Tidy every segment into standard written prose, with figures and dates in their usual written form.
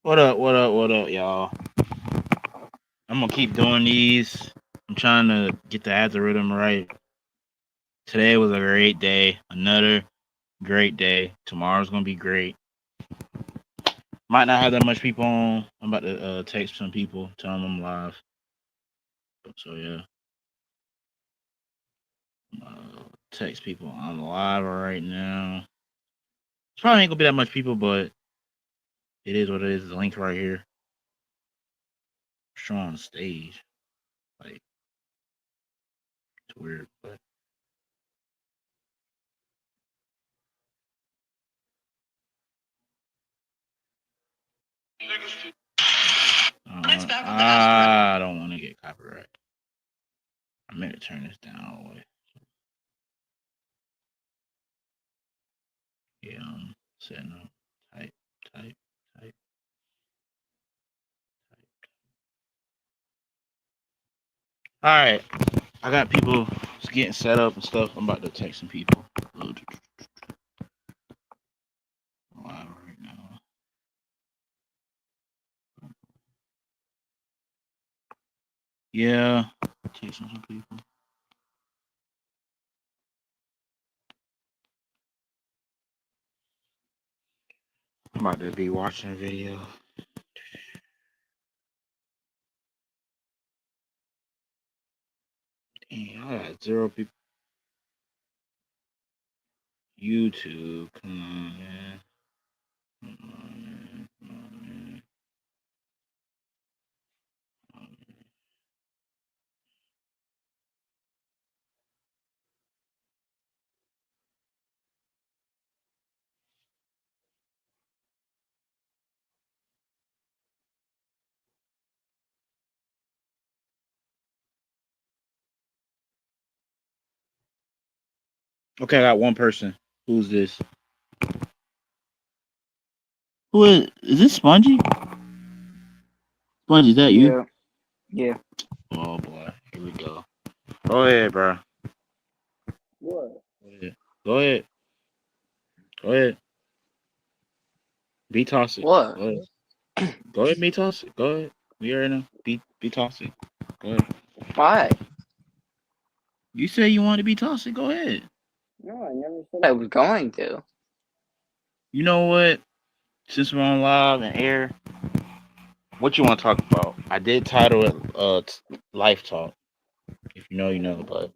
What up? What up? What up, y'all? I'm gonna keep doing these. I'm trying to get the algorithm right. Today was a great day. Another great day. Tomorrow's gonna be great. Might not have that much people on. I'm about to text some people, tell them I'm live. So yeah, text people I'm live right now. It's probably ain't gonna be that much people, but it is what it is. The link right here. Show on stage. Like it's weird, but I don't want to get copyright. I meant to turn this down all the way. Yeah, setting up. Type, type, type, type. All right, I got people getting set up and stuff. I'm about to text some people. Live right now. Yeah, texting some people. I'm about to be watching a video. Dang, I got 0 people. YouTube, come on, man. Come on, man. Come on, man. Come on, man. Okay, I got one person. Who's this? Who is this? Spongy? Spongy, is that you? Yeah, yeah. Oh boy, here we go. Go ahead, bro. What? Go ahead. Go ahead. Go ahead. Be toxic. What? Go ahead. Go ahead, be toxic. Go ahead. We already know. Be toxic. Go ahead. Why? You say you want to be toxic. Go ahead. No, I never said I was going to. You know what? Since we're on live and air, what you want to talk about? I did title it Life Talk. If you know, you know. But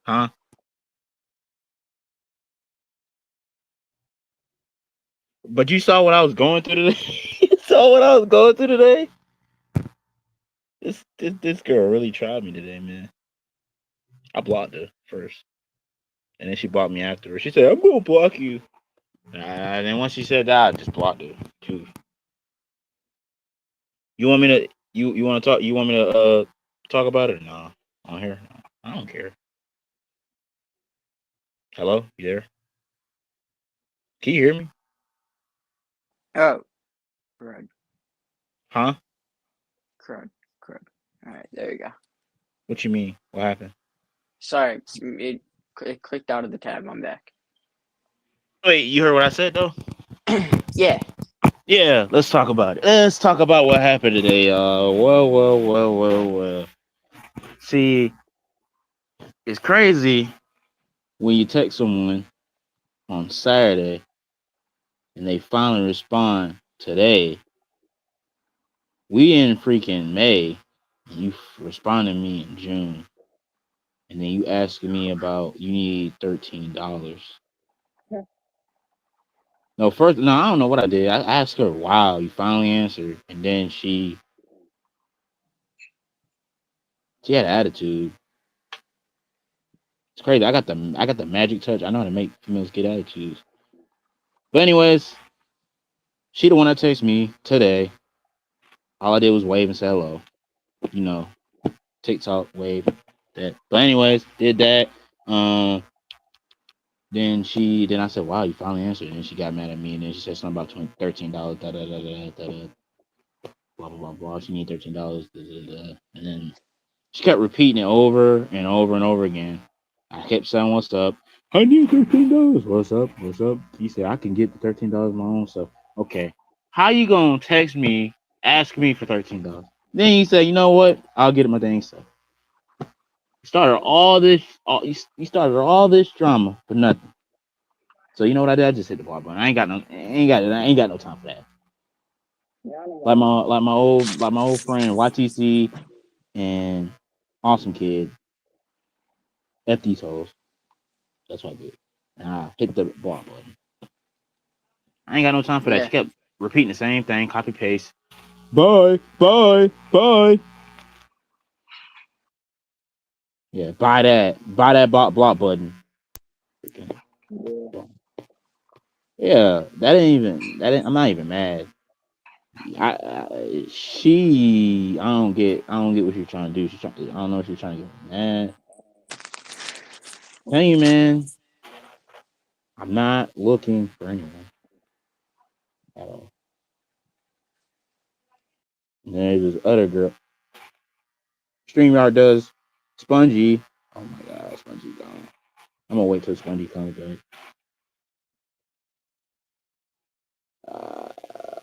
huh? But you saw what I was going through today. You saw what I was going through today. This girl really tried me today, man. I blocked her first, and then she blocked me afterwards. She said, "I'm gonna block you." And then once she said that, I just blocked her too. You want me to? You want to talk? You want me to talk about it? No, on here. No, I don't care. Hello, you there? Can you hear me? Oh, crud, Huh? crud, crud. All right, there you go. What you mean? What happened? Sorry, it clicked out of the tab. I'm back. Wait, you heard what I said though? Yeah. Yeah, let's talk about it. Let's talk about what happened today. Well. See, it's crazy when you text someone on Saturday and they finally respond today. We in freaking May, and you responded to me in June, and then you asking me about you need $13. No, first, no, I don't know what I did. I asked her, "Wow, you finally answered," and then she had attitude. It's crazy. I got the magic touch. I know how to make females get attitudes. But anyways, she the one that texted me today. All I did was wave and say hello. You know, TikTok wave that. But anyways, did that. Um, then I said, "Wow, you finally answered." And then she got mad at me, and then she said something about $13. Da da da da da da. Blah blah blah blah. She need $13. Da, da, da. And then she kept repeating it over and over and over again. I kept saying, "What's up? I need $13. What's up? What's up?" He said, "I can get the $13 my own self." Okay. how you gonna text me, ask me for $13? Then you say, you know what? I'll get it my dang self. You started all this. You started all this drama for nothing. So you know what I did? I just hit the bar button. I ain't got no time for that. Like my old friend YTC and Awesome Kid. F these hoes. That's what I did. And I hit the bar button. I ain't got no time for that. Yeah. She kept repeating the same thing, copy paste. Bye, bye, bye. Yeah, buy that block button. Yeah, I'm not even mad. I don't get what she's trying to do. I don't know what she's trying to get mad. Tell you, man, I'm not looking for anyone at all. And there's this other girl. StreamYard does Spongy. Oh my god, Spongy gone. I'm gonna wait till Spongy comes back.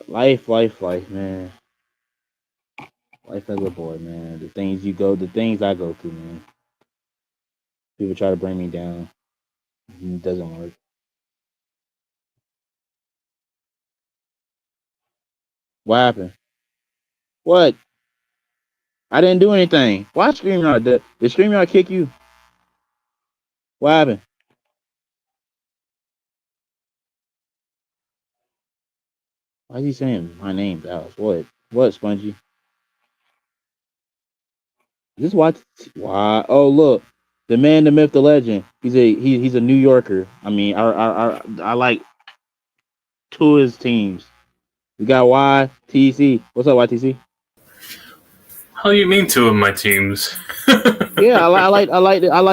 Life, man. Life as a boy, man. The things I go through, man. People try to bring me down. It doesn't work. What happened? What? I didn't do anything. Why StreamYard? Did StreamYard kick you? What happened? Why is he saying my name, Dallas? What? What, Spongy? Is this what? Why? Oh, look, the man, the myth, the legend. He's a New Yorker. I mean, I like two of his teams. We got YTC. What's up, YTC? How do you mean two of my teams? Yeah, I like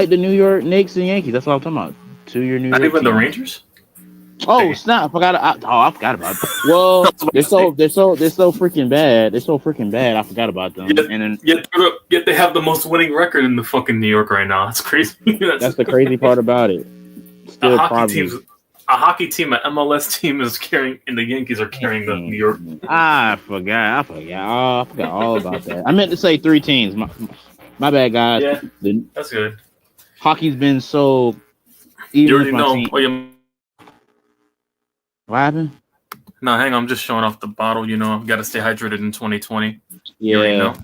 the New York Knicks and Yankees. That's what I'm talking about. Two of your New Not York even the teams. Rangers? Oh snap! I forgot about it. Well, they're so freaking bad. They're so freaking bad. I forgot about them. Yet they have the most winning record in the fucking New York right now. It's crazy. That's the crazy part about it. Still a hockey team, an MLS team is carrying, and the Yankees are carrying the New York. I forgot. Oh, I forgot all about that. I meant to say three teams. My bad, guys. Yeah, that's good. Hockey's been so. You already know. What happened? No, hang on. I'm just showing off the bottle. You know, I've got to stay hydrated in 2020. Yeah. You already know.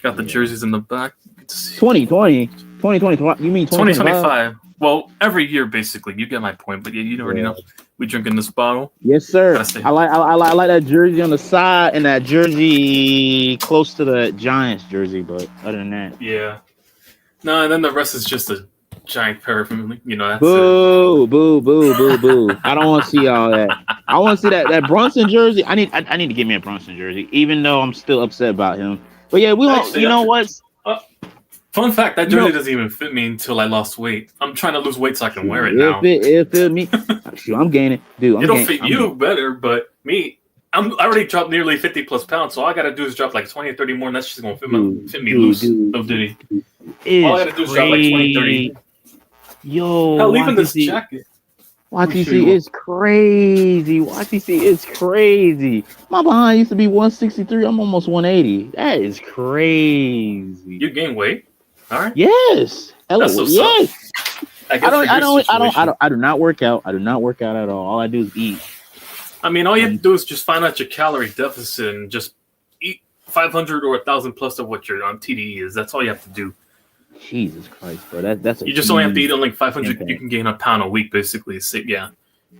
Got the jerseys in the back. 2020? 2020? You mean 2025? Well, every year, basically. You get my point. But you already know. We drinking this bottle. Yes, sir. I like that jersey on the side and that jersey close to the Giants jersey. But other than that. Yeah. No, and then the rest is just a giant paraphernalia. You know, that's boo, boo, boo, boo, boo. I don't want to see all that. I want to see that Brunson jersey. I need to get me a Brunson jersey, even though I'm still upset about him. But yeah, we won't. Actually, you know what? Fun fact: that jersey doesn't even fit me until I lost weight. I'm trying to lose weight so I can wear it now. It fit me. Shoot, I'm gaining, dude. It'll fit you better, but me, I already dropped nearly 50 plus pounds. So all I gotta do is drop like 20 or 30 more, and that's just gonna fit me loose. Of Diddy. All I gotta do is drop like 20, 30. Yo, hell, even this jacket. YTC is crazy. YTC is crazy. My behind used to be 163. I'm almost 180. That is crazy. You gain weight? All right. Yes. Hello. Yes. I do not work out. I do not work out at all. I do is eat. I mean, all you have to do is just find out your calorie deficit and just eat 500 or 1,000 plus of what your TDE is. That's all you have to do. Jesus Christ, bro. That's you just only have to eat on like 500. Impact. You can gain a pound a week, basically. So, yeah,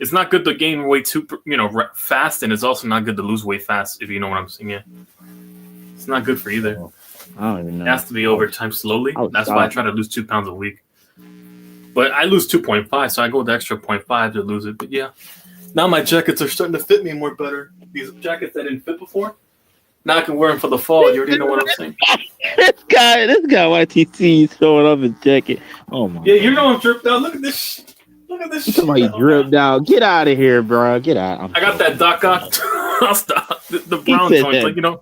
it's not good to gain weight too, fast, and it's also not good to lose weight fast. If you know what I'm saying, yeah, it's not good for either. I don't even know. It has to be over time slowly. That's why I try to lose 2 pounds a week. But I lose 2.5, so I go the extra 0.5 to lose it. But yeah, now my jackets are starting to fit me more better. These jackets that didn't fit before. Now I can wear them for the fall. You already know what I'm saying. this guy YTC is showing off his jacket. Oh my! Yeah, you know I'm dripped out. Look at this. Look at this. Somebody dripped out. Get out of here, bro. Get out. I got that Doc Ock. the brown joint. Like,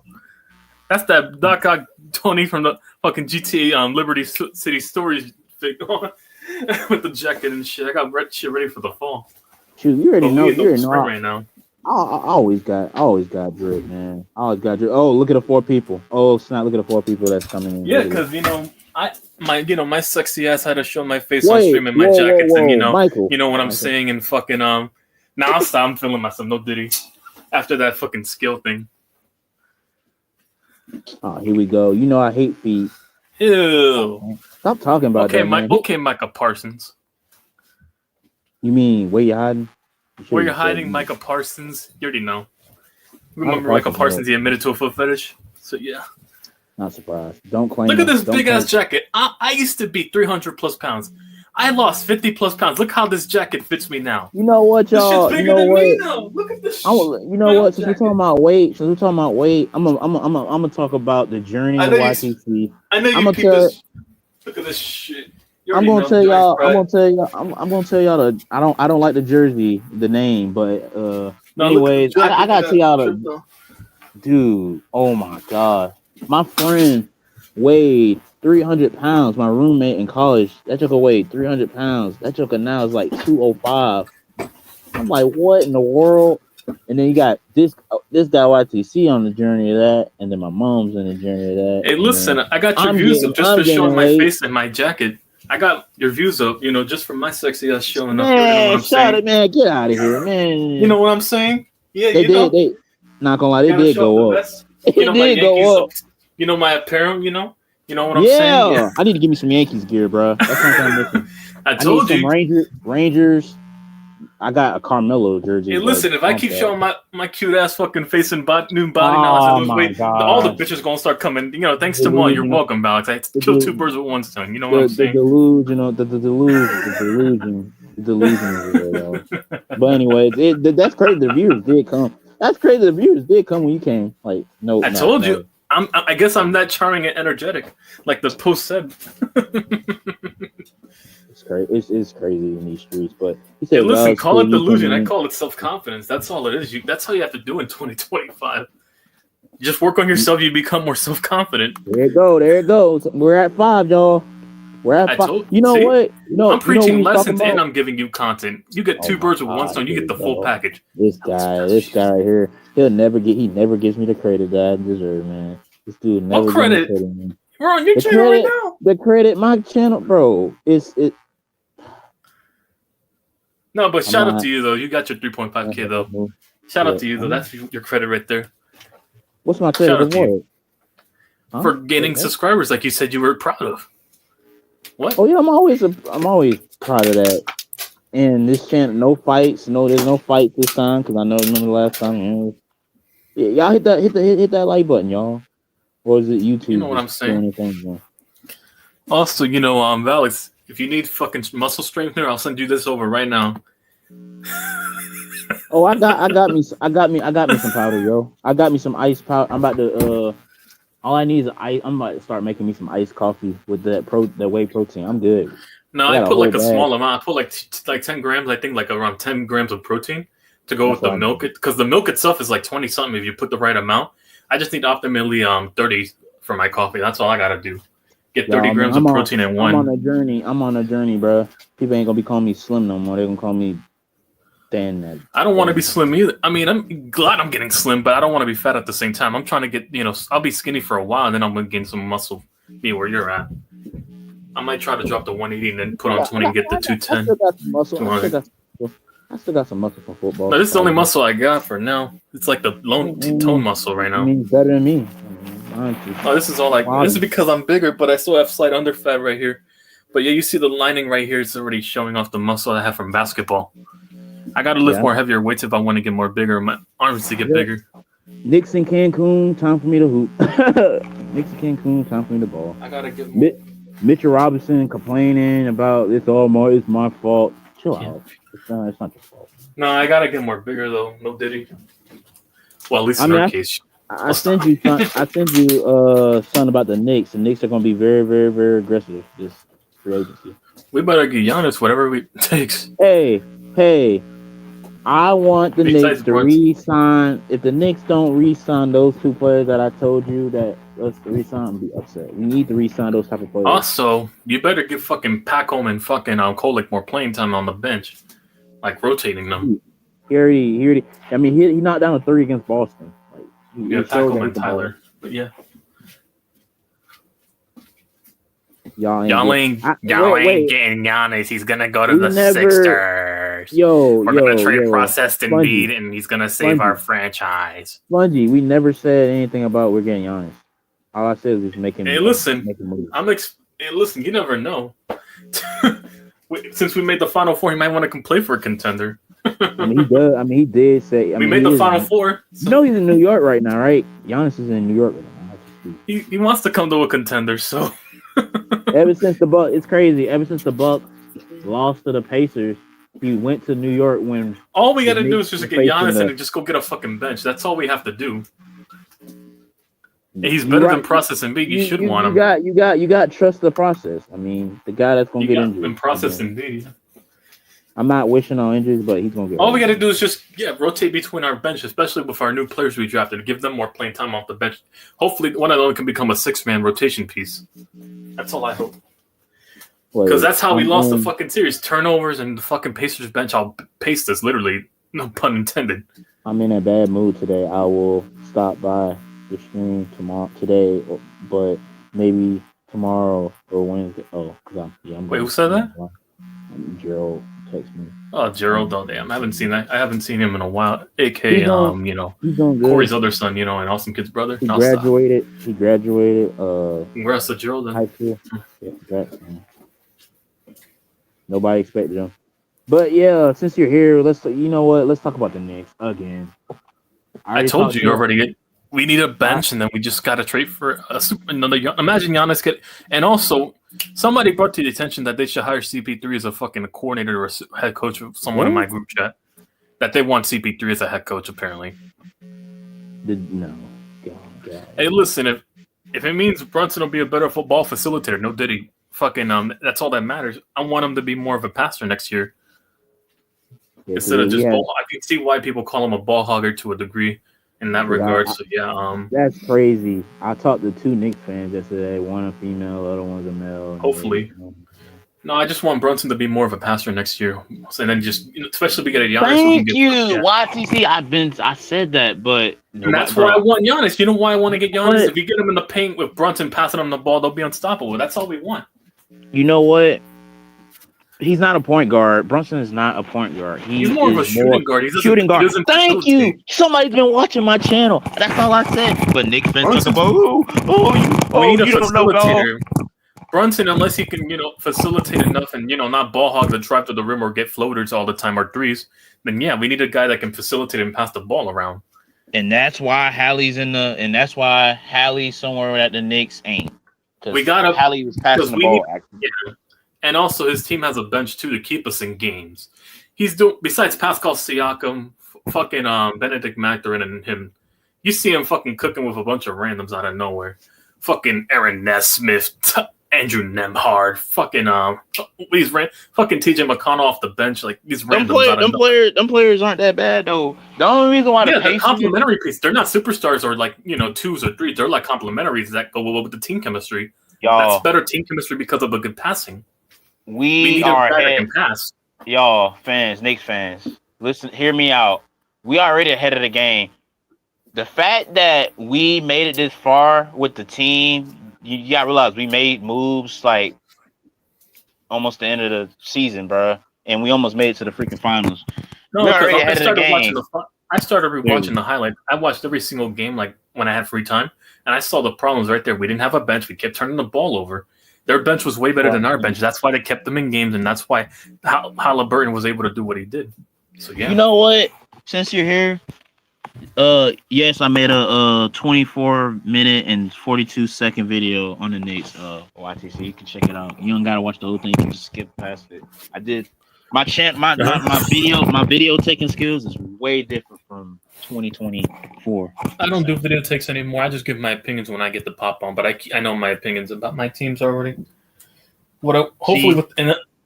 that's that Doc Ock Tony from the fucking GTA Liberty City Stories thing with the jacket and shit. I got shit ready for the fall. Shoot, you already know. You already know. Right now. I always got drip, man. I always got drip. Oh, look at the 4 people. Oh, snap! Look at the 4 people that's coming in. Yeah, because my sexy ass had to show my face on Wait, stream in my whoa, jackets, whoa, and Michael. you know what I'm Michael. saying, and fucking Now I'll stop. I'm feeling myself. No Diddy. After that fucking skill thing. Oh, here we go. You know I hate feet. Ew. Stop talking about that, man. Okay, Micah Parsons. You mean where you hiding? Where you're hiding, Micah Parsons? You already know. Remember Micah Parsons? He admitted to a foot fetish. So yeah. Not surprised. Don't claim. Look at this big ass jacket. I used to be 300 plus pounds. I lost 50 plus pounds. Look how this jacket fits me now. You know what, y'all? This shit's You bigger know than what? me now. Look at this. You know what? Since we're talking about weight, I'm gonna talk about the journey of YTC. I know you keep this. Look at this shit. I'm gonna tell y'all. I don't like the jersey, the name, but anyways, I gotta tell y'all dude. Oh my god, my friend weighed 300 pounds. My roommate in college, that joker weighed 300 pounds. That joker now is like 205. I'm like, what in the world? And then you got this guy YTC on the journey of that, and then my mom's in the journey of that. Hey, listen, I got your views up just for showing my face and my jacket. I got your views up, just for my sexy ass showing up. Man, shut it, man. Get out of here, man. You know what I'm saying? Yeah, they not gonna lie, they did go up. It did go up. My apparel, you know what I'm saying? Yeah, I need to give me some Yankees gear, bro. That's what I'm missing. I told you. Some Rangers. I got a Carmelo jersey. Hey, listen, if I keep showing my cute ass fucking face and new body now, I lose weight, all the bitches gonna start coming. Thanks to Mo, you're welcome, Alex. I killed 2 birds with one stone. You know what I'm saying? The delusion. But anyway, that's crazy. The viewers did come. That's crazy. The viewers did come when you came. Like, no, I told you. I guess I'm that charming and energetic, like the post said. It's crazy. It's crazy in these streets. But he said, listen, call it delusion. I call it self-confidence. That's all it is. That's all you have to do in 2025. Just work on yourself. You become more self-confident. There it goes. We're at 5, y'all. We're at 5. You know what? I'm preaching lessons and I'm giving you content. You get 2 birds with one stone. You get the full package. This guy right here, he never gives me the credit that I deserve, man. This dude never gives me credit, man. We're on your channel right now. The credit, my channel, bro. No, but shout out to you though. You got your 3.5K though. Shout out to you though. That's your credit right there. What's my credit reward? For gaining subscribers, like you said you were proud of. What? Oh yeah, I'm always proud of that. And this channel, no fights. There's no fight this time because I know. Remember the last time? Yeah, y'all hit that like button, y'all. Or is it YouTube? You know what I'm saying. Also, Alex, if you need fucking muscle strengthener, I'll send you this over right now. Oh, I got me some powder, yo. I got me some ice powder. I'm about to all I need is ice. I'm about to start making me some iced coffee with that whey protein. I'm good. No, I put like a small amount. I put like 10 grams. I think like around 10 grams of protein to go with the milk, because the milk itself is like 20 something if you put the right amount. I just need optimally 30 for my coffee. That's all I gotta do. Get 30 grams of protein in one. I'm on a journey, bro. People ain't gonna be calling me slim no more. They're gonna call me Dan. I don't want to be slim either. I mean, I'm glad I'm getting slim, but I don't want to be fat at the same time. I'm trying to get, I'll be skinny for a while, and then I'm gonna gain some muscle. Be where you're at. I might try to drop to 180 and then put on 20 and get the 210. I still got some muscle. I still got some muscle from football. No, this is the only muscle I got for now. It's like the tone muscle right now. Better than me. Oh, this is all this is because I'm bigger, but I still have slight underfat right here. But yeah, you see the lining right here. It's already showing off the muscle I have from basketball. I got to lift more heavier weights if I want to get more bigger. My arms to get bigger. Knicks in Cancun, time for me to hoop. Knicks in Cancun, time for me to ball. I gotta get more. Mitchell Robinson complaining about it's my fault. Chill out. It's not your fault. No, I gotta get more bigger though. No Diddy. Well, at least in our case. I sent you something about the Knicks. The Knicks are gonna be very, very, very aggressive this free agency. We better get Giannis whatever it takes. Hey, I want the Knicks to re-sign. If the Knicks don't re-sign those 2 players that I told you that us to re-sign, I'm be upset. We need to re-sign those type of players. Also, you better give fucking Packholm and fucking Kolek more playing time on the bench, like rotating them. He already. I mean, he knocked down a 3 against Boston. Like, he showed tackle that him he and can ball. Tyler. But yeah. Y'all ain't getting Giannis. He's gonna go to We the never- Sixers. We're gonna trade processed Embiid, and he's gonna save our Spongy. franchise. Spongy, we never said anything about we're getting Giannis. All I said was making. Hey, listen, making moves. Hey, listen, you never know. Since we made the Final Four, he might want to come play for a contender. I mean, he does. I mean, he did say. We made the Final Four. You know he's in New York right now, right? Giannis is in New York right now. He wants to come to a contender, so. Ever since the Bucks, it's crazy. Ever since the Bucks lost to the Pacers, he went to New York when. All we got to do is just get Giannis and just go get a fucking bench. That's all we have to do. He's better than Process Embiid. You should want him. You got to trust the process. I mean, the guy that's gonna get injured. And Process Embiid. I'm not wishing on injuries, but he's gonna get. All we got to do is just rotate between our bench, especially with our new players we drafted, give them more playing time off the bench. Hopefully, one of them can become a 6-man rotation piece. That's all I hope. Because that's how we lost the fucking series. Turnovers and the fucking Pacers bench all paced us, literally. No pun intended. I'm in a bad mood today. I will stop by the stream today, but maybe tomorrow or Wednesday. Oh, because I'm. Wait, who said that? Gerald text me. Oh, Gerald, damn. I haven't seen that. I haven't seen him in a while. AK, he's doing good. Corey's other son, and Awesome Kid's brother. He graduated. He graduated. Congrats to Gerald then. High school. Yeah, congrats, man. Nobody expected him. But yeah, since you're here, let's talk about the Knicks again. I told you already. We need a bench, and then we just got to trade for another. Imagine Giannis and also somebody brought to the attention that they should hire CP3 as a fucking coordinator or a head coach of someone in my group chat. That they want CP3 as a head coach, apparently. No. God. Hey, listen, if it means Brunson will be a better football facilitator, no Diddy. Fucking that's all that matters. I want him to be more of a passer next year. Instead of just ball. I can see why people call him a ball hogger to a degree in that regard. That's crazy. I talked to 2 Knicks fans yesterday. One a female, the other one's a male. Hopefully. No, I just want Brunson to be more of a passer next year, and then just especially we get a Giannis. Thank you, YTC. I said that, but and that's why I want Giannis. You know why I want to get Giannis? If you get him in the paint with Brunson passing him the ball, they'll be unstoppable. That's all we want. You know what? He's not a point guard. Brunson is not a point guard. He's more of a shooting guard. He's shooting guard. Thank you. Somebody's been watching my channel. That's all I said. But Knicks fans talk about, we need a facilitator. Brunson, unless he can, facilitate enough and, not ball hog the drive to the rim or get floaters all the time or threes, then we need a guy that can facilitate and pass the ball around. And that's why Hallie's somewhere at the Knicks ain't. We got Hallie was passing the ball. Yeah. And also, his team has a bench too to keep us in games. He's doing besides Pascal Siakam, fucking Benedict Mathurin and him. You see him fucking cooking with a bunch of randoms out of nowhere. Fucking Aaron Nesmith, Andrew Nembhard, fucking fucking TJ McConnell off the bench. Like these randoms. Them players aren't that bad though. The only reason why they're complimentary piece. They're not superstars or like 2s or 3s. They're like complimentaries that go well with the team chemistry. Y'all, that's better team chemistry because of a good passing. We need are a guy that can pass. Y'all, fans, Knicks fans, listen, hear me out. We already ahead of the game. The fact that we made it this far with the team, you gotta realize we made moves like almost the end of the season, bro, and we almost made it to the freaking finals. No, we're already ahead of the game. I started rewatching the highlights. I watched every single game like when I had free time, and I saw the problems right there. We didn't have a bench. We kept turning the ball over. Their bench was way better than our bench. That's why they kept them in games, and that's why Halliburton was able to do what he did. So yeah. You know what? Since you're here, yes, I made a 24-minute and 42-second video on the Knicks YTC. You can check it out. You don't gotta watch the whole thing. You can just skip past it. I did my video taking skills is way different from 2024. I don't do video takes anymore. I just give my opinions when I get the pop on, but I know my opinions about my teams already.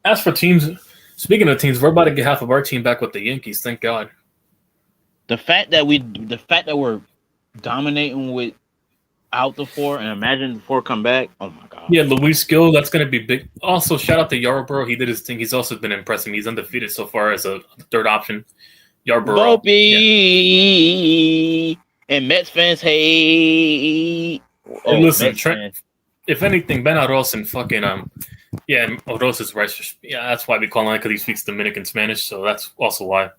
As for teams, speaking of teams, we're about to get half of our team back with the Yankees. Thank God. The fact that we're dominating without the 4, and imagine the 4 come back. Oh my God. Yeah, Luis Gil, that's going to be big. Also, shout out to Yarborough. He did his thing. He's also been impressive. He's undefeated so far as a third option. Yarborough. Volpe and Mets fans hate. Hey, listen, Mets Trent. fans. If anything, Ben Aros and fucking Oros is right. Yeah, that's why we call him because he speaks Dominican Spanish. So that's also why.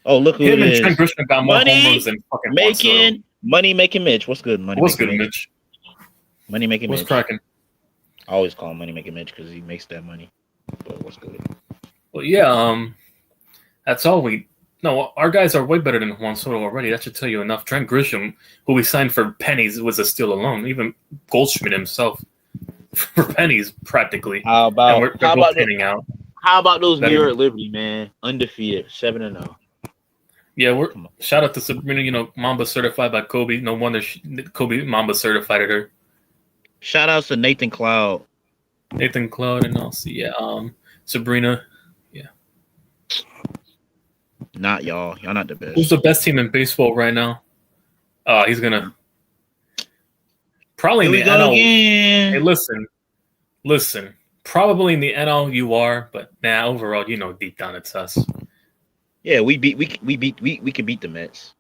Oh, look who Him it and is. Trent Grisham got more home runs than fucking Juan Soto. Money making Mitch. What's good, money? What's making good, Mitch? Money making What's Mitch. cracking? I always call him money making Mitch because he makes that money. But what's good? Well, yeah. That's all we. No, our guys are way better than Juan Soto already. That should tell you enough. Trent Grisham, who we signed for pennies, was a steal alone. Even Goldschmidt himself, for pennies, practically. How about? And they're both hitting out. How about those New York Liberty, man? Undefeated, 7-0. Yeah, shout out to Sabrina. You know, Mamba certified by Kobe. No wonder Kobe Mamba certified her. Shout outs to Nathan Cloud. And also Sabrina. Yeah. Not y'all. Y'all not the best. Who's the best team in baseball right now? He's gonna probably in the NL. Again. Hey, listen. Probably in the NL you are, but overall, you know, deep down it's us. Yeah, we can beat the Mets.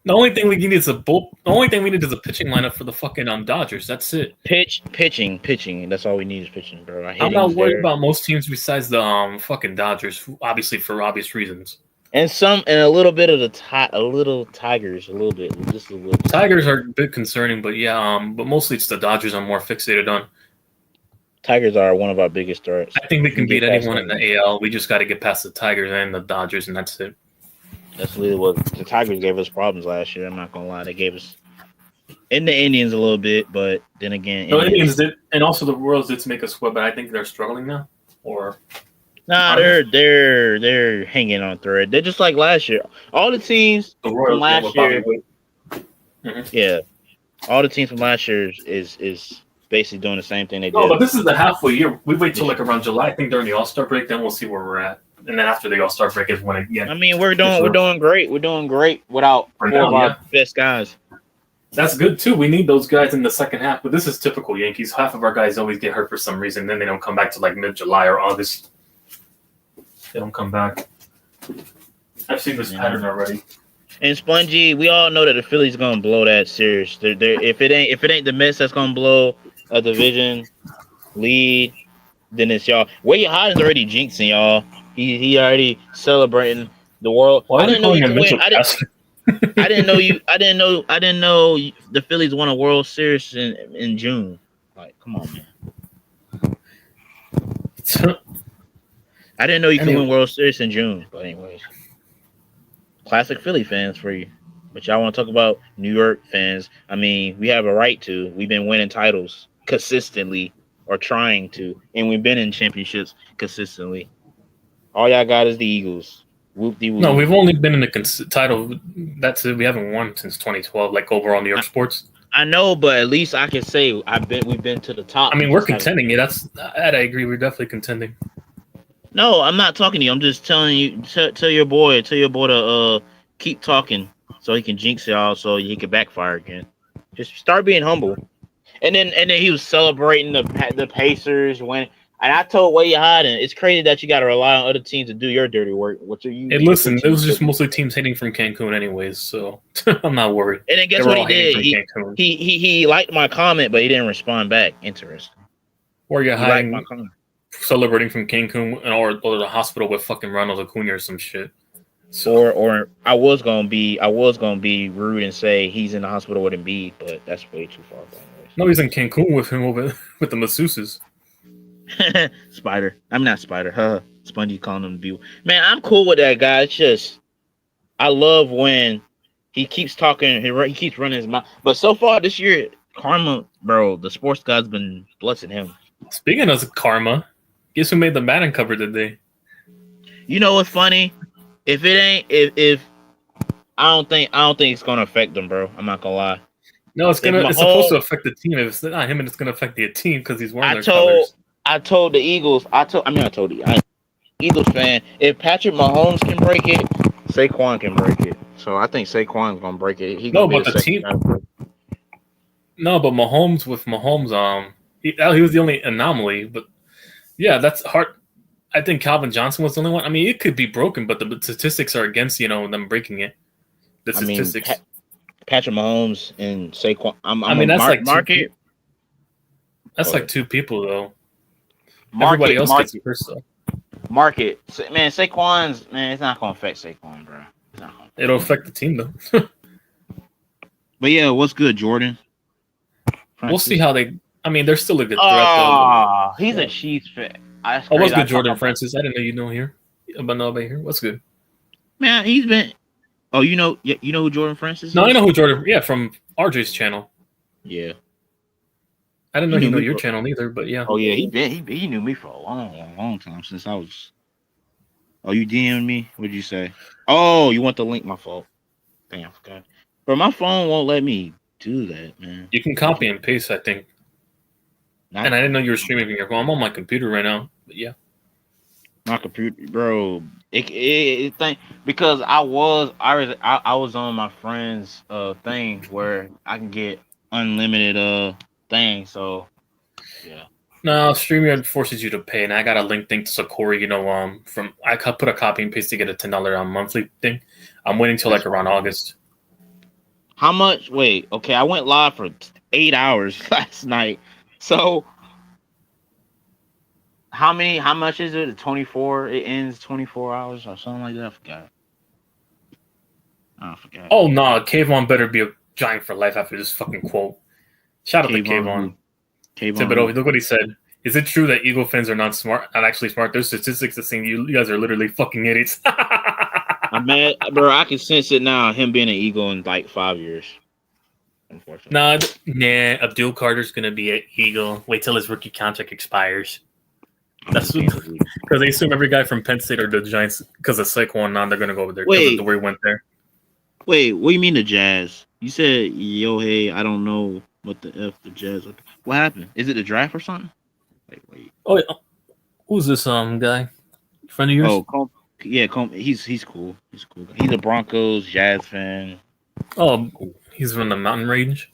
The only thing we need is a pitching lineup for the fucking Dodgers. That's it. Pitching. That's all we need is pitching, bro. I'm not worried about most teams besides the fucking Dodgers, obviously for obvious reasons. And a little bit of the Tigers, just a little bit. Tigers are a bit concerning, but but mostly it's the Dodgers I'm more fixated on. Tigers are one of our biggest threats. I think we can beat anyone in the AL. We just got to get past the Tigers and the Dodgers, and that's it. That's really what the Tigers gave us problems last year. I'm not gonna lie, they gave us in the Indians a little bit, but then again, the Indians did, and also the Royals did make us sweat, but I think they're struggling now. They're hanging on thread. They're just like last year. All the teams from last year, yeah, all the teams from last year is basically doing the same thing they did. No, but this is the halfway year. We wait till like around July. I think during the All-Star break, then we'll see where we're at. And then after the All-Star break is when again. I mean, we're doing great. We're doing great without four of our best guys. That's good too. We need those guys in the second half. But this is typical Yankees. Half of our guys always get hurt for some reason. Then they don't come back to like mid-July or August. They don't come back. I've seen this pattern already. And Spongy, we all know that the Phillies gonna blow that series. If it ain't the Mets that's gonna blow a division lead, then it's y'all. Wade Hodden's already jinxing y'all. He already celebrating the world. Well, I didn't know you could win. I didn't know the Phillies won a World Series in June. Like, come on, man. I didn't know you could win World Series in June. But anyways, classic Philly fans for you. But y'all want to talk about New York fans? I mean, we have a right to. We've been winning titles consistently, or trying to, and we've been in championships consistently. All y'all got is the Eagles. Whoop-de-whoop. No, we've only been in the title. That's it. We haven't won since 2012, like overall New York sports. I know, but at least I can say we've been to the top. I mean, we're contending. Yeah, I agree. We're definitely contending. No, I'm not talking to you. I'm just telling you. Tell your boy to keep talking so he can jinx y'all, so he can backfire again. Just start being humble. And then he was celebrating the Pacers when. And I told Wade Hodden, it's crazy that you got to rely on other teams to do your dirty work. Hey, listen, it was just mostly teams hitting from Cancun anyways, so I'm not worried. And then guess what he did? He liked my comment, but he didn't respond back. Interesting. Or you're hiding, celebrating from Cancun or the hospital with fucking Ronald Acuna or some shit. So. Or I was gonna be rude and say he's in the hospital with Embiid, but that's way too far. No, he's in Cancun with him with the masseuses. Spider. I'm not Spider. Spongy calling him the man. I'm cool with that guy. It's just I love when he keeps talking. He keeps running his mouth. But so far this year, karma, bro. The sports god's been blessing him. Speaking of karma, guess who made the Madden cover today? You know what's funny? If I don't think it's gonna affect them, bro. I'm not gonna lie. No, it's supposed to affect the team. If it's not him, and it's gonna affect the team because he's wearing their colors. I told the Eagles. Eagles fan. If Patrick Mahomes can break it, Saquon can break it. So I think Saquon's gonna break it. But the team. No, but Mahomes, he was the only anomaly. But yeah, that's hard. I think Calvin Johnson was the only one. I mean, it could be broken, but the statistics are against them breaking it. The I mean, statistics. Patrick Mahomes and Saquon. I mean, that's like market. That's like two people though. Market, Everybody else gets it first though. Market, man. Saquon's man. It's not gonna affect Saquon, bro. It's not gonna It'll affect the team though. But yeah, what's good, Jordan? We'll see how they. I mean, they're still a good threat though. though. He's a Chiefs fan. Oh, what's good, Jordan Francis? I didn't know you know here. But nobody here. What's good? Man, he's been. Oh, you know who Jordan Francis is? No, I know who Jordan. Yeah, from RJ's channel. Yeah. I didn't know you know your channel either, but yeah. Oh yeah, he knew me for a long time since I was. Oh, you DM'd me? What'd you say? Oh, you want the link? My fault. Damn, I forgot. But my phone won't let me do that, man. You can copy and paste, I think. And I didn't know you were streaming from your phone. I'm on my computer right now, but yeah. My computer, bro. It because I was on my friend's thing where I can get unlimited thing. So yeah. No, StreamYard forces you to pay, and I got a link to Sakori. From I put a copy and paste to get a $10 monthly thing. I'm waiting till like around August. How much? Wait, okay. I went live for 8 hours last night. So how much is it? 24. It ends 24 hours or something like that. I forgot. Oh no, Kayvon better be a giant for life after this fucking quote. Shout out to Kayvon. Thibodeau, look what he said. Is it true that Eagle fans are not actually smart? There's statistics that saying you guys are literally fucking idiots. I'm mad, bro. I can sense it now. Him being an Eagle in like 5 years. Unfortunately. Nah. Abdul Carter's gonna be an Eagle. Wait till his rookie contract expires. That's because they assume every guy from Penn State or the Giants because of Saquon. Now they're gonna go over there because of the way he went there. Wait, what do you mean the Jazz? You said hey, I don't know what the F the Jazz. What happened? Is it the draft or something? Wait. Oh, yeah. Who's this guy? Friend of yours? Oh, yeah, he's cool. He's cool. He's a Broncos Jazz fan. Oh, he's from the mountain range.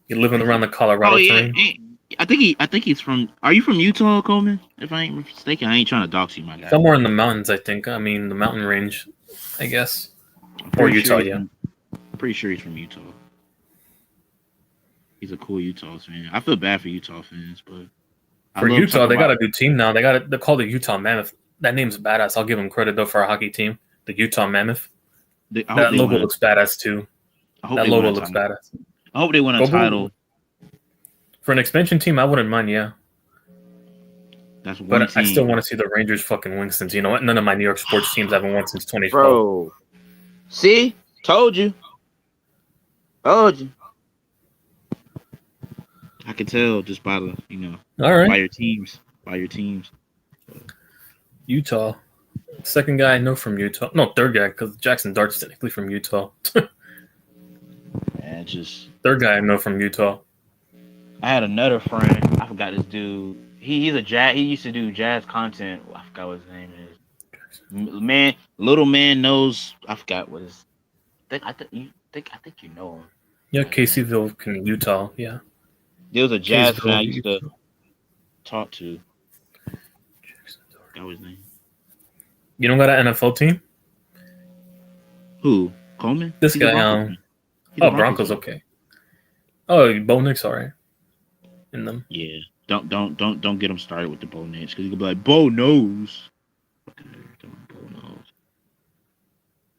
You're living around the Colorado terrain. I think he's from. Are you from Utah, Coleman? If I ain't mistaken, I ain't trying to dox you, my guy. Somewhere in the mountains, I think. I mean, the mountain range, I guess. Or Utah, yeah. I'm pretty sure he's from Utah. He's a cool Utah fan. I feel bad for Utah fans, but for Utah, they got a new team now. They're called the Utah Mammoth. That name's badass. I'll give them credit though for a hockey team. The Utah Mammoth. That logo looks badass too. That logo looks badass. I hope they win a title. For an expansion team, I wouldn't mind. Yeah. That's one but team. I still want to see the Rangers fucking win since none of my New York sports teams haven't won since 2012. Bro, see, told you. I can tell just by the all right, by your teams. Utah, second guy I know from Utah. No, third guy because Jackson Dart's technically from Utah. Yeah, just third guy I know from Utah. I had another friend. I forgot this dude. He's a jazz. He used to do jazz content. I forgot what his name is. Little man knows. I forgot what his. I think you know him. Yeah, Caseyville, Utah. Yeah. There was a jazz fan I used to talk to. That was his name. You don't got an NFL team? Who? Coleman? This guy. Broncos. Okay. Oh, Bo Nix, all right. In them. Yeah. Don't get him started with the Bo Nix because he could be like Bo knows. Bo knows.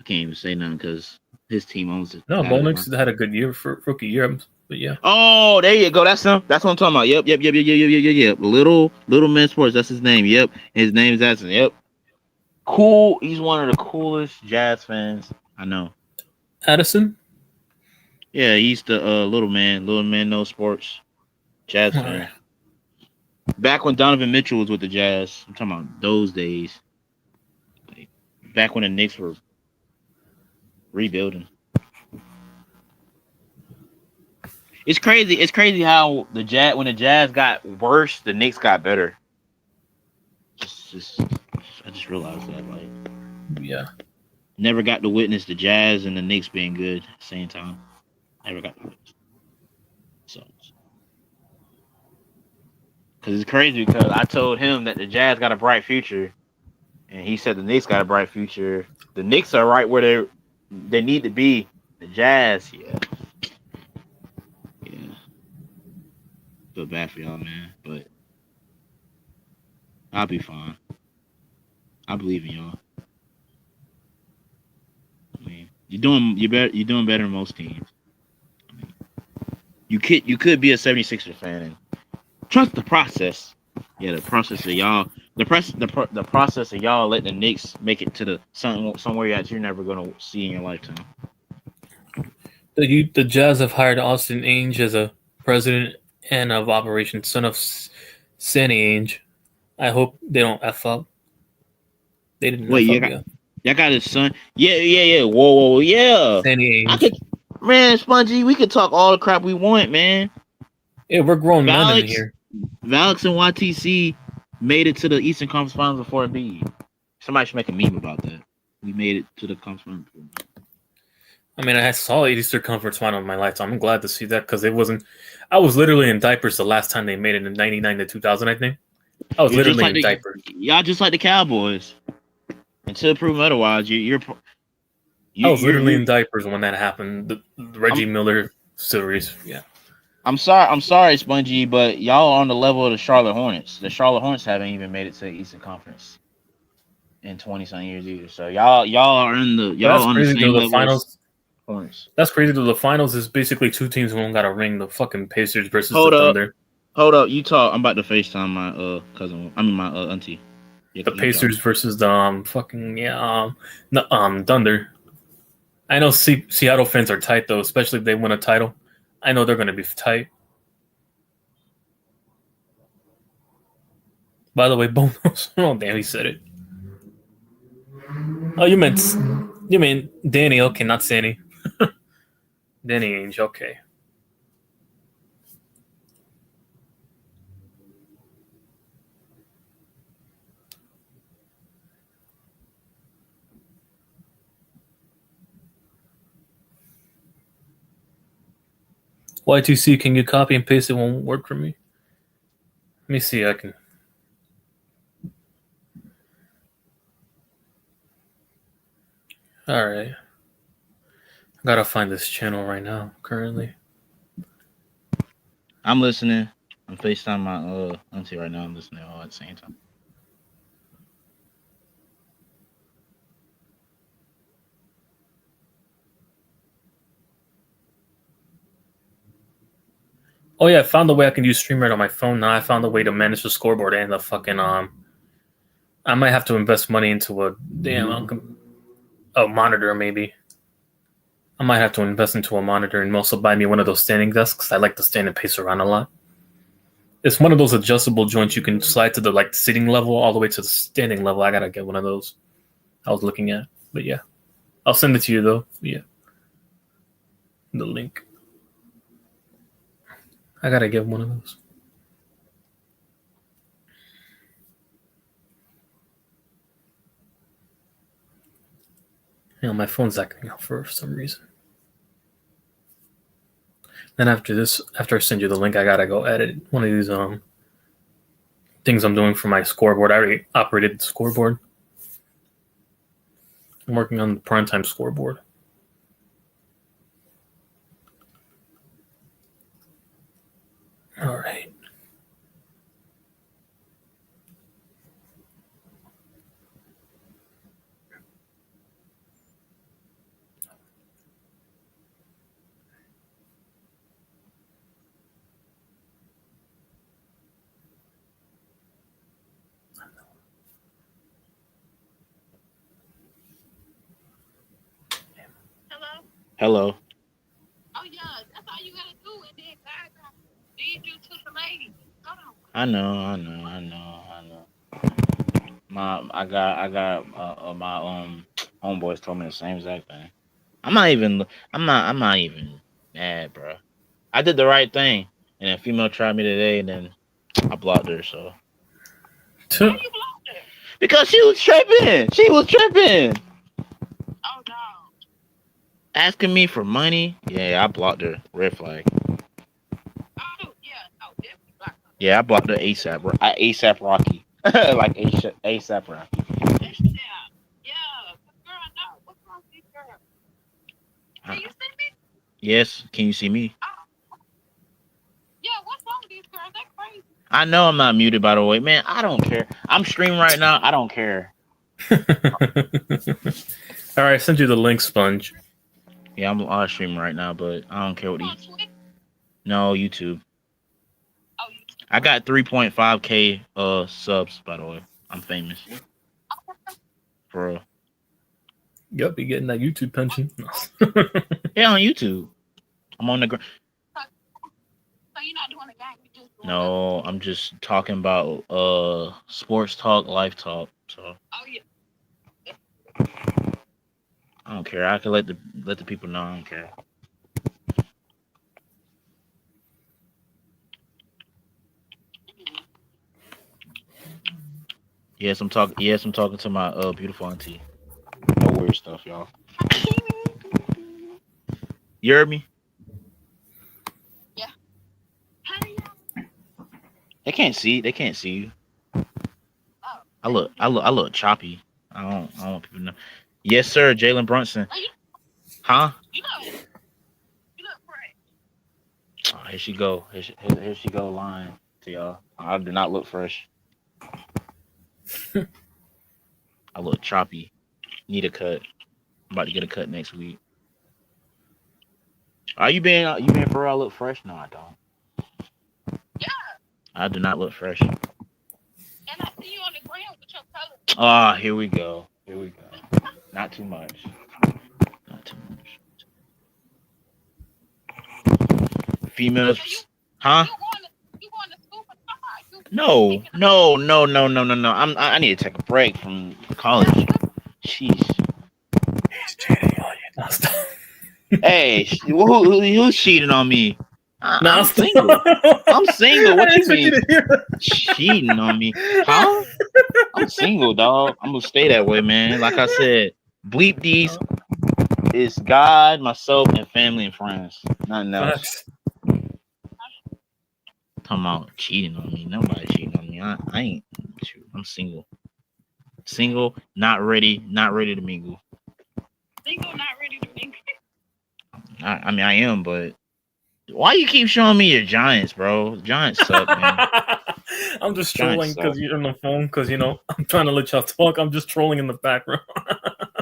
I can't even say nothing because his team owns it. No, Bo Nix had a good year for rookie year, but yeah. Oh, there you go. That's him. That's what I'm talking about. Yep. Little Man Sports. That's his name. Yep. His name is Addison. Yep. Cool. He's one of the coolest jazz fans I know. Addison? Yeah, he's the Little Man knows sports. Jazz fan. Back when Donovan Mitchell was with the Jazz. I'm talking about those days. Back when the Knicks were rebuilding. It's crazy. It's crazy how when the Jazz got worse, the Knicks got better. I just realized that. Yeah. Never got to witness the Jazz and the Knicks being good at the same time. Never got to witness. So, because it's crazy because I told him that the Jazz got a bright future, and he said the Knicks got a bright future. The Knicks are right where they need to be. The Jazz, yeah. Feel bad for y'all, man, but I'll be fine. I believe in y'all. I mean, you're doing better than most teams. I mean, you could be a 76er fan and trust the process. Yeah, the process of y'all, the process of y'all letting the Knicks make it to the somewhere that you're never gonna see in your lifetime. The Jazz have hired Austin Ainge as a president and of operations, son of Sandy Ainge. I hope they don't F up. They didn't. Wait, y'all got his son? Yeah. Whoa, yeah. Sandy Ainge. Man, Spongy, we could talk all the crap we want, man. Yeah, we're grown men in here. Valix and YTC made it to the Eastern Conference Finals before Embiid. Somebody should make a meme about that. We made it to the conference finals. I mean, I saw Eastern Conference Final in my lifetime. I'm glad to see that because it wasn't. I was literally in diapers the last time they made it in '99 to 2000. I think I was literally in diapers. Y'all just like the Cowboys. Until proven otherwise, I was literally in diapers when that happened. The Reggie Miller series. Yeah. I'm sorry, Spongy, but y'all are on the level of the Charlotte Hornets. The Charlotte Hornets haven't even made it to the Eastern Conference in 20-some years either. So y'all are in the on the same level. Finals. Hornets. That's crazy. Though the finals is basically two teams who don't got a ring. The fucking Pacers versus the Thunder. Hold up, you talk. I'm about to FaceTime my cousin. I mean my auntie. Yeah, the Pacers versus the Thunder. I know Seattle fans are tight though, especially if they win a title. I know they're going to be tight. By the way, Bonos. Oh damn, he said it. Oh, you mean Danny? Okay, not Sandy. Danny Ainge. Okay. Y2C, can you copy and paste? It won't work for me. Let me see. I can. All right. I gotta find this channel right now. Currently, I'm listening. I'm FaceTime my auntie right now. I'm listening all at the same time. Oh yeah, I found the way I can use StreamYard on my phone now. I found a way to manage the scoreboard and the fucking I might have to invest money into a monitor maybe. I might have to invest into a monitor and also buy me one of those standing desks. I like to stand and pace around a lot. It's one of those adjustable joints you can slide to the sitting level all the way to the standing level. I gotta get one of those. I was looking at, but yeah, I'll send it to you though. Yeah, the link. I gotta get one of those. You know, my phone's acting out for some reason. Then after I send you the link, I gotta go edit one of these things I'm doing for my scoreboard. I already operated the scoreboard. I'm working on the primetime scoreboard. All right. Hello. Oh yeah, that's all you gotta do, and then God lead you to the lady. Hold on. I know. I got my homeboys told me the same exact thing. I'm not even mad, bro. I did the right thing, and a female tried me today, and then I blocked her. So. Why you blocked her? Because she was tripping. Oh no. Asking me for money. Yeah, I blocked her. Red flag. Oh yeah, no, definitely blocked her. Yeah, I blocked her ASAP. ASAP Rocky. Like ASAP Rocky. Yes. Can you see me? Yeah, what's wrong with these girls? They crazy. I know I'm not muted, by the way. Man, I don't care. I'm streaming right now. I don't care. All right, I sent you the link, Sponge. Yeah, I'm streaming right now, but I don't care what You on these. Twitch? No, YouTube. Oh, you. I got 3.5K subs, by the way. I'm famous. For real. Yep, you getting that YouTube pension. Yeah, on YouTube. I'm on the ground. So you're not doing a game? You just doing No, I'm just talking about sports talk, life talk. So Oh yeah. I don't care. I can let the people know. I don't care. Yes, I'm talking. Yes, I'm talking to my beautiful auntie. No weird stuff, y'all. You heard me? Honey, They can't see. They can't see you. oh. I look choppy. I don't want people to know. Yes, sir, Jalen Brunson. Huh? You look fresh. Oh, here she go. Here she go lying to y'all. I do not look fresh. I look choppy. Need a cut. I'm about to get a cut next week. Are you being for real? I look fresh? No, I don't. Yeah. I do not look fresh. And I see you on the ground with your color. Ah, here we go. Here we go. Not too much. Not too much. Females, huh? You going to school for No. I need to take a break from college. Sheesh. He's cheating on you. No, stop. Hey, who's cheating on me? No, I'm single. I'm single. What you mean? Cheating. Cheating on me? Huh? I'm single, dog. I'm gonna stay that way, man. Like I said, bleep these. It's God, myself, and family and friends. Nothing else. Talking about cheating on me. Nobody cheating on me. I ain't. I'm single. Single, not ready to mingle. Single, not ready to mingle. I mean, I am, but why you keep showing me your Giants, bro? Giants suck, man. I'm just trolling because you're on the phone. Because I'm trying to let y'all talk. I'm just trolling in the background.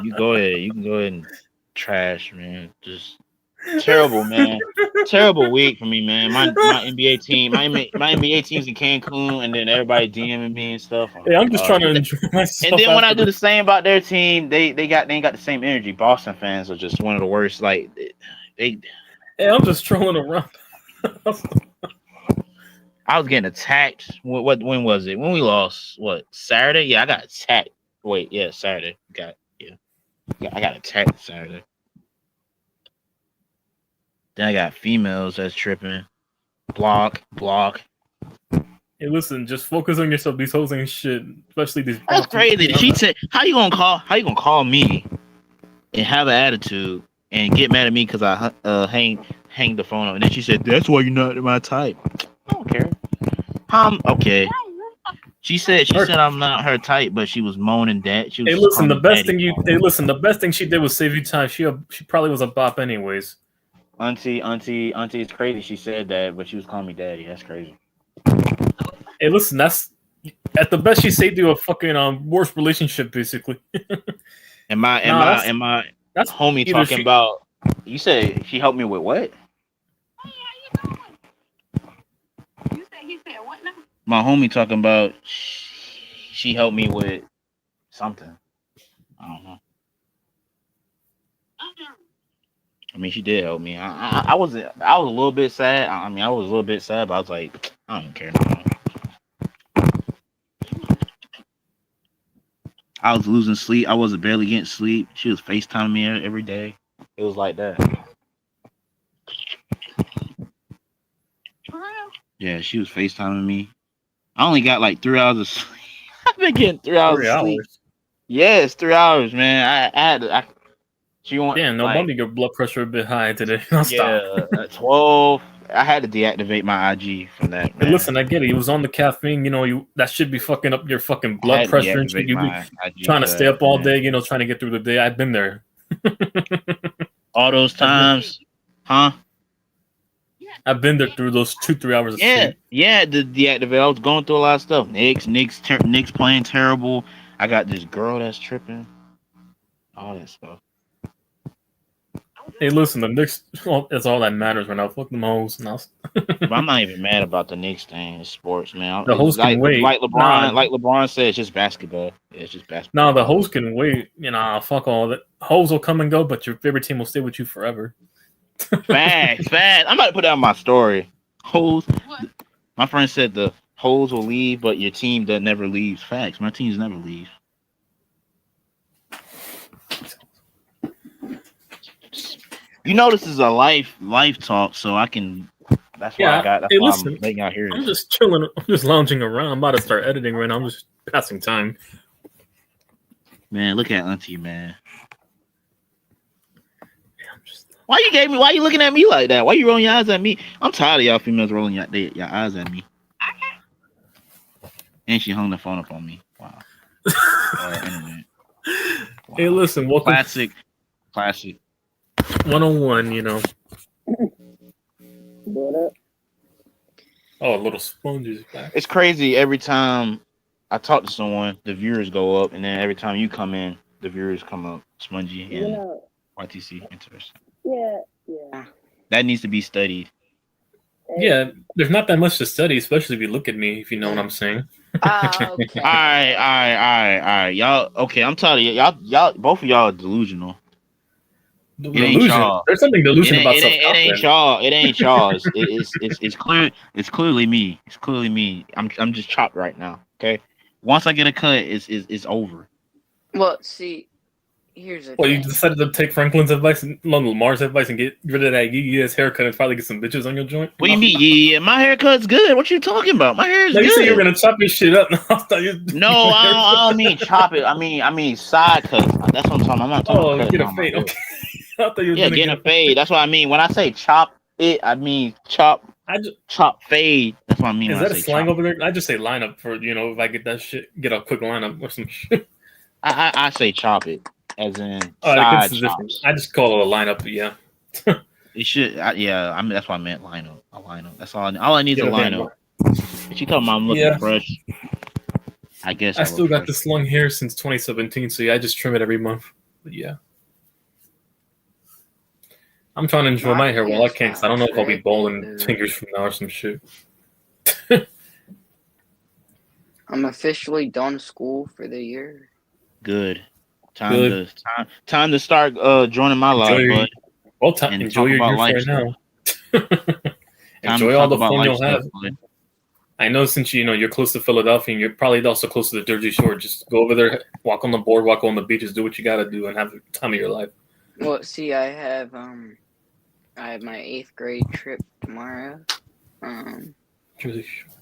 You go ahead. You can go ahead and trash, man. Just terrible, man. Terrible week for me, man. My NBA team, my NBA team's in Cancun, and then everybody DMing me and stuff. Yeah, I'm just trying to enjoy myself. And then when I do the same about their team, they ain't got the same energy. Boston fans are just one of the worst. Like they. Hey, I'm just trolling around. I was getting attacked. When was it? When we lost? What, Saturday? Yeah, I got attacked. Wait, yeah, Saturday. I got attacked Saturday. Then I got females that's tripping. Block. Hey, listen, just focus on yourself. These hoes ain't shit, especially these. That's crazy. She said, "How you gonna call me and have an attitude and get mad at me because I hang the phone up?" And then she said, "That's why you're not my type." I don't care. Okay. She said I'm not her type, but she was moaning that. She was. Hey, listen. The best thing she did was save you time. She probably was a bop anyways. Auntie is crazy. She said that, but she was calling me daddy. That's crazy. Hey, listen. That's at the best. She saved you a fucking worst relationship, basically. Am my homie talking about? You said she helped me with what? Hey, how you doing? He said what now? My homie talking about she helped me with something. I don't know. I mean, she did help me. I was a little bit sad. I mean, I was a little bit sad, but I was like, I don't care no. I was losing sleep. I wasn't barely getting sleep. She was FaceTiming me every day. It was like that. For real? Yeah, she was FaceTiming me. I only got like 3 hours of sleep. I've been getting 3 hours of sleep. Yes, 3 hours, man. I had to. She want. Damn, no wonder your blood pressure a bit high today. Yeah, at 12. I had to deactivate my IG from that. Hey, listen, I get it. He was on the caffeine. That should be fucking up your fucking blood pressure and shit. You be trying to stay up all day. Trying to get through the day. I've been there. All those times Huh? I've been there through those 2-3 hours of Yeah, sleep. yeah. The deactivate. I was going through a lot of stuff. Knicks playing terrible. I got this girl that's tripping. All that stuff. Hey, listen, the Knicks, well, that's all that matters right now. Fuck them hoes. But I'm not even mad about the Knicks thing. It's sports, man. The hoes can wait. Like LeBron said, it's just basketball. Yeah, it's just basketball. No, the hoes can wait. Fuck all that. Hoes will come and go, but your favorite team will stay with you forever. Facts. I'm about to put that on my story. Hoes. What? My friend said the hoes will leave, but your team that never leaves. Facts. My teams never leave. You know this is a life talk, so I can. That's why I got. That's why I'm letting y'all hear it. I'm just chilling. I'm just lounging around. I'm about to start editing right now. I'm just passing time. Man, look at Auntie, man. Why you looking at me like that? Why you rolling your eyes at me? I'm tired of y'all females rolling your eyes at me. And she hung the phone up on me. Wow. Internet. Wow. Hey, listen. Welcome. Classic. 101, Oh, a little sponge is back. It's crazy. Every time I talk to someone, the viewers go up, and then every time you come in, the viewers come up. Spongy and YTC. Interesting. Yeah. That needs to be studied. Yeah, there's not that much to study, especially if you look at me, if you know what I'm saying. Okay. All right. Y'all, okay, I'm tired of y'all. Both of y'all are delusional. Delusion. There's something delusion about self-confidence. It ain't y'all. It's clear. It's clearly me. It's clearly me. I'm just chopped right now. Okay. Once I get a cut, it's over. Well, see, here's the Well, thing. you decided to take Franklin's advice and Lamar's advice and get rid of that yee-yee-ass haircut and finally get some bitches on your joint? What do you mean? Yeah, my haircut's good. What you talking about? My hair is No, good. you said you were gonna chop your shit up. No, I don't mean chop it. I mean side cuts. That's what I'm talking about. I'm not talking about get a cutting fade. my Okay. I thought you were getting a fade. That's what I mean. When I say chop it, I mean chop fade. That's what I mean. Is when that I a say slang chop. over there? I just say lineup for if I get that shit, get a quick lineup or some shit. I say chop it, as in I side guess chops. I just call it a lineup, but yeah. It should. I mean, that's what I meant. Lineup. A lineup. That's all. All I need is a lineup. If you talking about I'm looking fresh, I guess I still got this long hair since 2017, so yeah, I just trim it every month. But yeah. I'm trying to enjoy my hair while I can, because I don't know if I'll be bald in 10 years from now or some shit. I'm officially done school for the year. Good. Time to start joining my life, bud. Well, enjoy your youth right now. Enjoy all the fun you'll have. I know since you're close to Philadelphia and you're probably also close to the Jersey Shore, just go over there, walk on the boardwalk, on the beaches, do what you gotta do, and have the time of your life. Well, see, I have my 8th grade trip tomorrow. Jersey Shore.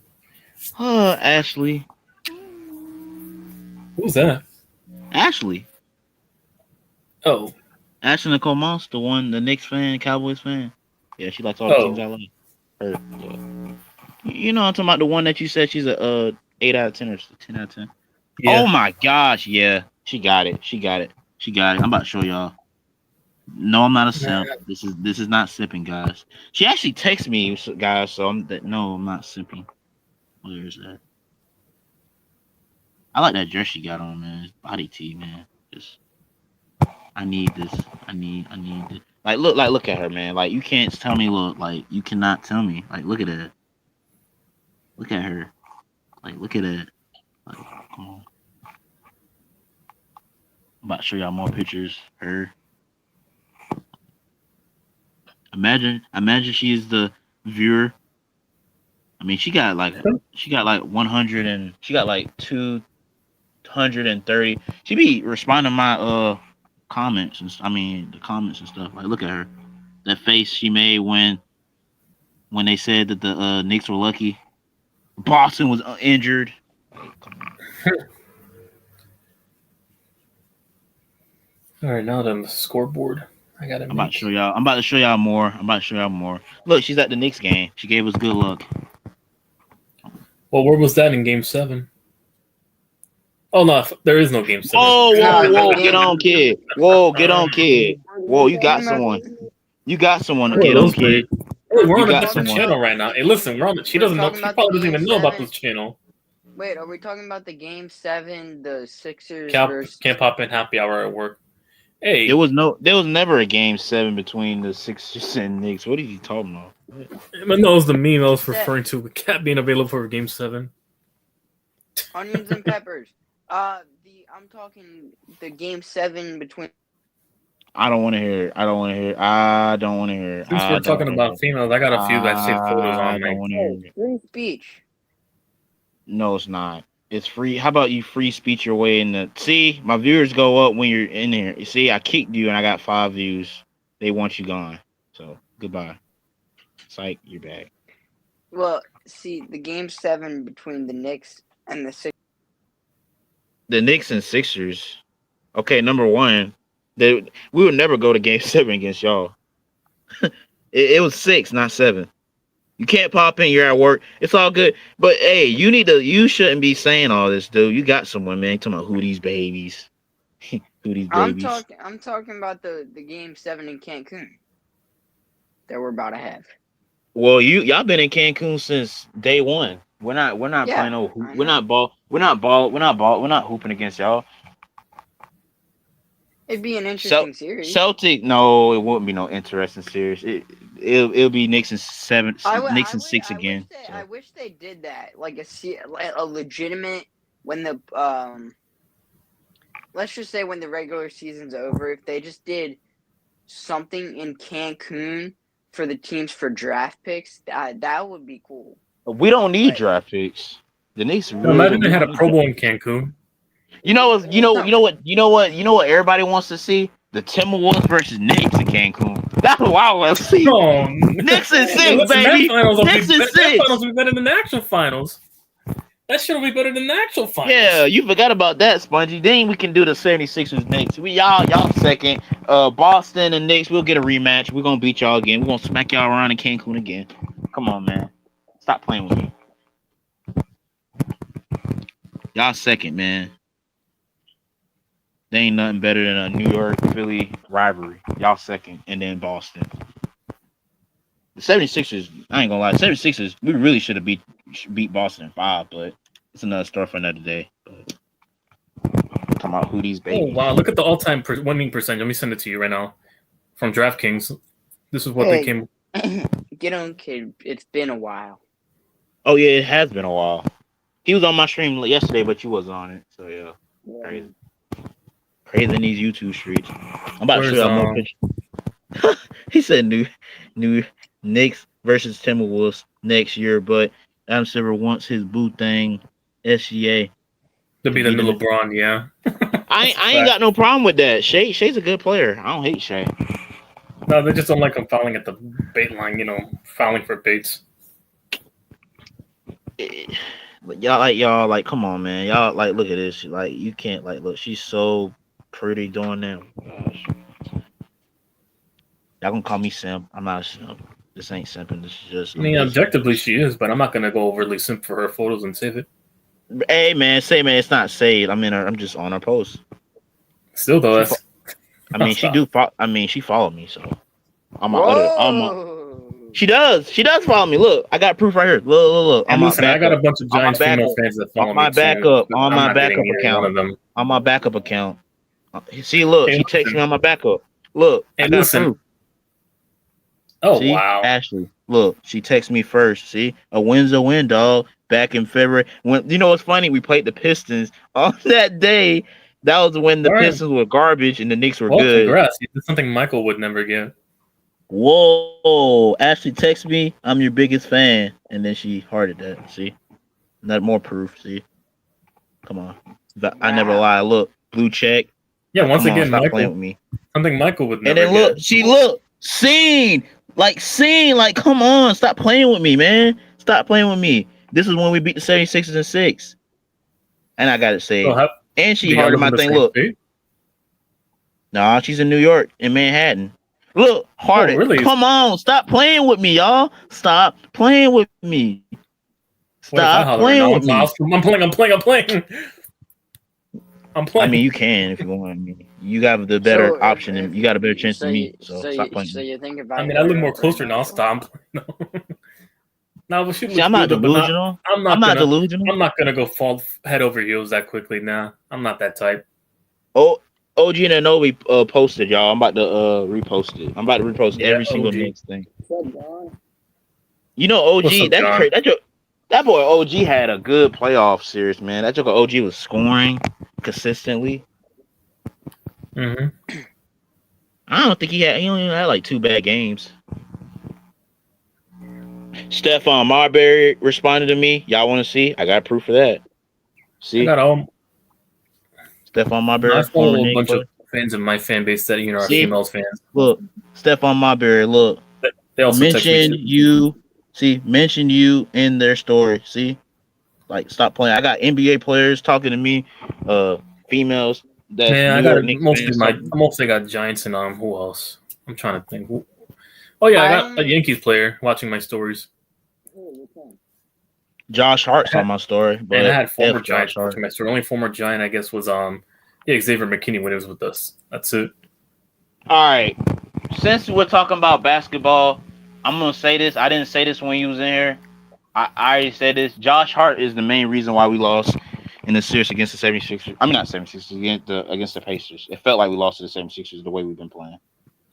Ashley. Who's that? Ashley. Oh. Ashley Nicole Moss, the Knicks fan, Cowboys fan. Yeah, she likes all the teams I like. Her. Yeah. You know I'm talking about, the one that you said she's a 8 out of 10 or 10 out of 10. Yeah. Oh my gosh, yeah. She got it. I'm about to show y'all. No, I'm not a simp. This is not simping, guys. She actually texted me, guys, so I'm not simping. Where is that? I like that dress she got on, man. It's body tee, man. I need this. I need this. Look at her, man. Like, you can't tell me. You cannot tell me. Like, look at that. Look at her. Like, look at that. Like, come on. I'm about to show y'all more pictures. Her. Imagine she's the viewer. I mean, she got like 100 and she got like 230. She be responding to my comments and the comments and stuff. Like, look at her. That face she made when they said that the Knicks were lucky. Boston was injured. All right, now on the scoreboard. I'm about to show y'all more. Look, she's at the Knicks game. She gave us good luck. Well, where was that in Game 7? Oh no, there is no Game 7. Whoa, get on, kid. Whoa, you got someone. You got someone to Who are get on, those kid. three? Hey, we're You on a got different someone. channel right now. Hey, listen, we're on. She doesn't know. talking She about probably the doesn't even Game know about 7? this channel. Wait, are we talking about the Game 7, the Sixers Can't versus... pop in happy hour at work. Hey, There was never a game 7 between the Sixers and Knicks. What are you talking about? but no, it was the meme I was referring to. Cat being available for Game 7. Onions and peppers. I'm talking the Game 7 between... I don't want to hear it. I don't want to hear it. I don't want to hear it. Since we're talking about females, I got a few that I've seen photos I on. don't want to hear it. Free speech. No, it's not. It's free. How about you free speech your way in the... See, my viewers go up when you're in here. You see, I kicked you and I got 5 views. They want you gone. So, goodbye. Psych, you're back. Well, see, the Game 7 between the Knicks and the Sixers... The Knicks and Sixers. Okay, number one, we would never go to Game 7 against y'all. it was 6, not 7. You can't pop in. You're at work. It's all good. But hey, you shouldn't be saying all this, dude. You got someone, man. You're talking about who these babies. Who these babies. I'm talking about the Game 7 in Cancun that we're about to have. Well, y'all been in Cancun since day one. We're not Yeah, playing no hoop. We're not hooping against y'all. It'd be an interesting series. Celtic, no, it wouldn't be no interesting series. It'll be Knicks and 7, Knicks and 6 again. I wish they did that, like a legitimate when the let's just say when the regular season's over, if they just did something in Cancun for the teams for draft picks, that would be cool. We don't need draft picks. The Knicks really Imagine they had a Pro Bowl in Cancun. You know what everybody wants to see? The Timberwolves versus Knicks in Cancun. That's what I want to see. Oh, Knicks and 6, baby. Knicks and 6. That finals will be better than the actual finals. That should be better than the actual finals. Yeah, you forgot about that, Spongy. Then we can do the 76ers Knicks. Y'all second. Boston and Knicks, we'll get a rematch. We're gonna beat y'all again. We're gonna smack y'all around in Cancun again. Come on, man. Stop playing with me. Y'all second, man. There ain't nothing better than a New York-Philly rivalry. Y'all second, and then Boston. The 76ers, I ain't gonna lie, 76ers, we really should have beat Boston in 5, but it's another story for another day. But talking about who these babies. Oh, wow. Look at the all-time winning percentage. Let me send it to you right now. From DraftKings. This is what they came... Get on, kid. It's been a while. Oh, yeah, it has been a while. He was on my stream yesterday, but you wasn't on it. So, yeah. Crazy. Crazy in these YouTube streets. I'm about to show y'all more pictures. He said new Knicks versus Timberwolves next year, but Adam Silver wants his boo thing, SGA. To be the new LeBron, yeah. I ain't got no problem with that. Shay's a good player. I don't hate Shay. No, they just don't like him fouling at the bait line, fouling for baits. But y'all like, come on, man. Y'all like, look at this. Like, you can't look. She's so pretty doing that. Gosh. Y'all gonna call me simp? I'm not a simp. This ain't simping. This is just. I mean, objectively she is, but I'm not gonna go overly simp for her photos and save it. Hey man, it's not saved. I'm just on her post. Still though, she followed me, so she does follow me. Look, I got proof right here. Look. And listen, I got a bunch of Giants female fans that follow me. On my backup account. See, look, she texts me on my backup. Look, and listen. Proof. Oh, see? Wow. Ashley, look, she texted me first. See, a win's a win, dog. Back in February. When you know what's funny? We played the Pistons on that day. That was when the Pistons were garbage and the Knicks were good. Congrats. That's something Michael would never get. Whoa. Ashley texted me, I'm your biggest fan. And then she hearted that. See? Not more proof. See? Come on. I never lie. Look, blue check. Yeah, once again, stop Michael. Playing with me. Something Michael would never get. And then look. Seen. Come on. Stop playing with me, man. Stop playing with me. This is when we beat the 76ers in 6. And I got it saved. And she hearted my thing. Look. Nah, she's in New York, in Manhattan. Look, hearted. Really? Come on. Stop playing with me, y'all. Stop playing with me. Stop playing with me. I'm playing. I'm playing. I mean, you can if you want. I mean, you got the better So, option, and you got a better chance than me. So stop playing. So you think if I mean, I live more closer now. Stop. No, no, but she looks See, I'm not good, delusional. I'm not gonna go fall head over heels that quickly. Nah, I'm not that type. Oh, OG Ananobi posted, y'all. I'm about to repost it. I'm about to repost every single next thing. You know, OG, that's crazy. That boy OG had a good playoff series, man. That joker OG was scoring consistently. Mm-hmm. I don't think he only had like 2 bad games. Stephon Marbury responded to me. Y'all want to see? I got proof of that. See? I got Stephon Marbury. I follow a bunch of fans in my fan base that are females fans. Look, Stephon Marbury. Look, they also mention you. See, mention you in their story. See, like stop playing. I got NBA players talking to me. Females. I got mostly got Giants and who else? I'm trying to think. Oh yeah, I got a Yankees player watching my stories. Josh Hart's on my story, but and I had former Giants watching my story. Only former Giant, I guess, was Xavier McKinney when he was with us. That's it. All right. Since we're talking about basketball, I'm gonna say this. I didn't say this when you was in here. I already said this. Josh Hart is the main reason why we lost in the series against the 76ers. I mean, not 76ers, against the Pacers. It felt like we lost to the 76ers the way we've been playing.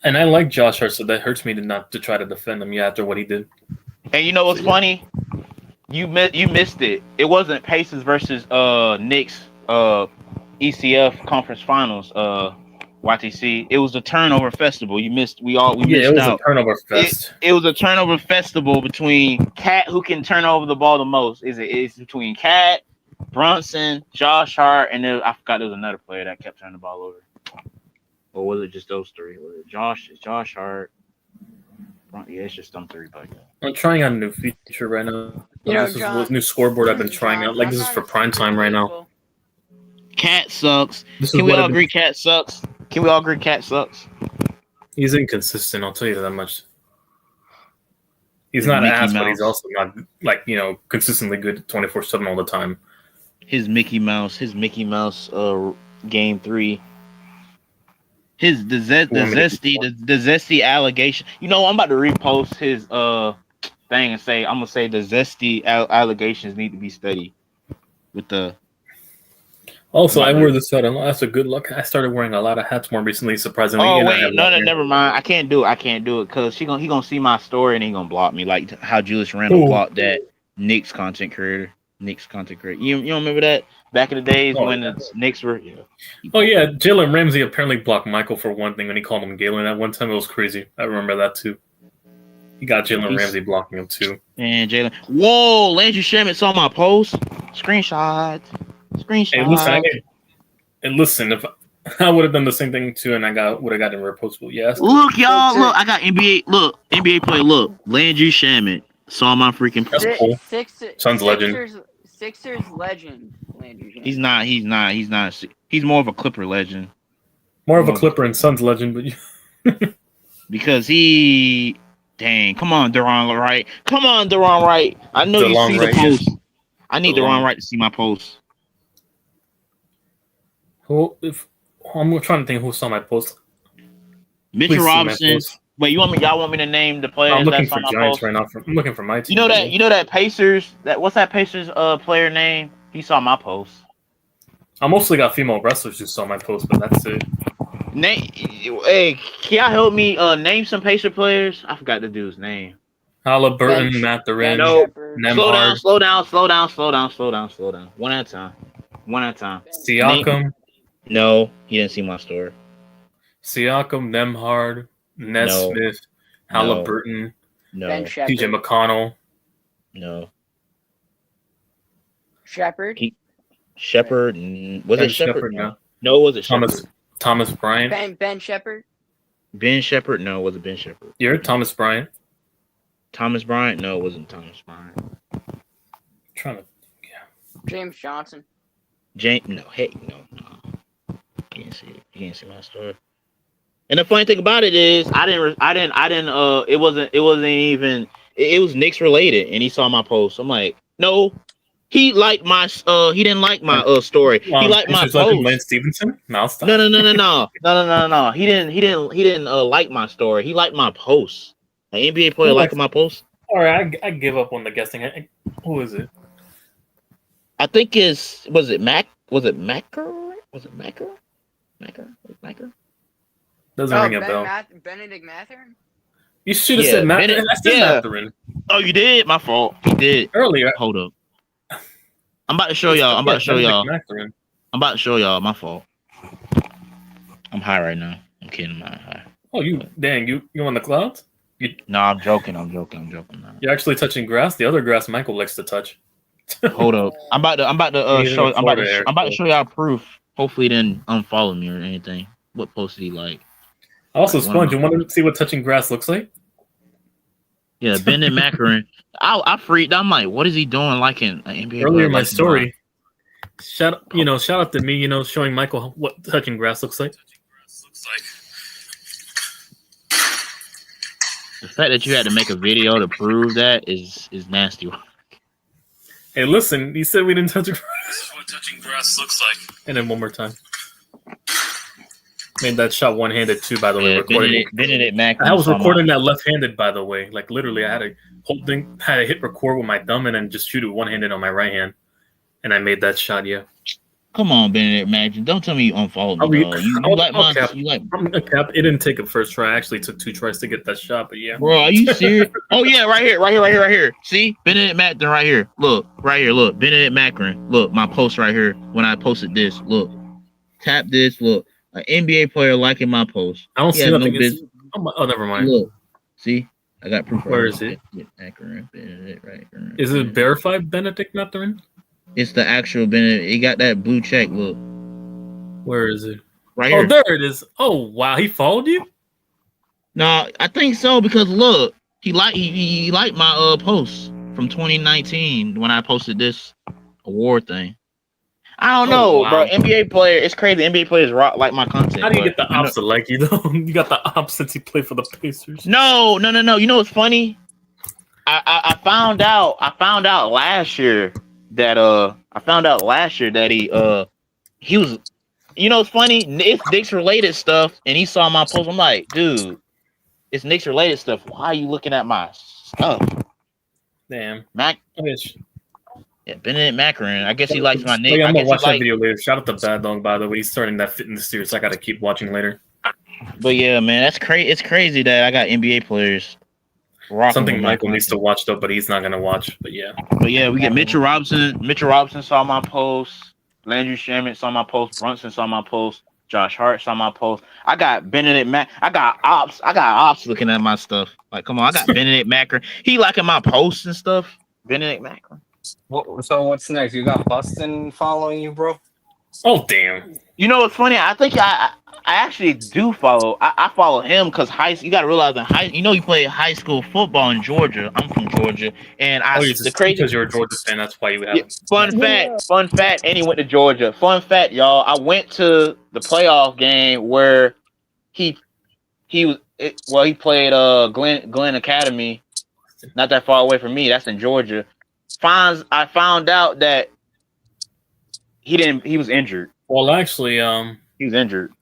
And I like Josh Hart, so that hurts me to try to defend him after what he did. And you know what's funny? You missed it. It wasn't Pacers versus Knicks ECF Conference Finals YTC. It was a turnover festival. You missed. We missed out. A turnover fest. It was a turnover festival between Cat, who can turn over the ball the most. It's between Cat, Brunson, Josh Hart, and then I forgot there was another player that kept turning the ball over. Or was it just those three? Was it Josh Hart? Yeah, it's just them three. But I'm trying out a new feature right now. This is a new scoreboard I've been trying out. Like, this is for prime time right now. Cat sucks. Can we all agree Cat sucks? Can we all agree Cat sucks? He's inconsistent, I'll tell you that much. He's not an ass, but he's also not, like, consistently good 24/7 all the time. His Mickey Mouse game 3. The Zesty allegation. You know, I'm about to repost his thing and say, I'm gonna say the Zesty allegations need to be studied with the. Also, I wear this hat. That's a good look. I started wearing a lot of hats more recently, surprisingly. Oh wait, no, never mind. I can't do it because he gonna see my story and he gonna block me, like how Julius Randle blocked that Knicks content creator. You don't remember that back in the days when the Knicks were? Yeah. Oh yeah, Jalen Ramsey apparently blocked Michael for one thing when he called him Galen at one time. It was crazy. I remember that too. He got Jalen Ramsey blocking him too. And Jalen, whoa! Landry Shamet saw my post. Screenshot. And listen, if I would have done the same thing too, and would have gotten repostable, yes. Look, y'all, look, I got NBA player. Look, Landry Shamet saw my freaking post. That's cool. Suns legend. Sixers legend. Landry Shamet. He's not. He's more of a Clipper legend. More of a Clipper and Suns legend, but because he. Dang, come on, Deron Wright. I know you see the post. I need Deron Wright to see my post. I'm trying to think who saw my post. Mitchell Robinson. Wait, y'all want me to name the players? I'm looking for Giants right now. I'm looking for my team. You know that Pacers. What's that Pacers player name? He saw my post. I mostly got female wrestlers who saw my post, but that's it. Hey, can y'all help me name some Pacer players? I forgot the dude's name. Halliburton, Matt Duran. No, slow down. One at a time. Siakam. No, he didn't see my story. Siakam, Nembhard, Nesmith, Halliburton, TJ McConnell. No. Shepard. Shepard. Was it Shepard? No, was it Shepard? Thomas Bryant. Ben Shepard. Ben Shepard? No, was it Ben Shepard? You're Thomas Bryant. Thomas Bryant? No, it wasn't Thomas Bryant. James Johnson. No. You can't see it. You can't see my story. And the funny thing about it is, it was Knicks related, and he saw my post. I'm like, no, He liked my he didn't like my story. He liked my post. Lance Stevenson? No, stop. No. He didn't like my story. He liked my post. An NBA player liking my post. All right, I give up on the guessing. Who is it? I think was it Macker? Was it Macker? Doesn't ring a bell. Benedict Mathurin? You should have said Mathurin. I said Mathurin. Oh, you did? My fault. You did. Earlier. Hold up. I'm about to show y'all. My fault. I'm high right now. I'm kidding. I'm not high. Oh, you on the clouds? No, I'm joking. I'm joking. No. You're actually touching grass. The other grass Michael likes to touch. Hold up. I'm about to show y'all proof. Hopefully, he didn't unfollow me or anything. What post did he like? Also, Sponge, you want to see what touching grass looks like? Yeah, Bennett Macaron. I freaked. I'm like, what is he doing? Like in NBA earlier in my story. Shout out to me. Showing Michael what touching grass looks like. The fact that you had to make a video to prove that is nasty. Hey, listen, he said we didn't touch grass. This is what touching grass looks like. And then one more time. Made that shot one-handed too, by the way. Benedict Mac. I was recording that left-handed, by the way. Like literally, I had to hit record with my thumb and then just shoot it one-handed on my right hand, and I made that shot. Yeah. Come on, Benedict Mac. Don't tell me you unfollowed me. You like mine? You like? Cap. It didn't take a first try. I actually took 2 tries to get that shot, but yeah. Bro, are you serious? Oh yeah, right here. See, Benedict Macaron right here. Look, right here. Look, Benedict Macaron. Look, my post right here. When I posted this, look, tap this. Look. An NBA player liking my post. I don't see nothing. Oh, never mind. Look, see, I got proof. Where is it? Is it verified Benedict Mathurin? It's the actual Benedict. He got that blue check. Look. Where is it? Right here. Oh, there it is. Oh, wow. He followed you? No, I think so because look, he liked my post from 2019 when I posted this award thing. I don't know, bro. NBA player, it's crazy. NBA players rock like my content. How do you get the ops to like you though? You got the ops since he played for the Pacers. No. You know what's funny? I found out last year that he was. You know what's funny? It's Knicks related stuff, and he saw my post. I'm like, dude, it's Knicks related stuff. Why are you looking at my stuff? Damn, Mac. Yeah, Benedict Macaron. I guess he likes my name. I'm gonna watch that video later. Shout out to Bad Dog, by the way. He's starting that fitness series. I gotta keep watching later. But yeah, man, that's crazy. It's crazy that I got NBA players. Something Michael needs to watch though, but he's not gonna watch. But yeah, we get Mitchell Robinson. Mitchell Robinson saw my post. Landry Shamet saw my post. Brunson saw my post. Josh Hart saw my post. I got Benedict Mac. I got ops looking at my stuff. Like, come on, I got Benedict Macaron. He liking my posts and stuff. Benedict Macaron. So what's next? You got Bustin following you, bro? Oh damn! You know what's funny? I think I actually do follow. I follow him because you got to realize he played high school football in Georgia. I'm from Georgia, and the crazy because you're a Georgia fan. That's why you have Fun fact. And he went to Georgia. Fun fact, y'all. I went to the playoff game where he played Glenn Academy, not that far away from me. That's in Georgia. I found out that he was injured. Well, actually, he was injured.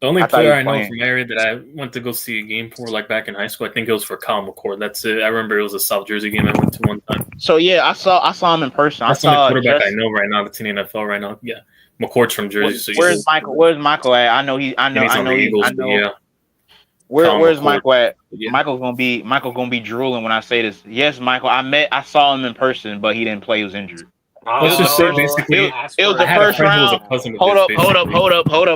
The only player I know from area that I went to go see a game for, like back in high school, I think it was for Kyle McCord. That's it. I remember it was a South Jersey game I went to one time. So yeah, I saw him in person. That's the only quarterback I know right now that's in the NFL right now. Yeah, McCord's from Jersey. Where's Michael at? I know. Yeah. Where's Michael at? Yeah. Michael's gonna be drooling when I say this. Yes, Michael. I saw him in person, but he didn't play. He was injured. Let's just say basically, it was the first round. Hold up,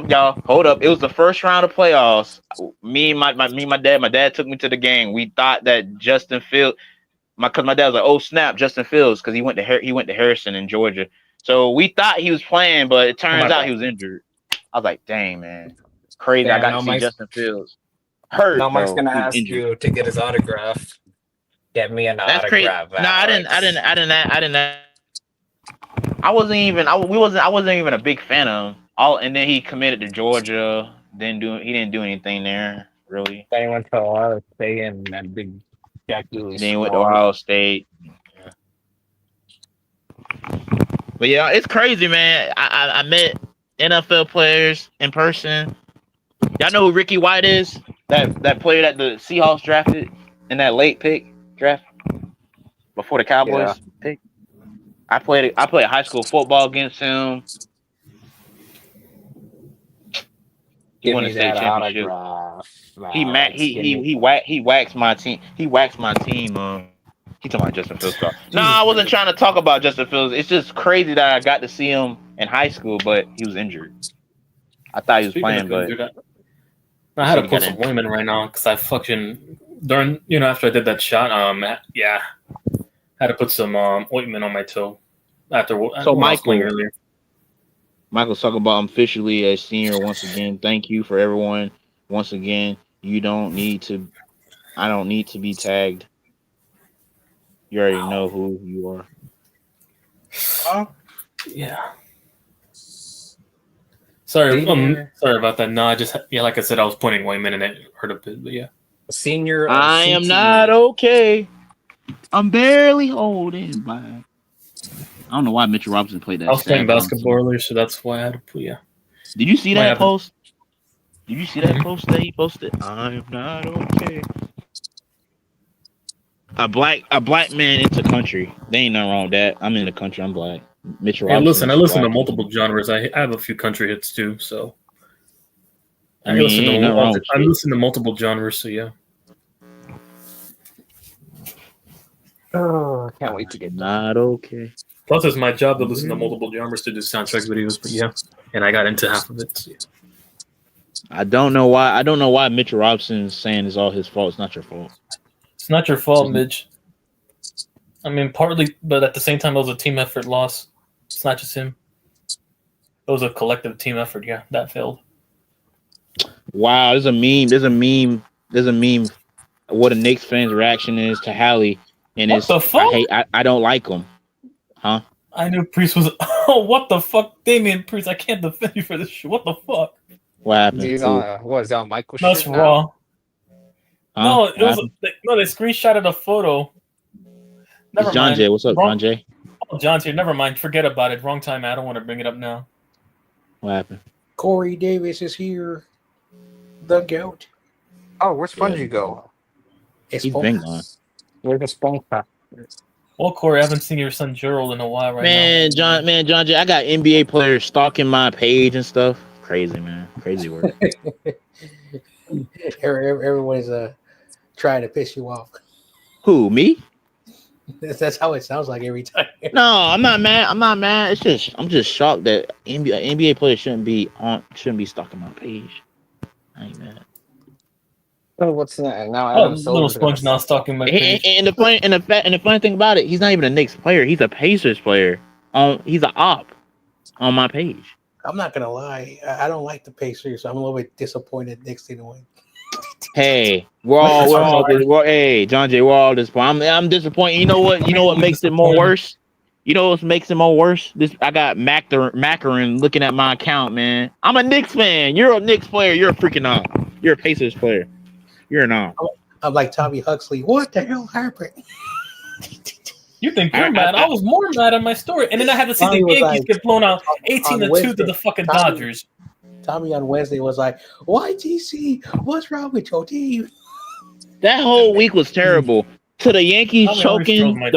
y'all. Hold up. It was the first round of playoffs. Me and my dad. My dad took me to the game. We thought that Justin Fields, because my dad was like, "Oh snap, Justin Fields," because he went to Harrison in Georgia. So we thought he was playing, but it turns out he was injured. I was like, "Dang man, it's crazy." I got to see Justin Fields. Hurt. Now Mike's gonna ask you to get his autograph. Get me an autograph. Crazy. No, I didn't. I wasn't even a big fan of him. And then he committed to Georgia. He didn't do anything there really. Then he went to Ohio State and that big Jack Dooley. Then he went to Ohio State. Yeah. But yeah, it's crazy, man. I met NFL players in person. Y'all know who Ricky White is? That player that the Seahawks drafted in that late pick draft before the Cowboys pick. I played high school football against him. He won a state championship. He waxed my team. He waxed my team. He talking about Justin Fields. No, I wasn't trying to talk about Justin Fields. It's just crazy that I got to see him in high school, but he was injured. I thought he was playing, but I had to put some ointment right now because I fucking during after I did that shot, had to put some ointment on my toe after. So Michael's talking about I'm officially a senior once again. Thank you for everyone once again. I don't need to be tagged. You already know who you are. Yeah. Sorry about that. No, I just like I said, I was pointing ointment and it hurt a bit, but yeah. Senior. I am not okay. I'm barely holding by. I don't know why Mitchell Robinson played that. I was playing basketball earlier, so that's why I had to put. Yeah. Did you see that post? Did you see that post that he posted? I'm not okay. A black man into country. There ain't nothing wrong with that. I'm in the country. I'm black. Mitchell Robinson. I listen to multiple genres. I have a few country hits too, so I listen to multiple genres. So yeah. Oh, I can't wait to get not okay. Plus, it's my job to listen to multiple genres to do soundtrack videos. But yeah, and I got into half of it. So yeah. I don't know why Mitchell Robinson is saying it's all his fault. It's not your fault. It's not your fault, Mitch. I mean, partly, but at the same time, it was a team effort loss. It's not just him. It was a collective team effort. Yeah, that failed. Wow, there's a meme. What a Knicks fan's reaction is to Hallie, and what the fuck? I don't like him. Huh? I knew Priest was. Oh, what the fuck, Damian Priest? I can't defend you for this shit. What the fuck? What happened? He's on. What is that on Michael? That's raw. Huh? No, it was. They screenshotted a photo. Never John mind. Jay, what's up, John Jay? Oh, John's here. Never mind. Forget about it. Wrong time. I don't want to bring it up now. What happened? Corey Davis is here. The goat. Oh, where's Spongy go? He's been gone. Where's the Spunk? Well, Corey, I haven't seen your son Gerald in a while now. John Jay, I got NBA players stalking my page and stuff. Crazy, man. Crazy work. Everyone's trying to piss you off. Who, me? That's how it sounds like every time. No, I'm not mad. It's just I'm just shocked that NBA players shouldn't be stalking my page. I ain't mad. Oh, what's that? Now little Sponge not stalking my page. And the funny thing about it, he's not even a Knicks player. He's a Pacers player. He's an op on my page. I'm not gonna lie. I don't like the Pacers. So I'm a little bit disappointed Knicks didn't win. Hey, hey, John Jay, we're all disappointed. I'm disappointed. You know what makes it more worse? You know what makes it more worse? I got Macaron looking at my account, man. I'm a Knicks fan. You're a Knicks player. You're a freaking op. You're a Pacers player. You're an op. I'm like Tommy Huxley. What the hell happened? You think you're mad? I was more mad at my story. And then I had to see the Yankees get blown out 18-2 to the fucking Dodgers. Tommy on Wednesday was like, YTC, what's wrong with your team? That whole week was terrible. To the Yankees choking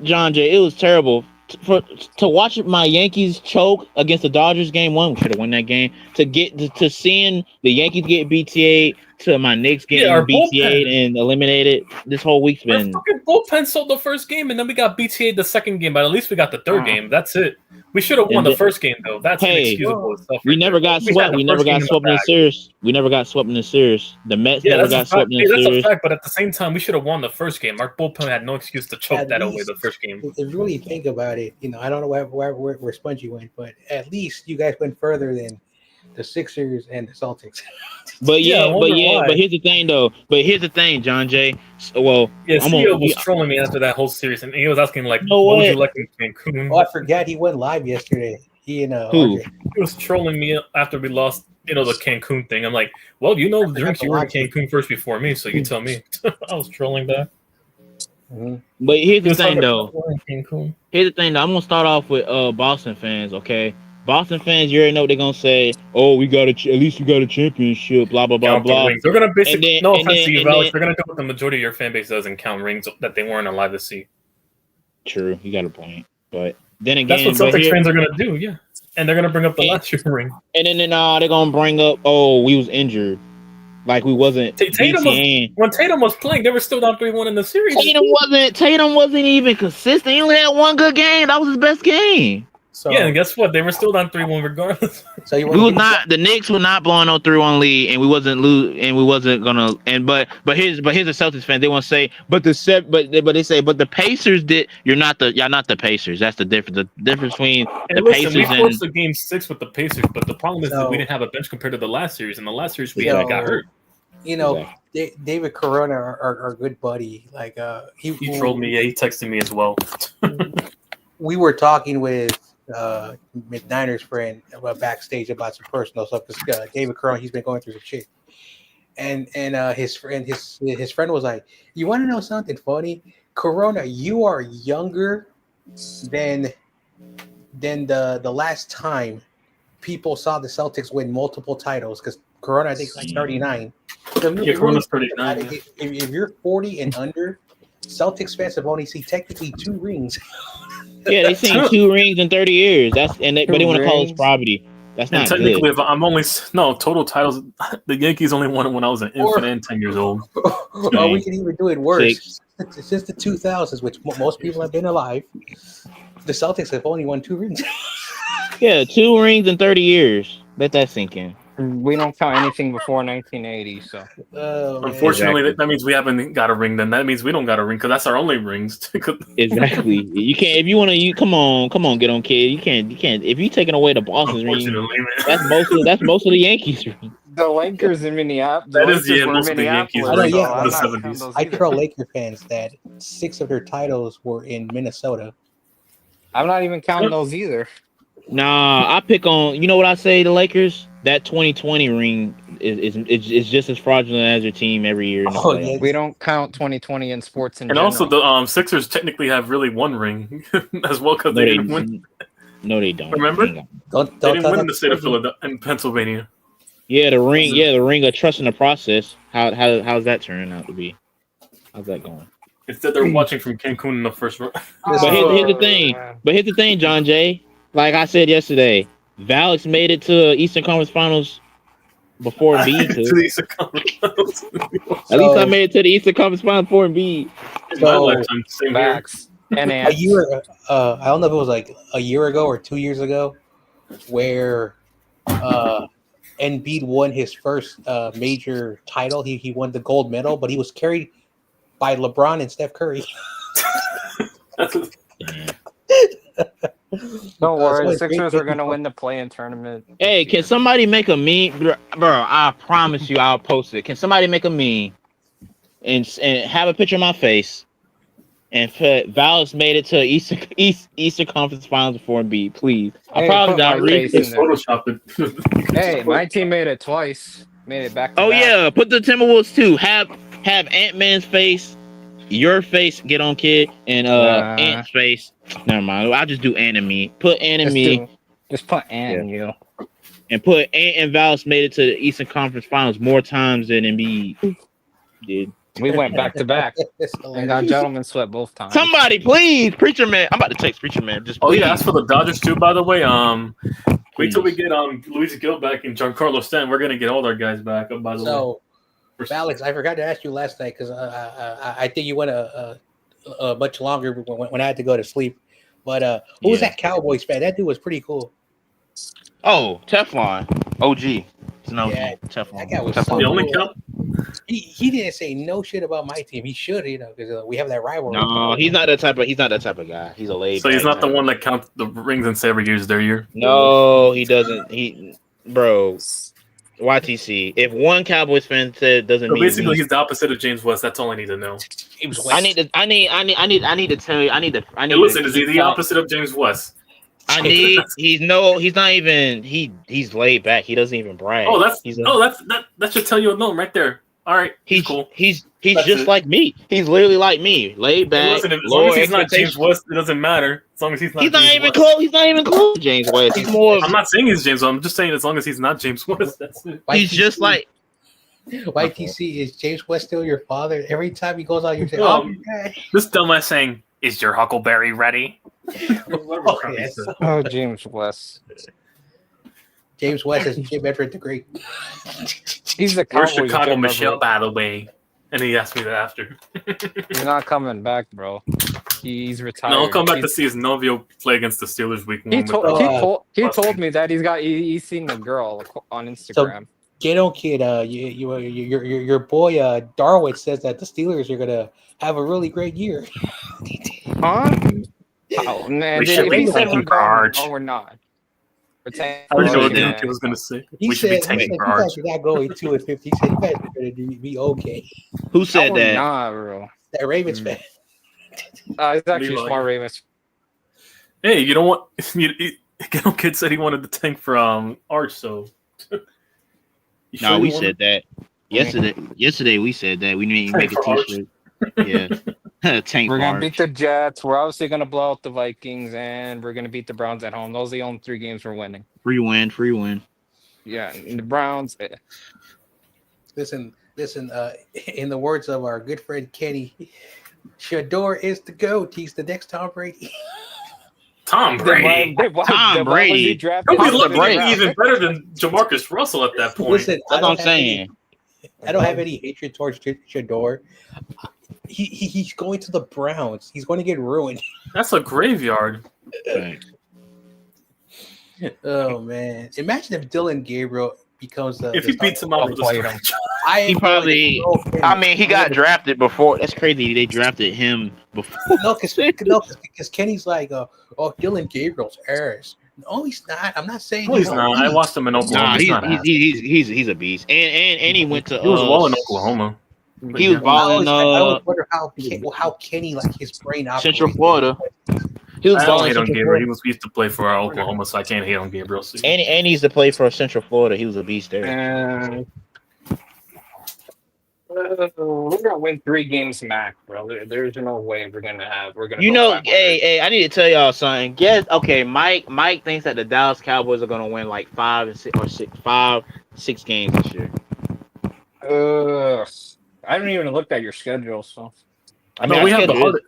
John Jay, it was terrible. To watch my Yankees choke against the Dodgers game one, we should have won that game. To seeing the Yankees get BTA'd, to my Knicks getting BTA'd and eliminated. This whole week's been. Our fucking bullpen sold the first game, and then we got BTA'd the second game, but at least we got the third game. That's it. We should have won the first game, though. That's inexcusable. We never got swept. We never got swept in the series. We never got swept in the series. The Mets never got swept in the series. That's a fact, but at the same time, we should have won the first game. Our bullpen had no excuse to choke that away the first game. If you really think about it, I don't know where Spongy went, but at least you guys went further than the Sixers and the Celtics. But here's the thing, though. But here's the thing, John Jay. Well, Theo was trolling me after that whole series, and he was asking like, "What would you like in Cancun?" Oh, I forgot he went live yesterday. He was trolling me after we lost, the Cancun thing. I'm like, "Well, the drinks you were in Cancun first before me, so you tell me." I was trolling back. But here's the It's thing, hard to though. perform in Cancun. Here's the thing, though. I'm gonna start off with Boston fans, okay? Boston fans, you already know what they're gonna say. Oh, we got at least we got a championship. Blah blah blah Count the blah. rings. They're gonna basically. And No then- offense to and you, then- Alex. They're gonna do what the majority of your fan base does and count rings that they weren't alive to see. True, you got a point. But then again, That's what but Celtics here- fans are gonna do. Yeah, and they're gonna bring up the last year's ring. and then they're gonna bring up, oh, we was injured, like we wasn't. Tatum when Tatum was playing, they were still down 3-1 in the series. Tatum wasn't even consistent. He only had one good game. That was his best game. So, Yeah, and guess what? They were still down 3-1 regardless. so you We was not. The Knicks were not blowing no 3-1 lead, and we wasn't gonna. And but here's the Celtics fans. They want to say, but they say, but the Pacers did. Y'all not the Pacers. That's the difference. The difference between And the listen, we Pacers forced and the game 6 with the Pacers, but the problem is that we didn't have a bench compared to the last series. In the last series, we got hurt. You know, David Corona, our good buddy, like He trolled me. Yeah, he texted me as well. We were talking with McNiner's friend backstage about some personal stuff because David Corona, he's been going through some shit, and his friend was like, "You want to know something funny, Corona? You are younger than the last time people saw the Celtics win multiple titles because Corona, I think, is like 39. So Yeah, Corona's 39. if you're 40 and under, Celtics fans have only seen technically 2 rings. yeah, they seen 2 rings in 30 years. But they want to call us property. That's And not technically, good. if I'm only total titles. The Yankees only won it when I was an infant and 10 years old. Or we can even do it worse. Since the 2000s, which most people have been alive, the Celtics have only won 2 rings. Yeah, 2 rings in 30 years. Let that sink in. We don't count anything before 1980, so Unfortunately, that means we haven't got a ring. Then that means we don't got a ring because that's our only rings. Exactly. You can't if you want to. You come on, get on, kid. You can't. If you taking away the Boston's ring, Unfortunately, man. that's most of the Yankees ring. the Lakers in Minneapolis. That is, yeah, most of the Yankees were in the I'm not 70s. counting those I either. tell Laker fans that 6 of their titles were in Minnesota. I'm not even counting those either. Nah, I pick on. You know what I say? The Lakers. That 2020 ring is just as fraudulent as your team every year. In the playoffs. yeah. We don't count 2020 in sports in And general. also, the Sixers technically have really 1 ring as well because they didn't win. No, they don't. Remember? Don't They didn't tell win that in the state of to Philadelphia and Pennsylvania. Yeah, the ring. Yeah, the ring of trust in the process. How's that turning out to be? How's that going? Instead, they're watching from Cancun in the first round. But here's the thing. But here's the thing, John Jay. Like I said yesterday, Valix made it to Eastern Conference Finals before Embiid To could. the Eastern Conference Finals. At least I made it to the Eastern Conference Finals before Embiid. In my lifetime, same here. Max and a year. I don't know if it was like a year ago or 2 years ago, where Embiid won his first major title. He won the gold medal, but he was carried by LeBron and Steph Curry. Don't worry, so the Sixers it's- are going to win the play-in tournament. Hey, can somebody make a meme, bro? I promise you, I'll post it. Can somebody make a meme and have a picture of my face and put Valix made it to Eastern Conference Finals before Embiid, please? I Hey, probably put got my face Just in there. Photoshop it. Hey, my team made it twice. Made it back to Oh back. yeah, put the Timberwolves too. Have Ant-Man's face, your face, get on, kid, and Nah. Ant's face. Never mind. I'll just do Ant and me. Put Ant and me, Just put Ant in you. and put Ant and Valix made it to the Eastern Conference Finals more times than Embiid did. We went back to back It's and hilarious. got gentlemen sweat both times. Somebody, please, Preacher Man. I'm about to text Preacher Man. Just Oh please. yeah, that's for the Dodgers too. By the way, wait till we get Luis Gil back and Giancarlo Stanton. We're gonna get all our guys back. By the way, So, Alex, I forgot to ask you last night because I think you went a much longer when I had to go to sleep. But who was Yeah. that Cowboys fan? That dude was pretty cool. Oh, Teflon, OG. It's an OG. Yeah, Teflon. that guy was Teflon. so the only cool. count. He didn't say no shit about my team. He should, because we have that rivalry. No, he's not that type of. He's not that type of guy. He's a laid. So he's back not the type. one that counts the rings and say every year is their year. No, he doesn't. Bro. YTC. If one Cowboys fan said it doesn't So mean basically, he's the opposite of James West. That's all I need to know. James West. I need to tell you. I need Hey, listen, is he the opposite of James West? He's not even. He's laid back. He doesn't even brag. Oh, He's that should tell you a no right there. All right, He's cool. He's That's just it. like me. He's literally like me. Laid back. Listen, as long lower as he's not James expectations. West, it doesn't matter. As long as he's not. He's not James even West. close. He's not even close. to James West. He's more. I'm not saying he's James West. I'm just saying as long as he's not James West, that's it. He's just like. YTC, is James West still your father? Every time he goes out, you say, Well, "Oh, my This dumbass saying, "Is your Huckleberry ready?" God." Yes. Oh, James West. James West is Jim Everett the Great. He's the Where's Cowboys Chicago Jim Michelle, Everett. by the way? And he asked me that after. He's not coming back, bro. He's retired. No, I'll come back He's- to see his Novio play against the Steelers week one. He with told the- he told me that he's seen a girl on Instagram. Get on, kid. Your boy Darwin says that the Steelers are gonna have a really great year. Huh? Oh man, We if should he be said tanking we're for going, Arch. no, we're not. We're tanking I already know Oh, what yeah. Duke was going to say. He We should said, be tanking you for guys Arch. are not going 2-50. He said you guys are gonna be okay. Who No, said we're that? not, bro. That Ravens fan. It's actually Levi. smart Ravens. Hey, you know what? Kid said he wanted to tank for Arch, so. You No, sure we you wanna- said that yesterday. We said that we need to make a Tank for Arch. T-shirt. Yeah, tank We're for gonna Arch. beat the Jets. We're obviously gonna blow out the Vikings, and we're gonna beat the Browns at home. Those are the only 3 games we're winning. Free win. Yeah, and the Browns. Listen. In the words of our good friend Kenny, Shador is the GOAT. He's the next Tom Brady. Tom Brady. Tom Brady. He He'll drafted be Tom lucky to Brady. be even better than Jamarcus Russell at that point. Listen, That's what I'm saying. I don't have any hatred towards Shador. He's going to the Browns. He's going to get ruined. That's a graveyard. Right. Oh man! Imagine if Dylan Gabriel becomes the. If he beats him out with the played him. He probably. I mean, he got drafted before. That's crazy. They drafted him before. No, because Kenny's like, oh, Dylan Gabriel's ass. No, he's not. I'm not saying. No, he's not. I watched him in Oklahoma. Nah, he's not ass. he's a beast. And he went to. He was well in Oklahoma. He was I balling. always wonder how Kenny like his brain operates. Central Florida. He was I don't balling hate on Central Gabriel. Florida. He used to play for Oklahoma, so I can't hate on Gabriel. And he used to play for Central Florida. He was a beast there. And we're gonna win 3 games max, bro. There's no way we're gonna. You go know, 500. hey, I need to tell y'all something. Guess, okay, Mike thinks that the Dallas Cowboys are gonna win like 6 games this year. I haven't even looked at your schedule, so. I mean, No, we have the schedule is- hardest.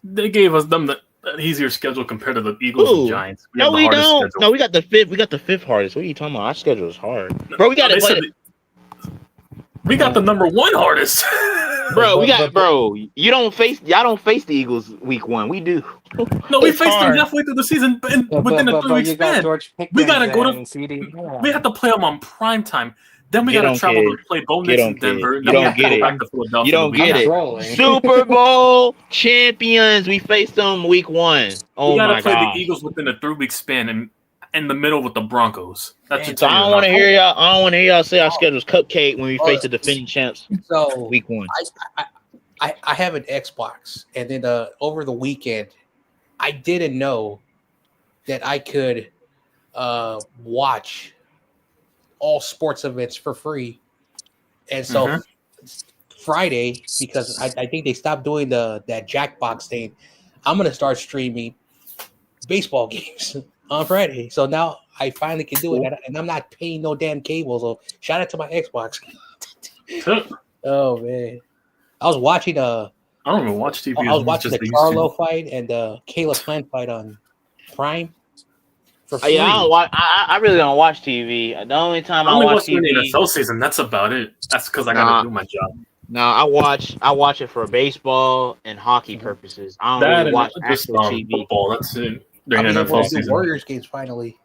They gave us the easier schedule compared to the Eagles Ooh. and Giants. No, have the we hardest don't. schedule. No, we got the fifth. We got the 5th hardest. What are you talking about? Our schedule is hard, bro. We got They to said play. we got the number 1 hardest. Bro, y'all don't face the Eagles week 1. We do. No, we It's faced hard. them halfway through the season and But within a 3-week you got span. George We gotta Pickens go to- and CD. We have to play them on prime time. Then we You got to don't travel get to play Bo You Nix don't in get Denver. it. Then You we don't have to get go it. back to Philadelphia. You don't the get week it. Trolling. Super Bowl champions. We faced them week 1. Oh We got my to play god. the Eagles within a 3-week span and in the middle with the Broncos. That should So tell I you don't want to enough. hear y'all. I don't want to hear y'all say our schedule's cupcake when we face the defending champs So week 1. I have an Xbox, and then over the weekend, I didn't know that I could watch all sports events for free, and so Friday, because I think they stopped doing that Jackbox thing, I'm gonna start streaming baseball games on Friday. So now I finally can do it, and I'm not paying no damn cable. So shout out to my Xbox. Oh man. I was watching I don't even watch TV. I was watching the Just Charlo fight and the Caleb Plant fight on Prime for free. Yeah, I don't watch. I really don't watch TV. The only time I I only watch watch during the TV. NFL season. That's about it. That's because I Nah. gotta do my job. No, I watch it for baseball and hockey purposes. I don't That really and watch just actual TV. football. That's it. I During mean, the able NFL to do season. Warriors games finally.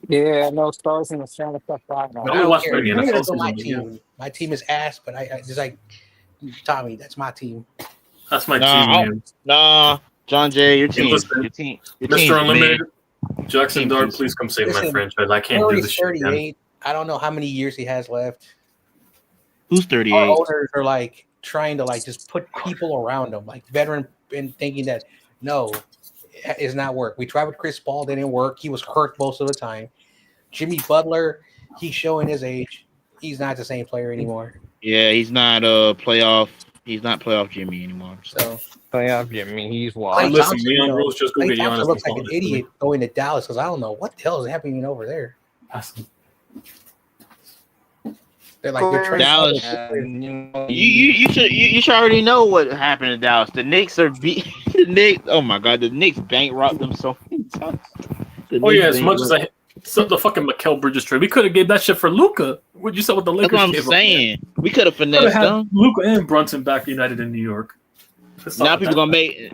Yeah, no stars in the Santa Fe final. But I I don't watch care. during the I'm gonna NFL go my season, team. My team is ass, but I just like Tommy. That's my team. That's my Nah, team, man. Nah, John Jay, your team, listen, your team's Mr. Unlimited, Jackson Team Dart, peace. please come save my Listen, franchise. I can't do Curry's this shit again. 38. I don't know how many years he has left. Who's Our 38? owners are like trying to like just put people around him, like veteran, and thinking that no, it's not work. We tried with Chris Paul, didn't work. He was hurt most of the time. Jimmy Butler, he's showing his age. He's not the same player anymore. Yeah, he's not playoff. He's not playoff Jimmy anymore. So Playoff Jimmy, he's Hey, Klay washed. listen, Thompson, Leon Rose just go Klay get Thompson Giannis. looks like an idiot going to Dallas because I don't know what the hell is happening over there. They're like they're trying Dallas. You should already know what happened to Dallas. The Knicks are beat. The Knicks. Oh my God, the Knicks bankrupt them so many times. Oh yeah, as much as the fucking Mikal Bridges trade, we could have gave that shit for Luka. What you said with the Lakers? That's what I'm saying. We could have finessed them. Luka and Brunson back united in New York. Now people gonna make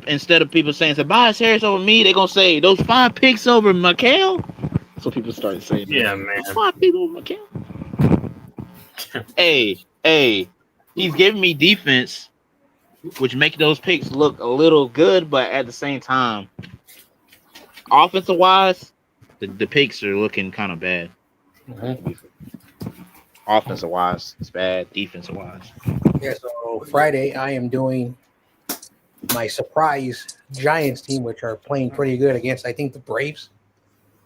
instead of people saying Tobias Harris over me, they gonna say those 5 picks over Mikal. That's what people started saying. Yeah, man. Those 5 picks over Mikal. Hey, he's giving me defense, which makes those picks look a little good, but at the same time, offensive wise, the picks are looking kind of bad. Offensive wise, it's bad. Defensive wise, Yeah, so Friday I am doing my surprise Giants team, which are playing pretty good against I think the Braves.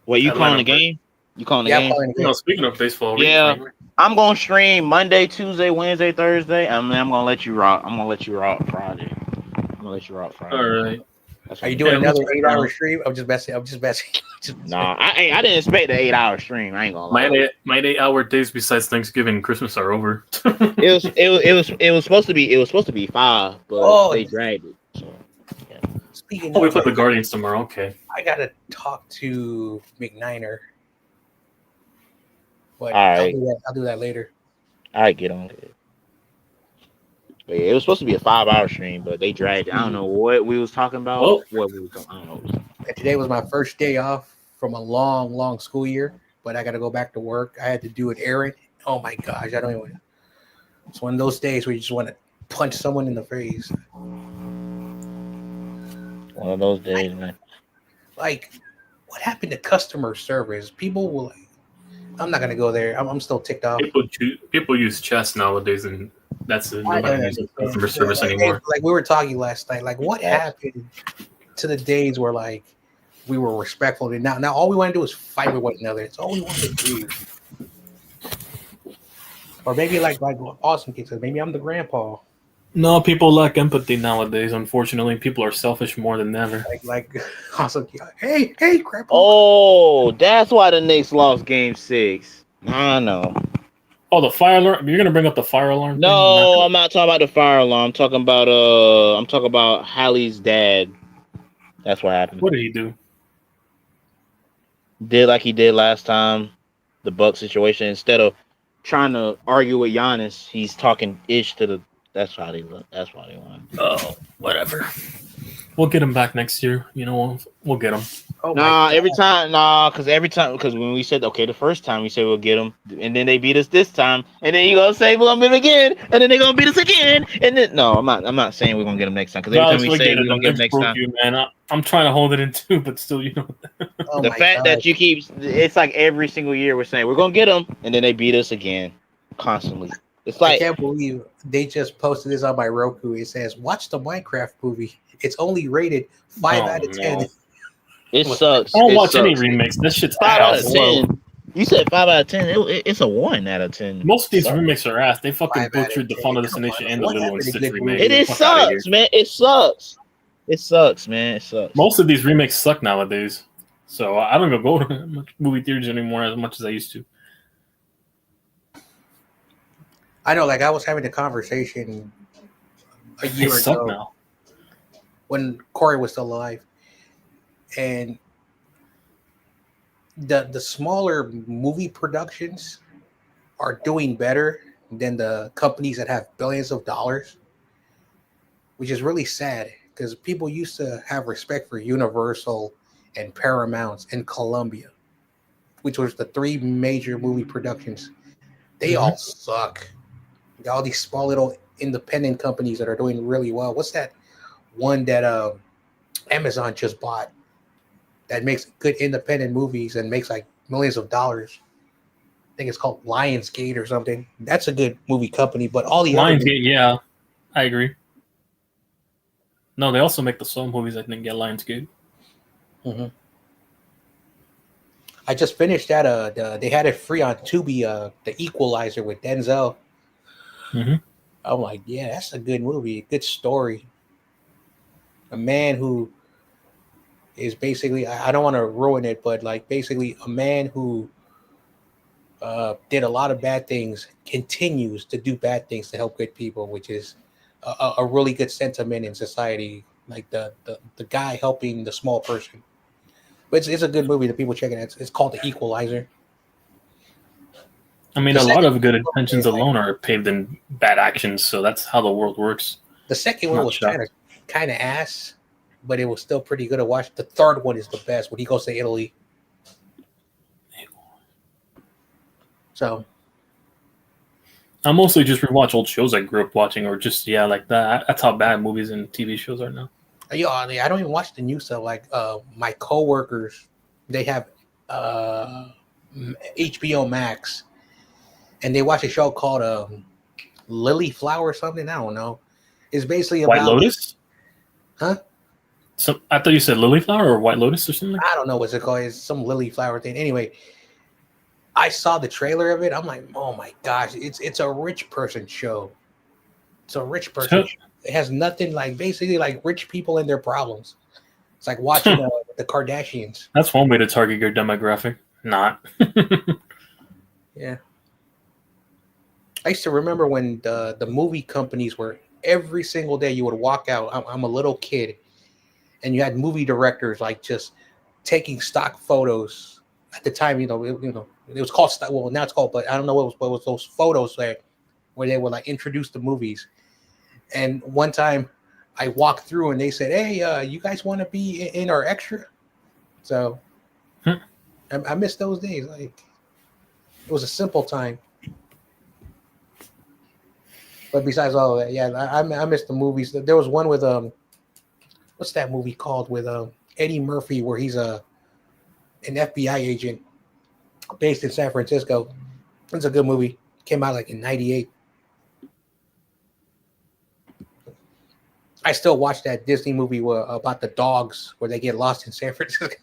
What you Atlanta calling the game? You calling the Yeah, game? I'm calling the game. Speaking of baseball, Yeah. I'm gonna stream Monday, Tuesday, Wednesday, Thursday, and then I'm gonna let you rock. I'm gonna let you rock Friday. All right. That's Are you what doing Yeah, another what's 8-hour stream? I'm just messing. Nah, I didn't expect the 8-hour stream. I ain't gonna lie. My 8-hour days besides Thanksgiving and Christmas are over. It was supposed to be 5, but they dragged it. So yeah. Speaking Oh, we of, play the Guardians tomorrow. Okay. I gotta talk to McNiner. But All right. I'll do that later. I get on it. But yeah, it was supposed to be a 5-hour stream, but they dragged it. I don't know what we was talking about. Oh. What we was talking, I don't know. And today was my first day off from a long school year, but I got to go back to work. I had to do an errand. Oh my gosh, I don't even. It's one of those days where you just want to punch someone in the face. One of those days, man. Like, what happened to customer service? People will. I'm not gonna go there. I'm still ticked off. People use chess nowadays, and that's it. I Nobody don't uses understand. customer service Like, anymore. Like we were talking last night. Like, what happened to the days where like we were respectful? And now all we want to do is fight with one another. It's all we want to do. Or maybe like Austin kids. Maybe I'm the grandpa. No, people lack empathy nowadays. Unfortunately, people are selfish more than ever. Like Austin. Hey, grandpa. Oh, that's why the Knicks lost Game 6. I know. Oh, the fire alarm! You're gonna bring up the fire alarm? No, I'm not talking about the fire alarm. I'm talking about Hallie's dad. That's what happened. What did he do? Did like he did last time, the Buck situation. Instead of trying to argue with Giannis, he's talking ish to the. That's why they won. Oh, whatever. We'll get him back next year. You know, we'll get him. Oh because when we said okay, the first time we said we'll get them, and then they beat us this time, and then you gonna say we're gonna beat them again, and then they gonna beat us again, and then no, I'm not saying we're gonna get them next time because every time we say we're gonna get them next time. Man. I'm trying to hold it in too, but still, you know. The fact that you keep it's like every single year we're saying we're gonna get them, and then they beat us again, constantly. It's like I can't believe they just posted this on my Roku. It says, "Watch the Minecraft movie. It's only rated 5 out of 10." No. It sucks. I don't watch any remakes. That shit's 5 out of ass. 10. You said 5 out of 10. It's a 1 out of 10. Most of these remakes are ass. They fucking 5 out of butchered the 10. Final Come Destination on. and the What Little happened to Stitch good remake. It Fuck outta here. sucks, man. It sucks. It sucks, man. It sucks. Most of these remakes suck nowadays. So I don't even go to movie theaters anymore as much as I used to. I know, like I was having a conversation a They year suck ago now. when Corey was still alive, and the smaller movie productions are doing better than the companies that have billions of dollars, which is really sad because people used to have respect for Universal and Paramount and Columbia, which was the 3 major movie productions. They all suck. All these small little independent companies that are doing really well. What's that one that Amazon just bought that makes good independent movies and makes like millions of dollars? I think it's called Lionsgate or something. That's a good movie company, but all the Lionsgate, yeah, I agree. No, they also make the Soul movies. I think Lionsgate. Mm-hmm. I just finished that. They had it free on Tubi. The Equalizer with Denzel. Mhm. I'm like, yeah, that's a good movie, a good story. A man who is basically, I don't want to ruin it, but like basically a man who did a lot of bad things continues to do bad things to help good people, which is a really good sentiment in society. Like the guy helping the small person. But it's a good movie. The people checking it. It's called The Equalizer. I mean, The a lot second of good one intentions was like, alone are paved in bad actions, so that's how the world works. the second I'm one not was kind shocked. of ass, but it was still pretty good to watch. The third one is the best when he goes to Italy. So I mostly just rewatch old shows I grew up watching, or just like that. That's how bad movies and TV shows are now. I don't even watch the new stuff. Like my coworkers, they have uh, HBO Max, and they watch a show called Lily Flower or something. I don't know. It's basically White about like, Lotus? huh? So I thought you said Lily Flower or White Lotus or something. I don't know what's it called. It's some Lily Flower thing. Anyway, I saw the trailer of it. I'm like, oh my gosh, it's a rich person show. It's a rich person show. It has nothing like basically like rich people and their problems. It's like watching the Kardashians. That's one way to target your demographic. Not. Yeah. I used to remember when the movie companies were every single day you would walk out. I'm a little kid, and you had movie directors like just taking stock photos. At the time, it was called well now it's called, but I don't know what was those photos there where they would like introduce the movies. And one time, I walked through and they said, "Hey, you guys want to be in our extra?" So I miss those days. Like it was a simple time. But besides all of that, yeah, I miss the movies. There was one with what's that movie called with Eddie Murphy where he's an FBI agent based in San Francisco. It's a good movie. Came out like in '98. I still watch that Disney movie about the dogs where they get lost in San Francisco.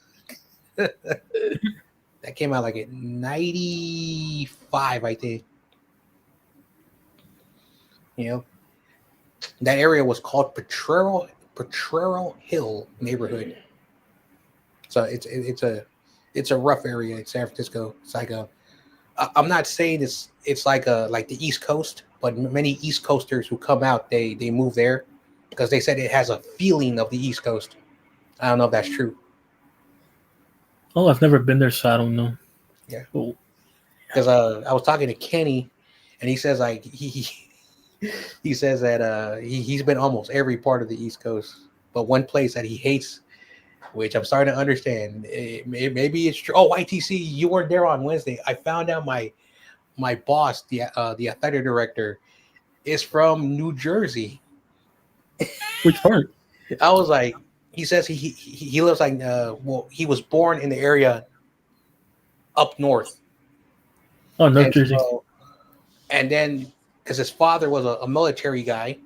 That came out like in '95, I think. You know, that area was called Potrero Hill neighborhood. So it's a rough area in San Francisco. It's like I'm not saying it's like the East Coast, but many East Coasters who come out they move there because they said it has a feeling of the East Coast. I don't know if that's true. Oh, I've never been there, so I don't know. Yeah, Oh. because I was talking to Kenny, and he says like he says that he's been almost every part of the East Coast, but one place that he hates, which I'm starting to understand. Maybe it's true. Oh, YTC, you weren't there on Wednesday. I found out my boss, the athletic director, is from New Jersey. Which part? I was like, he says he lives like well, he was born in the area up north. Oh, North Jersey. And then because his father was a military guy,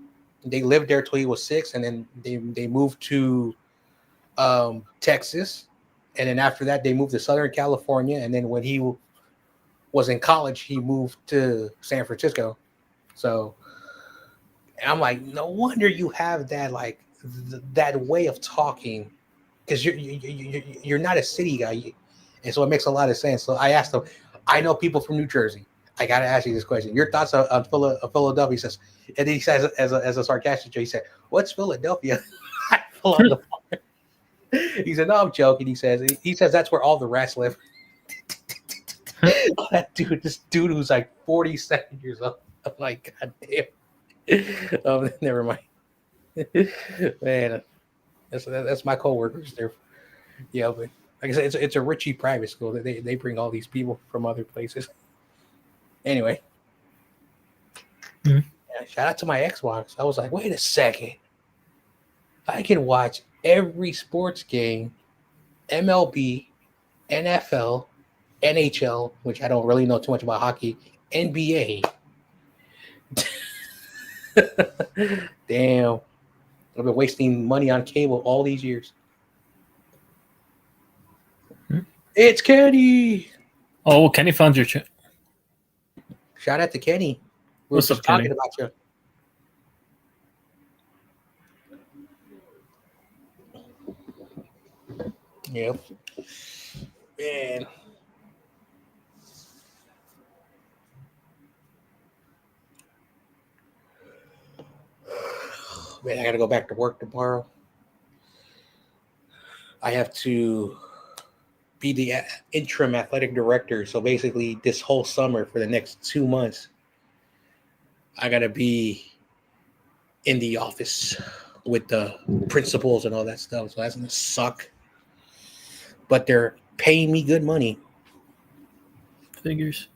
they lived there till he was 6, and then they moved to Texas, and then after that they moved to Southern California, and then when he was in college he moved to San Francisco. So I'm like, no wonder you have that like that way of talking, because you're not a city guy, and so it makes a lot of sense. So I asked him, I know people from New Jersey. I got to ask you this question. Your thoughts on Philadelphia? He says, and then he says as a sarcastic joke, he said, "What's Philadelphia?" He said, "No, I'm joking." He says that's where all the rats live. This dude who's like 47 years old. I'm like, God damn. Never mind. Man, that's my coworkers there. Yeah, but like I said, it's a Richie private school. They bring all these people from other places. Anyway, yeah, shout out to my Xbox. I was like, wait a second, I can watch every sports game, MLB, NFL, NHL, which I don't really know too much about hockey, NBA. Damn, I've been wasting money on cable all these years. It's Kenny. Oh, Kenny found your chat. Shout out to Kenny. We were What's just up, Kenny? talking about you. Yep. Man. Man, I gotta go back to work tomorrow. I have to be the interim athletic director. So basically, this whole summer for the next 2 months, I gotta be in the office with the principals and all that stuff. So that's gonna suck. But they're paying me good money. Figures.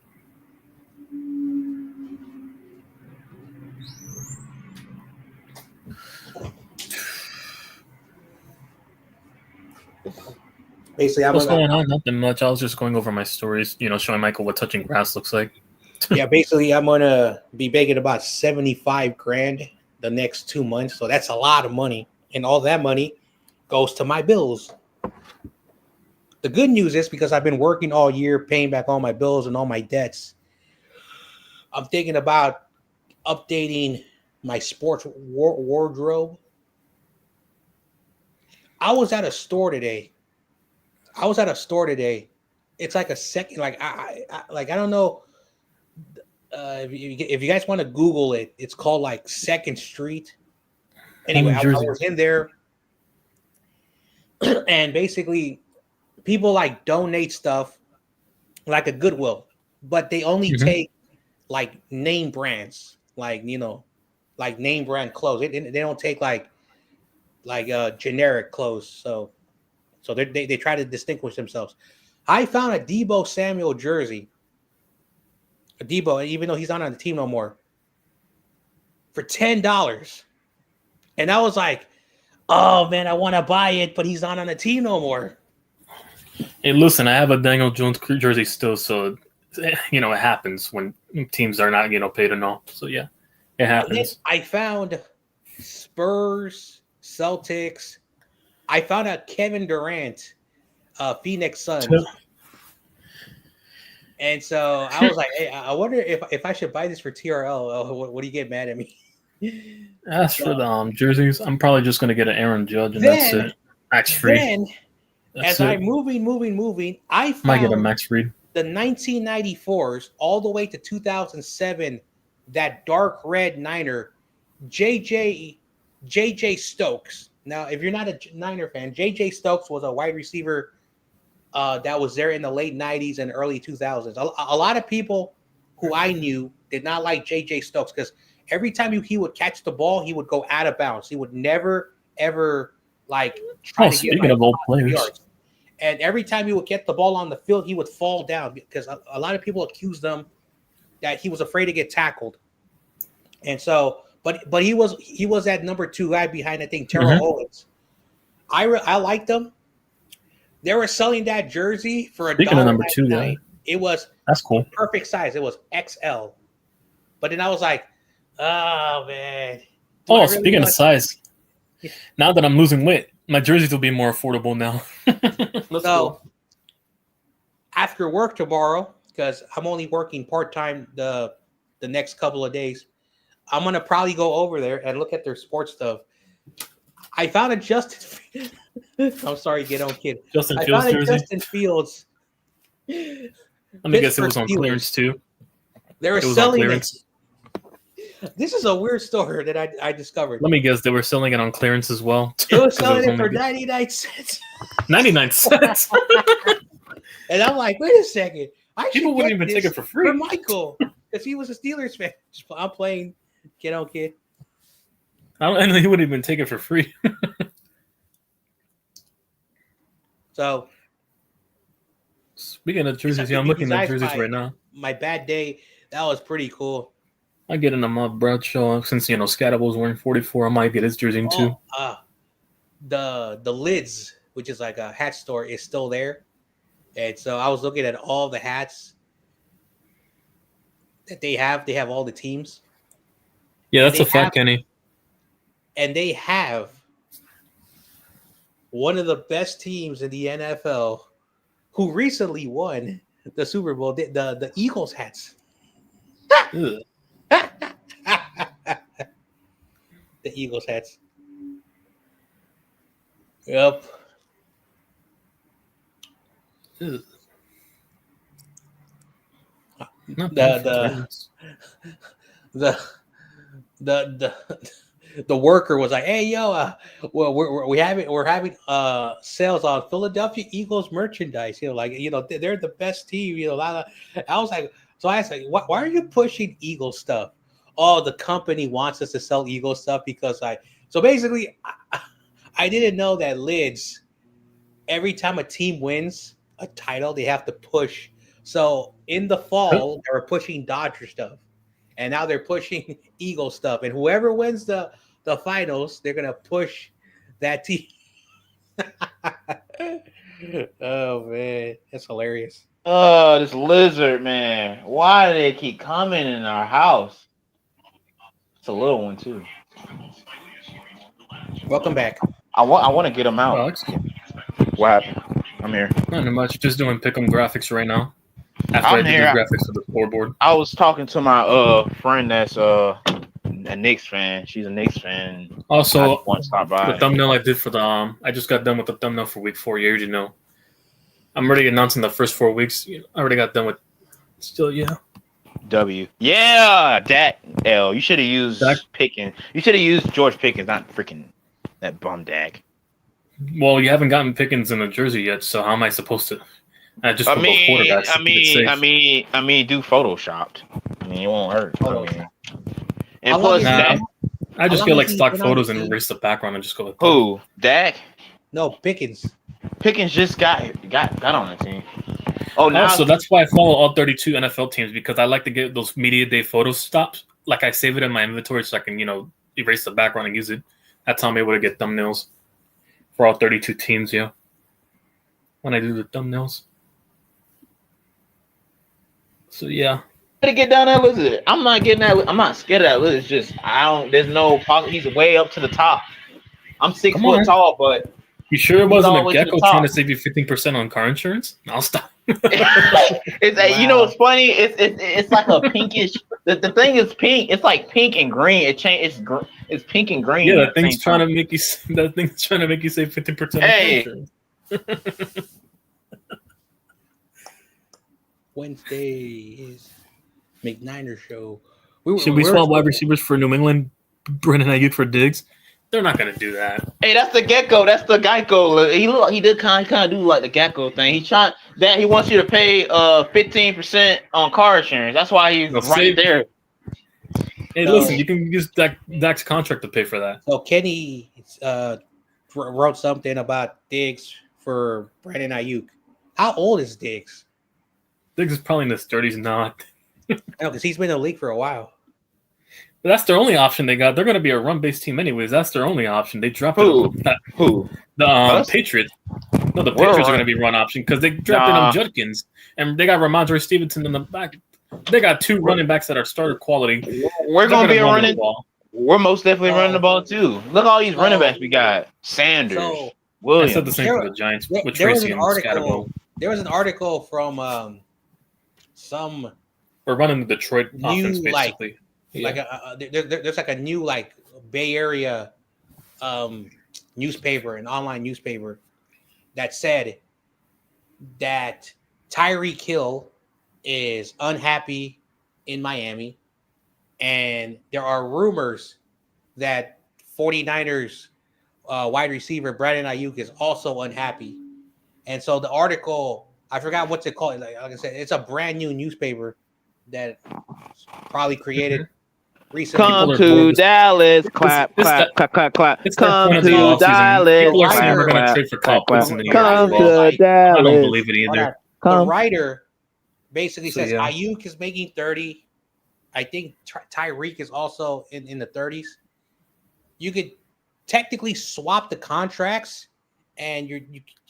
Basically, What's going on? Nothing much. I was just going over my stories, showing Michael what touching grass looks like. Yeah, basically, I'm gonna be making about 75 grand the next 2 months. So that's a lot of money, and all that money goes to my bills. The good news is because I've been working all year, paying back all my bills and all my debts. I'm thinking about updating my sports wardrobe. I was at a store today. It's like a second, like I don't know. If you guys want to Google it, it's called like Second Street. Anyway, I was in there, and basically, people like donate stuff like a Goodwill, but they only take like name brands, like like name brand clothes. They don't take like generic clothes. So they try to distinguish themselves. I found a Deebo Samuel jersey. A Deebo, even though he's not on the team no more, for $10. And I was like, oh man, I want to buy it, but he's not on the team no more. Hey, listen, I have a Daniel Jones jersey still, so it happens when teams are not paid enough. So yeah, it happens. I found Spurs, Celtics. I found a Kevin Durant, Phoenix Suns. And so I was like, hey, I wonder if I should buy this for TRL. What do you get mad at me? As for the jerseys, I'm probably just going to get an Aaron Judge, and that's it. Max Fried. Then, I'm moving, I found might get a Max Fried. The 1994s all the way to 2007, that dark red Niner, JJ Stokes. Now, if you're not a Niner fan, JJ Stokes was a wide receiver that was there in the late 90s and early 2000s. A lot of people who I knew did not like JJ Stokes because every time he would catch the ball, he would go out of bounds. He would never, ever try to speaking get of old players. yards. And every time he would get the ball on the field, he would fall down because a lot of people accused him that he was afraid to get tackled. And so, but he was that number 2 guy behind, I think, Terrell Owens. I liked him. They were selling that jersey for Speaking of number 2 guy, that's cool. Perfect size. It was XL. But then I was like, oh man. Speaking of size, now that I'm losing weight, my jerseys will be more affordable now. So after work tomorrow, because I'm only working part-time the next couple of days, I'm gonna probably go over there and look at their sports stuff. I found a Justin. I'm sorry, get on, kid. Justin Fields jersey. Justin Fields. Let me guess, it was on clearance too. They were selling it. This is a weird store that I discovered. Let me guess, they were selling it on clearance as well. They were selling it for 99 cents. 99 cents. And I'm like, wait a second. People wouldn't even take it for free. For Michael, because he was a Steelers fan. I'm playing kid on kid. And he wouldn't even take it for free. So, speaking of jerseys, I'm looking at jerseys right now. My bad day, that was pretty cool. I get in a Mob Bradshaw since Scattable's wearing 44. I might get his jersey too. The Lids, which is like a hat store, is still there, and so I was looking at all the hats that they have. They have all the teams. Yeah, that's a fact, Kenny. And they have one of the best teams in the NFL, who recently won the Super Bowl. The Eagles hats. The Eagles hats. Yep. Ugh. The Not bad for the the Ravens. the the worker was like, "Hey, yo, well, we're having sales on Philadelphia Eagles merchandise. You know, like they're the best team. You know, I was like, so I said, why are you pushing Eagle stuff? Oh, the company wants us to sell Eagle stuff because So basically, I didn't know that lids. Every time a team wins a title, they have to push. So in the fall, they were pushing Dodger stuff, and now they're pushing Eagle stuff. And whoever wins the finals, they're gonna push that team. Oh man, that's hilarious. Oh, this lizard, man. Why do they keep coming in our house? It's a little one too. Welcome back. I want to get him out. Alex, What happened? I'm here. not much. Just doing pick'em graphics right now. After I'm I did here. the graphics for the scoreboard. I was talking to my friend that's a Knicks fan. She's a Knicks fan. I Also, just want to stop by. the thumbnail I did for the I just got done with the thumbnail for week 4. You already know. I'm already announcing the first 4 weeks. I already got done with. Still, yeah. W. Yeah, Dak. L. You should have used Dak? Pickens. You should have used George Pickens, not freaking that bum Dak. Well, you haven't gotten Pickens in a jersey yet, so how am I supposed to? I just put both quarterbacks. to keep it safe. I mean, do photoshopped. I mean, it won't hurt. And How long plus, is Dak, I just How feel long like has he stock been on photos the and team? erase the background and just go with that. who? Dak? No, Pickens. Pickens just got on the team. Oh, now Also, that's why I follow all 32 NFL teams because I like to get those media day photo stops. Like I save it in my inventory so I can, erase the background and use it. That's how I'm able to get thumbnails for all 32 teams. Yeah, when I do the thumbnails. So yeah, to get down that lizard. I'm not getting that. I'm not scared of that lizard. It's just I don't. There's no pocket. He's way up to the top. I'm 6 Come foot on. tall, but you sure it He's wasn't all a the way to the gecko top. trying to save you 15% on car insurance? I'll stop. it's you know what's funny? It's like a pinkish. The thing is pink. It's like pink and green. It's pink and green. Yeah, at that the thing's same trying time. to make you. That thing's trying to make you save 50% on Hey. car insurance. Wednesday is McNiner show. Should we swap wide receivers for New England? Brennan Ayuk for Diggs? They're not going to do that. Hey, that's the gecko. That's the Geico. He did kind of do like the gecko thing. He wants you to pay 15% on car insurance. That's why he's No, right save- there. Hey, listen, you can use Dak's contract to pay for that. So Kenny wrote something about Diggs for Brandon Ayuk. How old is Diggs? Diggs is probably in his 30s now. I know because he's been in the league for a while. But that's their only option they got. They're going to be a run-based team anyways. That's their only option. They dropped Who? Who? the Us? Patriots. No, the We're Patriots are run- going to be run option because they drafted Nah. Judkins. And they got Ramondre Stevenson in the back. They got 2 running backs that are starter quality. We're They're gonna be run the running. ball. We're most definitely running the ball too. Look at all these running backs we got. Sanders, So I Williams. said the same for the Giants there- with there was Tracy an and article- Scatterbo. There was an article from some We're running the Detroit New, offense, like- basically. like there's like a new like Bay Area newspaper, an online newspaper that said that Tyreek Hill is unhappy in Miami, and there are rumors that 49ers wide receiver Brandon Ayuk is also unhappy. And so the article, I forgot what's it called. Like I said, it's a brand new newspaper that probably created recently. Come People are to bored. Dallas, clap, It's clap, clap, clap, clap. It's their Come point of the to offseason. Dallas, People are saying we're going to clap, trade for clap, Kyle clap. Pitts in the year. Come Well, to I don't Dallas. believe it Hold either. on. The Come. writer basically So, says yeah. Ayuk is making 30. I think Tyreek is also in the 30s. You could technically swap the contracts, and you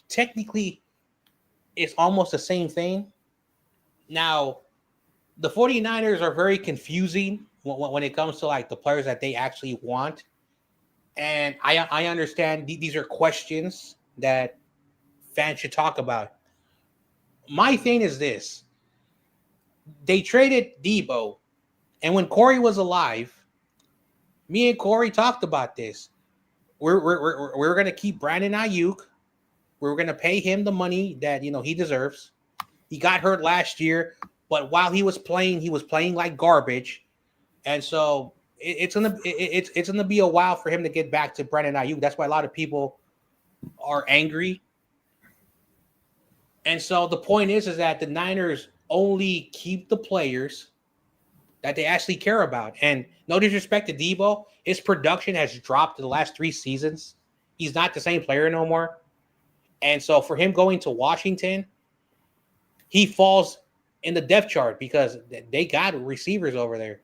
technically it's almost the same thing. Now, the 49ers are very confusing when it comes to like the players that they actually want. And I understand these are questions that fans should talk about. My thing is this. They traded Debo, And when Corey was alive, me and Corey talked about this. We're going to keep Brandon Ayuk. We're going to pay him the money that he deserves. He got hurt last year, but while he was playing like garbage, and so it's gonna be a while for him to get back to Brandon Ayuk. That's why a lot of people are angry. And so the point is that the Niners only keep the players that they actually care about. And no disrespect to Debo, his production has dropped in the last 3 seasons. He's not the same player no more. And so for him going to Washington, he falls in the depth chart because they got receivers over there.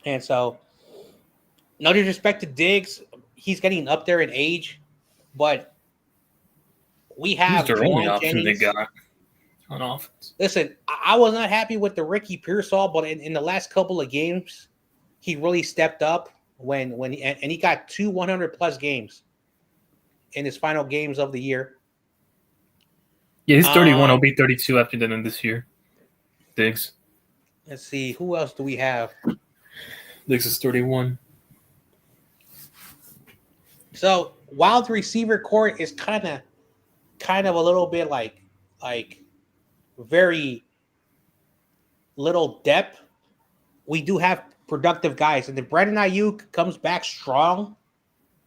And so no disrespect to Diggs, he's getting up there in age, but we have their only Juwan option Jennings. they got on offense. Listen, I was not happy with the Ricky Pearsall, but in the last couple of games, he really stepped up when he got 2 100-plus games in his final games of the year. Yeah, he's 31. He'll be 32 after the end of this year. Diggs. Let's see, who else do we have? Diggs is 31. So while the receiver core is kind of a little bit like very little depth, we do have productive guys. And if Brandon Ayuk comes back strong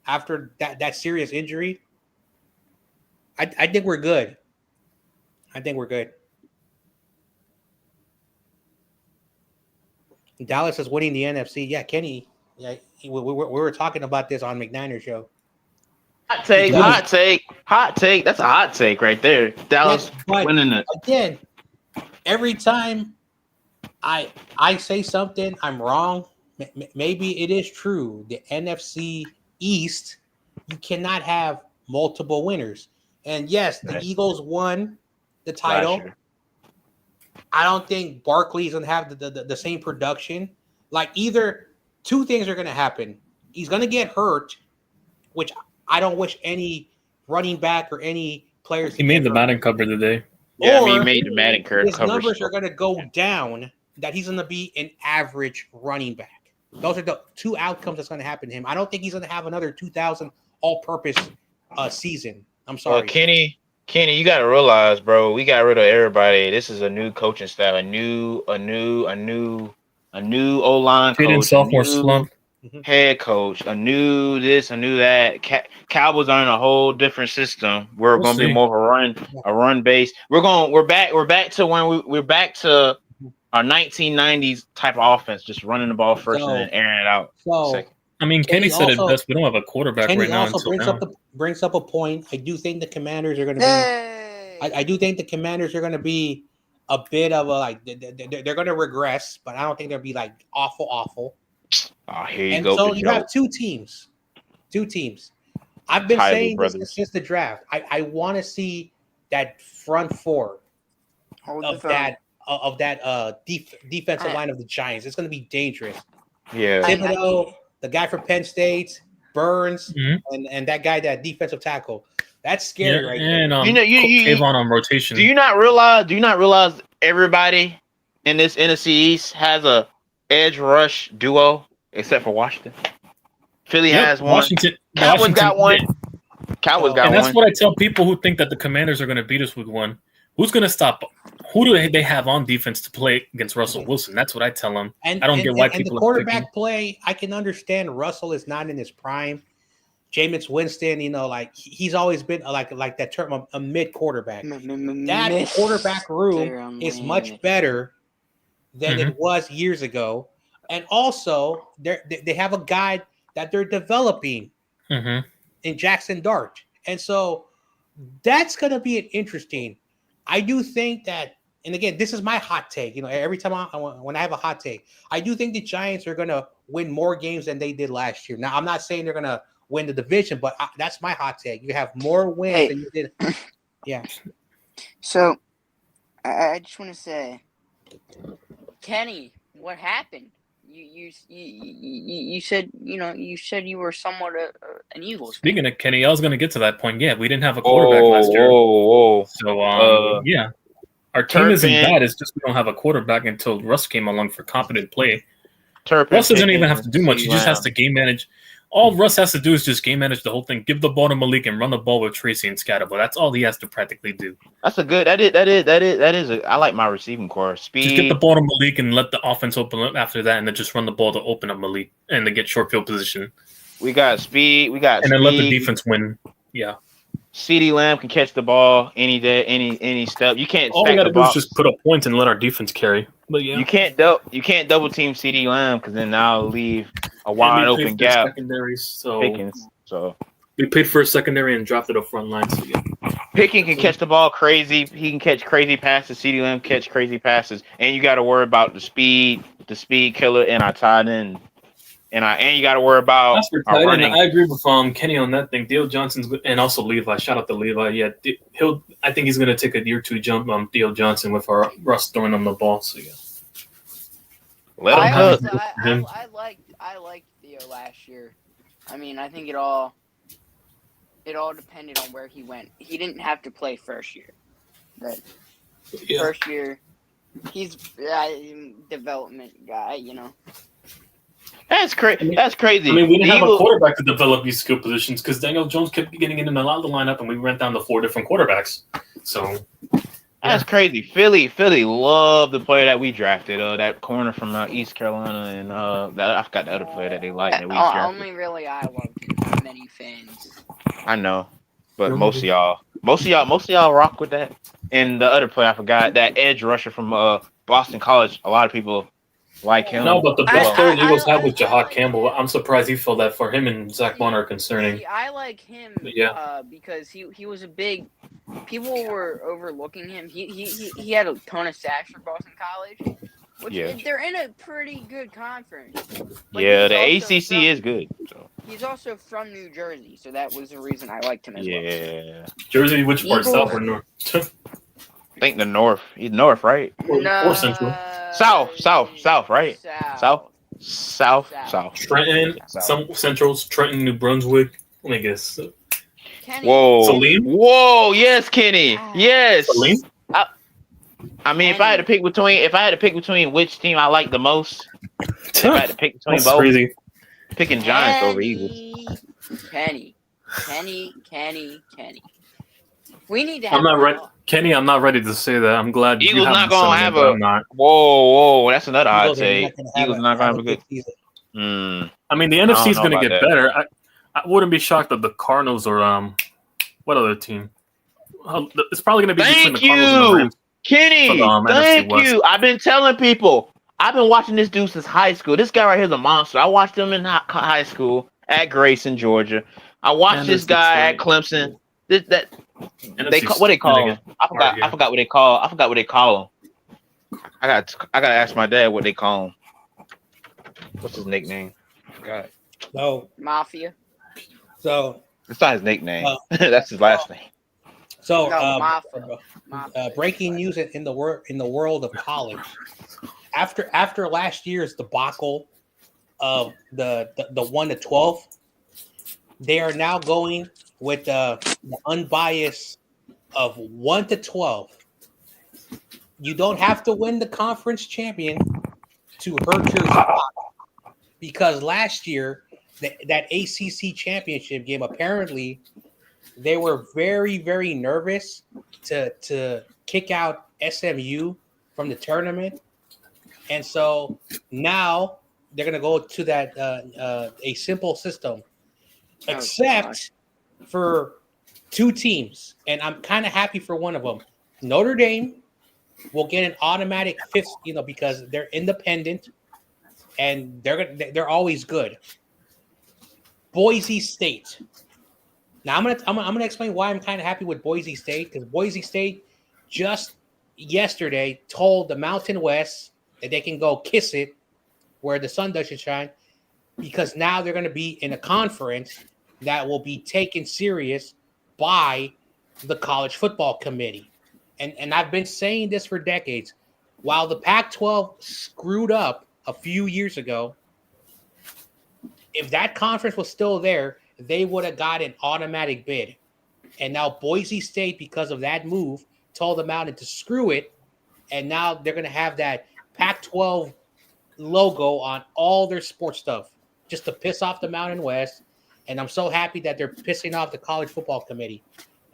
after that serious injury, I think we're good. I think we're good. Dallas is winning the NFC. Yeah, Kenny. Yeah, we were talking about this on McNiner show. Hot take. That's a hot take right there. Dallas winning it. Again, every time I say something, I'm wrong. Maybe it is true. The NFC East, you cannot have multiple winners. And yes, the Eagles won the title. I don't think Barkley's going to have the same production. Like, either two things are going to happen. He's going to get hurt, which I don't wish any running back or any players. He made the Madden cover today. Yeah, he made the Madden cover. His numbers are going to go down, that he's going to be an average running back. Those are the two outcomes that's going to happen to him. I don't think he's going to have another 2,000 all-purpose season. I'm sorry. Well, Kenny, you got to realize, bro, we got rid of everybody. This is a new coaching staff, a new O-line coach, sophomore slump. Head coach, a new this, a new that. Cowboys are in a whole different system. We're going to be more of a run base. We're back to when we're back to our 1990s type of offense, just running the ball first and then airing it out. So, I mean, Kenny said it best. We don't have a quarterback right now. Brings up a point. I do think the Commanders are going to be. I do think the Commanders are going to be a bit of a they're going to regress, but I don't think they'll be like awful. Oh, here you go. So you have two teams. I've been saying this since the draft. I want to see that front four of that defensive line of the Giants. It's going to be dangerous. Yeah. Thibodeau, the guy from Penn State, Burns, and that guy, that defensive tackle. That's scary right there. And Kayvon on rotation. Do you not realize everybody in this NFC East has a edge rush duo except for Washington? Philly has one. Cowboys got one. And that's what I tell people who think that the Commanders are going to beat us with one. Who's going to stop? Who do they have on defense to play against Russell Wilson? That's what I tell them. I don't get why people the quarterback play. I can understand Russell is not in his prime. Jameis Winston, he's always been like that term, a mid quarterback. That quarterback room is much better than it was years ago. And also, they have a guy that they're developing in Jackson Dart. And so that's going to be an interesting. I do think that, and again, this is my hot take. Every time when I have a hot take, I do think the Giants are going to win more games than they did last year. Now, I'm not saying they're going to win the division, but that's my hot take. You have more wins than you did. Yeah. So, I just want to say, Kenny, what happened? You said you were somewhat an Eagles. Speaking of Kenny, I was going to get to that point. Yeah, we didn't have a quarterback last year. So yeah, Our team isn't Turpin. bad. It's just we don't have a quarterback until Russ came along for competent play. Turpin, Russ doesn't even Pickens, have to do much. He just has to game manage. All Russ has to do is just game manage the whole thing. Give the ball to Malik and run the ball with Tracy and Scatterbo. That's all he has to practically do. That's a good. I like my receiving core. Speed. Just get the ball to Malik and let the offense open up after that, and then just run the ball to open up Malik and to get short field position. We got speed. And then let the defense win. Yeah. CeeDee Lamb can catch the ball any day, any step. You can't. All we gotta do is just put up points and let our defense carry. But yeah, you can't double team CeeDee Lamb because then that'll leave a wide open gap. Secondaries, so Pickens. So we paid for a secondary and drafted a front line. So yeah. Pickens can catch the ball crazy. He can catch crazy passes. CeeDee Lamb catch crazy passes, and you got to worry about the speed killer and our tight end. And you got to worry about our running. I agree with Kenny on that thing. Theo Johnson's and also Levi. Shout out to Levi. Yeah, I think he's going to take a year or two jump on Theo Johnson with our Russ throwing him the ball. So yeah, let him cook. I liked Theo last year. I mean, I think it all depended on where he went. He didn't have to play first year, but first year he's a development guy, you know. That's crazy. That's crazy. I mean, we didn't have a quarterback to develop these skill positions because Daniel Jones kept getting in and out of the lineup, and we went down to 4 different quarterbacks. So that's crazy. Philly loved the player that we drafted. That corner from East Carolina, and I forgot the other player that they liked. That we drafted. Only really I loved many fans. I know, but most of y'all rock with that. And the other player I forgot, that edge rusher from Boston College. A lot of people like him. No, but the best player the Eagles had was Jahad Campbell. I'm surprised he felt that for him and Zach Bond are concerning. I like him because he was a big. People were overlooking him. He had a ton of sacks for Boston College. Which they're in a pretty good conference. The ACC is good. So. He's also from New Jersey, so that was the reason I liked him as well. Yeah. Jersey, which part, south or north? I think the north. He's north, right? Or central. South, right? South. Trenton, some centrals, Trenton, New Brunswick. Let me guess. Kenny. Whoa, yes, Kenny. Yes. Salim? I mean, if I had to pick between which team I like the most, if I had to pick between both, crazy. Picking Giants over Eagles. Kenny. We need to have I'm not ready. Kenny, I'm not ready to say that. I'm glad Eagles not gonna have a. Whoa! That's another hot take. Eagles not gonna have a good season. I mean, the NFC is gonna get better. I wouldn't be shocked if the Cardinals or what other team? It's probably gonna be between the Cardinals and the Rams. Kenny, thank you. I've been telling people. I've been watching this dude since high school. This guy right here is a monster. I watched him in high school at Grayson, Georgia. I watched this guy at Clemson. What they call him? I forgot what they call him. I gotta ask my dad what they call him. What's his nickname? God. So Mafia. So it's not his nickname. That's his last name. So Mafia. Breaking news in the world of college. After last year's debacle of the 1-12, they are now going with the unbiased of 1-12. You don't have to win the conference champion to hurt your spot, because last year that ACC championship game, apparently they were very, very nervous to kick out SMU from the tournament. And so now they're going to go to that a simple system, except for 2 teams. And I'm kind of happy for one of them. Notre Dame will get an automatic 5th, because they're independent and they're always good. Boise State. Now I'm gonna explain why I'm kind of happy with Boise State, because Boise State just yesterday told the Mountain West that they can go kiss it where the sun doesn't shine, because now they're going to be in a conference that will be taken serious by the college football committee. And I've been saying this for decades. While the Pac-12 screwed up a few years ago, if that conference was still there, they would have got an automatic bid. And now Boise State, because of that move, told the Mountain to screw it and now they're going to have that Pac-12 logo on all their sports stuff just to piss off the Mountain West. And I'm so happy that they're pissing off the college football committee.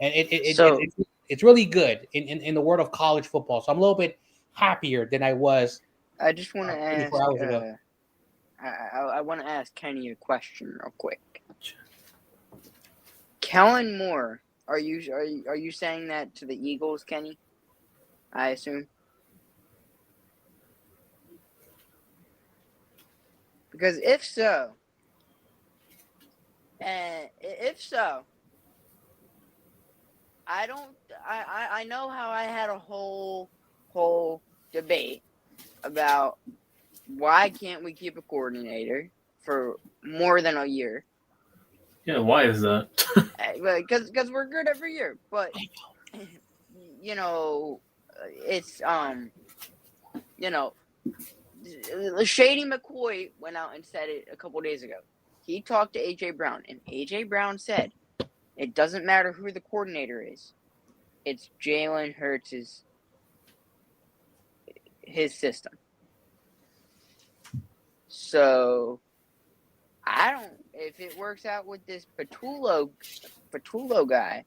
And it's really good in the world of college football. So I'm a little bit happier than I was. I just want to ask. I want to ask Kenny a question real quick. Kellen Moore, are you saying that to the Eagles, Kenny? I assume. Because if so, I know how I had a whole debate about why can't we keep a coordinator for more than a year. Yeah, why is that? Because we're good every year, but you know, it's Shady McCoy went out and said it a couple days ago. He talked to AJ Brown, and AJ Brown said it doesn't matter who the coordinator is. It's Jalen Hurts' his system. So if it works out with this Patullo guy,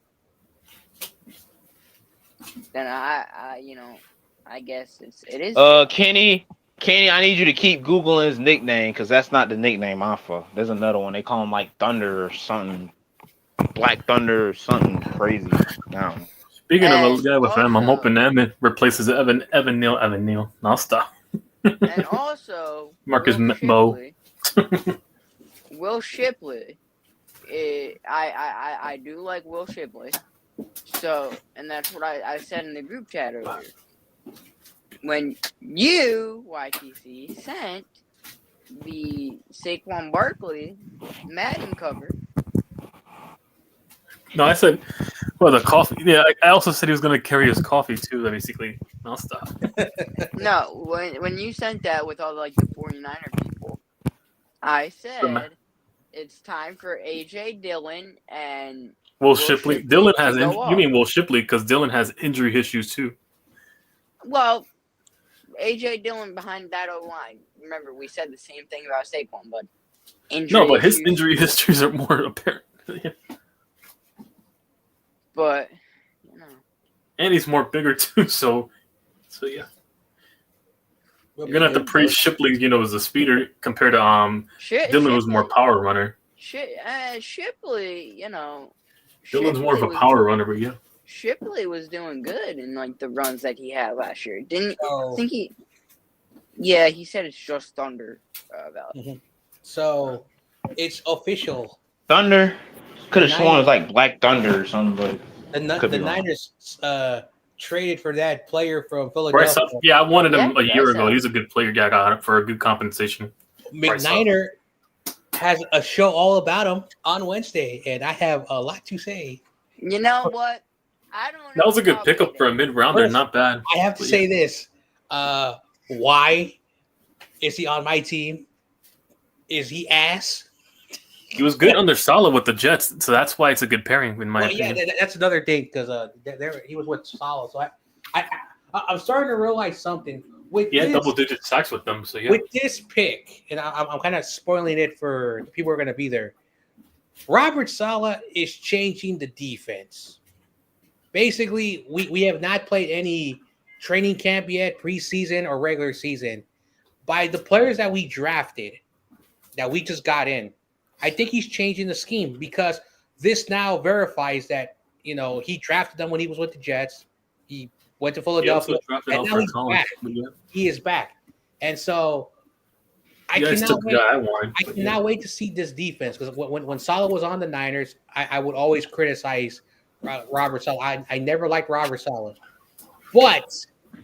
then I guess it is. Kenny, I need you to keep Googling his nickname because that's not the nickname Alpha. There's another one. They call him like Thunder or something. Black Thunder or something crazy. Now, speaking of a guy with him, I'm hoping Emmett replaces Evan Neal. I'll stop. And also, Marcus Mo. Will Shipley. I do like Will Shipley. So, and that's what I said in the group chat earlier. When you, YTC, sent the Saquon Barkley Madden cover. No, I said, well, the coffee. Yeah, I also said he was going to carry his coffee too, basically. I'll stop. No, when you sent that with all like the 49er people, I said it's time for A.J. Dillon and Will Shipley. Dillon has. You mean Will Shipley because Dillon has injury issues too. Well, A.J. Dillon behind that O-line. Remember, we said the same thing about Saquon, but his injury histories are more apparent. But, and he's more bigger too, so yeah. You're gonna have to praise Shipley, as a speeder compared to Dillon, who's more power runner. Shipley, Dillon's more of a power runner, but yeah. Shipley was doing good in like the runs that he had last year. Think he? Yeah, he said it's just Thunder. So it's official. Thunder. Could have sworn it was like Black Thunder or something, but the Niners traded for that player from Philadelphia. I wanted him a year ago. He's a good player. Yeah, I got it for a good compensation. McNiner has a show all about him on Wednesday, and I have a lot to say. You know what? I don't know. That was a good pickup for a mid-rounder. Not bad. I have to say this. Why is he on my team? Is he ass? He was good under Saleh with the Jets, so that's why it's a good pairing in my opinion. Yeah, that's another thing because he was with Saleh. So I'm starting to realize something. Double-digit sacks with them. So yeah, with this pick, and I'm kind of spoiling it for the people who are going to be there. Robert Saleh is changing the defense. Basically, we have not played any training camp yet, preseason or regular season. By the players that we drafted, that we just got in, I think he's changing the scheme because this now verifies that, he drafted them when he was with the Jets. He went to Philadelphia, and now he's back. He is back. And so I cannot wait to see this defense because when Saleh was on the Niners, I would always criticize Robert Saleh. I never liked Robert Saleh. But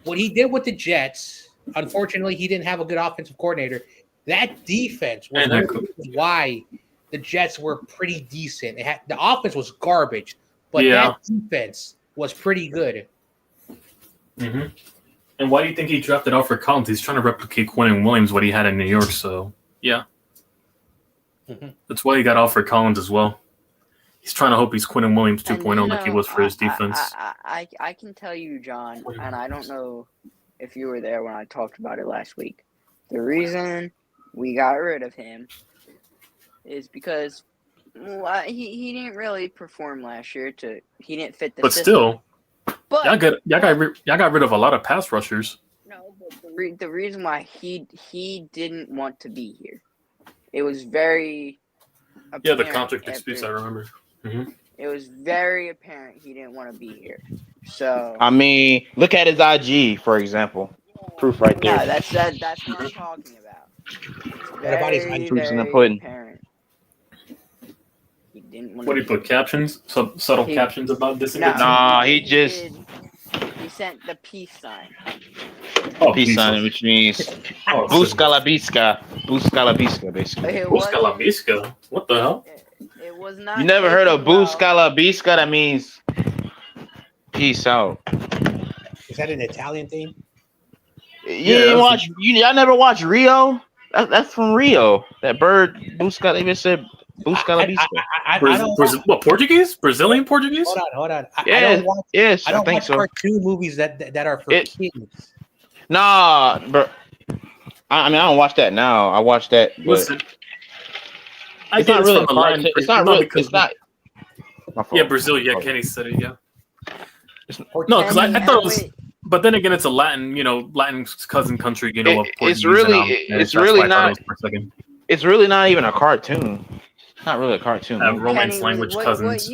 what he did with the Jets, unfortunately, he didn't have a good offensive coordinator. That defense was why the Jets were pretty decent. The offense was garbage, but that defense was pretty good. Mm-hmm. And why do you think he drafted Alfred Collins? He's trying to replicate Quinnen Williams, what he had in New York. So, yeah. Mm-hmm. That's why he got Alfred Collins as well. He's trying to hope he's Quinnen Williams 2.0 like he was for his defense. I can tell you, John, and I don't know if you were there when I talked about it last week. The reason we got rid of him is because he didn't really perform last year. He didn't fit the system. Still, but y'all got rid of a lot of pass rushers. No, but the reason why he didn't want to be here, it was very the contract disputes. I remember. Mm-hmm. It was very apparent he didn't want to be here. So I mean, look at his IG, for example. Proof right there. Yeah, that's what I'm talking about. What about his proofs in the pudding? Apparent. He didn't want What do you put captions? Subtle captions about this? He sent the peace sign. Peace sign, which means Busca la Bisca. Busca la Bisca, basically. Busca la Bisca? What the hell? It was not. You never heard of Busca la Bisca? That means peace out. Is that an Italian thing? Y'all never watch Rio? That's from Rio. That bird, Busca, they even said Busca la Bisca. I don't what, Portuguese? Brazilian Portuguese? Hold on. I don't watch cartoon movies that are for kids. Nah, bro. I mean, I don't watch that now. I watch that, but listen, it's not really a cartoon. It's not really. It's not. Yeah, Brazil. Yeah, Kenny said it. Yeah. No, because I thought it was. But then again, it's a Latin, Latin's cousin country, of it's really not. It's really not even a cartoon. It's not really a cartoon. Romance language cousins.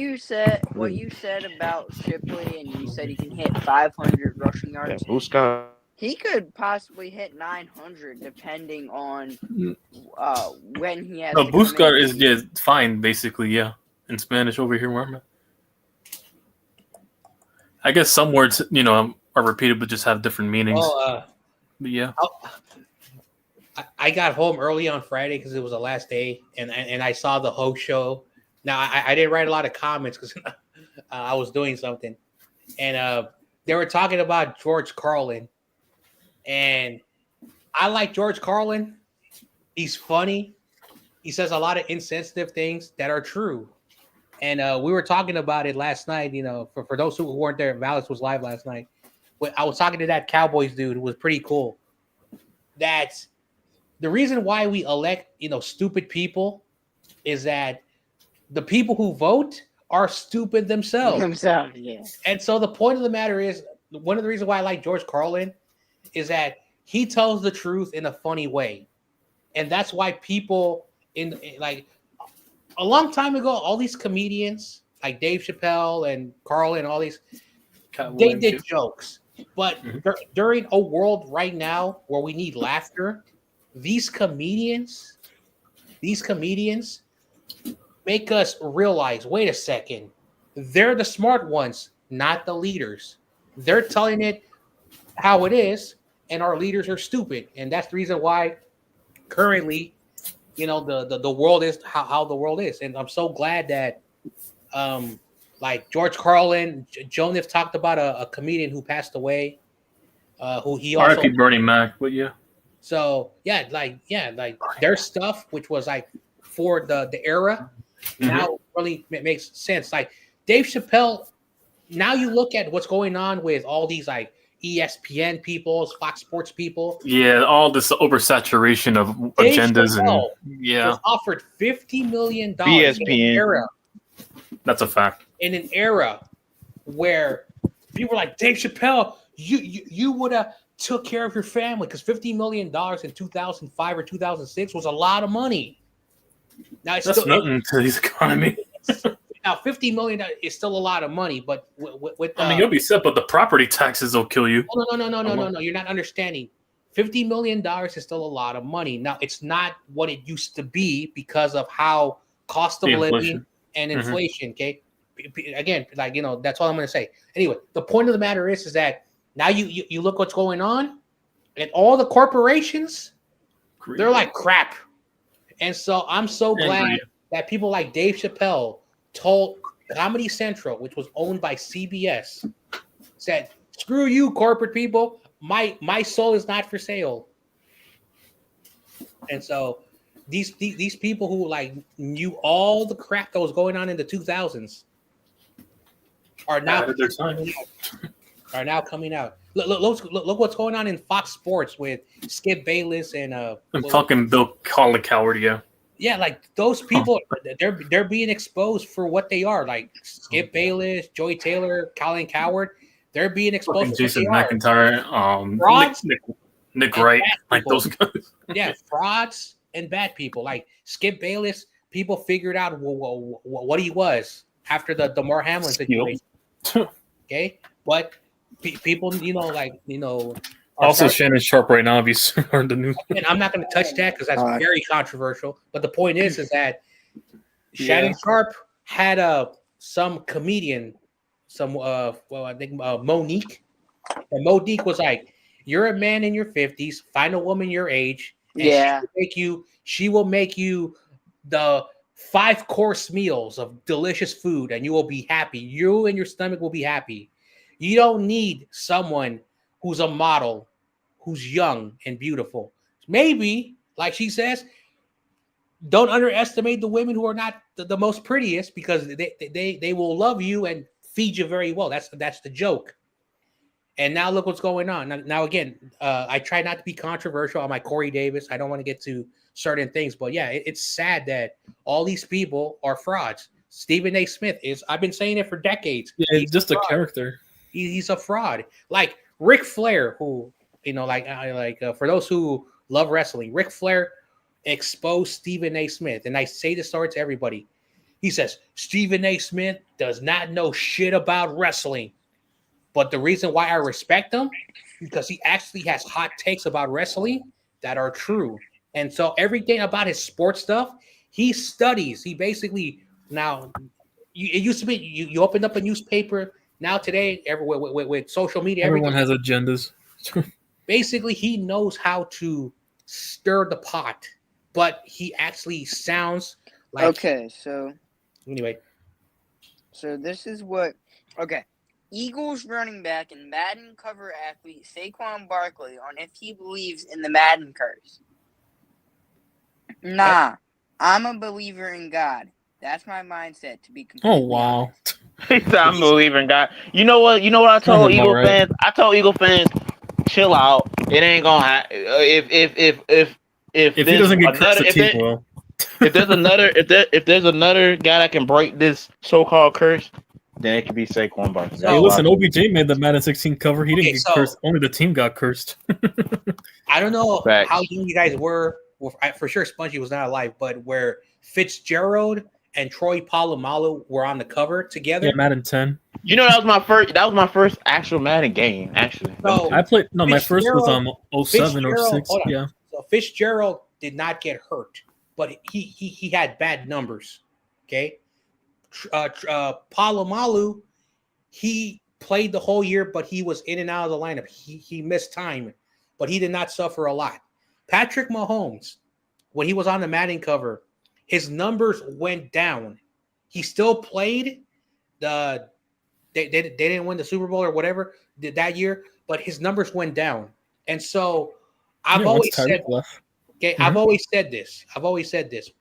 What you said about Shipley, and you said he can hit 500 rushing yards. Yeah, Busca. He could possibly hit 900, depending on when he has. No, Busca is fine, basically. Yeah, in Spanish over here where I'm at. I guess some words, are repeated but just have different meanings. But yeah. I got home early on Friday because it was the last day, and I saw the host show. Now I didn't write a lot of comments because I was doing something, and they were talking about George Carlin, and I like George Carlin. He's funny. He says a lot of insensitive things that are true. And we were talking about it last night, for those who weren't there, Vallis was live last night. I was talking to that Cowboys dude who was pretty cool. That's the reason why we elect, stupid people is that the people who vote are stupid themselves. Yeah. And so the point of the matter is, one of the reasons why I like George Carlin is that he tells the truth in a funny way. And that's why people a long time ago, all these comedians like Dave Chappelle and Carlin, all these, they did jokes. But during a world right now where we need laughter, these comedians make us realize, wait a second, they're the smart ones, not the leaders. They're telling it how it is, and our leaders are stupid. And that's the reason why currently, the world is how the world is. And I'm so glad that like George Carlin, Jonas talked about a comedian who passed away, who he also R.I.P. Bernie Mac, but yeah. So like their stuff, which was like for the era, now really makes sense. Like Dave Chappelle, now you look at what's going on with all these like ESPN people, Fox Sports people. Yeah, all this oversaturation of agendas was offered $50 million ESPN. In an era. That's a fact. In an era where people were like, Dave Chappelle, you would have took care of your family, because $50 million in 2005 or 2006 was a lot of money. Now it's that's nothing to this economy. Now, $50 million is still a lot of money, but with you'll be set, but the property taxes will kill you. No. You're not understanding. $50 million is still a lot of money. Now, it's not what it used to be because of how cost of living and inflation. Okay, again, that's all I'm going to say. Anyway, the point of the matter is that now you look what's going on, and all the corporations, they're like crap. And so I'm so glad that people like Dave Chappelle told Comedy Central, which was owned by CBS, said, "Screw you, corporate people. My soul is not for sale." And so these people who like knew all the crap that was going on in the 2000s are now coming out. Look what's going on in Fox Sports with Skip Bayless and fucking Bill Colin Coward, yeah. Yeah, like those people, they're being exposed for what they are. Like Skip Bayless, Joey Taylor, Colin Coward, they're being exposed for Jason what they McIntyre, frauds, Nick Wright, like those guys. Yeah, frauds and bad people. Like Skip Bayless, people figured out what he was after the Damar Hamlin situation. Okay, but people, Also, Shannon Sharp right now, if you heard the news. And I'm not going to touch that because that's very controversial. But the point is that Shannon Sharp had some comedian, I think Monique, and Monique was like, "You're a man in your 50s. Find a woman your age. And she will make you the 5-course meals of delicious food, and you will be happy. You and your stomach will be happy. You don't need someone who's a model, who's young and beautiful. Maybe, like she says, don't underestimate the women who are not the most prettiest, because they will love you and feed you very well. That's the joke. And now look what's going on. Now again, I try not to be controversial on my Corey Davis. I don't want to get to certain things, but yeah, it's sad that all these people are frauds. Stephen A. Smith is, I've been saying it for decades. Yeah, he's just a character. He's a fraud. Like Ric Flair, who, for those who love wrestling, Ric Flair exposed Stephen A. Smith. And I say this story to everybody. He says, Stephen A. Smith does not know shit about wrestling. But the reason why I respect him, because he actually has hot takes about wrestling that are true. And so everything about his sports stuff, he studies. He basically, now, it used to be, you opened up a newspaper. Now today, everywhere with social media, everyone has agendas. Basically, he knows how to stir the pot, but he actually sounds like... Okay, so... Anyway. So this is what... Okay. Eagles running back and Madden cover athlete Saquon Barkley on if he believes in the Madden curse. Nah, I'm a believer in God. That's my mindset, to be completely wow. He said, I'm a believer in God. You know what I told Eagle fans? I told Eagle fans, chill out. It ain't gonna happen. If he doesn't get cursed, if there's another guy that can break this so-called curse, then it could be Saquon Barkley. Hey, listen, OBJ made the Madden 16 cover. He didn't get cursed. Only the team got cursed. I don't know how young you guys were. Well, for sure, Spongy was not alive, but where Fitzgerald and Troy Polamalu were on the cover together. Yeah, Madden 10. You know, that was my first actual Madden game, actually. So I played. No, my first was on 07 or 06. Yeah. So Fitzgerald did not get hurt, but he had bad numbers. Okay. Polamalu, he played the whole year, but he was in and out of the lineup. He missed time, but he did not suffer a lot. Patrick Mahomes, when he was on the Madden cover, his numbers went down. He still played. They didn't win the Super Bowl or whatever that year, but his numbers went down. And so I've always said, mm-hmm. I've always said this.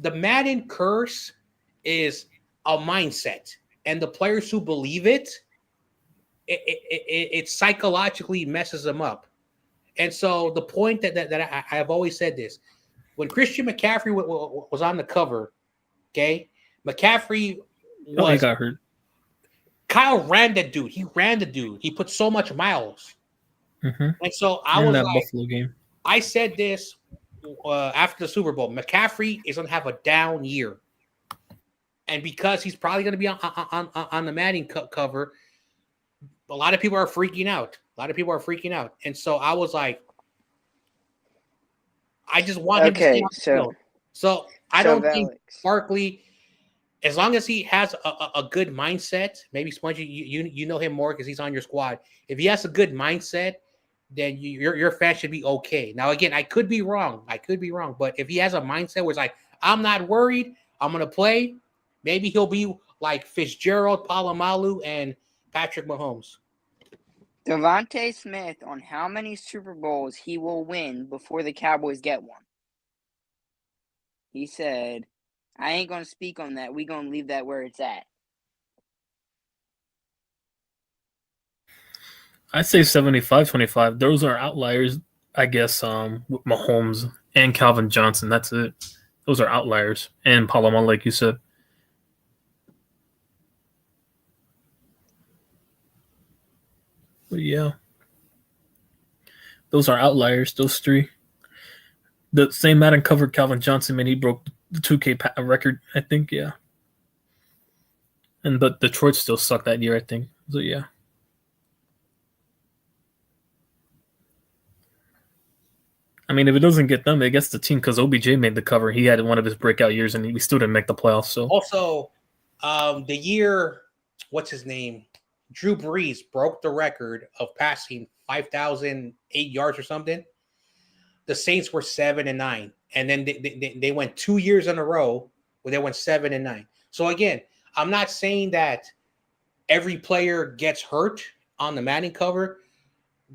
The Madden curse is a mindset, and the players who believe it psychologically messes them up. And so the point that I have always said this, when Christian McCaffrey was on the cover, okay, McCaffrey he got hurt. Kyle ran that dude. He ran the dude. He put so much miles. Mm-hmm. And so I was that like, Buffalo game. I said this after the Super Bowl. McCaffrey is going to have a down year. And because he's probably going to be on the Madden cover, a lot of people are freaking out. And so I was like, I just want him to stay on the field. So I don't think Barkley, as long as he has a good mindset, maybe Spongy, you know him more because he's on your squad. If he has a good mindset, then your fan should be okay. Now, again, I could be wrong. But if he has a mindset where it's like, I'm not worried, I'm going to play, maybe he'll be like Fitzgerald, Polamalu, and Patrick Mahomes. Devontae Smith on how many Super Bowls he will win before the Cowboys get one. He said, I ain't going to speak on that. We're going to leave that where it's at. I'd say 75-25. Those are outliers, I guess, with Mahomes and Calvin Johnson. That's it. Those are outliers. And Paloma, like you said. But yeah. Those are outliers, those three. The same Madden covered Calvin Johnson, man. He broke the 2K record, I think, yeah. But Detroit still sucked that year, I think. So, yeah. I mean, if it doesn't get them, it gets the team because OBJ made the cover. He had one of his breakout years, and we still didn't make the playoffs. So also, the year, what's his name? Drew Brees broke the record of passing 5,008 yards or something. The Saints were 7-9, and then they went 2 years in a row where they went 7-9. So again, I'm not saying that every player gets hurt on the Madden cover.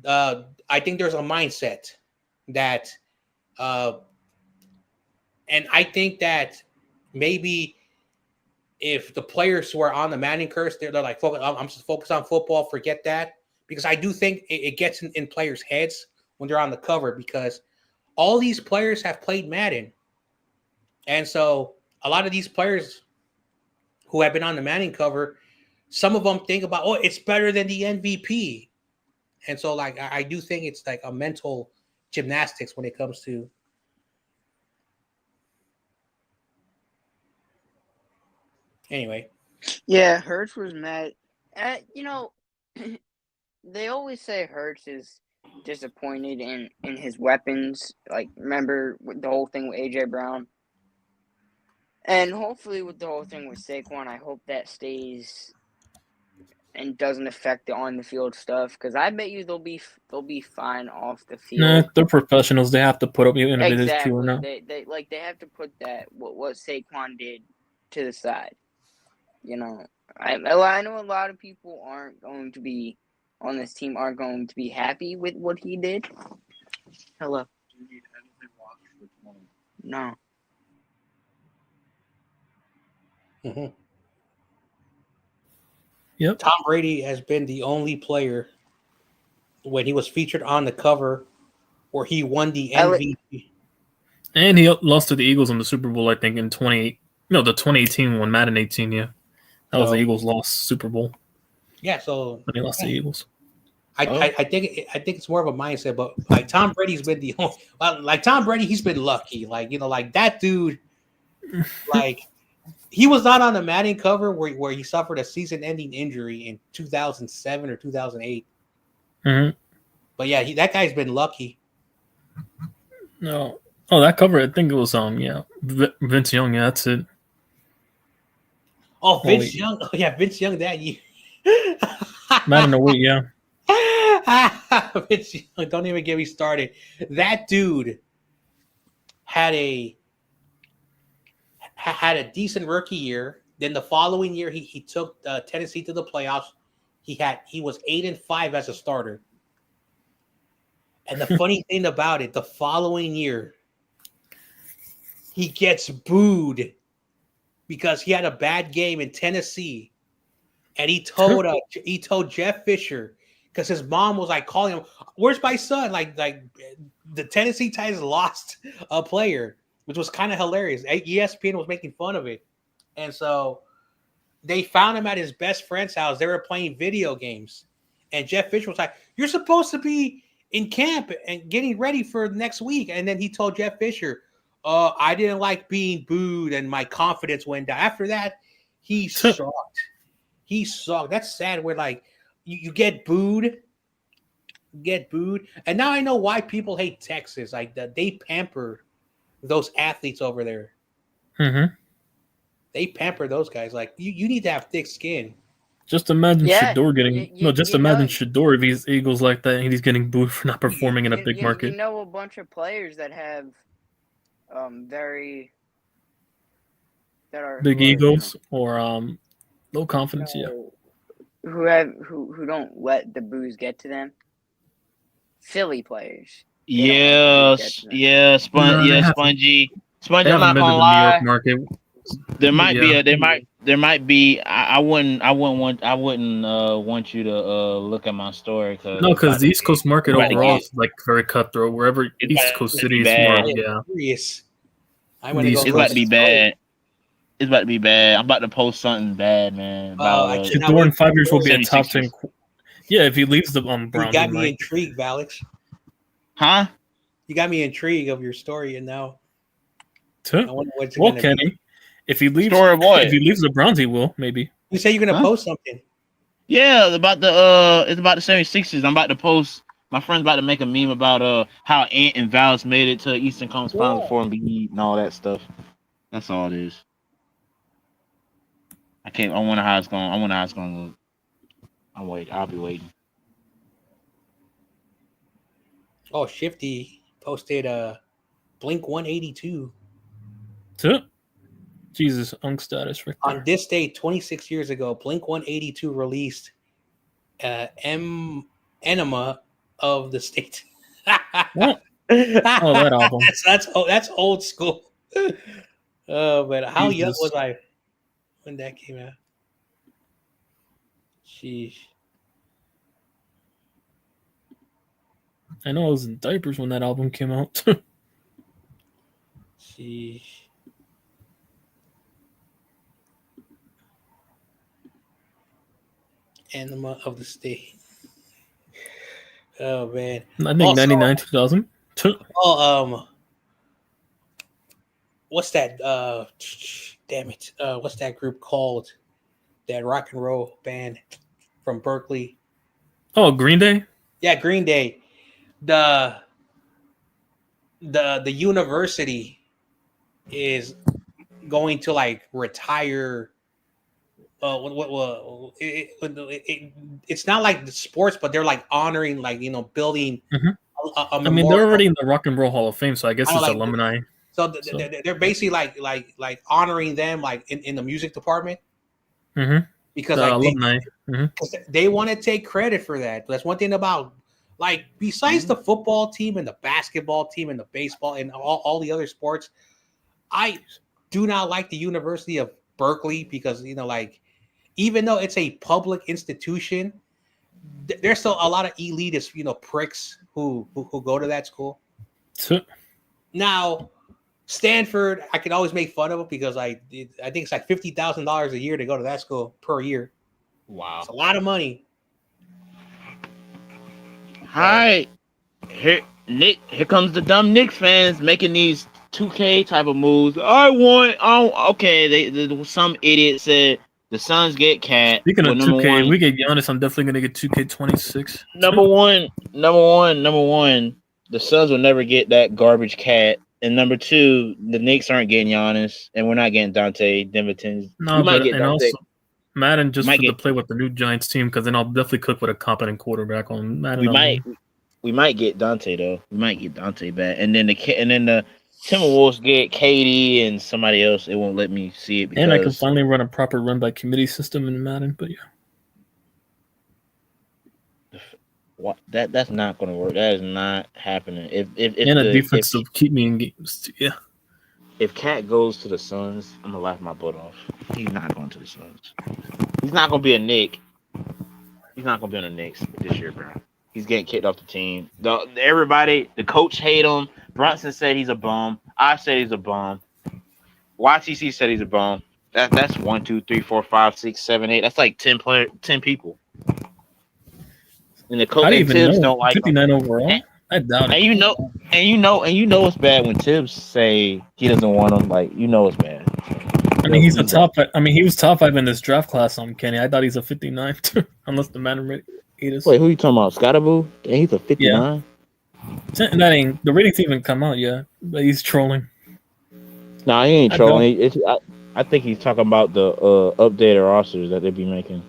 I think there's a mindset that, and I think that maybe if the players who are on the Madden curse, they're like, I'm just focused on football, forget that. Because I do think it gets in players' heads when they're on the cover, because all these players have played Madden. And so a lot of these players who have been on the Madden cover, some of them think about, oh, it's better than the MVP. And so, like, I do think it's like a mental gymnastics when it comes to. Anyway. Yeah, Hurts was mad. They always say Hurts is disappointed in his weapons. Like, remember the whole thing with A.J. Brown? And hopefully with the whole thing with Saquon, I hope that stays and doesn't affect the on-the-field stuff. Because I bet you they'll be fine off the field. Nah, they're professionals. They have to put up even if it is true or not. They have to put that what Saquon did to the side. You know, I know a lot of people aren't going to be on this team aren't going to be happy with what he did. Hello. Do you need anything watched this morning? No. Mm-hmm. Yep. Tom Brady has been the only player when he was featured on the cover where he won the MVP. And he lost to the Eagles in the Super Bowl, I think, in the 2018 one, Madden 18, yeah. That was the Eagles' lost Super Bowl. Yeah, so when he lost to the Eagles. I think it's more of a mindset, but like Tom Brady's been the only, like Tom Brady, he's been lucky. Like, like that dude, like he was not on the Madden cover where he suffered a season-ending injury in 2007 or 2008. Mm-hmm. But yeah, that guy's been lucky. No, that cover, I think it was Vince Young. Yeah, that's it. Oh, Vince Young. Oh yeah, Vince Young that year. Madden 08, yeah. Vince Young, don't even get me started. That dude had a decent rookie year. Then the following year, he took Tennessee to the playoffs. He was 8-5 as a starter. And the funny thing about it, the following year, he gets booed because he had a bad game in Tennessee, and he told Jeff Fisher, because his mom was like calling him, "Where's my son?" Like the Tennessee Titans lost a player, which was kind of hilarious. ESPN was making fun of it, and so they found him at his best friend's house. They were playing video games, and Jeff Fisher was like, "You're supposed to be in camp and getting ready for next week," and then he told Jeff Fisher, I didn't like being booed, and my confidence went down. After that, he sucked. He sucked. That's sad. Where like you get booed, and now I know why people hate Texas. Like they pamper those athletes over there. Mm-hmm. They pamper those guys. Like you need to have thick skin. Just imagine Shador getting imagine Shador if he's Eagles like that and he's getting booed for not performing in a big market. You know a bunch of players that have big egos or low confidence, who don't let the booze get to them. Philly players. Spongy. Spongy, I'm not gonna lie. There might be. I wouldn't want you to look at my story because the East Coast market overall is like very cutthroat. Wherever East Coast City is more, It's about to be bad. It's about to be bad. I'm about to post something bad, man. Shedeur in 5 years will be a top 10. Yeah, if he leaves the Browns. You got me intrigued, Alex. Huh? You got me intrigued of your story, and now. Well, Kenny, if he leaves the Browns, he will maybe. You say you're gonna post something? Yeah, about it's about the 76ers. I'm about to post. My friend's about to make a meme about how Ant and Val's made it to Eastern Conference Finals before Embiid and all that stuff. That's all it is. I wonder how it's going to look. I'll be waiting. Oh, Shifty posted Blink 182. Jesus, Unk status. Right on this day, 26 years ago, Blink 182 released Enema of the State. What? Oh, that album. That's old school. But how young was I when that came out? Sheesh. I know I was in diapers when that album came out. Sheesh. Enema of the State. Oh man. I think 99, 2000. What's that? Damn it. What's that group called? That rock and roll band from Berkeley. Oh, Green Day? Yeah, Green Day. The university is going to like retire. It's not like the sports, but they're like honoring, like, building. I mean, they're already in the Rock and Roll Hall of Fame, so I guess it's like alumni. So they're basically like honoring them, like in the music department. Mm-hmm. Because the alumni. They want to take credit for that. That's one thing about, like, besides the football team and the basketball team and the baseball and all the other sports, I do not like the University of Berkeley because, like, even though it's a public institution, there's still a lot of elitist, pricks who go to that school. Now, Stanford, I can always make fun of it because I think it's like $50,000 a year to go to that school per year. Wow, it's a lot of money. Hi, here comes the dumb Knicks fans making these 2K type of moves. Okay, some idiot said the Suns get Cat. Speaking of 2K, we get Giannis. I'm definitely gonna get 2K26. Number one. The Suns will never get that garbage Cat. And number two, the Knicks aren't getting Giannis, and we're not getting Dante DiVincenzo. No, also Madden just to play with the new Giants team, because then I'll definitely cook with a competent quarterback on Madden. We might get Dante though. We might get Dante back, and then the Timberwolves get KD and somebody else. It won't let me see it. Because and I can finally run a proper run by committee system in Madden. But yeah. What that's not going to work. That is not happening. If a defense to keep me in games. Yeah. If Cat goes to the Suns, I'm gonna laugh my butt off. He's not going to the Suns. He's not gonna be a Knick. He's not gonna be on the Knicks this year, bro. He's getting kicked off the team. The coach hate him. Brunson said he's a bum. I said he's a bum. YTC said he's a bum. That's 1, 2, 3, 4, 5, 6, 7, 8. That's like 10 people. And the coach and Tibbs don't like 59 him. Overall. I doubt it. And you know it's bad when Tibbs say he doesn't want him. Like, it's bad. I mean, he's a top. I mean, he was top 5 in this draft class. Kenny. I thought he's a 59, unless the man rate is. Wait, who you talking about? Scottaboo? Yeah, he's a 59. Yeah. That ain't the ratings even come out yet, but he's trolling. No, he ain't trolling. I think he's talking about the updated rosters that they be making.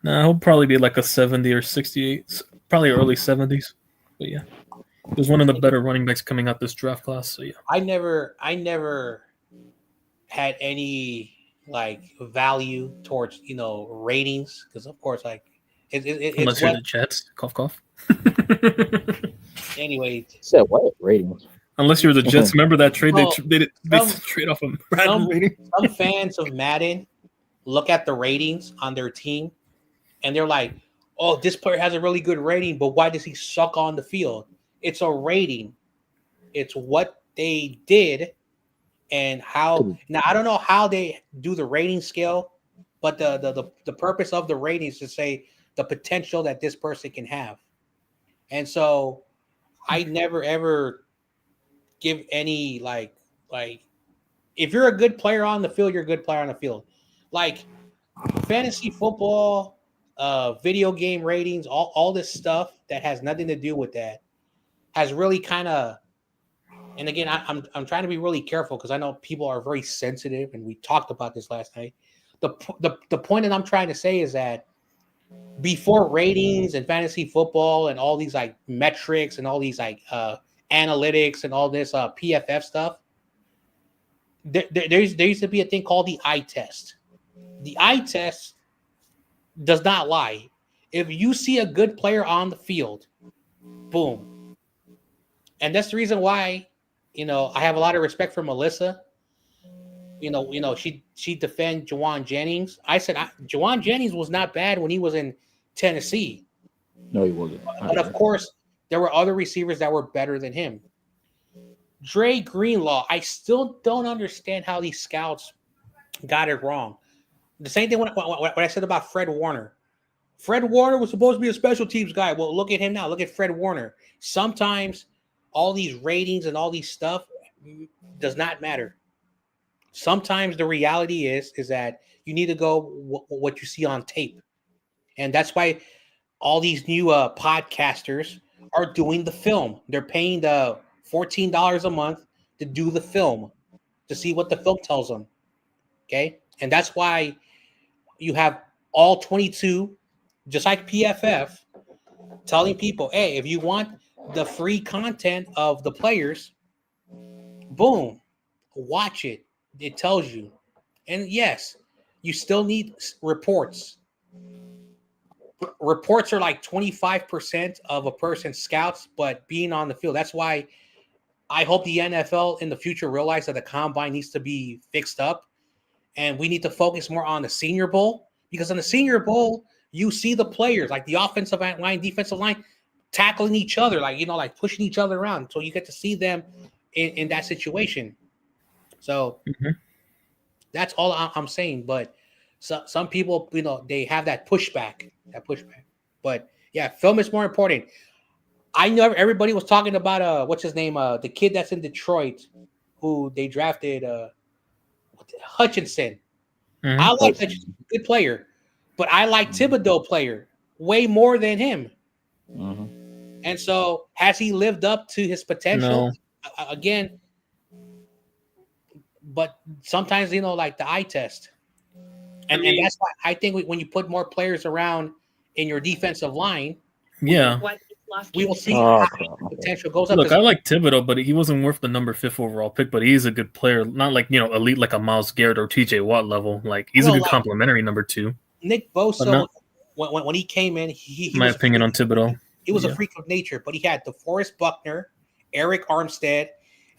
Nah, he'll probably be like a 70 or 68, probably early 70s. But yeah, he was one of the better running backs coming out this draft class. So yeah, I never had any like value towards ratings because of course like unless you're the Jets, cough. Anyway, said what ratings? Unless you're the Jets. Remember that trade? Well, they trade off a random rating. Some fans of Madden look at the ratings on their team, and they're like, "Oh, this player has a really good rating, but why does he suck on the field?" It's a rating. It's what they did and how. Now I don't know how they do the rating scale, but the purpose of the rating is to say the potential that this person can have. And so I never ever give any like if you're a good player on the field, you're a good player on the field. Like fantasy football, video game ratings, all this stuff that has nothing to do with that has really kind of. And again, I'm trying to be really careful because I know people are very sensitive, and we talked about this last night. The point that I'm trying to say is that before ratings and fantasy football and all these like metrics and all these like analytics and all this PFF stuff, there used to be a thing called the eye test. The eye test does not lie. If you see a good player on the field, boom. And that's the reason why, I have a lot of respect for Melissa. She defend Jawan Jennings. I said Jawan Jennings was not bad when he was in Tennessee. No, he wasn't. But of course, there were other receivers that were better than him. Dre Greenlaw, I still don't understand how these scouts got it wrong. The same thing when I said about Fred Warner. Fred Warner was supposed to be a special teams guy. Well, look at him now. Look at Fred Warner. Sometimes all these ratings and all these stuff does not matter. Sometimes the reality is that you need to go what you see on tape. And that's why all these new podcasters are doing the film. They're paying the $14 a month to do the film, to see what the film tells them. Okay? And that's why you have all 22, just like PFF, telling people, hey, if you want the free content of the players, boom, watch it. It tells you. And yes, you still need reports. Reports are like 25% of a person's scouts, but being on the field. That's why I hope the NFL in the future realize that the combine needs to be fixed up. And we need to focus more on the Senior Bowl, because in the Senior Bowl, you see the players, like the offensive line, defensive line, tackling each other, like pushing each other around. So you get to see them in that situation. So that's all I'm saying. But some people, they have that pushback. But yeah, film is more important. I know everybody was talking about what's his name, the kid that's in Detroit, who they drafted, Hutchinson. I like Hutchinson, good player, but I like Thibodeau player way more than him. And so, has he lived up to his potential? No. Again, but sometimes, like the eye test. And that's why I think when you put more players around in your defensive line, we will see how the potential goes up. Look, I like Thibodeau, but he wasn't worth the number 5 overall pick, but he's a good player. Not like, elite like a Myles Garrett or TJ Watt level. Like, he's a good complimentary number 2. Nick Bosa, when he came in, he my opinion on Thibodeau. He was a freak of nature, but he had DeForest Buckner, Eric Armstead,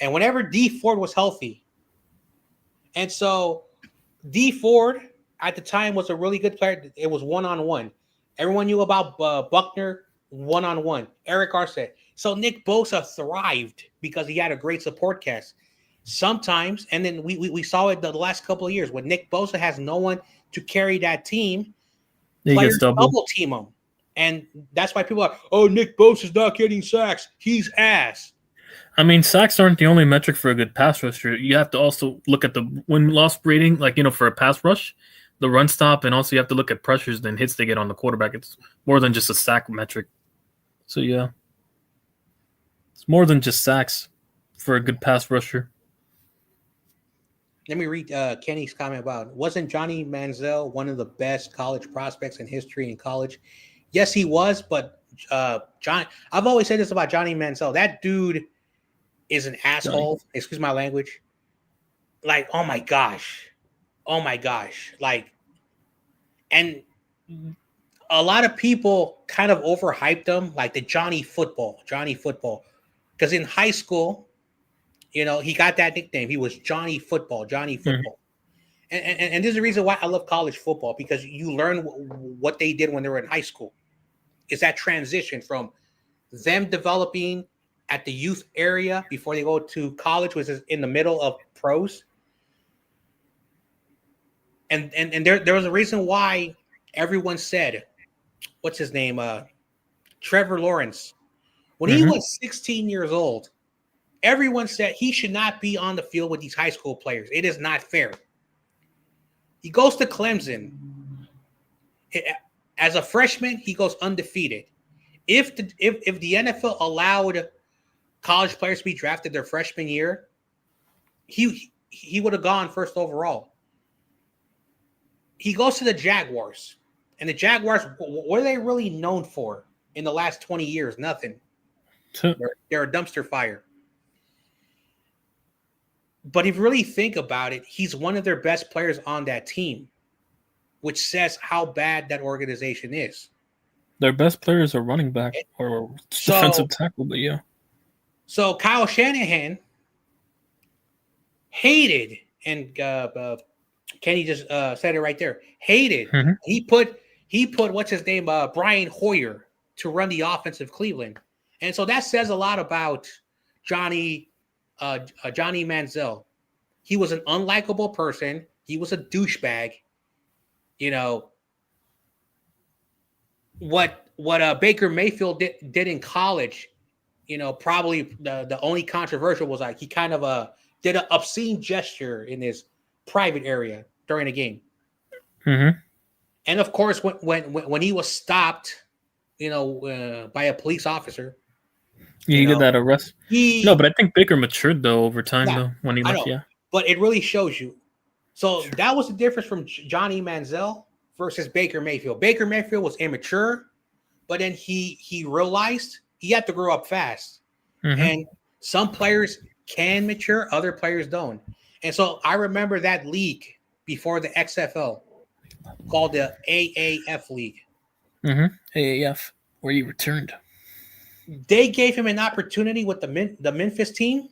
and whenever D Ford was healthy. And so D Ford at the time was a really good player. It was one-on-one. Everyone knew about Buckner, one-on-one. Eric Armstead. So Nick Bosa thrived because he had a great support cast. Sometimes, and then we saw it the last couple of years, when Nick Bosa has no one to carry that team, players double team him. And that's why people are, Nick Bosa's not getting sacks. He's ass. I mean, sacks aren't the only metric for a good pass rusher. You have to also look at the win-loss rating, for a pass rush, the run stop, and also you have to look at pressures and hits they get on the quarterback. It's more than just a sack metric. So, yeah. It's more than just sacks for a good pass rusher. Let me read Kenny's comment about, wasn't Johnny Manziel one of the best college prospects in history in college? Yes, he was, but I've always said this about Johnny Manziel. That dude is an asshole. Excuse my language. Like, oh my gosh. Like, and a lot of people kind of overhyped him, like the Johnny football. Because in high school, You know, he got that nickname. He was Johnny Football. And there's a reason why I love college football, because you learn what they did when they were in high school. Is that transition from them developing at the youth area before they go to college, which is in the middle of pros. And there was a reason why everyone said, what's his name? Trevor Lawrence. When he was 16 years old, everyone said he should not be on the field with these high school players. It is not fair. He goes to Clemson. As a freshman, he goes undefeated. If the NFL allowed college players to be drafted their freshman year, he would have gone first overall. He goes to the Jaguars. And the Jaguars, what are they really known for in the last 20 years? Nothing. They're a dumpster fire. But if you really think about it, he's one of their best players on that team, which says how bad that organization is. Their best players are running back or defensive tackle, but yeah. So Kyle Shanahan hated, and Kenny just said it right there. Hated. Mm-hmm. He put what's his name, Brian Hoyer, to run the offense of Cleveland, and so that says a lot about Johnny Manziel. He was an unlikable person. He was a douchebag. You know what Baker Mayfield did in college. You know, probably the only controversial was like he kind of did an obscene gesture in his private area during a game. Mm-hmm. And of course, when he was stopped, by a police officer. He did that arrest. No, but I think Baker matured though over time though when he left. Yeah, but it really shows you. So that was the difference from Johnny Manziel versus Baker Mayfield. Baker Mayfield was immature, but then he realized he had to grow up fast. Mm-hmm. And some players can mature, other players don't. And so I remember that league before the XFL called the AAF League. Mm-hmm. AAF, where you returned. They gave him an opportunity with the Memphis team.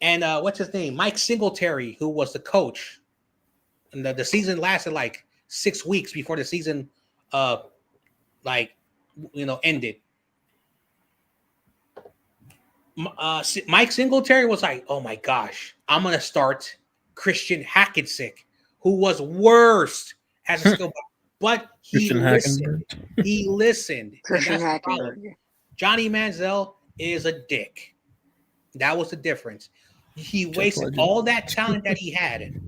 And what's his name? Mike Singletary, who was the coach. And the season lasted like 6 weeks before the season ended. Mike Singletary was like, oh my gosh, I'm going to start Christian Hackensack, who was worst as a skill player. But he listened. He listened. Christian Hackensack. Johnny Manziel is a dick. That was the difference. He wasted all that talent that he had.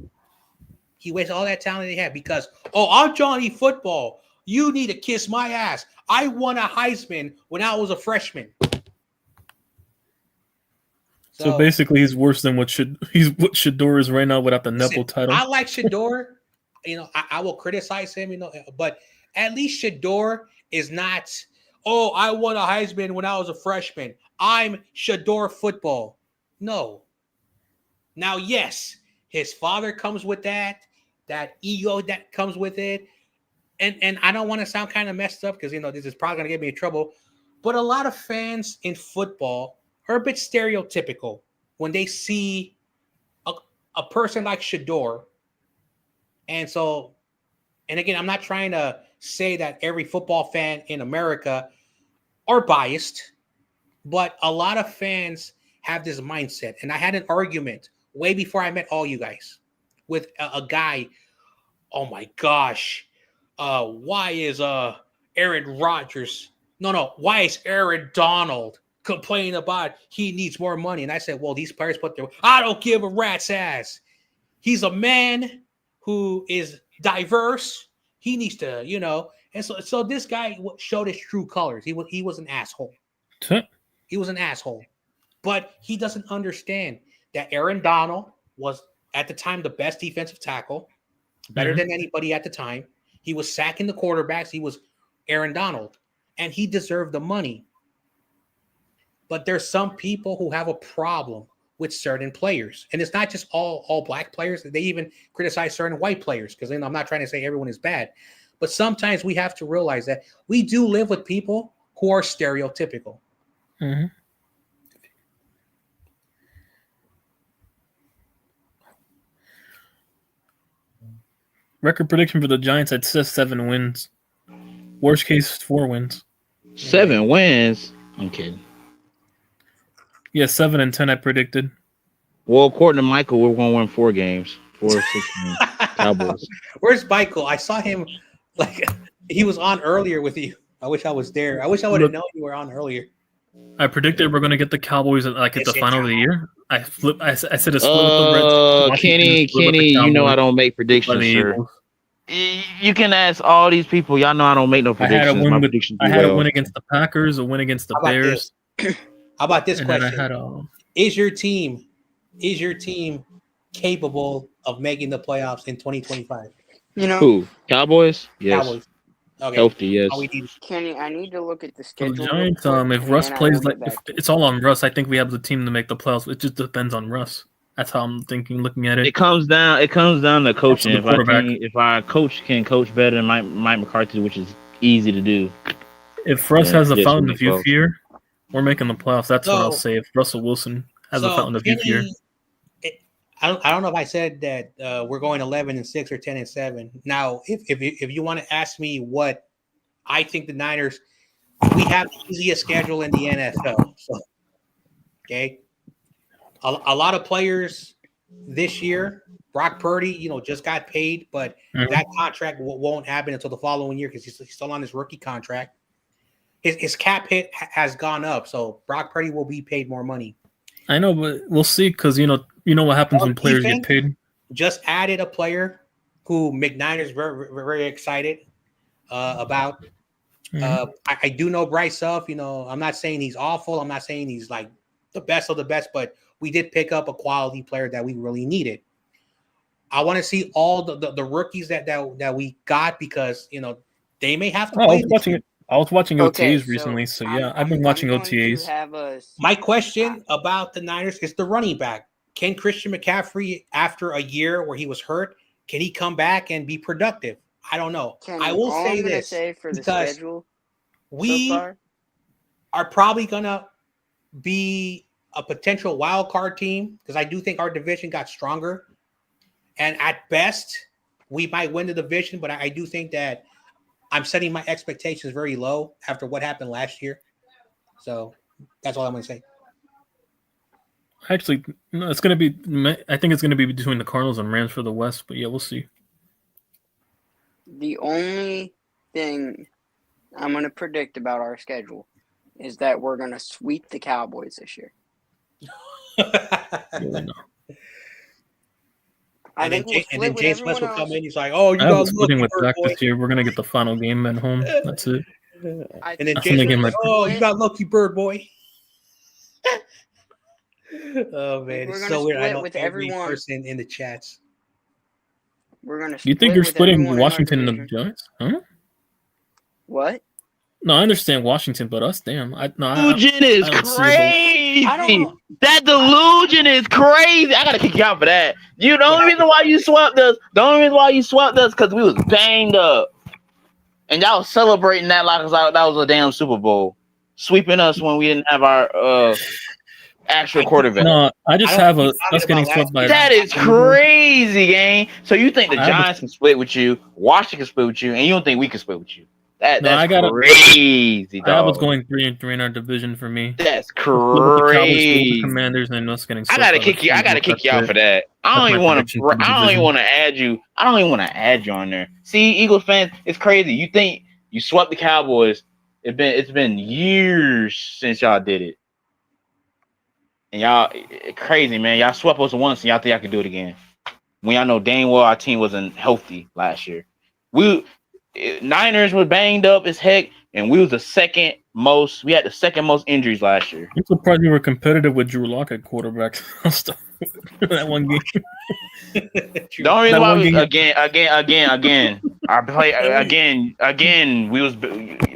Because, I'm Johnny Football. You need to kiss my ass. I won a Heisman when I was a freshman. So basically, he's worse than what Shedeur is right now without the Neville title. I like Shedeur. I will criticize him, but at least Shedeur is not, I won a Heisman when I was a freshman. I'm Shedeur Football. No. Now, yes, his father comes with that ego that comes with it. And I don't want to sound kind of messed up because, this is probably going to get me in trouble. But a lot of fans in football are a bit stereotypical when they see a person like Shedeur. And again, I'm not trying to say that every football fan in America are biased, but a lot of fans have this mindset. And I had an argument way before I met all you guys with a guy. Oh my gosh. Why is Aaron Rodgers? Why is Aaron Donald complaining about he needs more money? And I said, well, these players I don't give a rat's ass. He's a man who is diverse. He needs to, and so this guy showed his true colors. He was an asshole. He was an asshole. But he doesn't understand that Aaron Donald was at the time the best defensive tackle, better than anybody at the time. He was sacking the quarterbacks. He was Aaron Donald, and he deserved the money. But there's some people who have a problem with certain players. And it's not just all black players. They even criticize certain white players because I'm not trying to say everyone is bad. But sometimes we have to realize that we do live with people who are stereotypical. Mm-hmm. record prediction for the Giants, it says 7 wins. Worst case, 4 wins. 7 wins? I'm kidding. Yeah, 7-10 I predicted. Well, according to Michael, we're going to win 4 games. 4 or 6 games. Cowboys. Where's Michael? I saw him he was on earlier with you. I wish I was there. I wish I would have known you were on earlier. I predicted we're going to get the Cowboys at the final of the year. I said a split with the Reds. Kenny, you know I don't make predictions, sir. You can ask all these people. Y'all know I don't make no predictions. I had a win against the Packers, a win against the Bears. How about this question? Is your team capable of making the playoffs in 2025? You know who? Cowboys? Yes. Cowboys. Okay. Healthy, yes. Kenny, I need to look at the schedule. The Giants, if Russ plays if it's all on Russ, I think we have the team to make the playoffs. It just depends on Russ. That's how I'm looking at it. It comes down to coaching. If our coach can coach better than Mike McCarthy, which is easy to do. If Russ has a fountain of youth year, we're making the playoffs. That's what I'll say. If Russell Wilson has a fountain of youth year. I don't know if I said that we're going 11-6 or 10-7. Now, if you want to ask me what I think the Niners, we have the easiest schedule in the NFL. So, okay, a lot of players this year. Brock Purdy, just got paid, but that contract won't happen until the following year because he's still on his rookie contract. His cap hit has gone up, so Brock Purdy will be paid more money. I know, but we'll see because you know what happens when players get paid. Just added a player who McNiner's very, very excited about. I do know Bryce Huff. I'm not saying he's awful. I'm not saying he's like the best of the best, but we did pick up a quality player that we really needed. I want to see all the rookies that we got because they may have to play. I was watching OTAs recently, so yeah, I've been watching OTAs. My question about the Niners is the running back. Can Christian McCaffrey, after a year where he was hurt, can he come back and be productive? I don't know. I will say this because we are probably going to be a potential wild card team because I do think our division got stronger. And at best, we might win the division, but I do think that I'm setting my expectations very low after what happened last year. So that's all I'm going to say. Actually, no, it's going to be. I think it's going to be between the Cardinals and Rams for the West, but yeah, we'll see. The only thing I'm going to predict about our schedule is that we're going to sweep the Cowboys this year. And then James West will come in. He's like, "Oh, you guys splitting with Zach this year. We're gonna get the final game at home. That's it." And then James West, "Oh, you got lucky, bird boy." Oh man, it's so weird. I know every person in the chats. We're gonna. You think you're splitting Washington and the Giants? Huh? What? No, I understand Washington, but us, damn. Delusion is crazy. That delusion is crazy. I gotta kick you out for that. The only reason why you swept us, because we was banged up, and y'all was celebrating that like that was a damn Super Bowl, sweeping us when we didn't have our actual quarterback. No, I just have us getting swept by. That is crazy, gang. So you think the Giants can split with you, Washington can split with you, and you don't think we can split with you? That's crazy, dog. I was going 3-3 in our division for me. That's crazy. The Commanders and us getting. I gotta kick you out for that. I don't even want to add you. I don't even want to add you on there. See, Eagles fans, it's crazy. You think you swept the Cowboys? It's been years since y'all did it, and y'all crazy, man. Y'all swept us once, and y'all think y'all can do it again. When y'all know dang well our team wasn't healthy last year. Niners were banged up as heck, and we was the second most. We had the second most injuries last year. I'm surprised we were competitive with Drew Lock at quarterback. That one game. The only reason why again, our play again. We was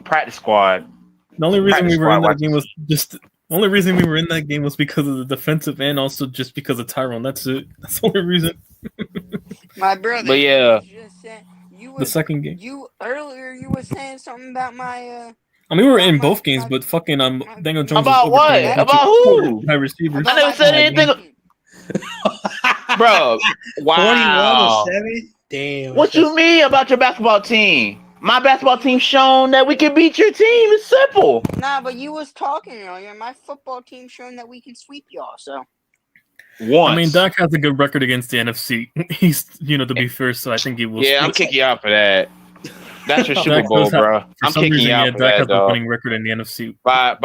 practice squad. The only reason we were in that game was just. The only reason we were in that game was because of the defensive and also just because of Tyrone. That's it. That's the only reason. My brother. But yeah. The second game. Earlier you were saying something about my. I mean, we were in both games, but fucking Daniel Jones. About what? About who? High receivers. I never said anything. Bro, wow. Damn. What you mean about your basketball team? My basketball team shown that we can beat your team. It's simple. Nah, but you was talking earlier. My football team showing that we can sweep y'all. So. Once. I mean, Dak has a good record against the NFC. He's, to be fair, so I think he will. Yeah, I'm kicking you out for that. That's your Super Bowl, bro. I'm kicking you out for Dak that, has though. a winning record in the NFC. Bye.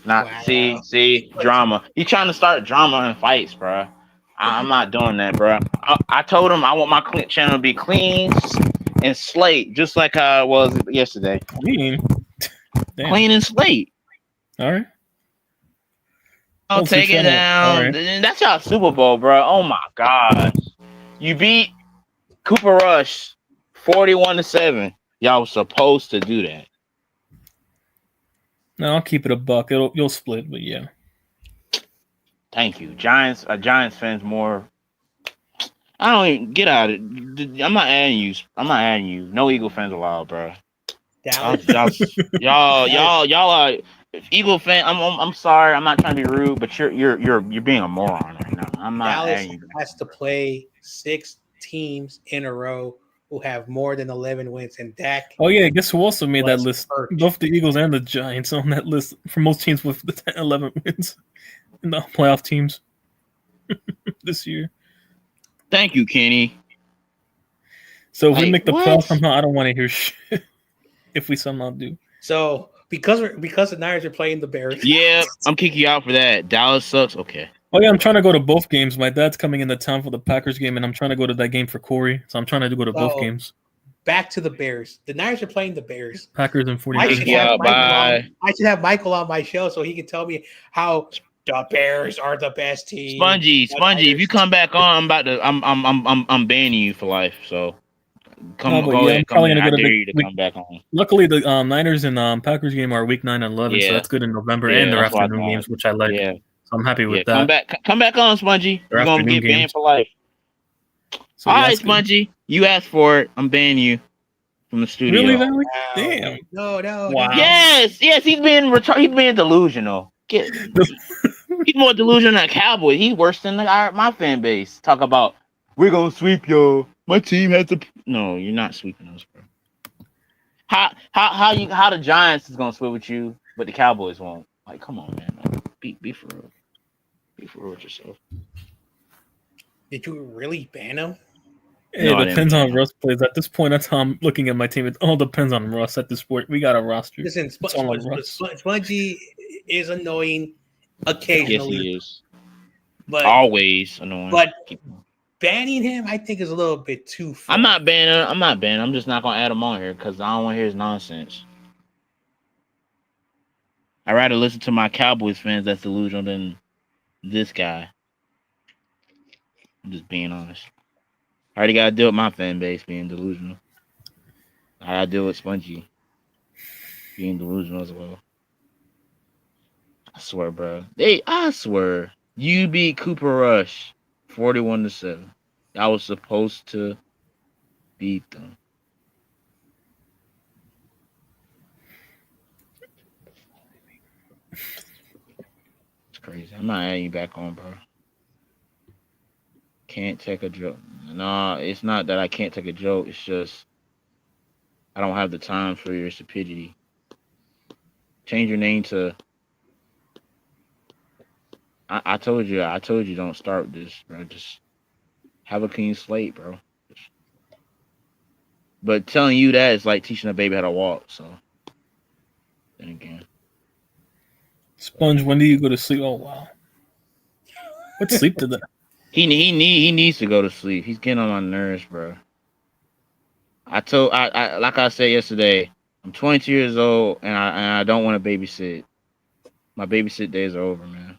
Not Wow. see drama. He trying to start drama and fights, bro. I'm not doing that, bro. I told him I want my channel to be clean and slate, just like how it was yesterday. Clean and slate. All right. I'll take it down. Right. That's y'all Super Bowl, bro. Oh my gosh. You beat Cooper Rush 41-7. Y'all was supposed to do that. No, I'll keep it a buck. You'll split, but yeah. Thank you. Giants fans more. I don't even get out of it. I'm not adding you. No Eagle fans allowed, bro. Y'all are Eagle fan. I'm sorry. I'm not trying to be rude, but you're being a moron right now. I'm not. Dallas has to play 6 teams in a row who have more than 11 wins, and Dak. Oh yeah, guess who also made that list? Both the Eagles and the Giants on that list for most teams with the 11 wins in the playoff teams this year. Thank you, Kenny. So if we make the playoffs somehow, I don't want to hear shit. If we somehow do. So because the Niners are playing the Bears. Yeah, I'm kicking you out for that. Dallas sucks. Okay. Oh yeah, I'm trying to go to both games. My dad's coming into town for the Packers game, and I'm trying to go to that game for Corey. So I'm trying to go to both games. Back to the Bears. The Niners are playing the Bears. Packers and 49ers. I should have Michael on my show so he can tell me how the Bears are the best team. Spongy. If you come back on, I'm banning you for life. So come back on. Luckily, the Niners and Packers game are week 9 and 11, so that's good in November, and their afternoon games, which I like. Yeah. So I'm happy with that. Come back on, Spongy. You're gonna get banned for life. So all right, Spongy. You asked for it. I'm banning you from the studio. Really? Wow. Damn. No. Wow. Yes. He's being delusional. He's more delusional than a Cowboy. He's worse than my fan base. Talk about we're gonna sweep y'all. My team has to. No, you're not sweeping us, bro. How the Giants is gonna sweep with you, but the Cowboys won't? Like, come on, man. Be for real. Be for real with yourself. Did you really ban him? It depends on Russ plays. At this point, that's how I'm looking at my team. It all depends on Russ at this point. We got a roster. Listen, Spongy is annoying occasionally. Yes, he is. But always annoying. But banning him, I think, is a little bit too far. I'm not banning. I'm just not gonna add him on here because I don't want to hear his nonsense. I'd rather listen to my Cowboys fans that's delusional than this guy. I'm just being honest. I already got to deal with my fan base being delusional. I got to deal with Spongy being delusional as well. I swear, bro. I swear. You beat Cooper Rush 41-7. I was supposed to beat them. It's crazy. I'm not adding you back on, bro. Can't take a joke. No, it's not that I can't take a joke. It's just I don't have the time for your stupidity. Change your name to. I told you don't start with this, bro. Just have a clean slate, bro. But telling you that is like teaching a baby how to walk. So then again, Sponge, when do you go to sleep? Oh wow, what sleep did that? He needs to go to sleep. He's getting on my nerves, bro. I like I said yesterday, I'm 22 years old and I don't want to babysit. My babysit days are over, man.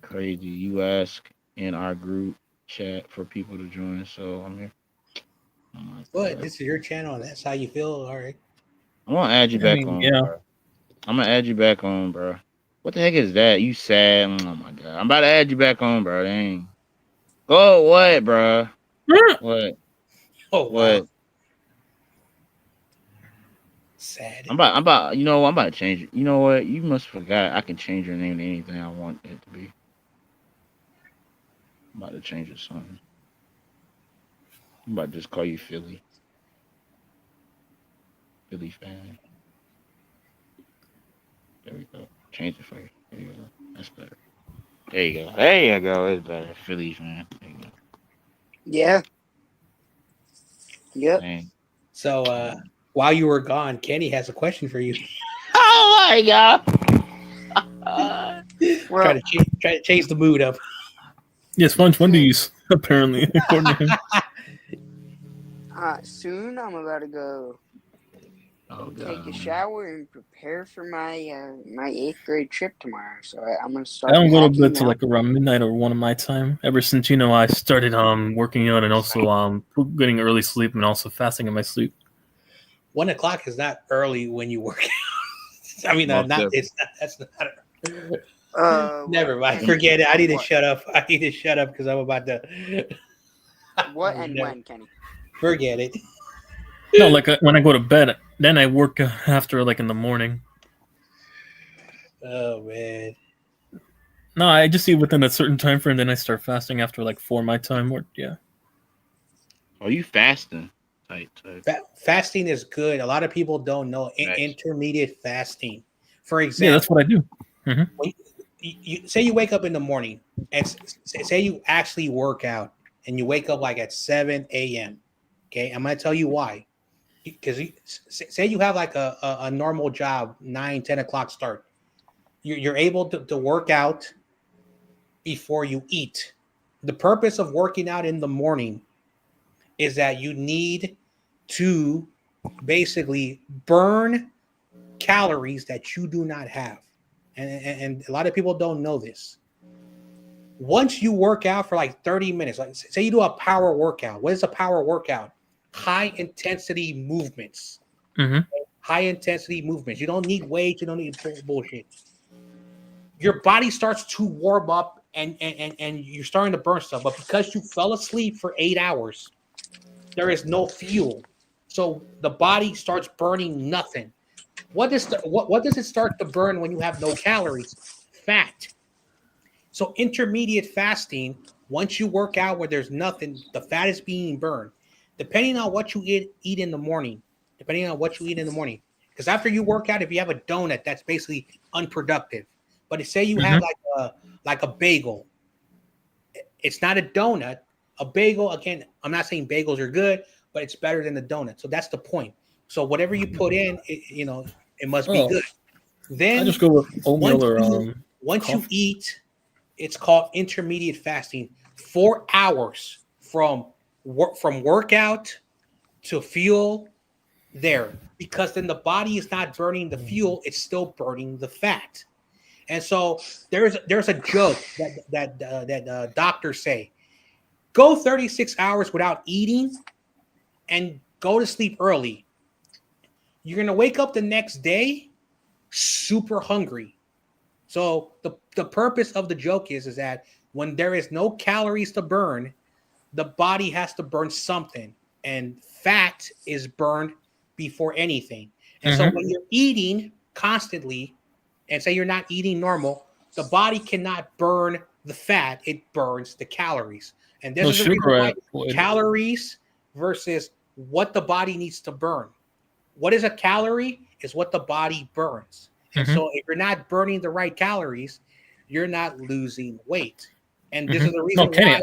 Crazy. You ask in our group chat for people to join, so I'm here. What? This is your channel, and that's how you feel. All right. I'm gonna add you back on. Yeah. Bro. I'm gonna add you back on, bro. What the heck is that? You sad? Oh my god! I'm about to add you back on, bro. Dang. Oh, what, bro? What? Oh, what? Wow. Sad. I'm about. You know, I'm about to change it. You know what? You must forgot. I can change your name to anything I want it to be. I'm about to change it something. I'm about to just call you Philly. Philly fan. There we go. Change it for you. There you go. That's better. There you go. There you go. It's better. Philly fan. There you go. Yeah. Yep. Dang. So while you were gone, Kenny has a question for you. Oh my god. Try to change the mood up. Yes, Sponge Wendy's, apparently, according to him. Soon I'm about to go take a shower and prepare for my my 8th grade trip tomorrow. So I'm gonna start. I don't go to bed till like around midnight or 1 of my time. Ever since I started working out and also getting early sleep and also fasting in my sleep. 1 o'clock is not early when you work out. I mean, that's not. Never mind. Forget it. I need to shut up. Because I'm about to. What and when, Kenny? Forget it. No, like when I go to bed, then I work after like in the morning. Oh man. No, I just eat within a certain time frame. Then I start fasting after like 4 my time. Or yeah. Are you fasting? Fasting is good. A lot of people don't know intermediate fasting. For example, yeah, that's what I do. When you say you wake up in the morning and say you actually work out and you wake up like at 7 a.m. Okay, I'm gonna tell you why. Because say you have like a normal job, 9, 10 o'clock start. You're able to work out before you eat. The purpose of working out in the morning is that you need to basically burn calories that you do not have. And a lot of people don't know this. Once you work out for like 30 minutes, like say you do a power workout. What is a power workout? High intensity movements. Mm-hmm. High intensity movements. You don't need weights. You don't need bullshit. Your body starts to warm up and you're starting to burn stuff. But because you fell asleep for 8 hours, there is no fuel. So the body starts burning nothing. What does it start to burn when you have no calories? Fat. So intermediate fasting, once you work out where there's nothing, the fat is being burned. Depending on what you eat in the morning. Because after you work out, if you have a donut, that's basically unproductive. But say you have like a bagel. It's not a donut. A bagel, again, I'm not saying bagels are good, but it's better than the donut. So that's the point. So whatever you put in, it must be good. Then I just go with oatmeal once you eat, it's called intermediate fasting. 4 hours from workout to fuel there, because then the body is not burning the fuel; it's still burning the fat. And so there's a joke that doctors say: go 36 hours without eating and go to sleep early. You're gonna wake up the next day super hungry. So the purpose of the joke is that when there is no calories to burn, the body has to burn something, and fat is burned before anything. And so when you're eating constantly, and say you're not eating normal, the body cannot burn the fat; it burns the calories. And this is the reason why calories versus what the body needs to burn. What is a calorie? Is what the body burns. And so if you're not burning the right calories, you're not losing weight. And this is the reason why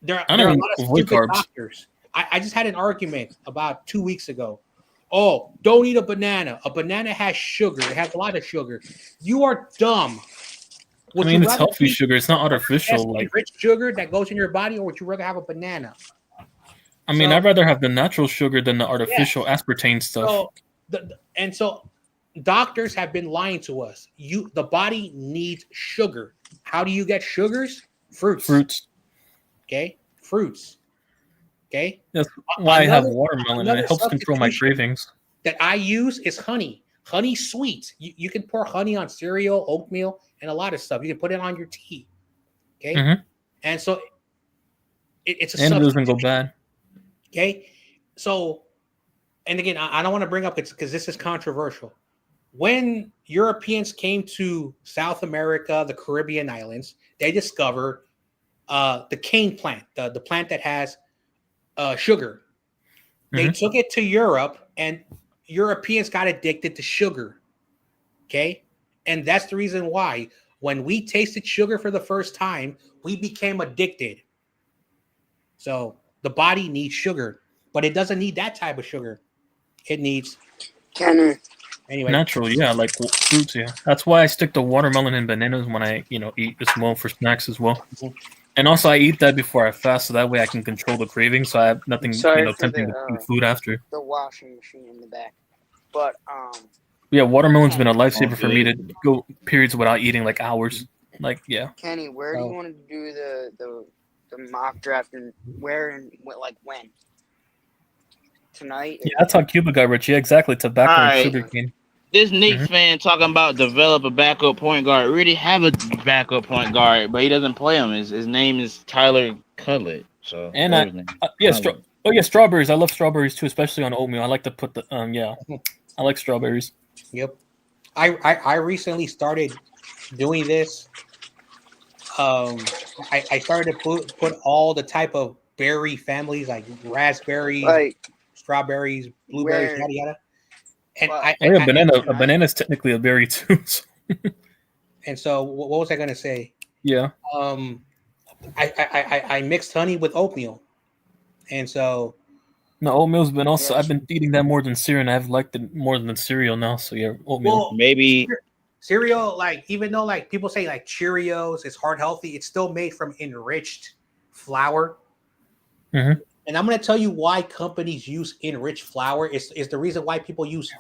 there are a lot of stupid doctors. I just had an argument about 2 weeks ago. Oh, don't eat a banana. A banana has sugar. It has a lot of sugar. You are dumb. It's healthy sugar. It's not artificial. Like rich sugar that goes in your body, or would you rather have a banana? I'd rather have the natural sugar than the artificial aspartame stuff. So doctors have been lying to us. The body needs sugar. How do you get sugars? Fruits. Okay? Fruits. Okay? That's why I have watermelon, and it helps control my cravings. That I use is honey. Honey sweet. You can pour honey on cereal, oatmeal, and a lot of stuff. You can put it on your tea. Okay? And so it's a substitute. It doesn't go bad. Okay? So, and again, I don't want to bring up it because this is controversial. When Europeans came to South America, the Caribbean islands, they discovered the cane plant, the plant that has sugar. They took it to Europe, and Europeans got addicted to sugar. Okay, and that's the reason why when we tasted sugar for the first time, we became addicted. So the body needs sugar, but it doesn't need that type of sugar. It needs anyway natural, like fruits. Yeah, that's why I stick to watermelon and bananas when I eat as well for snacks as well. And also I eat that before I fast, so that way I can control the craving, so I have nothing tempting to eat food after. The washing machine in the back, but yeah, watermelon's been a lifesaver for me to go periods without eating like hours. Like Kenny, where do you want to do the mock draft, and where and when? Tonight? Yeah, that's how Cuba got rich. Yeah, exactly. Tobacco and sugar cane. This Knicks fan talking about develop a backup point guard. We already have a backup point guard, but he doesn't play him. His name is Tyler Cutlet. So and strawberries. I love strawberries too, especially on oatmeal. I like to put the I like strawberries. Yep. I recently started doing this. I started to put all the type of berry families like raspberries, strawberries, blueberries, yada yada. And a banana is technically a berry too. So. And so, what was I going to say? Yeah. I mixed honey with oatmeal, and so. No, oatmeal's been also. I've been eating that more than cereal, and I've liked it more than cereal now. So yeah, oatmeal. Well, maybe cereal, even though people say Cheerios is heart healthy, it's still made from enriched flour. Mm-hmm. And I'm going to tell you why companies use enriched flour. Is the reason why people use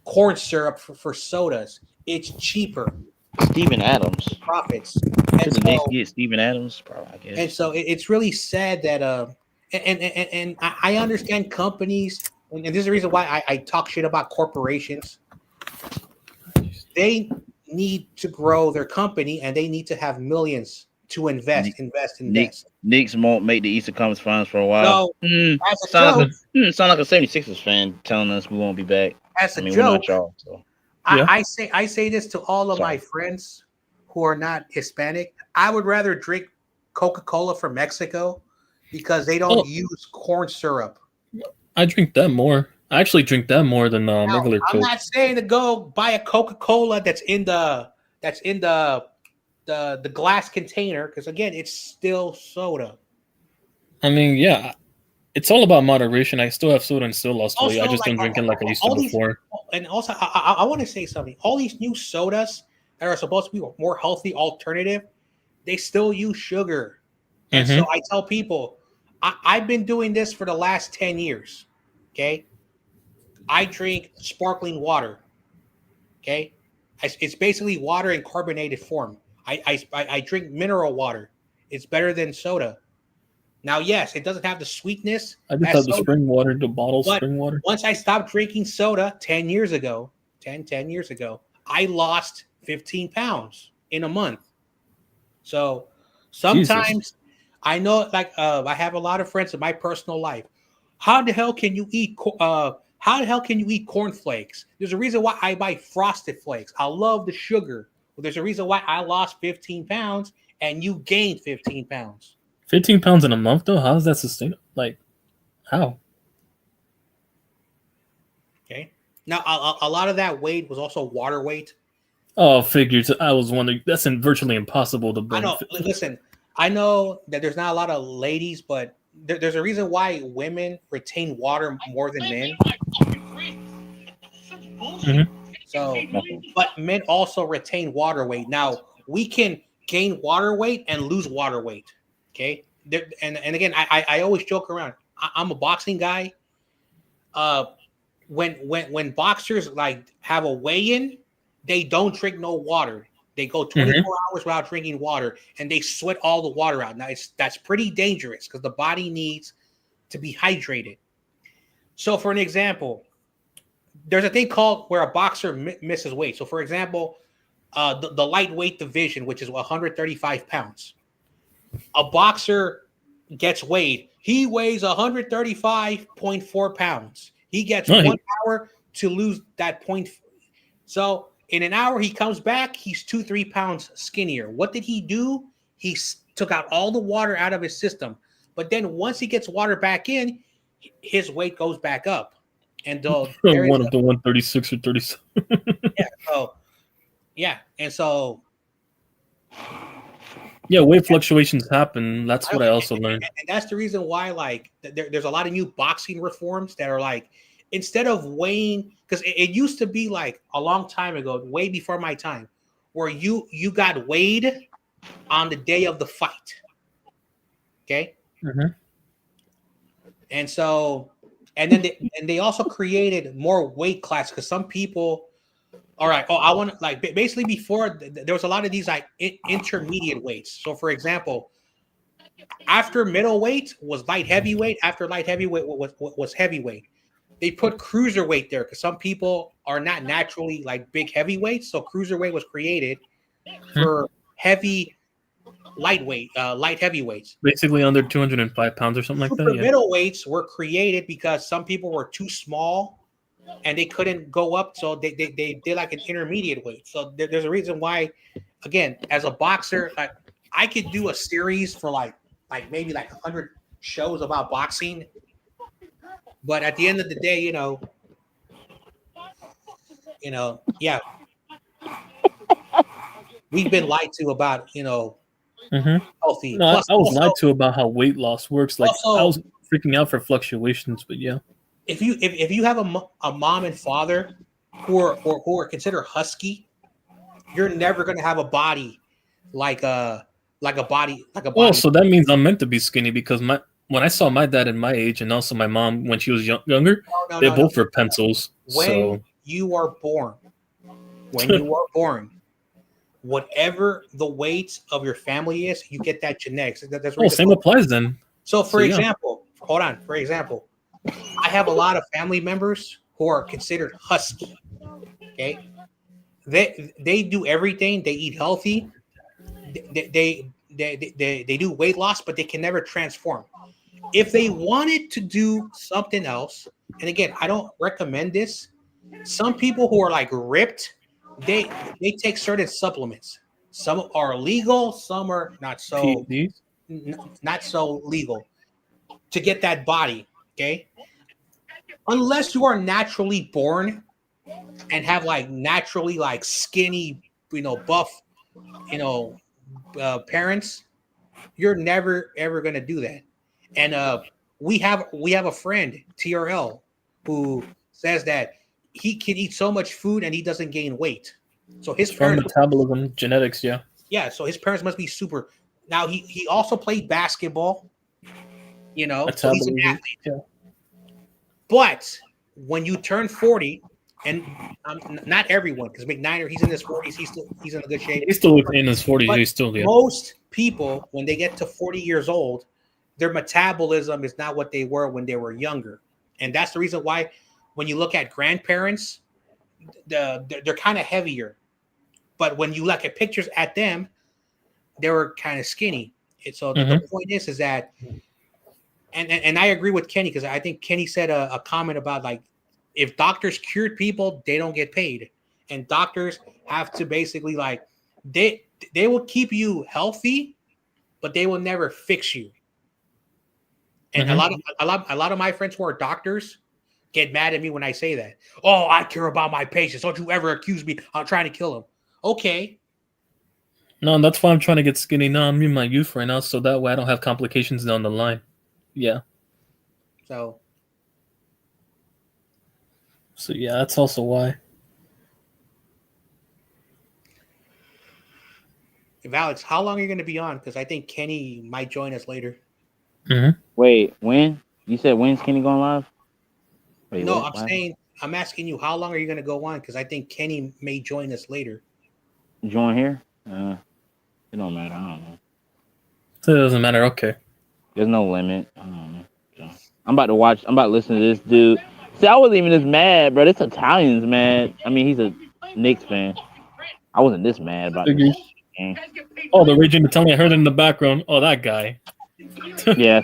corn syrup for sodas. It's cheaper. Steven Adams profits. And so, the get Steven Adams, probably, I guess. And so it's really sad that and I understand companies, and this is the reason why I talk shit about corporations. They need to grow their company, and they need to have millions to invest. Knicks won't make the Eastern Conference Finals for a while. No, sound like a 76ers fan telling us we won't be back. As a joke, we're not y'all, so. I say this to all of my friends who are not Hispanic. I would rather drink Coca-Cola from Mexico because they don't use corn syrup. I drink that more. I actually drink that more than regular Coke. I'm not saying to go buy a Coca-Cola that's in the glass container, because again, it's still soda. I mean, yeah, it's all about moderation. I still have soda and still lost weight. I just don't drink it like I used to before. And also, I want to say something. All these new sodas that are supposed to be a more healthy alternative, they still use sugar. And so I tell people, I've been doing this for the last 10 years. Okay. I drink sparkling water. Okay. It's basically water in carbonated form. I drink mineral water. It's better than soda. Now, yes, it doesn't have the sweetness. I just have the spring water, the bottled spring water. Once I stopped drinking soda 10 years ago, I lost 15 pounds in a month. So sometimes I know, I have a lot of friends in my personal life. How the hell can you eat cornflakes? There's a reason why I buy Frosted Flakes. I love the sugar. Well, there's a reason why I lost 15 pounds and you gained 15 pounds. 15 pounds in a month, though? How is that sustainable? How? Okay. Now, a lot of that weight was also water weight. Oh, figures. I was wondering. That's virtually impossible to burn. I know. Listen, I know that there's not a lot of ladies, but there's a reason why women retain water more than men. So, but men also retain water weight. Now, we can gain water weight and lose water weight. Okay. And again, I always joke around. I'm a boxing guy. When boxers have a weigh-in, they don't drink no water. They go 24 hours without drinking water, and they sweat all the water out. Now that's pretty dangerous because the body needs to be hydrated. So, for an example, there's a thing called where a boxer misses weight. So, for example, the lightweight division, which is 135 pounds. A boxer gets weighed. He weighs 135.4 pounds. He gets 1 hour to lose that point. So in an hour, he comes back. He's 2-3 pounds skinnier. What did he do? He took out all the water out of his system. But then once he gets water back in, his weight goes back up. And one of the 136 or 37. And so weight fluctuations happen. That's what I also learned. And that's the reason why, like, there's a lot of new boxing reforms that are like, instead of weighing, because it used to be like a long time ago, way before my time, where you got weighed on the day of the fight. Okay. Mm-hmm. And so, and then they also created more weight classes because some people, all right, I want to, like, basically before there was a lot of these like intermediate weights. So for example, after middleweight was light heavyweight, after light heavyweight was heavyweight. They put cruiserweight there because some people are not naturally like big heavyweights. So cruiserweight was created for heavy light heavyweights. Basically under 205 pounds or something like that. Middleweights were created because some people were too small and they couldn't go up. So they did like an intermediate weight. So there's a reason why, again, as a boxer, I could do a series for like maybe like 100 shows about boxing. But at the end of the day, we've been lied to about, healthy. No, I was lied to about how weight loss works. Like also, I was freaking out for fluctuations, but yeah. If you have a mom and father who are considered husky, you're never gonna have a body like a body. Oh, so that means I'm meant to be skinny because when I saw my dad at my age and also my mom when she was younger, they both were pencils. When you are born, whatever the weight of your family is, you get that genetics. That's same applies then. So for example, I have a lot of family members who are considered husky. Okay, they do everything. They eat healthy. They do weight loss, but they can never transform. If they wanted to do something else, and again, I don't recommend this. Some people who are like ripped, they take certain supplements. Some are legal, some are not so legal to get that body. Okay, unless you are naturally born and have like naturally like skinny, buff, parents, you're never ever gonna do that. And we have a friend, TRL, who says that he can eat so much food and he doesn't gain weight. So his parents, metabolism, genetics, yeah. Yeah, so his parents must be super. Now he also played basketball, so he's an athlete. Yeah. But when you turn 40, and not everyone, because McNiner, he's in his 40s, he's in a good shape. He's still in his 40s. But he's still most people, when they get to 40 years old, their metabolism is not what they were when they were younger. And that's the reason why when you look at grandparents, they're kind of heavier. But when you look at pictures at them, they were kind of skinny. And so the point is that, and I agree with Kenny, because I think Kenny said a comment about like, if doctors cured people, they don't get paid. And doctors have to basically like, they will keep you healthy, but they will never fix you. And a lot of my friends who are doctors get mad at me when I say that. Oh, I care about my patients. Don't you ever accuse me of trying to kill them. Okay. No, that's why I'm trying to get skinny now. I'm in my youth right now, so that way I don't have complications down the line. Yeah. So yeah, that's also why. If Alex, how long are you going to be on? Because I think Kenny might join us later. Mm-hmm. Wait, when? You said when's Kenny going live? Wait, no, I'm asking you, how long are you going to go on? Because I think Kenny may join us later. Join here? It don't matter. I don't know. So it doesn't matter. Okay. There's no limit. I don't know. So, I'm about to listen to this dude. See, I wasn't even this mad, bro. This Italian's mad. I mean, he's a Knicks fan. I wasn't this mad about this game. Oh, the Raging Italian. I heard it in the background. Oh, that guy. Yeah.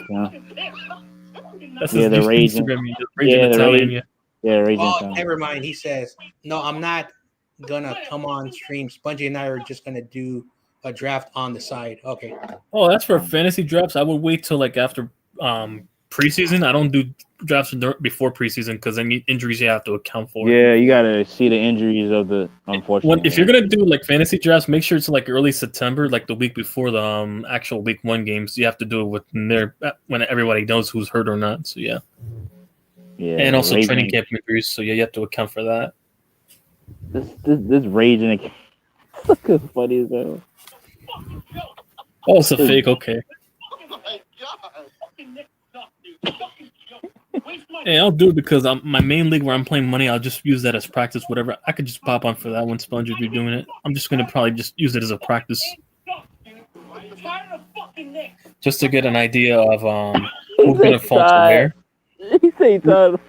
That's the Raging. Italian. Yeah, Raging Oh, Italian. never mind. He says, no, I'm not going to come on stream. Spongy and I are just going to do a draft on the side. Okay. Oh, that's for fantasy drafts. I would wait till like after preseason. I don't do drafts before preseason because then injuries you have to account for. Yeah, you gotta see the injuries of the unfortunate. If you're gonna do like fantasy drafts, make sure it's like early September, like the week before the actual week 1 games. You have to do it when everybody knows who's hurt or not. So yeah. Yeah, and also training camp injuries. So yeah, you have to account for that. This raging is funny as hell. Oh, it's a fake. Okay. Hey, I'll do it because my main league where I'm playing money. I'll just use that as practice. Whatever, I could just pop on for that one. Sponge, if you're doing it, I'm just gonna probably just use it as a practice, just to get an idea of who's gonna fall to where. He say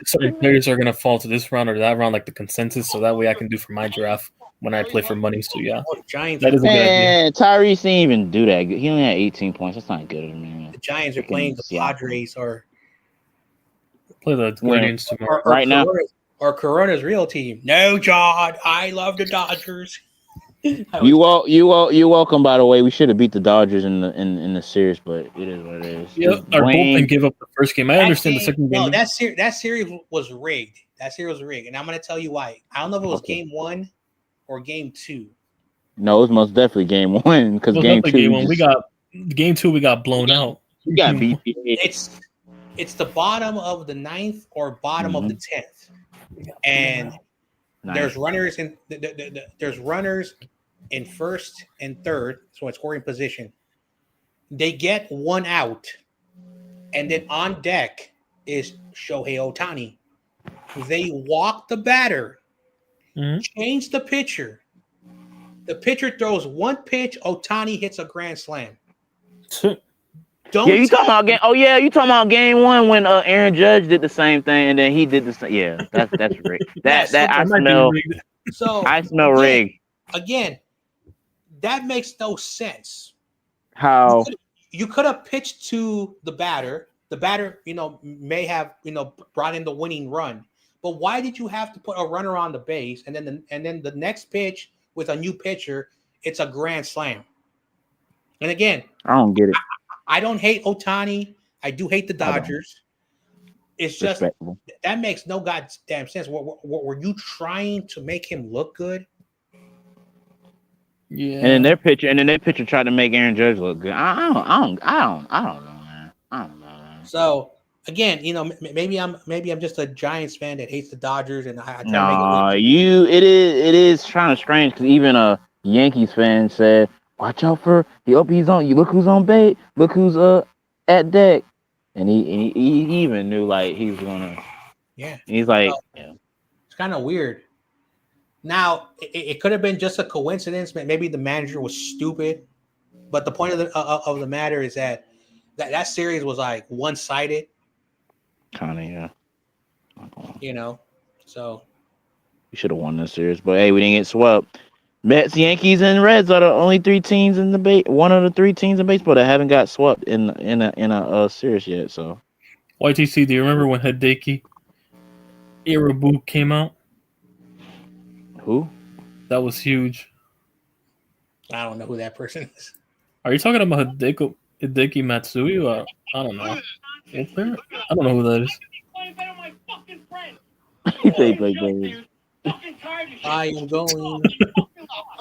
certain players are gonna fall to this round or that round, like the consensus, so that way I can do for my draft when I play for money. So yeah, Giants. That is a good idea. Man, Tyrese didn't even do that. He only had 18 points. That's not good, man. The Giants are playing the Padres or Play the Guardians tomorrow. Right now. Or Corona's real team. No, John. I love the Dodgers. You welcome. By the way, we should have beat the Dodgers in the series, but it is what it is. Yeah, our bullpen gave up the first game. I understand the second game. No, that series was rigged. That series was rigged, and I'm going to tell you why. I don't know if it was game 1 or game 2. No, it was most definitely game 1 because game 2. Game 2 we got blown out. We got beat. It's the bottom of the 9th or bottom of the 10th, and there's runners in there's runners in first and third, so it's scoring position. They get one out, and then on deck is Shohei Ohtani. They walk the batter, change the pitcher. The pitcher throws one pitch. Ohtani hits a grand slam. You talking about game? Oh yeah, you talking about game 1 when Aaron Judge did the same thing and then he did the same. Yeah, that's rigged. I smell rigged. Again, that makes no sense. How you could have pitched to the batter. The batter, may have brought in the winning run. But why did you have to put a runner on the base and then the next pitch with a new pitcher, it's a grand slam? And again, I don't get it. I don't hate Ohtani. I do hate the Dodgers. It's just that makes no goddamn sense. Were you trying to make him look good? Yeah. And then their pitcher tried to make Aaron Judge look good. I don't know, man. I don't know, man. So again, maybe I'm just a Giants fan that hates the Dodgers, and I try to make it is kind of strange because even a Yankees fan said, "Watch out for he's on. You look who's on bait. Look who's at deck," and he even knew like he was gonna. Yeah. He's like, yeah. It's kind of weird. Now it could have been just a coincidence. Maybe the manager was stupid, but the point of the matter is that series was like one-sided. Kind of, yeah. So we should have won this series, but hey, we didn't get swept. Mets, Yankees, and Reds are the only 3 teams in the one of the 3 teams in baseball that haven't got swept in a series yet. So, YTC, do you remember when Hideki Irabu came out? Who? That was huge. I don't know who that person is. Are you talking about Hideki Matsui? Or, I don't know. I don't know who that is. They play games. I am going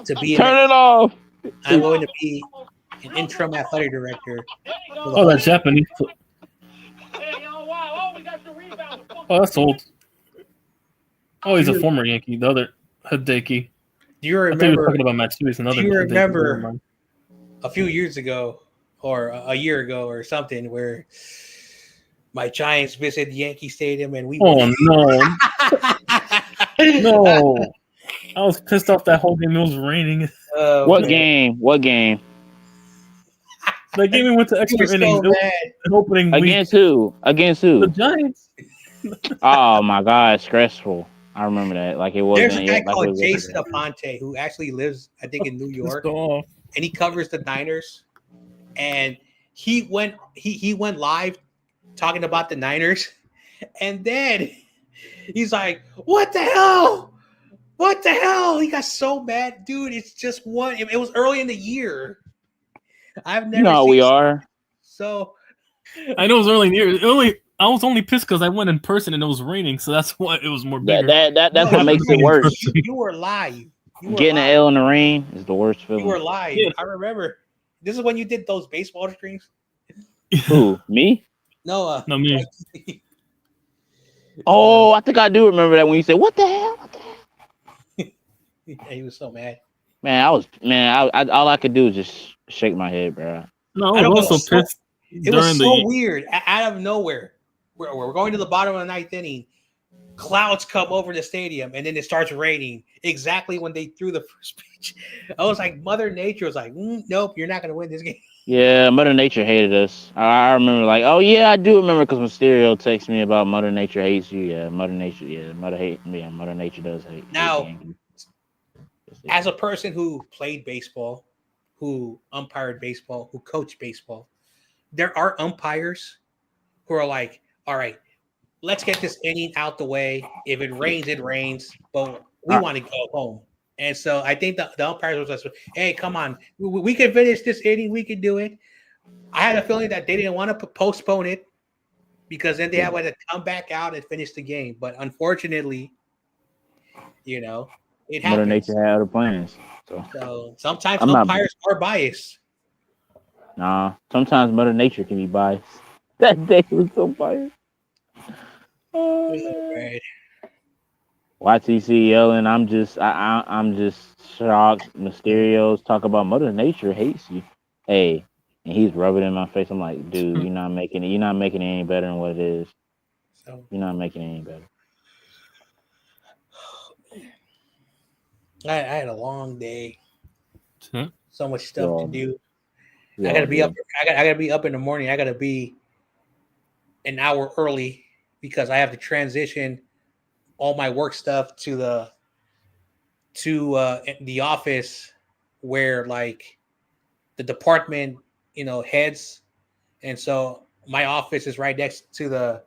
to be. Turn it off. I'm going to be an interim athletic director. Oh, that Japanese. Oh, that's old. Oh, he's a former Yankee. The other Hideki. Do you remember? I think we were talking about Matsui. Another. Do you remember a few years ago, or a year ago, or something, where my Giants visited Yankee Stadium and we? Oh no! No, I was pissed off that whole game. It was raining. What game? That game we went to extra innings. An opening against week. Who? Against who? The Giants. Oh my God, stressful. I remember that. Like it wasn't. There's a guy called Jason Aponte who actually lives, I think, in New York, and he covers the Niners. And he went live talking about the Niners, and then he's like, "What the hell? What the hell? He got so mad, dude. It's just one. It was early in the year. I've never. You know how we are. So I know it was early in the year. I was only pissed because I went in person and it was raining, so that's why it was more bigger. That's what makes it worse. You were live. Getting an L in the rain is the worst feeling. You were live. Yeah. I remember. This is when you did those baseball streams. Who? Me? No, not me. Oh, I think I do remember that when you said, "What the hell?" What the hell? Yeah, he was so mad. Man, I all I could do was just shake my head, bro. No, I was also pissed. It was so weird. Out of nowhere, we're going to the bottom of the ninth inning. Clouds come over the stadium, and then it starts raining. Exactly when they threw the first pitch, I was like, Mother Nature was like, "Nope, you're not going to win this game." Yeah, Mother Nature hated us. I remember, like, oh yeah, I do remember because Mysterio texted me about Mother Nature hates you. Yeah, Mother Nature. Yeah, Mother Nature does hate. Now, as a person who played baseball, who umpired baseball, who coached baseball, there are umpires who are like, all right, let's get this inning out the way. If it rains, it rains, but we want to go home. And so I think the umpires was like, hey, come on, we can finish this inning. We can do it. I had a feeling that they didn't want to postpone it because then they had to come back out and finish the game. But unfortunately, it happens. Mother Nature had other plans. So sometimes umpires are biased. Nah, sometimes Mother Nature can be biased. That day was so biased. Oh, right. YTC yelling, I'm just shocked. Mysterio's talk about Mother Nature hates you. Hey, and he's rubbing it in my face. I'm like, dude, you're not making it any better than what it is. You're not making it any better. I had a long day. So much stuff to do. Yeah, I gotta be up. I gotta be up in the morning. I gotta be an hour early because I have to transition all my work stuff to the office where like the department heads, and so my office is right next to the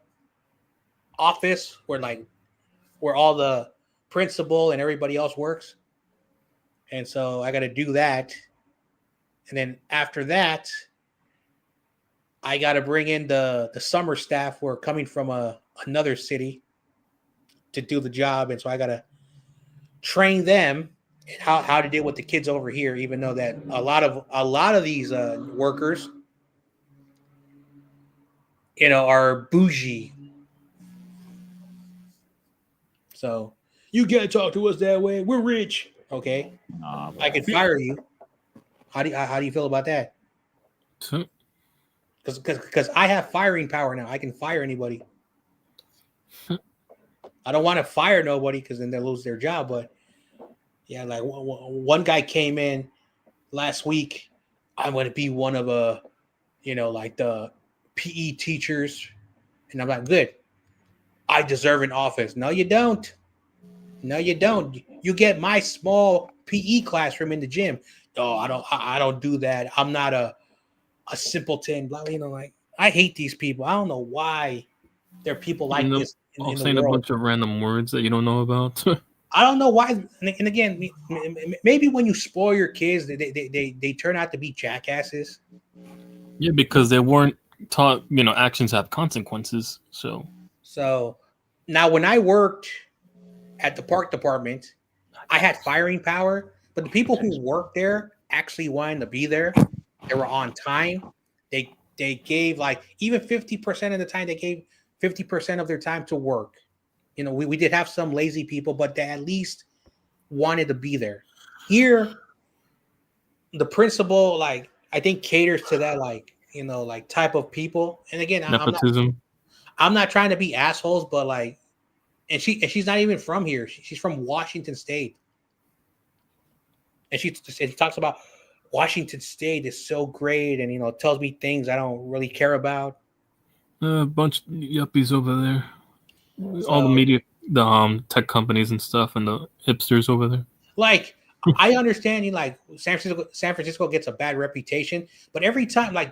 office where all the principal and everybody else works, and so I got to do that, and then after that I got to bring in the summer staff who are coming from another city to do the job. And so I got to train them how to deal with the kids over here, even though that a lot of these workers, are bougie. So you can't talk to us that way. We're rich. Okay. I can fire you. How do you feel about that? Because I have firing power now. I can fire anybody. I don't want to fire nobody because then they'll lose their job. But yeah, like one guy came in last week. I'm going to be one of like the PE teachers, and I'm like, good. I deserve an office. No, you don't. No, you don't. You get my small PE classroom in the gym. Oh, I don't do that. I'm not a simpleton. Like I hate these people. I don't know why there are people like this. I'm saying a bunch of random words that you don't know about. I don't know why. And again, maybe when you spoil your kids, they turn out to be jackasses. Yeah, because they weren't taught, actions have consequences. So now when I worked at the park department, I had firing power, but the people who worked there actually wanted to be there. They were on time. They gave even 50% of the time, they gave 50% of their time to work. We did have some lazy people, but they at least wanted to be there. Here, the principal, I think caters to that, type of people. And again, I'm not trying to be assholes, but and she's not even from here. She's from Washington State. And she talks about Washington State is so great and, tells me things I don't really care about. A bunch of yuppies over there. All the media, the tech companies and stuff, and the hipsters over there. I understand San Francisco gets a bad reputation, but every time, I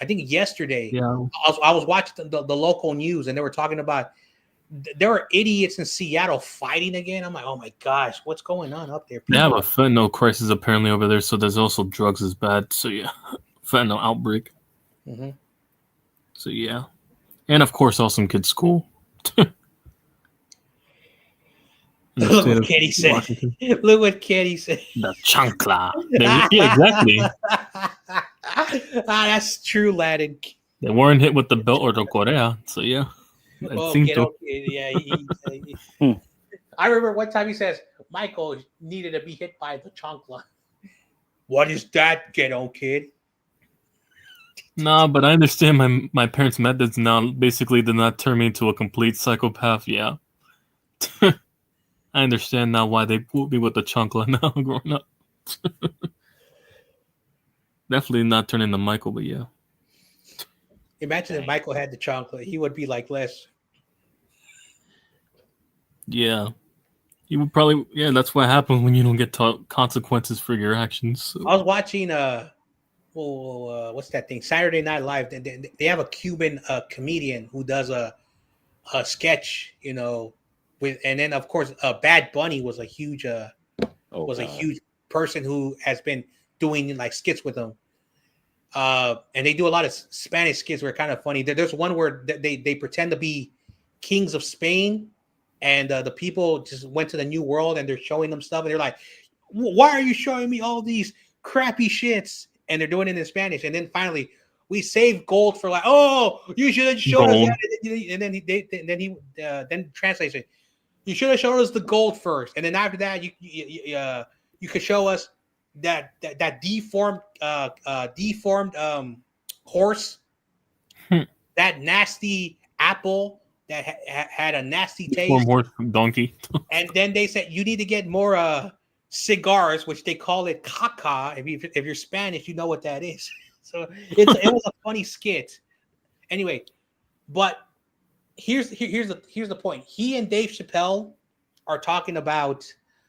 think yesterday, I was watching the local news, and they were talking about there are idiots in Seattle fighting again. I'm like, oh my gosh, what's going on up there? They have a fentanyl crisis apparently over there, so there's also drugs is bad. So yeah, fentanyl outbreak. Mm-hmm. So yeah, and of course, Awesome Kids School. Look what Kenny said. Washington. Look what Kenny said. The chancla. Yeah, exactly. That's true Latin. They weren't hit with the belt or the correa. So yeah. Yeah. I remember one time he says Michael needed to be hit by the chancla. What is that, ghetto kid? Nah, but I understand my parents' methods now basically did not turn me into a complete psychopath. Yeah. I understand now why they put me with the chancla now growing up. Definitely not turning to Michael, but yeah. Imagine if Michael had the chancla, he would be like less. Yeah. You would probably, yeah, that's what happens when you don't get taught consequences for your actions. So. I was watching, what's that thing? Saturday Night Live. They have a Cuban comedian who does a sketch, you know, and then of course Bad Bunny was a huge a huge person who has been doing like skits with them. And they do a lot of Spanish skits where kind of funny. There's one where they pretend to be kings of Spain, and the people just went to the New World and they're showing them stuff, and they're like, "Why are you showing me all these crappy shits?" And they're doing it in Spanish, and then finally, we save gold for like, "Oh, you should have showed us that." And then he translates it. You should have shown us the gold first, and then after that, you could show us that deformed horse, that nasty apple that had a nasty taste. Deformed horse donkey. And then they said you need to get more cigars, which they call it caca. If you're Spanish, you know what that is. So it was a funny skit. Anyway, but here's the point. He and Dave Chappelle are talking about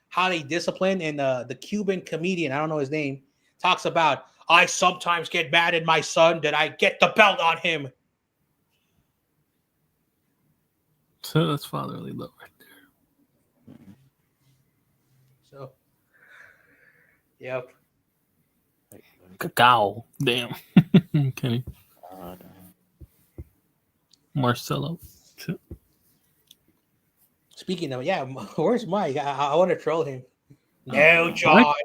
how they discipline, and the Cuban comedian, I don't know his name, talks about, I sometimes get mad at my son that I get the belt on him. So that's fatherly love right there. So, yep. Cacao. Damn. Kenny. Marcelo. Speaking of, where's Mike? I want to troll him. No, John. What?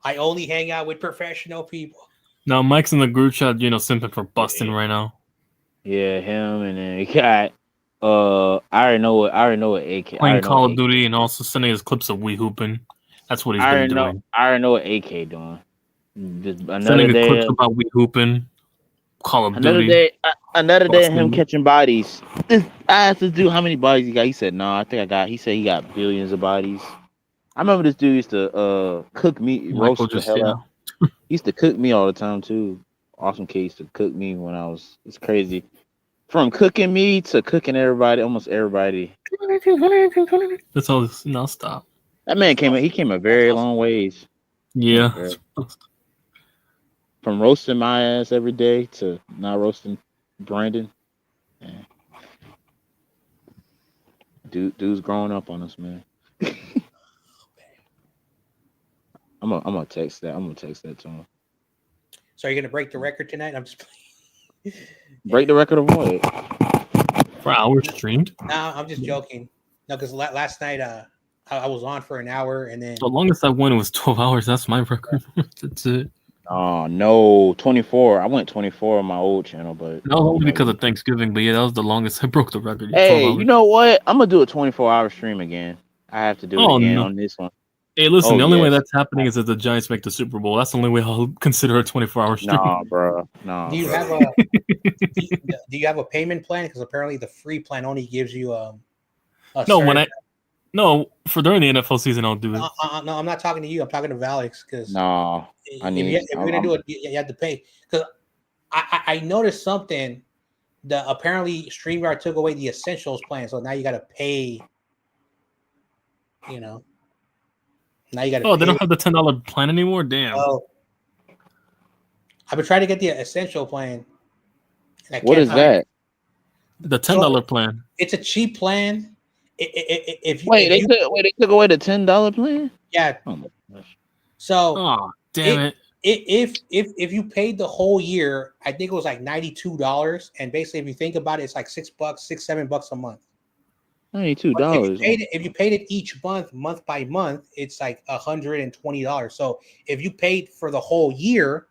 I only hang out with professional people. No, Mike's in the group chat, simping for busting right now. Yeah, him, and then he got I already know what AK playing Call of Duty and also sending us clips of we hooping. That's what he's been doing. I already know what AK doing. Just sending day clips about we hooping. Call of Duty. Another day of him catching bodies. I asked this dude how many bodies he got. He said, "No, I think I got." He said he got billions of bodies. I remember this dude used to cook meat, roast the hell out. He used to cook me all the time too. Awesome Kid used to cook me when I was. It's crazy. From cooking me to cooking everybody, almost everybody. That's all. No, stop. That man came a very long ways. Yeah. From roasting my ass every day to not roasting Brandon. Man. Dude's growing up on us, man. I'm gonna text that. I'm gonna text that to him. So are you gonna break the record tonight? I'm just playing. Break the record of what? For hours streamed? No, I'm just joking. No, because last night I was on for an hour, and then the longest I went was 12 hours. That's my record. That's it. Oh no, 24. I went 24 on my old channel, but that was only because of Thanksgiving. But yeah, that was the longest I broke the record. Hey, you know what? I'm gonna do a 24-hour stream again. I have to do it again on this one. Hey, listen, the only way that's happening is if the Giants make the Super Bowl. That's the only way I'll consider a 24-hour stream. Nah, bro. No. Do you have a payment plan? Because apparently the free plan only gives you for during the NFL season I'll do it. No, I'm not talking to you. I'm talking to Valix. Because if you're gonna do it, you have to pay. Because I noticed something that apparently StreamYard took away the Essentials plan, so now you got to pay. Now you got to. Oh, they don't have the $10 plan anymore. Damn. Oh, I've been trying to get the Essential plan. What is that? The $10 plan. It's a cheap plan, if you Wait, they took away the $10 plan. yeah. Oh my gosh. So Oh, damn it. if you paid the whole year, I think it was like $92, and basically if you think about it, it's like $6, $7 a month. $92. If you paid it each month by month, it's like $120. So if you paid for the whole year,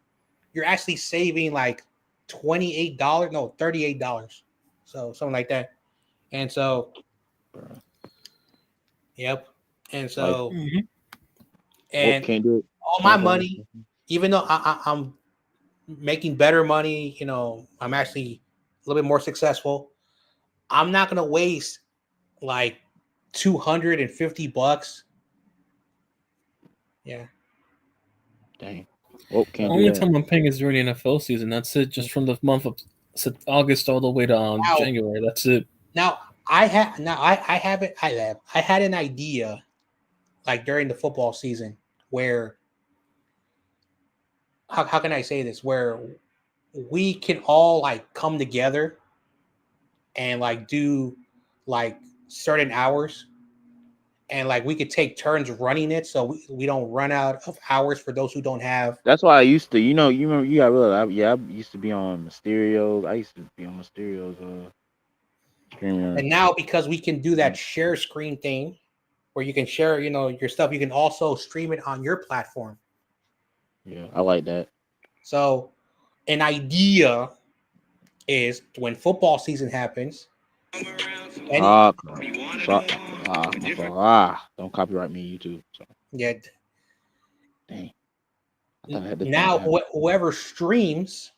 you're actually saving like $28, no, $38. So something like that. And so, yep. And so, and can't do it. all my money, even though I'm making better money, I'm actually a little bit more successful. I'm not gonna waste like $250. Yeah. Dang. Well, The only time I'm paying is during the NFL season. That's it. Just from the month of August all the way to January. That's it. Now I had an idea, like during the football season, where how can I say this? Where we can all like come together and like do like certain hours, and like we could take turns running it, so we don't run out of hours for those who don't have. That's why I used to, you remember, you got real. I used to be on Mysterio. I used to be on Mysterio's streamer. And now because we can do that share screen thing, where you can share, your stuff, you can also stream it on your platform. Yeah, I like that. So, an idea is when football season happens. Don't copyright me, YouTube. So. Yeah. Dang. Now, whoever streams,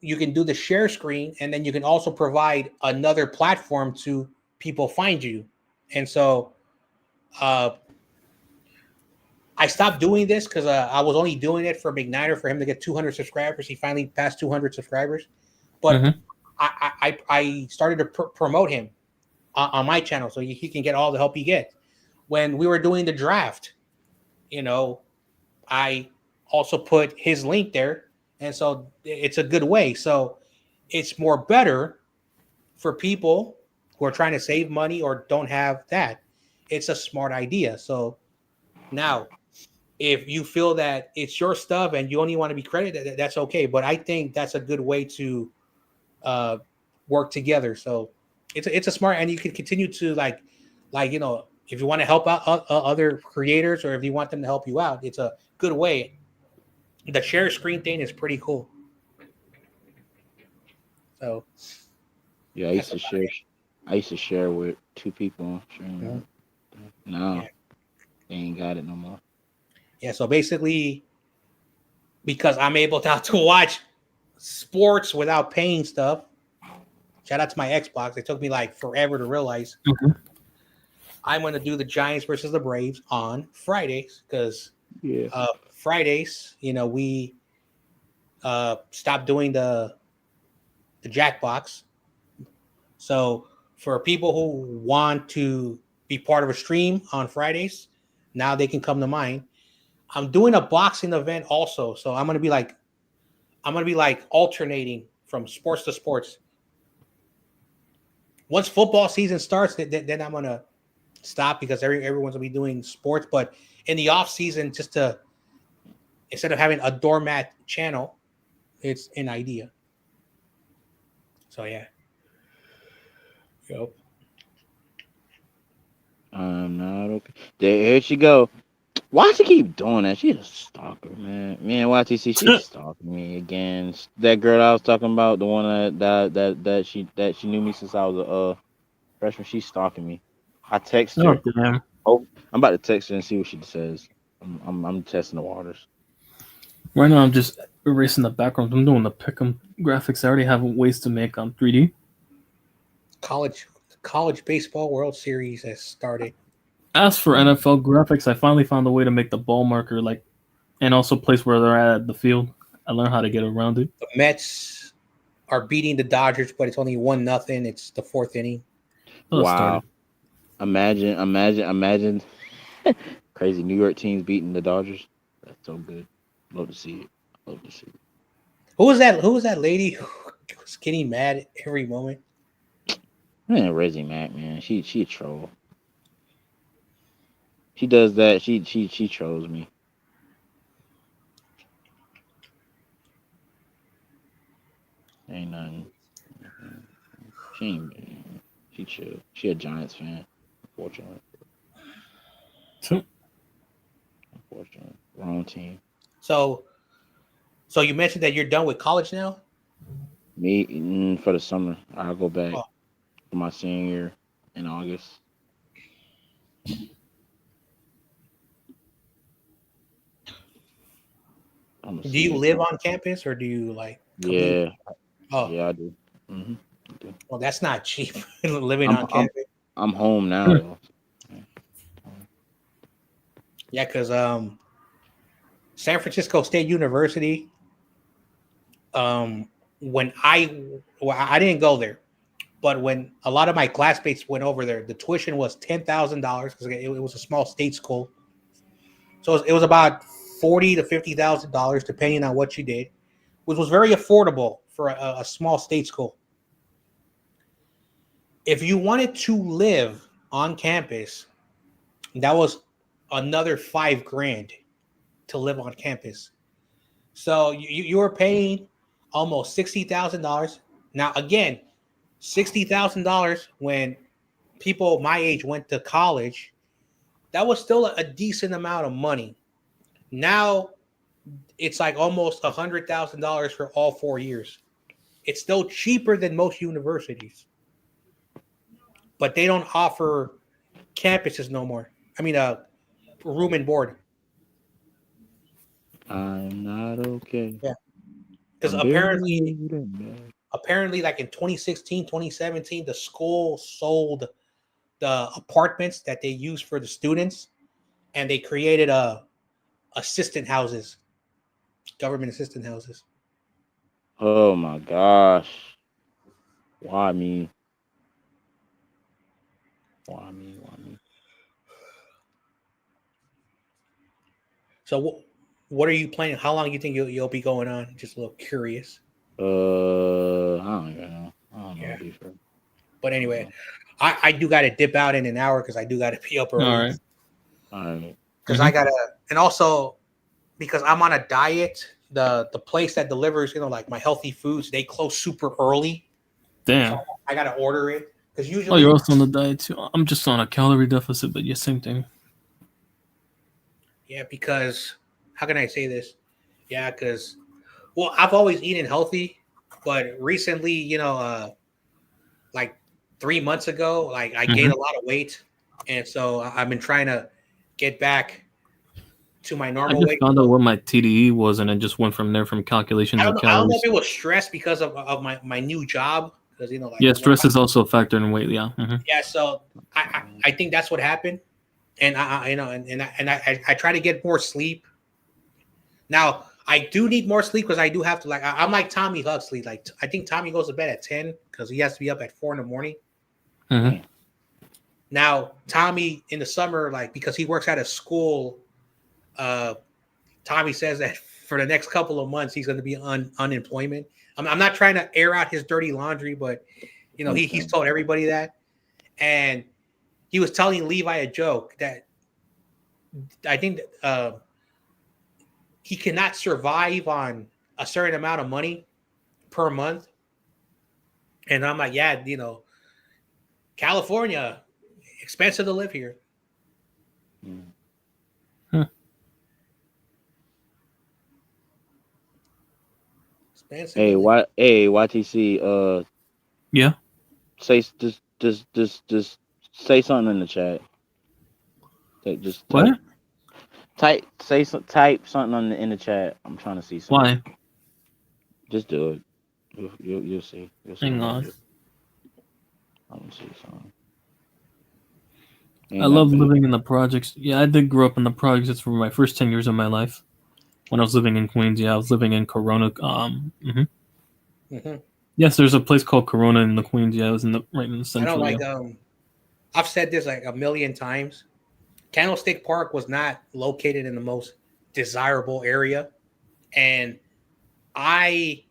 you can do the share screen, and then you can also provide another platform to people find you. And so, I stopped doing this because I was only doing it for McNiner for him to get 200 subscribers. He finally passed 200 subscribers, but I started to promote him on my channel so he can get all the help he gets. When we were doing the draft, I also put his link there, and so it's a good way. So it's more better for people who are trying to save money or don't have that. It's a smart idea. So now, if you feel that it's your stuff and you only want to be credited, that's okay. But I think that's a good way to work together. So it's a smart, and you can continue to like if you want to help out other creators, or if you want them to help you out, it's a good way. The share screen thing is pretty cool. So yeah, I used to share with 2 people. No, they ain't got it no more. Yeah, so basically, because I'm able to watch sports without paying stuff, shout out to my Xbox. It took me like forever to realize. I'm going to do the Giants versus the Braves on Fridays because Fridays, we stopped doing the Jackbox. So for people who want to be part of a stream on Fridays, now they can come to mine. I'm doing a boxing event also, so I'm gonna be like alternating from sports to sports. Once football season starts, then I'm gonna stop because everyone's gonna be doing sports. But in the off season, instead of having a doormat channel, it's an idea. So yeah. Yep. I'm not okay. Here she go. Why she keep doing that? She's a stalker, man. Me and YTC, she's stalking me again. That girl I was talking about, the one that she knew me since I was a freshman. She's stalking me. I text her. Damn. Oh, I'm about to text her and see what she says. I'm testing the waters. Right now, I'm just erasing the background. I'm doing the Pick'em graphics. I already have ways to make on 3D. College baseball World Series has started. As for NFL graphics, I finally found a way to make the ball marker and also place where they're at the field. I learned how to get around it. The Mets are beating the Dodgers, but it's only 1-0. It's the 4th inning. Wow! Imagine! Crazy New York teams beating the Dodgers. That's so good. Love to see it. Who was that lady who was getting mad every moment? Man, Reggie Mack, man, she a troll. She does that. She trolls me. Ain't nothing. She ain't. She chill. She a Giants fan. Unfortunately. Unfortunately, wrong team. So you mentioned that you're done with college now. Me for the summer. I'll go back Oh. for my senior year in August. Do you live on campus or do you like? Yeah. Oh, yeah, I do. Well, that's not cheap living on campus. I'm home now though. Yeah, because San Francisco State University. When I didn't go there, but when a lot of my classmates went over there, the tuition was $10,000 because it was a small state school. So it was about $40,000 to $50,000 depending on what you did, which was very affordable for a small state school. If you wanted to live on campus, that was another $5,000 to live on campus. So you were paying almost $60,000. Now again, $60,000 when people my age went to college, that was still a decent amount of money. Now it's like almost $100,000 for all 4 years. It's still cheaper than most universities, but they don't offer campuses no more. I mean, room and board. I'm not okay. Yeah, because apparently, like in 2016, 2017, the school sold the apartments that they use for the students, and they created assistant houses, government assistant houses. Oh my gosh. Why me? Why me? So what are you planning? How long do you think you'll be going on? Just a little curious. I don't even know. I don't know. Yeah. But anyway, I do got to dip out in an hour because I do got to be up early. All right. Because I gotta, and also because I'm on a diet, the place that delivers, like my healthy foods, they close super early. Damn. So I gotta order it because usually. Oh, you're also on the diet too. I'm just on a calorie deficit, but yeah, same thing. Yeah, because how can I say this? Yeah, because I've always eaten healthy, but recently, like 3 months ago, like I gained a lot of weight, and so I've been trying to get back to my normal weight. I just found out what my TDE was, and I just went from there from calculations of calories. I don't know if it was stress because of my new job, because stress is also a factor in weight. Yeah. Mm-hmm. Yeah, so I think that's what happened, and I try to get more sleep. Now I do need more sleep because I do have to I'm like Tommy Huxley. Like I think Tommy goes to bed at 10 because he has to be up at 4 in the morning. Mm-hmm. Now Tommy in the summer, because he works at a school, Tommy says that for the next couple of months he's going to be unemployment. I'm not trying to air out his dirty laundry, but he's told everybody that, and he was telling Levi a joke that I think he cannot survive on a certain amount of money per month. And I'm like, yeah, California, expensive to live here. Expensive. Hey, YTC, yeah. Say just say something in the chat. Just what? Type something in the chat. I'm trying to see something. Why? Just do it. You'll see. Hang on. I'm gonna see something. I love living in the projects. Yeah, I did grow up in the projects for my first 10 years of my life. When I was living in Queens, I was living in Corona. Yes, there's a place called Corona in the Queens. Yeah, I was right in the center. I don't I've said this a million times. Candlestick Park was not located in the most desirable area, and I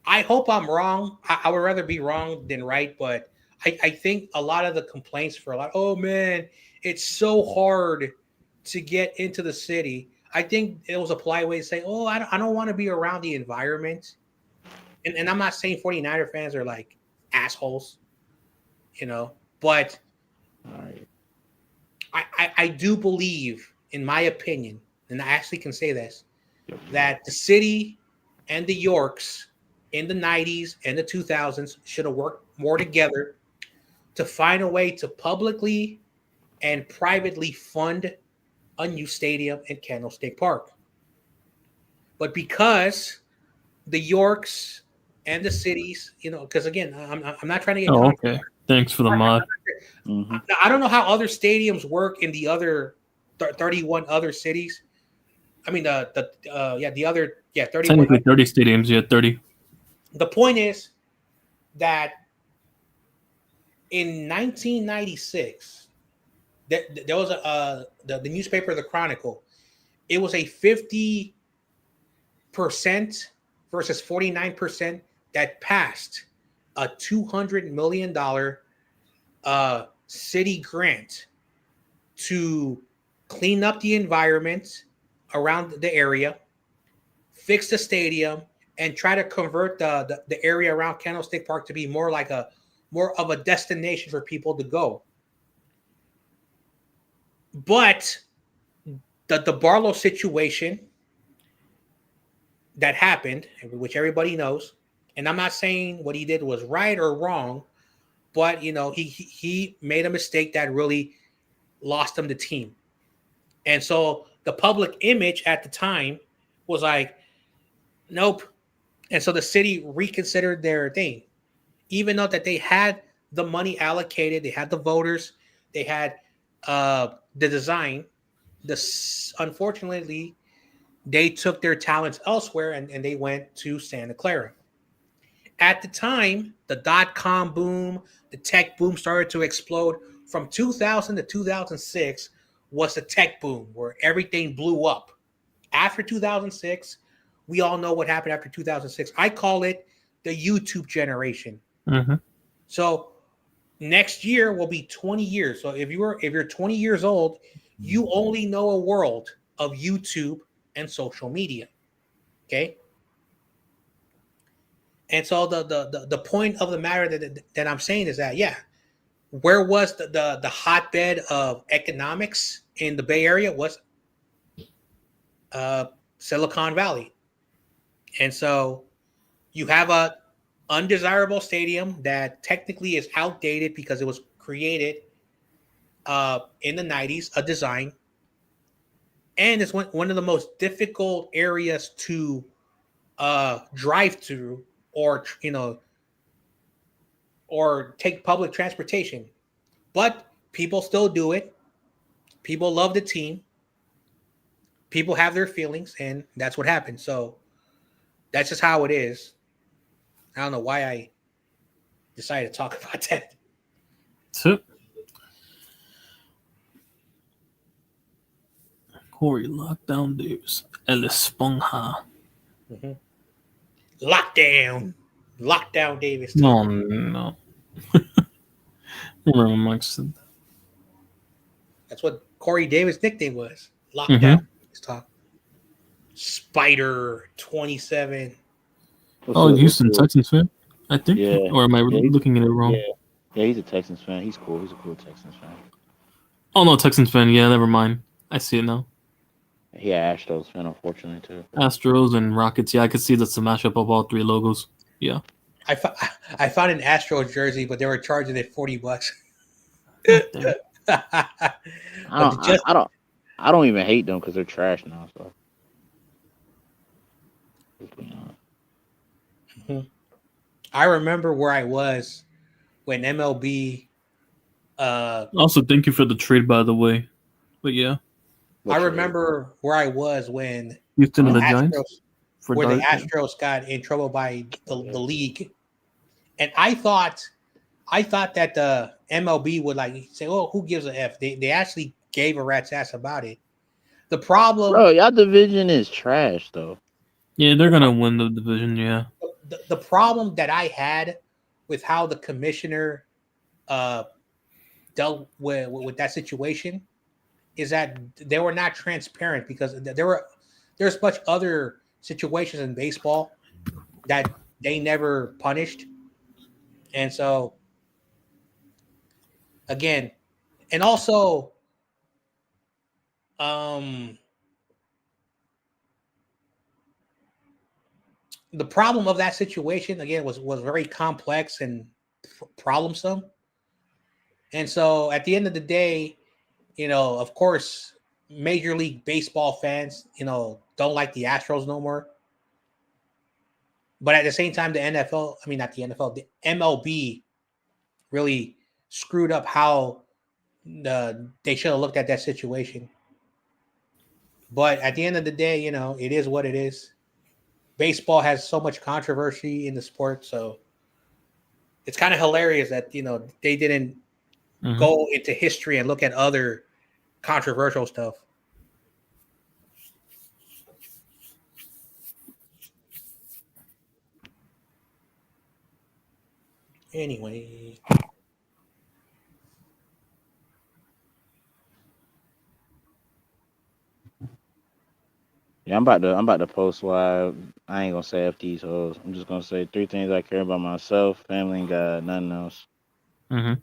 hope I'm wrong. I would rather be wrong than right, but I think a lot of the complaints for a lot, oh man, it's so hard to get into the city. I think it was a polite way to say, oh, I don't want to be around the environment. And I'm not saying 49er fans are like assholes, but All right. I do believe, in my opinion, and I actually can say this, that the city and the Yorks in the 90s and the 2000s should have worked more together to find a way to publicly and privately fund a new stadium in Candlestick Park. But because the Yorks and the cities, because again, I'm not trying to get. Oh, okay. Thanks for the mod. Mm-hmm. I don't know how other stadiums work in the other 31 other cities. I mean, the other 31. Technically 30 stadiums. Yeah, 30. The point is that in 1996, there was the newspaper, the Chronicle. It was a 50% versus 49% that passed a $200 million city grant to clean up the environment around the area, fix the stadium, and try to convert the area around Candlestick Park to be more of a destination for people to go. But the Barlow situation that happened, which everybody knows, and I'm not saying what he did was right or wrong, but he made a mistake that really lost him the team. And so the public image at the time was like, nope. And so the city reconsidered their thing, even though that they had the money allocated, they had the voters, they had the design. Unfortunately, they took their talents elsewhere and they went to Santa Clara. At the time, the .com boom, the tech boom started to explode. From 2000 to 2006 was the tech boom where everything blew up. After 2006, we all know what happened after 2006. I call it the YouTube generation. Mm-hmm. So next year will be 20 years. So if you're 20 years old, you only know a world of YouTube and social media. Okay. And so the point of the matter that I'm saying is that, where was the hotbed of economics in the Bay Area was Silicon Valley. And so you have a undesirable stadium that technically is outdated because it was created in the 90s, a design. And it's one of the most difficult areas to drive through or take public transportation. But people still do it. People love the team. People have their feelings, and that's what happened. So that's just how it is. I don't know why I decided to talk about that. So, Corey Lockdown Davis. El Esponja. Mm-hmm. Lockdown Davis. No. Remember Mike said that. That's what Corey Davis' nickname was. Lockdown. Let's talk. Spider 27. Oh, Houston Texans fan, I think. Yeah. Or am I looking at it wrong? Yeah, he's a Texans fan. He's cool. He's a cool Texans fan. Oh no, Texans fan. Yeah, never mind. I see it now. Yeah, Astros fan, unfortunately too. Astros and Rockets. Yeah, I could see that's the mashup of all three logos. Yeah. I found an Astros jersey, but they were charging it $40. I don't even hate them because they're trash now. So. I remember where I was when MLB. Also, thank you for the trade, by the way. But yeah, I remember where I was when Houston and the Giants, where the Astros got in trouble by the league, and I thought that the MLB would like say, "Oh, who gives a f?" They actually gave a rat's ass about it. The problem, bro, y'all division is trash though. Yeah, they're gonna win the division. Yeah. The problem that I had with how the commissioner dealt with that situation is that they were not transparent because there's much other situations in baseball that they never punished. And so again, and also the problem of that situation again was very complex and problemsome. And so at the end of the day, of course, Major League Baseball fans, don't like the Astros no more. But at the same time, the MLB really screwed up how they should have looked at that situation. But at the end of the day, it is what it is. Baseball has so much controversy in the sport, so it's kind of hilarious that they didn't go into history and look at other controversial stuff. Anyway. Yeah, I'm about to post why I ain't gonna say F these hoes. I'm just gonna say 3 things I care about myself, family, and God, nothing else. I'm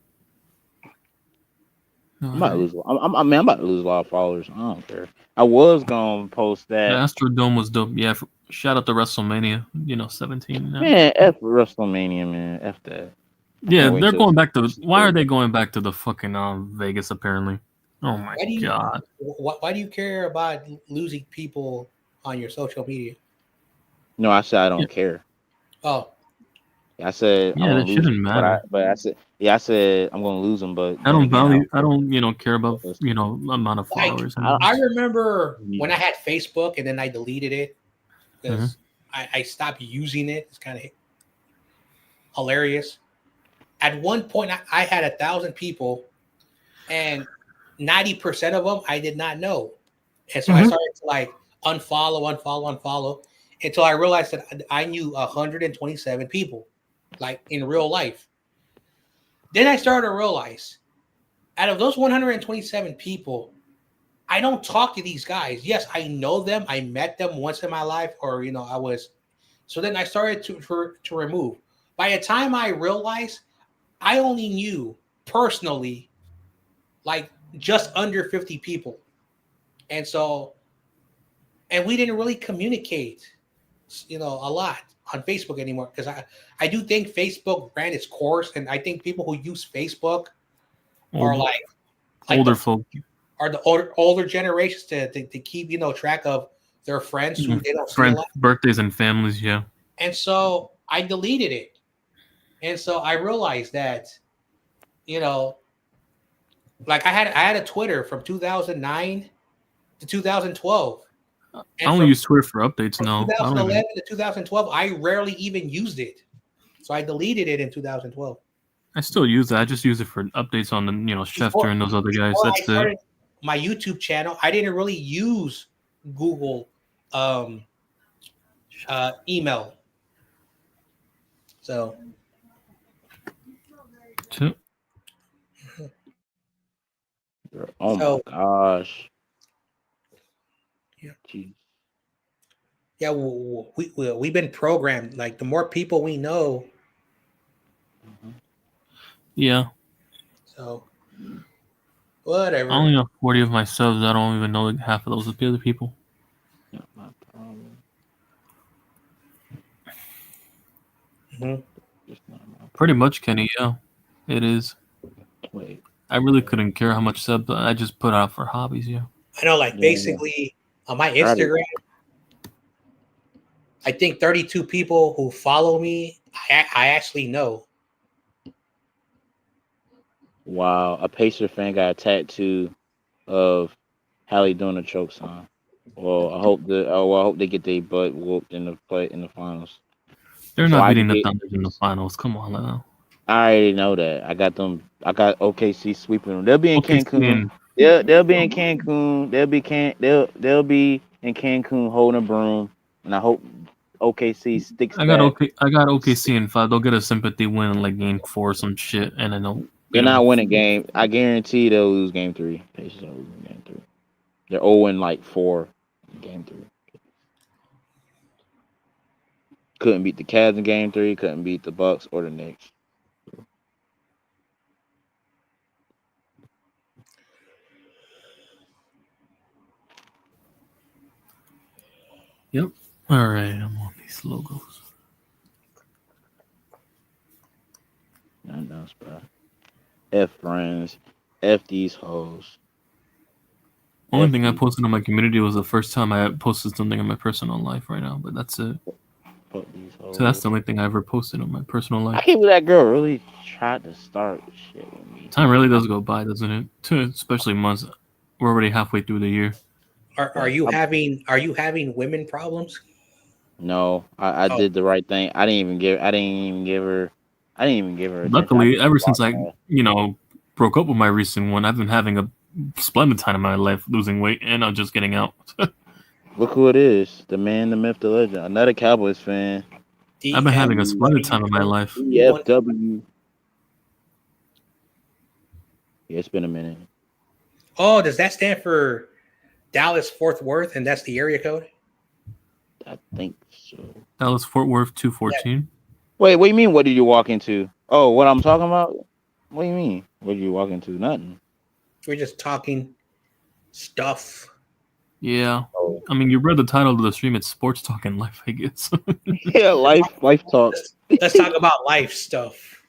about to lose. I'm about to lose a lot of followers. I don't care. I was gonna post that. The Astrodome was dope. Yeah, shout out to WrestleMania. 17. Now. Man, F WrestleMania, man. F that. Yeah, they're going back to. Why are they going back to the fucking Vegas? Apparently. Oh my god. Why do you care about losing people on your social media? No, I said I don't care. Oh. I said that shouldn't matter. But I said I'm gonna lose them. But I don't care about amount of followers. I remember when I had Facebook and then I deleted it because I stopped using it. It's kind of hilarious. At one point, I had 1,000 people, and 90% of them I did not know, and so I started to unfollow until I realized that I knew 127 people, like in real life. Then I started to realize, out of those 127 people, I don't talk to these guys. Yes, I know them. I met them once in my life, or I was. So then I started to remove. By the time I realized, I only knew personally, like just under 50 people, and we didn't really communicate, a lot on Facebook anymore because I do think Facebook ran its course, and I think people who use Facebook are like older folk, are the older generations to keep track of their friends who they don't see a lot. Birthdays and families, yeah. And so I deleted it, and so I realized that, like I had a Twitter from 2009 to 2012. I only use Twitter for updates now. 2011 to 2012, I rarely even used it, so I deleted it in 2012. I still use it. I just use it for updates on the Schefter and those other guys. That's it. My YouTube channel, I didn't really use Google email. So. Oh my gosh. Yeah. Jeez. Yeah, we've been programmed. Like the more people we know. Yeah. So. Whatever. I only have 40 of my subs. I don't even know half of those are the other people. Not my problem. Pretty much, Kenny. Yeah, it is. Wait. I really couldn't care how much subs I just put out for hobbies. Yeah. I know, like basically on my Instagram, I think 32 people who follow me, I actually know. Wow, a Pacer fan got a tattoo of Halle doing a choke song. Well, I hope they get their butt whooped in the finals. They're not beating the Thunder in the finals. Come on now. I already know that. I got OKC sweeping them. They'll be in Cancun. They'll be in Cancun. They'll be in Cancun holding a broom, and I hope OKC sticks. I got OKC in 5. They'll get a sympathy win in like game 4 or some shit, and then They're not winning game. I guarantee they'll lose game 3. Pacers are losing game 3. They're 0-4 in game 3. Couldn't beat the Cavs in game 3. Couldn't beat the Bucks or the Knicks. Yep. All right, I'm on these logos. Nothing else, bro. F friends. F these hoes. Only thing I posted on my community was the first time I posted something in my personal life right now, but that's it. Fuck these hoes. So that's the only thing I ever posted on my personal I life. can't believe that girl really tried to start shit with me. Time really does go by, doesn't it? Especially months. We're already halfway through the year. Are you having women problems? No, I did the right thing. I didn't even give her. Luckily, ever since I broke up with my recent one, I've been having a splendid time in my life, losing weight, and I'm just getting out. Look who it is. The man, the myth, the legend. Another Cowboys fan. I've been having a splendid time in my life. DFW. Yeah, it's been a minute. Oh, does that stand for Dallas Fort Worth, and that's the area code? I think so. Dallas Fort Worth 214. Wait, what do you mean? What did you walk into? Oh, what I'm talking about? What do you mean? What did you walk into? Nothing. We're just talking stuff. Yeah. I mean, you read the title of the stream. It's Sports Talk and Life, I guess. Yeah, life talk. Let's talk about life stuff.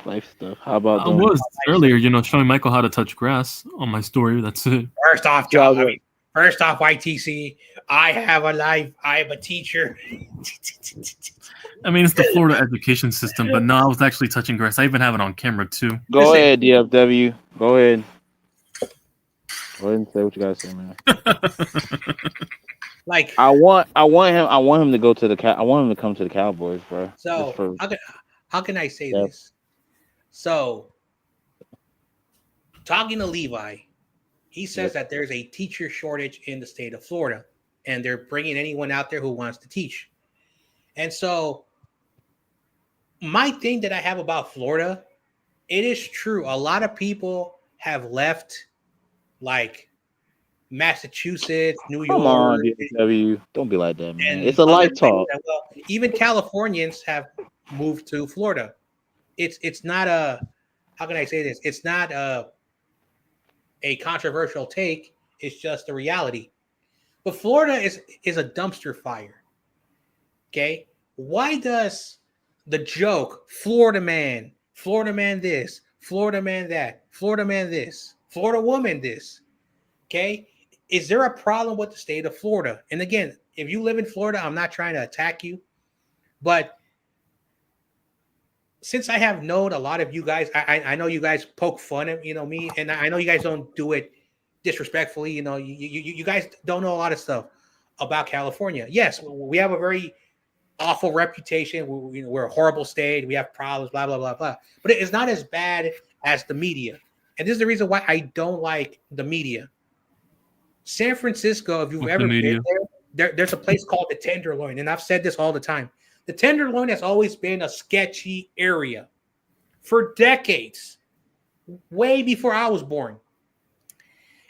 Life stuff. How about I was earlier, showing Michael how to touch grass on my story. That's it. First off, YTC, I have a life. I am a teacher. I mean, it's the Florida education system, but no, I was actually touching grass. I even have it on camera, too. Go ahead, DFW. Go ahead. Go ahead and say what you gotta say, man. Like I want him to go to I want him to come to the Cowboys, bro. So how can I say this? So talking to Levi, he says that there's a teacher shortage in the state of Florida, and they're bringing anyone out there who wants to teach. And so my thing that I have about Florida, it is true. A lot of people have left, like Massachusetts, New York. Come on, DFW. Don't be like that, man. It's a life talk. Well, even Californians have moved to Florida. It's not a, how can I say this? It's not a controversial take. It's just a reality. But Florida is a dumpster fire. Okay? Why does the joke, Florida man this, Florida man that, Florida man this, Florida woman this, okay? Is there a problem with the state of Florida? And again, if you live in Florida, I'm not trying to attack you, but since I have known a lot of you guys, I know you guys poke fun at me, and I know you guys don't do it disrespectfully. You guys don't know a lot of stuff about California. Yes, we have a very awful reputation. We're a horrible state. We have problems, blah, blah, blah, blah. But it's not as bad as the media. And this is the reason why I don't like the media. San Francisco, if you've ever been there's a place called the Tenderloin. And I've said this all the time. The Tenderloin has always been a sketchy area for decades, way before I was born.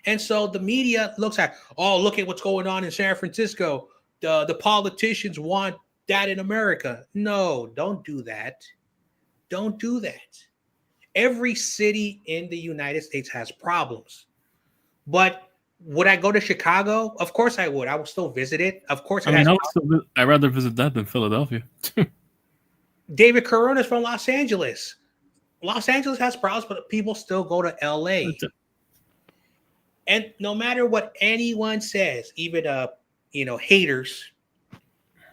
And so the media looks at, look at what's going on in San Francisco. The politicians want that in America. No, don't do that. Don't do that. Every city in the United States has problems. But would I go to Chicago? Of course I would. I would still visit it. Of course I'd rather visit that than Philadelphia. David Corona is from Los Angeles. Los Angeles has problems, but people still go to LA. And no matter what anyone says, even haters,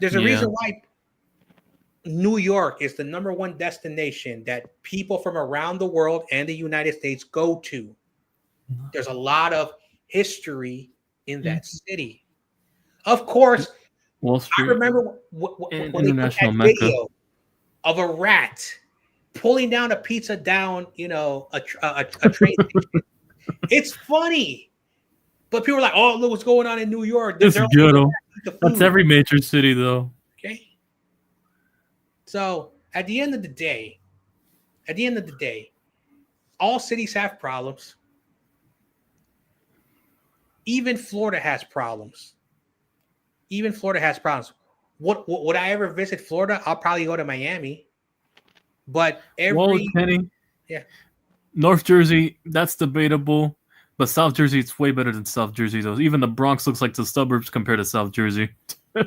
there's a reason why New York is the number one destination that people from around the world and the United States go to. There's a lot of history in that city. Of course, I remember when they put that video of a rat pulling down a pizza down, a train. It's funny. But people are like, look what's going on in New York. It's good. That's every major city, though. Okay. So at the end of the day, all cities have problems. Even Florida has problems. Would I ever visit Florida? I'll probably go to Miami. But Kenny, yeah, North Jersey, that's debatable. But South Jersey, it's way better than South Jersey, though. Even the Bronx looks like the suburbs compared to South Jersey.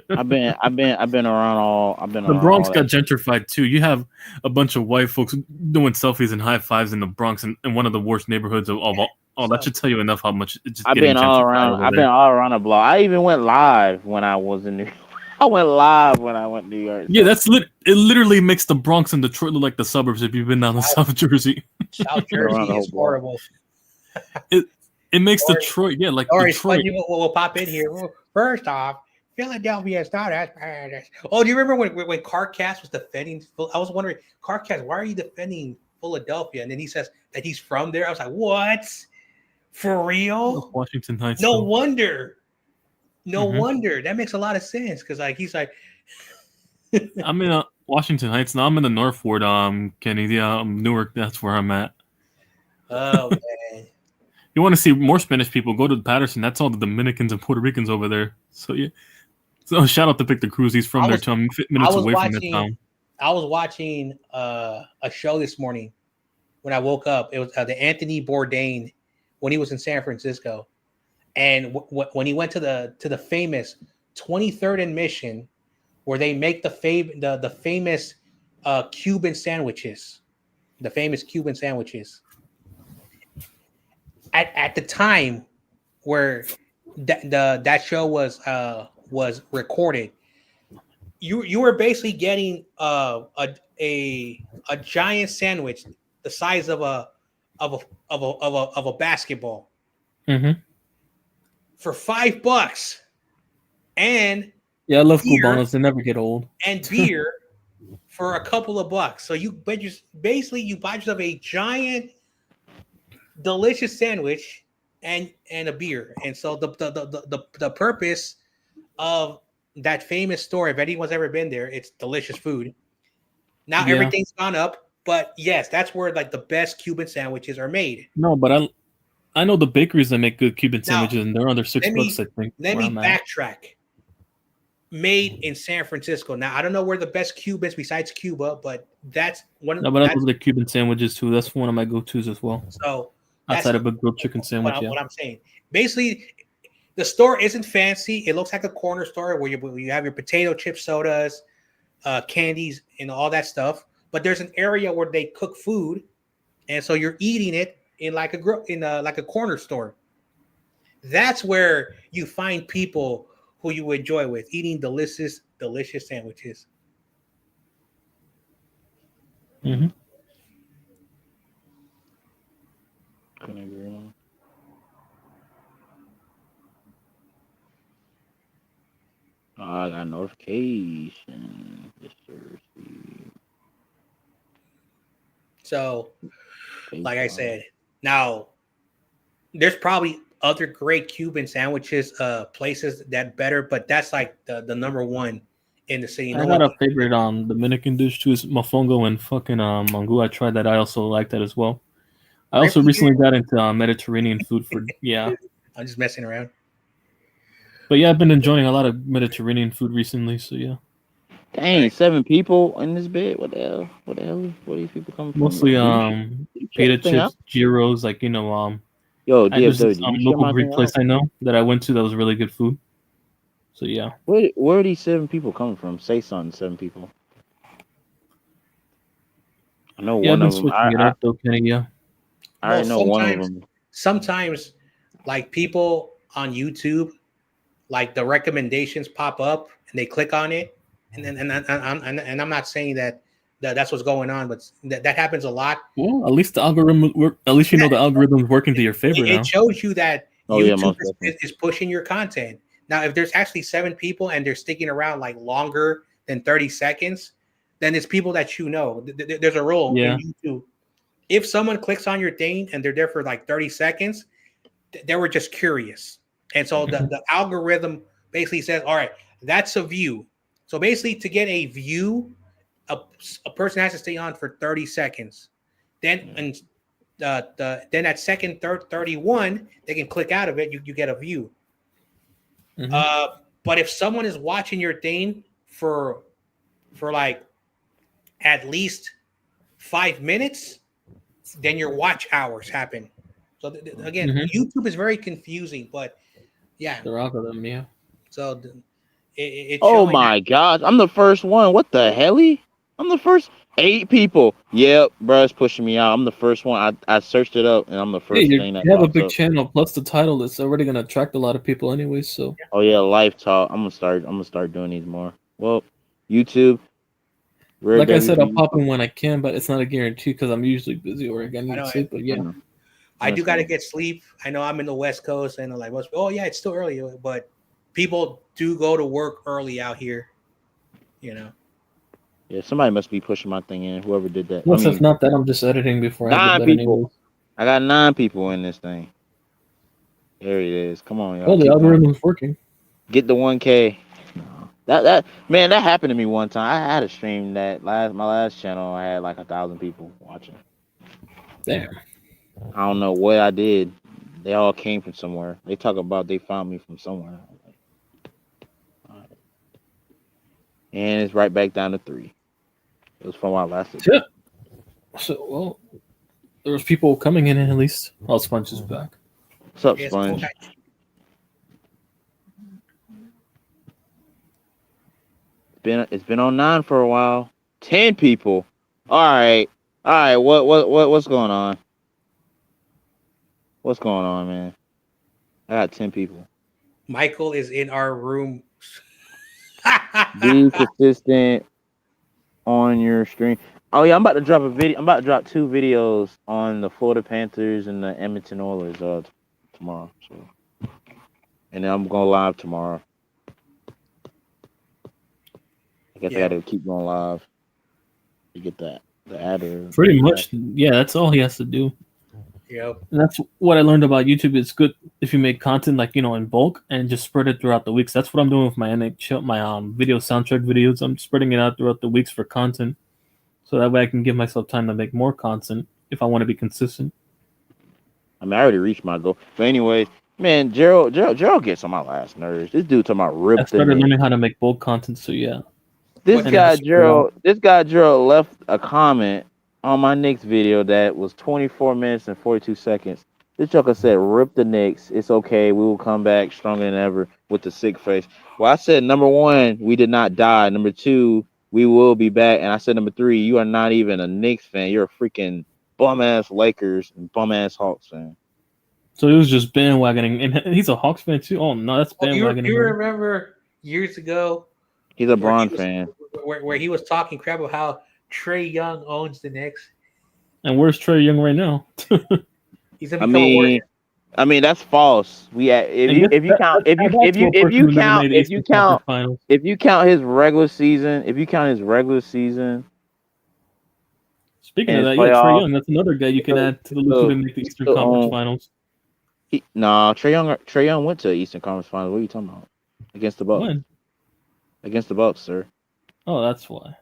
I've been around all. The Bronx got gentrified too. You have a bunch of white folks doing selfies and high fives in the Bronx, in one of the worst neighborhoods of all. Oh, that should tell you enough how much it's just. I've been all around. I've been all around the block. I even went live when I was in New York. I went live when I went to New York. Yeah, it literally makes the Bronx and Detroit look like the suburbs if you've been down to South Jersey. South Jersey is horrible. It makes Detroit, yeah, like Detroit. We'll pop in here. First off, Philadelphia is not as bad. Oh, do you remember when CarCast was defending? I was wondering, CarCast, why are you defending Philadelphia? And then he says that he's from there. I was like, what? For real? Washington Heights. No wonder. No wonder. That makes a lot of sense because he's like, I'm in Washington Heights now. I'm in the North Ward, Kenny. Yeah, Newark. That's where I'm at. Oh man. You want to see more Spanish people? Go to Patterson. That's all the Dominicans and Puerto Ricans over there. So yeah. So shout out to Victor Cruz. He's from there too. I'm 5 minutes away from that town. I was watching a show this morning when I woke up. It was the Anthony Bourdain when he was in San Francisco, and when he went to the famous 23rd and Mission, where they make the famous Cuban sandwiches, the famous Cuban sandwiches. At the time where that show was recorded, you were basically getting a giant sandwich the size of a basketball for $5, and I love Cubanos. They never get old. And beer for a couple of bucks. So you buy yourself a giant, delicious sandwich and a beer. And so the purpose of that famous store, if anyone's ever been there, it's delicious food. Now everything's gone up, but yes, that's where like the best Cuban sandwiches are made. No, but I know the bakeries that make good Cuban sandwiches, and they're under $6, I think. Let me backtrack. Made in San Francisco. Now I don't know where the best Cubans besides Cuba, but that's one. No, but I love the Cuban sandwiches too. That's one of my go-tos as well. So outside of a grilled chicken sandwich, what I'm saying, basically, the store isn't fancy. It looks like a corner store where you have your potato chip sodas, candies, and all that stuff. But there's an area where they cook food, and so you're eating it in like a corner store. That's where you find people who you enjoy with eating delicious sandwiches. Couldn't agree more. I got a notification. So, like I said, now there's probably other great Cuban sandwiches, places that better, but that's like the number one in the city. I got a favorite Dominican dish too, is mofongo and fucking mango. I tried that. I also like that as well. I also recently got into Mediterranean food for I'm just messing around. But yeah, I've been enjoying a lot of Mediterranean food recently. So yeah. Dang, 7 people in this bed. What the hell? Where these people coming from? Mostly pita chips, gyros, like Yo, there's this local Greek place I know that I went to that was really good food. So yeah. Where are these 7 people coming from? Say something, 7 people. I know one of them. I already know one of them. Sometimes, like people on YouTube, like the recommendations pop up and they click on it, and I'm not saying that's what's going on, but that happens a lot. Well, at least the algorithm at least you know the algorithm's working to your favor now. It shows you that YouTube is pushing your content. Now, if there's actually 7 people and they're sticking around like longer than 30 seconds, then it's people that you know. There's a rule in YouTube. If someone clicks on your thing and they're there for like 30 seconds, they were just curious. And so the algorithm basically says, all right, that's a view. So basically to get a view, a person has to stay on for 30 seconds. Then then at second, third, 31, they can click out of it. You get a view. But if someone is watching your thing for like at least 5 minutes, then your watch hours happen. So again, YouTube is very confusing, but yeah, the algorithm, yeah. So it's oh my gosh, I'm the first one. What the hell? I'm the first 8 people. Yep, bro, it's pushing me out. I'm the first one. I searched it up, and I'm the first thing that you have a big up. channel. Plus, the title is already gonna attract a lot of people, anyway. So. Oh yeah, live talk. I'm gonna start doing these more. Well, YouTube. Like I said, I'll pop in when I can, but it's not a guarantee because I'm usually busy or I need to sleep. But yeah, I do gotta get sleep. I know I'm in the West Coast, and I'm like, oh yeah, it's still early, but people do go to work early out here. You know. Yeah, somebody must be pushing my thing in. Whoever did that. Well, if not that, I'm just editing before 9 people. I got 9 people in this thing. There it is. Come on, y'all. Oh, the algorithm's working. Get the 1K. That man, that happened to me one time. I had a stream that my last channel. I had like 1,000 people watching. Damn. I don't know what I did. They all came from somewhere. They talk about they found me from somewhere. And it's right back down to 3. It was from our last. Yeah. So well, there was people coming in at least. Oh, Sponge is back. What's up, Sponge? It's been on 9 for a while. 10 people. All right. What's going on? What's going on, man? I got 10 people. Michael is in our room. Be consistent on your stream. Oh yeah, I'm about to drop a video. I'm about to drop 2 videos on the Florida Panthers and the Edmonton Oilers tomorrow. So, and then I'm going live tomorrow. I guess I got to keep going live to get the adder. Pretty much, yeah. That's all he has to do. Yep. And that's what I learned about YouTube. It's good if you make content like in bulk and just spread it throughout the weeks. That's what I'm doing with my NHL, my video soundtrack videos. I'm spreading it out throughout the weeks for content, so that way I can give myself time to make more content if I want to be consistent. I mean, I already reached my goal. But anyway, man, Gerald gets on my last nerves. This dude talking about ripped. I started learning how to make bulk content, so yeah. This guy Gerald left a comment on my Knicks video that was 24 minutes and 42 seconds. This joker said, "Rip the Knicks. It's okay. We will come back stronger than ever," with the sick face. Well, I said, number 1, we did not die. Number 2, we will be back. And I said, number 3, you are not even a Knicks fan. You're a freaking bum ass Lakers and bum ass Hawks fan. So it was just bandwagoning, and he's a Hawks fan too. Oh no, that's bandwagoning. You remember years ago? He's a Bron fan. Where he was talking crap about how Trae Young owns the Knicks. And where's Trae Young right now? He's gonna become a Warrior. I mean that's false. If you count his regular season. Speaking of that, Trae Young, that's another guy you can add to the list to make the Eastern Conference Finals. Trae Young went to the Eastern Conference Finals. What are you talking about? Against the Bucks. When? Against the Bucks, sir. Oh, that's why.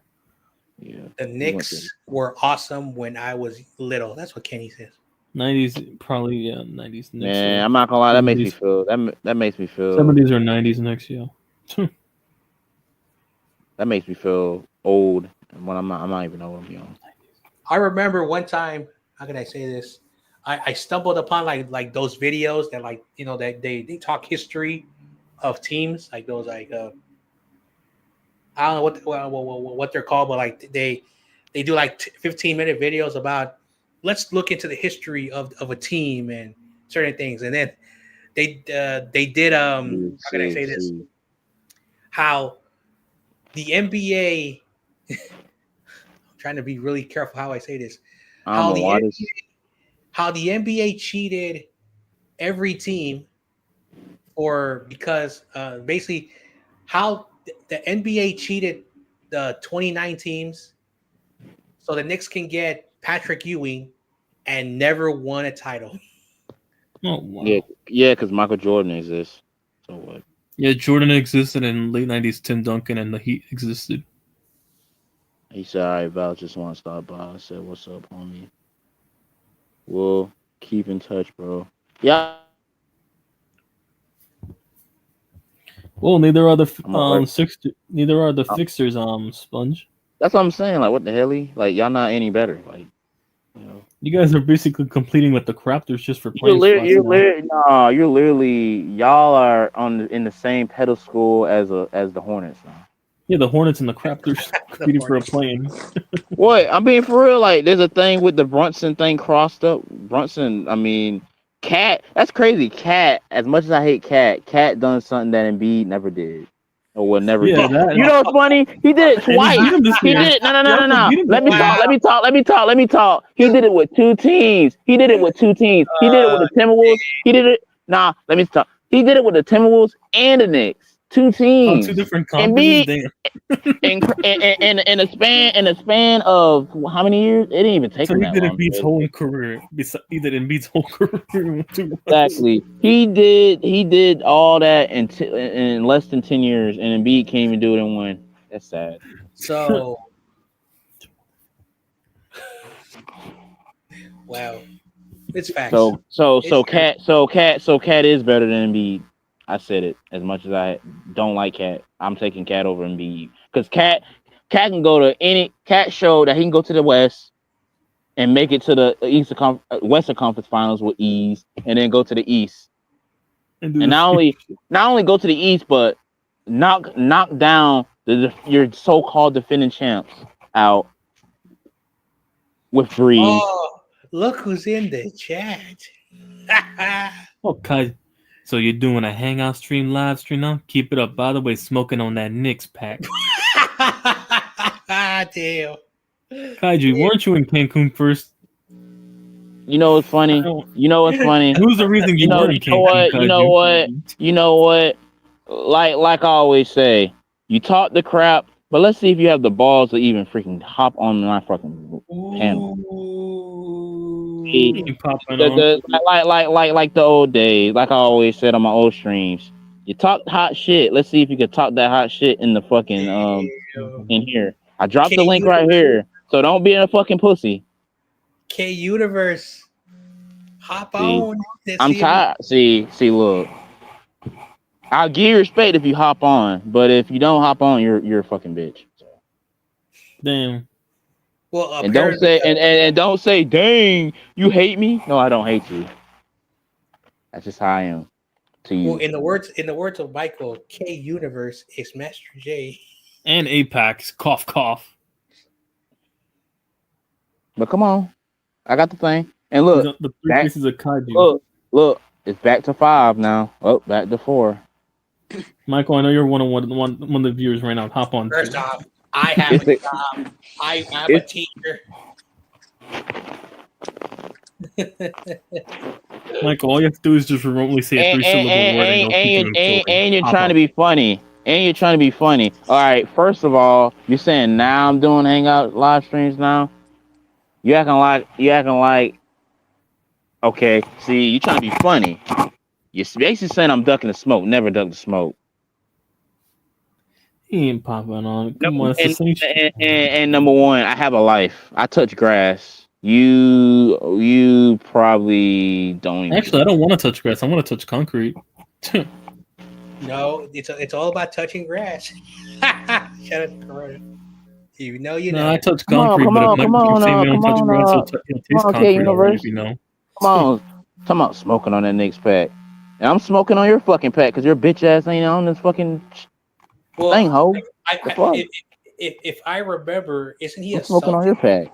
Yeah. The Knicks were awesome when I was little. That's what Kenny says. 90s, probably 90s. Man, I'm not gonna lie. That makes me feel. That makes me feel. 70s or 90s next year. That makes me feel old when I'm not even old. I'm young. I remember one time. How can I say this? I stumbled upon like those videos that that they talk history of teams, like those I don't know what they're called, but like they do like 15-minute videos about let's look into the history of a team and certain things, and then they did how can I say this? How the NBA I'm trying to be really careful how I say this. How the NBA cheated every team because basically how the NBA cheated the 29 teams so the Knicks can get Patrick Ewing and never won a title. Oh, wow. Yeah, because Michael Jordan exists. So what? Yeah, Jordan existed in late 90s. Tim Duncan and the Heat existed. He said, "All right, Val, just want to stop by." I said, "What's up, homie?" we'll keep in touch, bro. Yeah. Well, neither are the Uh, fixers. Sponge. That's what I'm saying. Like, what the hell? Like, y'all not any better. Like, you know. You guys are basically competing with the Raptors just for You're playing spots now. no, you're literally y'all are in the same pedestal as the Hornets now. Yeah, the Hornets and the Raptors competing for a play-in. What? I'm being for real. Like, there's a thing with the Brunson thing crossed up. Brunson, I mean, Cat. That's crazy. Cat. As much as I hate Cat done something that Embiid never did, or will never Yeah, do. that- You know what's funny? He did it And he twice. beat him this He year. did it. No. He also beat him Let this me year. talk. Let me talk. He did it with two teams. He did it with two teams. He did it with the Timberwolves. He did it. Nah, let me talk. He did it with the Timberwolves and the Knicks. Two On teams. two different And conferences. me in a span of how many years? It didn't even take So him he that did long. Embiid's whole career. He did Embiid's whole career. Exactly. He did all that in less than 10 years, and Embiid can't even do it in one. That's sad. So, wow, it's facts. So Cat is better than Embiid. I said it. As much as I don't like Cat, I'm taking Cat over Embiid because Cat can go to any Cat show that he can go to the West and make it to the Western Conference Finals with ease, and then go to the East, and not only go to the East, but knock down your so-called defending champs out with Breeze. Oh, look who's in the chat. Okay. So you're doing a hangout stream, live stream now? Keep it up. By the way, smoking on that Knicks pack. Damn. Kaiju, weren't you in Cancun first? You know what's funny? Who's the reason you were in Cancun, Kaiju? You know what? Like I always say, you talk the crap, but let's see if you have the balls to even freaking hop on my fucking panel. Like the old days, like I always said on my old streams. You talk hot shit. Let's see if you can talk that hot shit in the fucking in here. I dropped the link right here, so don't be a fucking pussy. K Universe, hop on. I'm tired. See, look. I'll give you respect if you hop on, but if you don't hop on, you're a fucking bitch. Damn. Well, and don't say and don't say, dang, you hate me. No, I don't hate you. That's just how I am to you. Well, in the words of Michael, K Universe is Master J and Apex. Cough, cough. But come on, I got the thing. And look, the three pieces of Kaiju. Look, it's back to 5 now. Oh, back to 4. Michael, I know you're one of the viewers right now. Hop on. First off, I have a job. I am a teacher. Michael, all you have to do is just remotely say a 3-syllable word and you're trying to be funny. And you're trying to be funny. All right, first of all, you're saying now I'm doing hangout live streams now. You acting like okay, see, you trying to be funny. You're basically saying I'm ducking the smoke. Never duck the smoke. He ain't popping on. Come on, and number one, I have a life. I touch grass. You probably don't even. Actually, I don't want to touch grass. I want to touch concrete. No, it's all about touching grass. Shut up, Corona. You know. No, I touch concrete, come on, Talking about smoking on that Knicks pack. And I'm smoking on your fucking pack because your bitch ass ain't on this fucking thing, ho. If I remember, isn't he smoking on your pack?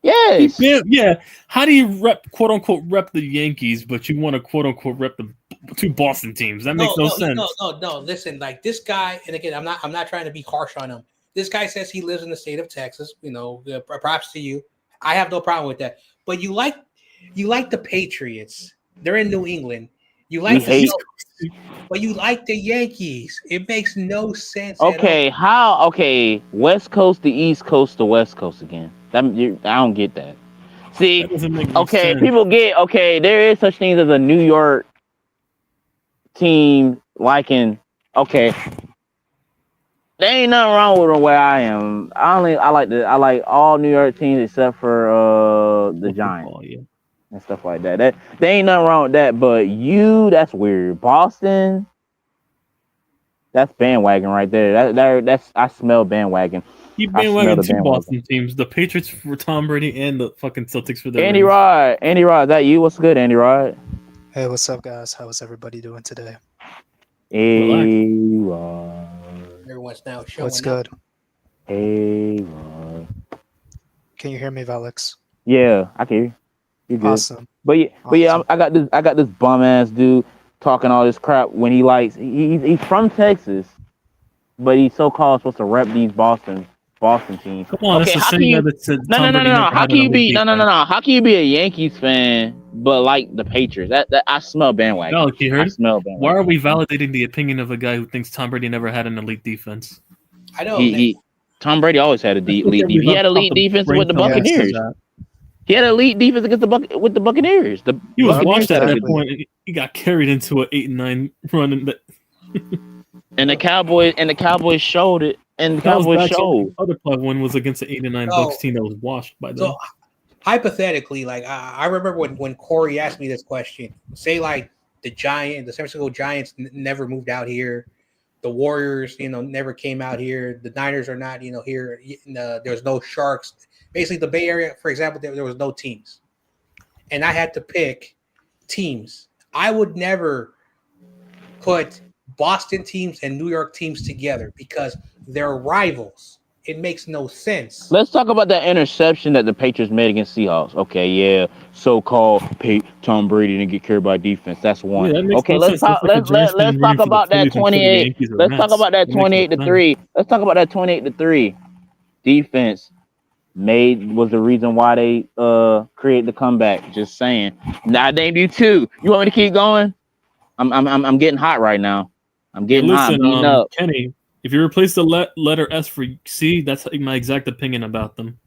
Yes. Yeah. How do you quote unquote rep the Yankees, but you want to quote unquote rep the two Boston teams? That makes no sense. No. Listen, like this guy, and again, I'm not trying to be harsh on him. This guy says he lives in the state of Texas. You know, props to you. I have no problem with that. But you like the Patriots. They're in New England. You like but you like the Yankees. It makes no sense. Okay, West Coast to East Coast to West Coast again. I don't get that. See, okay, people get there is such things as a New York team liking. Okay, there ain't nothing wrong with where I am. I like all New York teams except for the Giants. and stuff like that. That there ain't nothing wrong with that, but that's weird. Boston, that's bandwagon right there. That's I smell bandwagon. Keep I smell bandwagon the two bandwagon. Boston teams: the Patriots for Tom Brady and the fucking Celtics for the Andy rings. Rod, is that you? What's good, Andy Rod? Hey, what's up, guys? How is everybody doing today? Hey Rod. Everyone's now showing What's up. good? Hey Rod. Can you hear me, Valix? Yeah, I can hear you. You good? Awesome. But yeah, Awesome. I got this bum ass dude talking all this crap when he's from Texas, but he's so called supposed to rep these Boston teams. Come on, Okay, it's the how same can you? guy that said No. Tom Brady never How had can an you be? elite No. defense. How can you be a Yankees fan but like the Patriots? That I smell bandwagon. Alex, you I heard? smell bandwagon. Why are we validating the opinion of a guy who thinks Tom Brady never had an elite defense? I know. Tom Brady always had a elite defense. He had elite defense with the Buccaneers. He had elite defense against the Buccaneers. He was Buccaneers washed at had that a- point. He got carried into an 8-9 run, and And the Cowboys showed it. And the Cowboys showed. The other playoff win was against the 8-9 Bucks team that was washed by them. So hypothetically, like I remember when Corey asked me this question. Say like the San Francisco Giants never moved out here. The Warriors, never came out here. The Niners are not, here. There's no Sharks. Basically, the Bay Area, for example, there was no teams. And I had to pick teams. I would never put Boston teams and New York teams together because they're rivals. It makes no sense. Let's talk about that interception that the Patriots made against Seahawks. Okay, yeah, so-called Tom Brady didn't get carried by defense. That's one. Yeah, that makes Okay, no let's sense. talk. That's like Let's talk about that 28. Let's talk about that 28-3. Let's talk about that 28-3 defense. Was the reason why they created the comeback. Just saying. Now I named you two. You want me to keep going? I'm getting hot right now. I'm getting hot. I'm heating up. Kenny, if you replace the letter S for C, that's my exact opinion about them.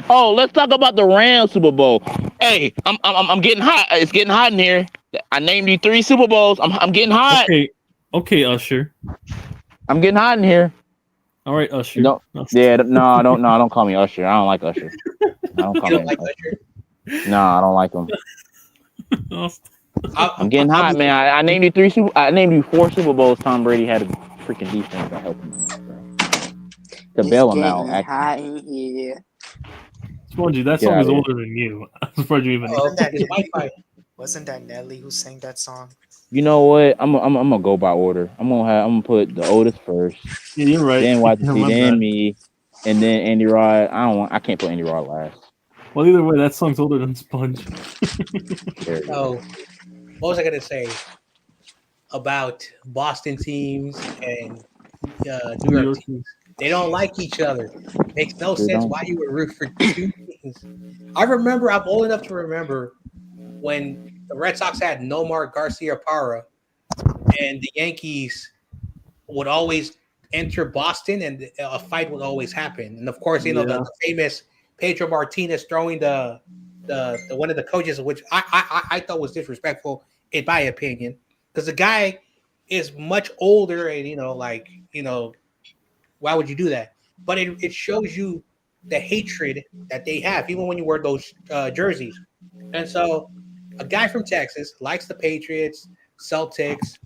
Oh, let's talk about the Rams Super Bowl. Hey, I'm getting hot. It's getting hot in here. I named you 3 Super Bowls. I'm getting hot. Okay, Usher. I'm getting hot in here. All right, Usher. Don't call me Usher. I don't like Usher. I don't like Usher. No, I don't like him. I'm getting hot, man. I named you 4 Super Bowls. Tom Brady had a freaking defense that helped him, bro. To bail him out. Hot in here. Spongy, that song is older than you. I'm surprised you even know. Wasn't that Nelly who sang that song? You know what? I'm gonna go by order. I'm gonna put the oldest first. Yeah, you're right. Then YTC, then me, and then Andy Rod. I can't put Andy Rod last. Well, either way, that song's older than Sponge. So, what was I gonna say about Boston teams and New York teams? They don't like each other. Makes no sense why you would root for 2 teams. I'm old enough to remember when the Red Sox had Nomar Garciaparra and the Yankees would always enter Boston and a fight would always happen. And of course, the famous Pedro Martinez throwing the one of the coaches, which I thought was disrespectful in my opinion, because the guy is much older and why would you do that? But it shows you the hatred that they have, even when you wear those jerseys. And so a guy from Texas likes the Patriots, Celtics,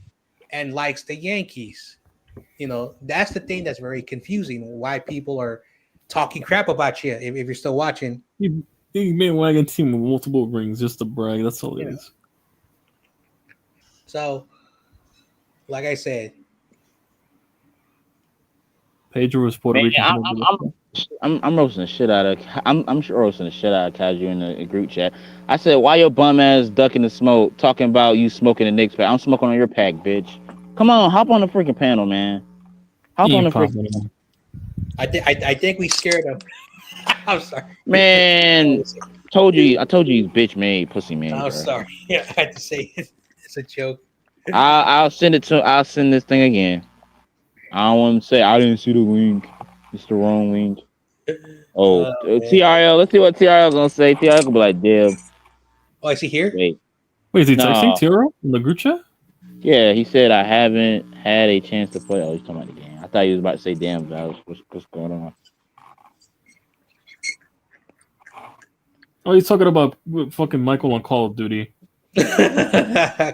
and likes the Yankees. That's the thing that's very confusing, why people are talking crap about you if you're still watching. You bandwagon team with multiple rings just to brag. That's all it is. So, like I said, Pedro was Puerto Rican. I'm roasting the shit out of. I'm roasting the shit out of Kaju in the group chat. I said, why your bum ass ducking the smoke, talking about you smoking the Knicks pack? I'm smoking on your pack, bitch. Come on, hop on the freaking panel, man. Hop on the freaking. I think we scared him. I'm sorry, man. I told you, he's bitch made, pussy man. I'm sorry. Yeah, I had to say it. It's a joke. I'll send this thing again. I don't want to say I didn't see the link. It's the wrong link. Oh, TRL. Let's see what TRL gonna say. TRL gonna be like, "Deb." Oh, is he here? Wait, is he texting TRL in the group chat? Yeah, he said I haven't had a chance to play. Oh, he's talking about the game. I thought he was about to say, "Damn, Val, what's going on?" Oh, he's talking about fucking Michael on Call of Duty.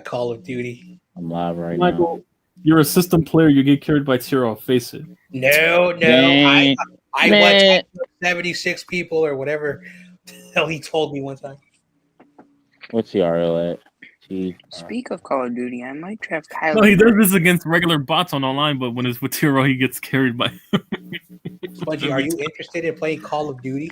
Call of Duty. I'm live right Michael, you're a system player. You get carried by Tiro. Face it. No. Dang. I Man. watched 76 people or whatever the hell he told me one time. now. What's TRL at? Speak of Call of Duty, I might draft Kyler. No, he does this against regular bots on online, but when it's with Tiro, he gets carried by. Spongy, are you interested in playing Call of Duty?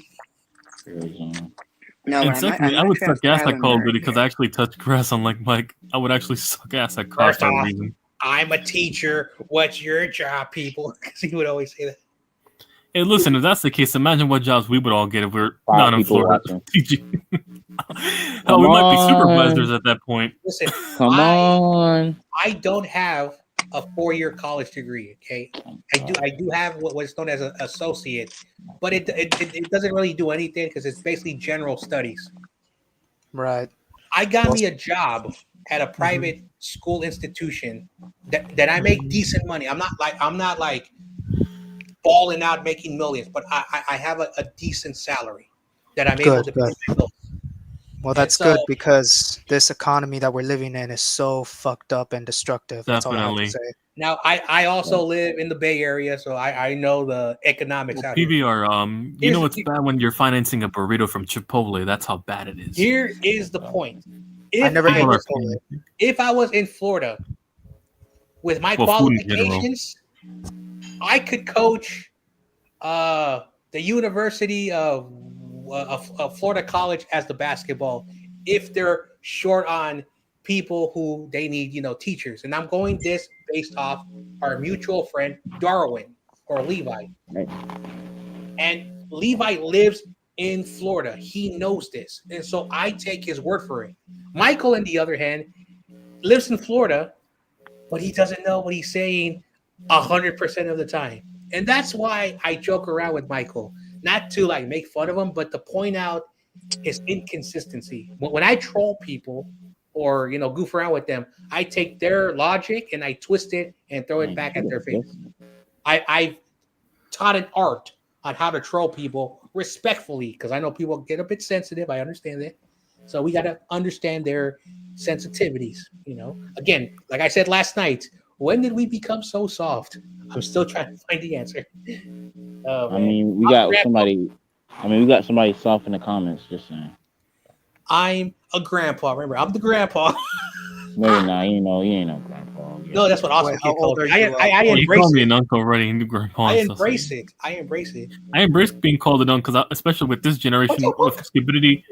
No, And secondly, I would suck ass at Call of Duty because I actually touch grass, unlike Mike. I would actually suck ass at cars for a reason. I'm a teacher. What's your job, people? Because he would always say that. Hey, listen, if that's the case, imagine what jobs we would all get if we're not in Florida teaching. Hell, we might be supervisors at that point. Listen, Come on. I don't have a 4-year college degree. Okay, I do have what's known as an associate, but it doesn't really do anything because it's basically general studies. Right. I got me a job at a private school institution that I make decent money. I'm not like balling out making millions, but I have a decent salary that I'm able to pay my bills. Well, that's good because this economy that we're living in is so fucked up and destructive. That's all I have to say. Now, I also live in the Bay Area, so I know the economics out here. PBR, you know it's bad when you're financing a burrito from Chipotle. That's how bad it is. Here is the point. If I was in Florida with my qualifications, I could coach the University of Florida College as the basketball if they're short on people who they need, teachers. And I'm going this based off our mutual friend Darwin or Levi. Right. And Levi lives in Florida. He knows this. And so I take his word for it. Michael, on the other hand, lives in Florida, but he doesn't know what he's saying 100% of the time. And that's why I joke around with Michael. Not to make fun of him, but to point out his inconsistency. When I troll people or goof around with them, I take their logic and I twist it and throw it back at their face. I've taught an art on how to troll people respectfully because I know people get a bit sensitive. I understand that. So we got to understand their sensitivities. Again, like I said last night, when did we become so soft? I'm still trying to find the answer. We got somebody soft in the comments. Just saying. I'm a grandpa. Remember, I'm the grandpa. Maybe not. You ain't no grandpa. Yeah. No, that's what Austin called me. I embrace you call me it. an uncle already, grandpa. I embrace it. I embrace being called an uncle, because especially with this generation with Skibidity,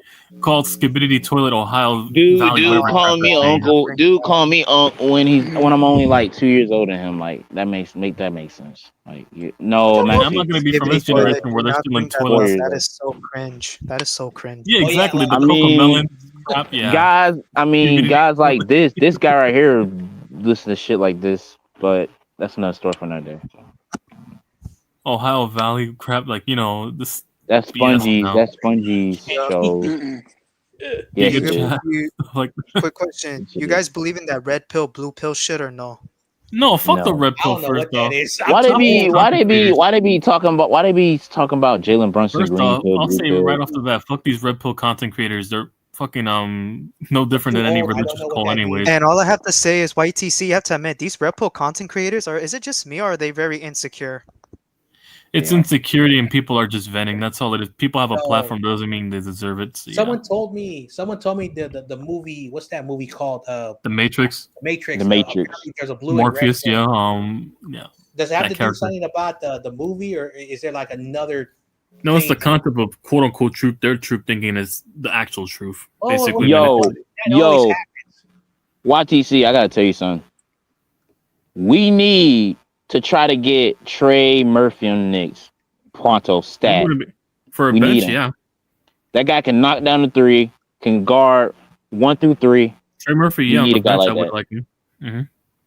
called Skibidity Toilet Ohio. Dude calling me uncle. Dude call me uncle when I'm only like 2 years older than him. Like that makes sense. Like no, man, I'm not gonna be from this generation where they're stealing toilets. That is so cringe. Yeah, exactly. The Cocomelon crap. Yeah, guys like this guy right here listen to shit like this, but that's another story for another day. Ohio Valley crap, this. That's Spongy. That's Spongy's show. Quick question: you guys believe in that red pill, blue pill shit or no? No, fuck the red pill first off. Why they be talking about Jalen Brunson? First green off, pill, I'll blue say pill. right off the bat, fuck these red pill content creators. They're fucking no different than any religious cult anyways. And all I have to say is YTC, you have to admit these red pill content creators is it just me or are they very insecure? It's insecurity and people are just venting. That's all it is. People have a platform doesn't mean they deserve it. So, Someone told me the movie, what's that movie called? The Matrix. The Matrix. There's a blue Morpheus, and red. yeah. Does it have to do something about the movie, or is there like another? No, it's the concept of quote unquote truth. Their truth thinking is the actual truth. Basically. Yo, YTC, I gotta tell you something. We need to try to get Trey Murphy on the Knicks pronto stat. For a bench, yeah. That guy can knock down the three, can guard 1 through 3. Trey Murphy, yeah, on the bench, I would like him. Mm-hmm.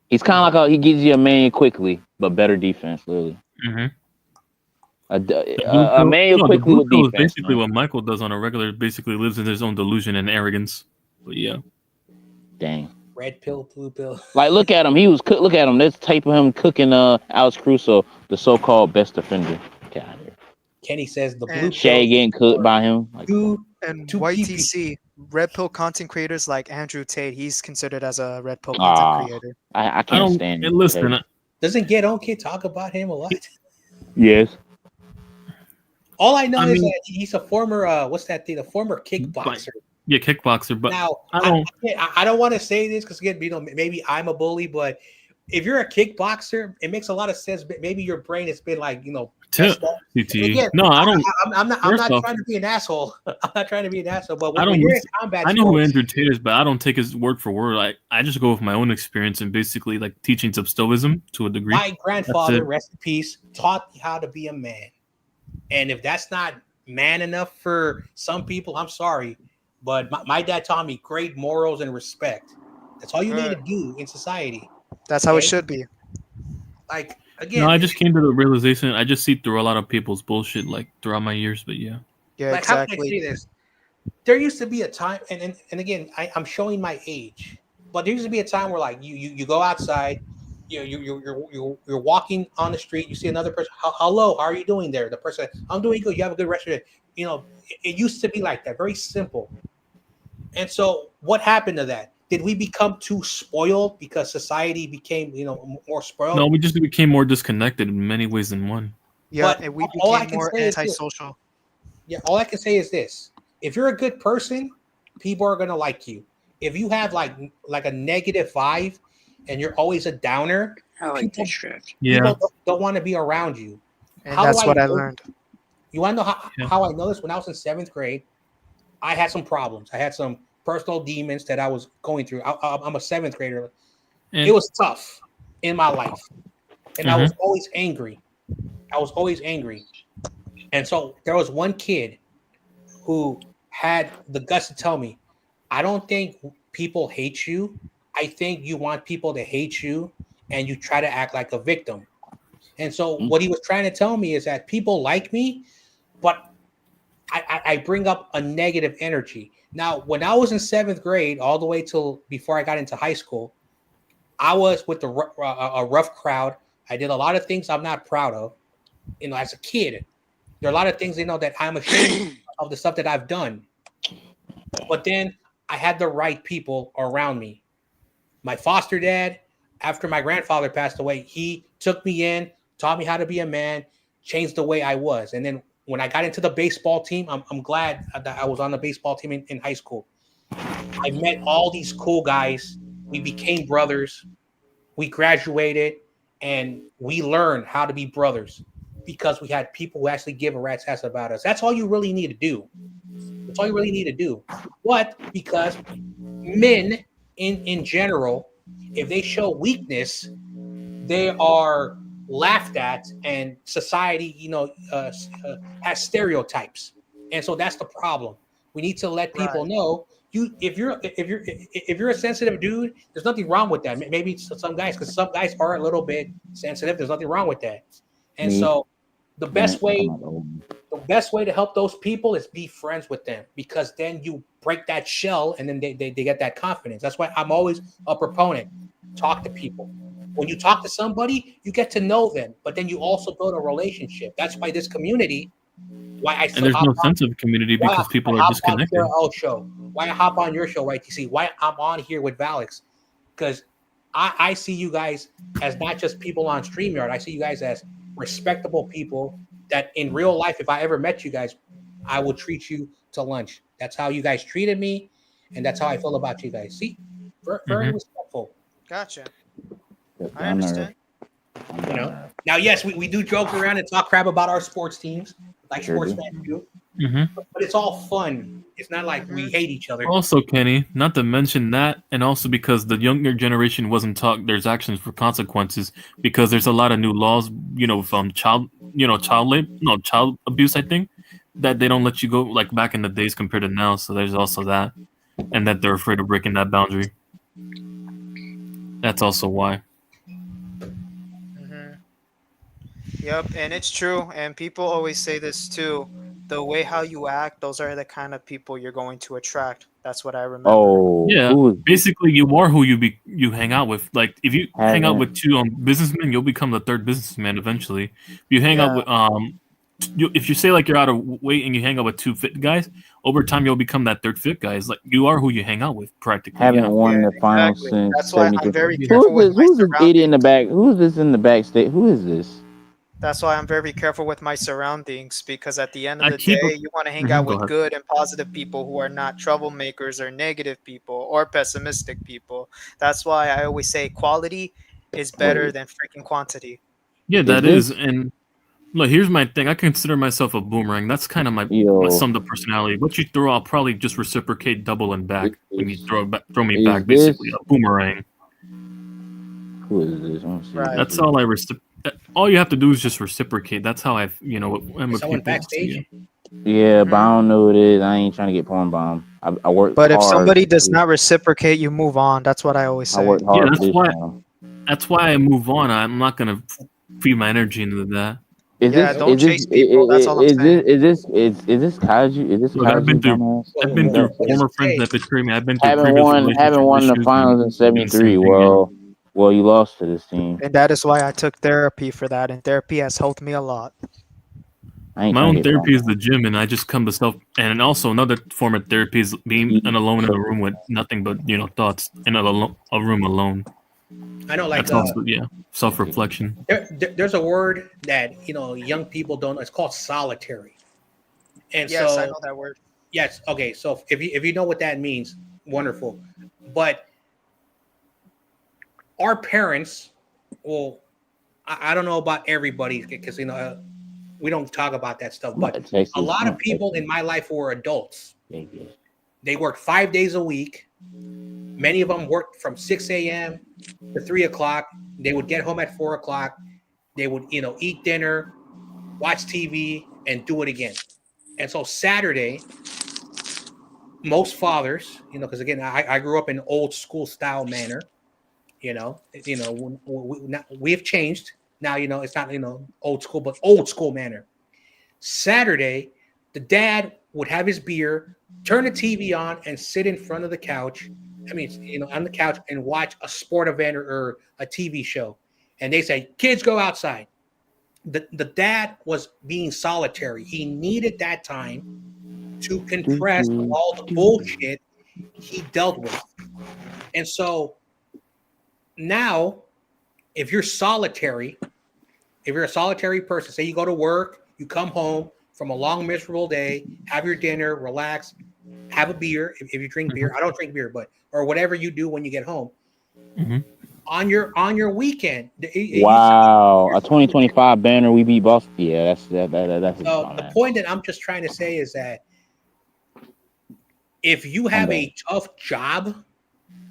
He's kind of like he gives you a man quickly, but better defense, literally. Mm-hmm. A man quickly with defense. Basically, what Michael does on a regular, basically lives in his own delusion and arrogance. But yeah. Dang. Red pill, blue pill. Like, look at him. Look at him. There's tape of him cooking Alex Caruso, the so-called best defender. Get out of here. Kenny says the blue Shea getting cooked by him. Two And two YTC, Red Pill content creators like Andrew Tate, he's considered as a Red Pill Ah, content creator. I can't don't stand and listen. Tate. Doesn't Get On Kid talk about him a lot? Yes. All I know I is mean- that he's a former what's that thing? A former kickboxer. Yeah, kickboxer, but Now I I don't want to say this because again, maybe I'm a bully, but if you're a kickboxer, it makes a lot of sense. But maybe your brain has been like messed up. CTE. Again, No, I don't. I'm not First off- trying to be an asshole. I'm not trying to be an asshole. But I when don't you're in listen- combat, I know who sports, Andrew Tate is, but I don't take his word for word. I just go with my own experience and basically like teachings of Stoicism to a degree. my grandfather, it. rest in peace, taught me how to be a man. And if that's not man enough for some people, I'm sorry. But my dad taught me great morals and respect. That's all you need to do in society. That's how it Okay? should be. Like, again, No, I just came to the realization. I just see through a lot of people's bullshit like throughout my years, but yeah. Yeah, like, how can I say exactly. this? There used to be a time, and again, I'm showing my age, but there used to be a time where like you go outside, you're walking on the street, you see another person. Hello, how are you doing there? The person, I'm doing good. You have a good rest of the day. It used to be like that, very simple. And so, what happened to that? Did we become too spoiled because society became, more spoiled? No, we just became more disconnected in many ways than one. Yeah, But and we all I became can more say is this. antisocial. Yeah, all I can say is this: if you're a good person, people are gonna like you. If you have like a negative vibe and you're always a downer, I like people, this shit. Yeah. people don't want to be around you. And How that's do what I know- learned. You want to know Yeah. how I know this? When I was in 7th grade, I had some problems. I had some personal demons that I was going through. I'm a 7th grader. And It was tough in my life, and I Mhm. was always angry. And so there was one kid who had the guts to tell me, I don't think people hate you. I think you want people to hate you and you try to act like a victim. And so what he was trying to tell me is that people like me, but I bring up a negative energy. Now, when I was in 7th grade, all the way till before I got into high school, I was with a rough crowd. I did a lot of things I'm not proud of. As a kid, there are a lot of things, that I'm ashamed of the stuff that I've done. But then I had the right people around me. My foster dad, after my grandfather passed away, he took me in, taught me how to be a man, changed the way I was. And then when I got into the baseball team, I'm glad that I was on the baseball team in high school. I met all these cool guys. We became brothers. We graduated, and we learned how to be brothers because we had people who actually give a rat's ass about us. That's all you really need to do. That's all you really need to do. What? Because men in general, if they show weakness, they are laughed at, and society, has stereotypes, and so that's the problem. We need to let people know if you're a sensitive dude, there's nothing wrong with that. Maybe some guys, because some guys are a little bit sensitive. There's nothing wrong with that, and so the best way to help those people is be friends with them, because then you break that shell and then they get that confidence. That's why I'm always a proponent. Talk to people. When you talk to somebody, you get to know them, but then you also build a relationship. That's why this community, and there's no sense of community because people are disconnected. Why I hop on your show, YTC? Why I'm on here with Valix? Because I see you guys as not just people on StreamYard. I see you guys as respectable people that in real life, if I ever met you guys, I would treat you to lunch. That's how you guys treated me, and that's how I feel about you guys. See, very respectful. Gotcha. I understand. Now, yes, we do joke around and talk crap about our sports teams, like sports fans do. But it's all fun. It's not like we hate each other. Also, Kenny, not to mention that, and also because the younger generation wasn't taught there's actions for consequences, because there's a lot of new laws, from child abuse, I think, that they don't let you go like back in the days compared to now. So there's also that, and that they're afraid of breaking that boundary. That's also why. Yep, and it's true. And people always say this too. The way how you act, those are the kind of people you're going to attract. That's what I remember. Oh, yeah. Basically, you are who you hang out with. Like, if you hang out with two businessmen, you'll become the third businessman eventually. If you hang out with if you say like you're out of weight and you hang out with 2 fit guys, over time you'll become that 3rd fit guy. It's like you are who you hang out with practically. Haven't won the finals exactly. since That's why I'm 73. very careful with my Who's this idiot in the surroundings. back? Who's this in the backstage? Who is this? That's why I'm very careful with my surroundings, because at the end of I the keep day, a- you want to hang Mhm, out go with ahead. good and positive people who are not troublemakers or negative people or pessimistic people. That's why I always say quality is better Wait. than freaking quantity. Yeah, that this- is. And look, here's my thing. I consider myself a boomerang. That's kind of my Yo. summed up personality. What you throw, I'll probably just reciprocate double and back when you throw me is back. this- Basically, a boomerang. Who is this? I don't see Right. That's all all you have to do is just reciprocate. That's how I'm with Someone people. backstage? Yeah, but I don't know who it is. I ain't trying to get porn bombed. I work. But if hard somebody does to- not reciprocate, you move on. That's what I always I say. work hard Yeah, for that's this why- now. That's why I move on. I'm not gonna feed my energy into that. Is Yeah, this, don't is chase this, people, that's all I'm is saying. this Kaiju? Is this Look, I've been Kaiju through- dumbass? I've been What through does it former say? friends that betray me. I've been through Haven't previous won the issues finals in and '73. same thing, yeah. Well, you lost to this team. And that is why I took therapy for that, and therapy has helped me a lot. I ain't My trying own to get therapy porn is the gym, and I just come to self. And also another form of therapy is being alone in a room with nothing but thoughts in a room alone. I know, like That's also self-reflection. there's a word that young people don't know. It's called solitary. And Yes, so I know that word. yes, okay. So if you know what that means, wonderful. But our parents, well, I don't know about everybody because we don't talk about that stuff. But a lot of people in my life were adults. They worked 5 days a week. Many of them worked from 6 a.m. to 3 o'clock. They would get home at 4 o'clock. They would, eat dinner, watch TV, and do it again. And so Saturday, most fathers, because again, I grew up in old school style manner. We've changed now. It's not old school, but old school manner. Saturday, the dad would have his beer, turn the TV on, and sit in front of the couch. On the couch and watch a sport event or a TV show. And they say, kids, go outside. The dad was being solitary. He needed that time to compress all the bullshit he dealt with. And so now, if you're a solitary person, say you go to work, you come home from a long, miserable day, have your dinner, relax, have a beer. If you drink beer, I don't drink beer, or whatever you do when you get home. Mm-hmm. On your weekend. Wow, a 2025 banner. We beat Boston. Yeah, that's So the point that I'm just trying to say is that if you have a tough job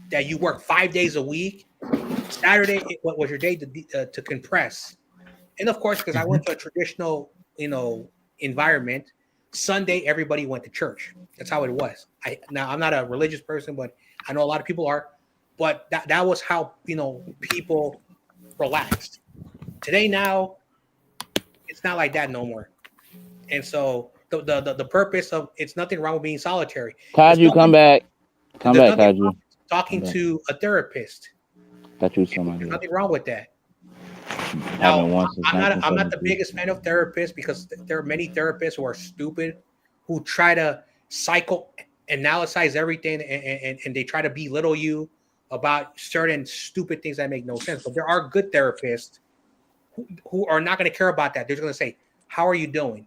that you work 5 days a week, Saturday what was your day to compress, and of course, because I went to a traditional environment, Sunday everybody went to church. That's how it was. Now I'm not a religious person, but I know a lot of people are. But that was how people relaxed. Today now, it's not like that no more. And so the purpose of it's nothing wrong with being solitary. Kaiju, come back, Kaiju. Talking to a therapist. There's nothing wrong with that. Now, I'm not the biggest fan of therapists because there are many therapists who are stupid, who try to psychoanalyze everything and they try to belittle you about certain stupid things that make no sense. But there are good therapists who are not going to care about that. They're just going to say, how are you doing?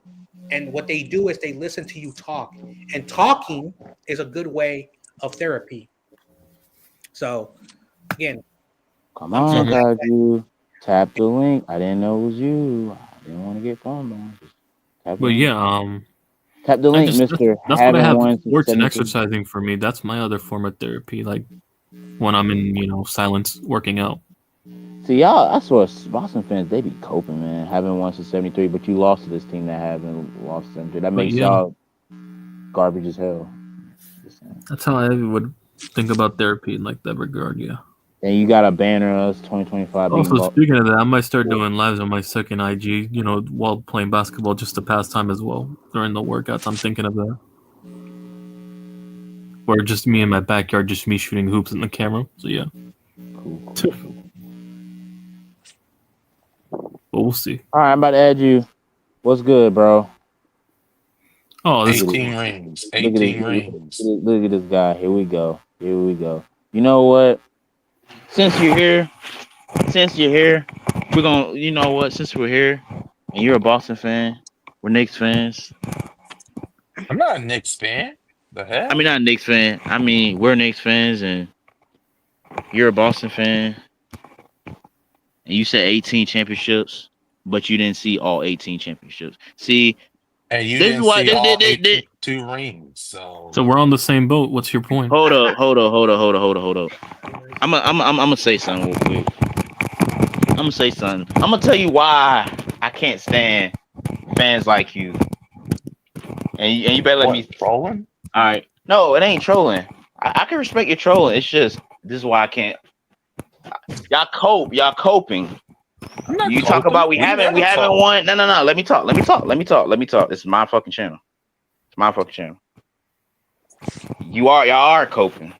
And what they do is they listen to you talk. And talking is a good way of therapy. So, again. Come on, Kaiju. Tap the link. I didn't know it was you. I didn't want to get phone bombed. But yeah, tap the link, Mister. That's what I have. Sports and exercising for me. That's my other form of therapy. Like when I'm in, silence, working out. See, y'all, I saw Boston fans. They be coping, man. Haven't won since '73, but you lost to this team that haven't lost since '73. That makes y'all garbage as hell. That's how I would think about therapy in like that regard. Yeah. And you got a banner us 2025. Also, speaking of that, I might start doing lives on my second IG, while playing basketball just to pass time as well during the workouts. I'm thinking of that. Or just me in my backyard, just me shooting hoops in the camera. So, yeah. Cool. But we'll see. All right, I'm about to add you. What's good, bro? Oh, this 18 rings. 18 rings. Look at this guy. Here we go. You know what? Since you're here, we're gonna. You know what? Since we're here, and you're a Boston fan, we're Knicks fans. I'm not a Knicks fan. The heck? I mean, not a Knicks fan. I mean, we're Knicks fans, and you're a Boston fan. And you said 18 championships, but you didn't see all 18 championships. See, and you this didn't is why see all 2 rings. So we're on the same boat. What's your point? Hold up. I'm gonna say something real quick. I'm gonna tell you why I can't stand fans like you. And you better let me trolling. All right. No, it ain't trolling. I can respect your trolling. It's just this is why I can't. Y'all coping. You talk about we haven't won. No. Let me talk. This is my fucking channel. Y'all are coping.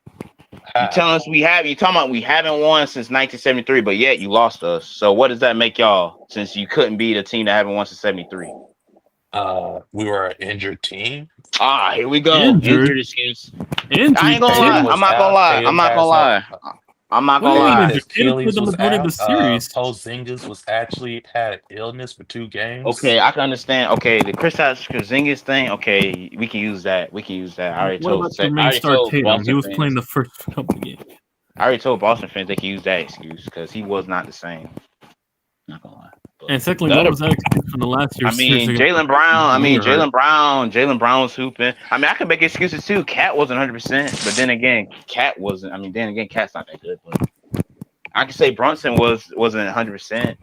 You telling us you talking about we haven't won since 1973, but yet you lost us. So what does that make y'all? Since you couldn't beat a team that haven't won since 73. We were an injured team. Here we go. Injured excuse. I ain't gonna lie. I'm not gonna lie. Achilles was out. Porzingis was actually had illness for 2 games. Okay, I can understand. Okay, the Kristaps Porzingis thing. Okay, we can use that. I already told Boston he was fans. playing the first couple games. I already told Boston fans they can use that excuse because he was not the same. Not gonna lie. And secondly, what was that excuse from the last year? I mean, Jaylen Brown was hooping. I mean, I could make excuses too. Cat wasn't 100%, but then again, Cat's not that good. But I could say Brunson wasn't 100%.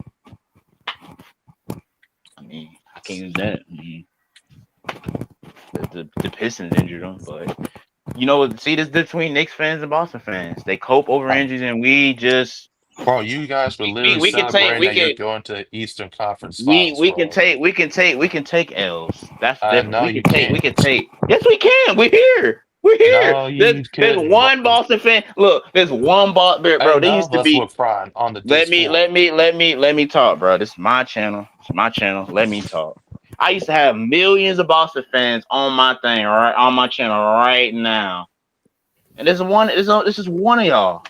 I mean, I can't use that. I mean, the Pistons injured him, but you know, see this between Knicks fans and Boston fans. They cope over injuries, and we just. Bro, you guys were literally celebrating that you're going to Eastern Conference Finals. We can take L's. That's different. We can take. Yes, we can. We're here. No, there's one Boston fan. Look, there's one bro. They used to be. On the let me talk, bro. This is my channel. Let me talk. I used to have millions of Boston fans on my thing, right on my channel right now. And this is one of y'all.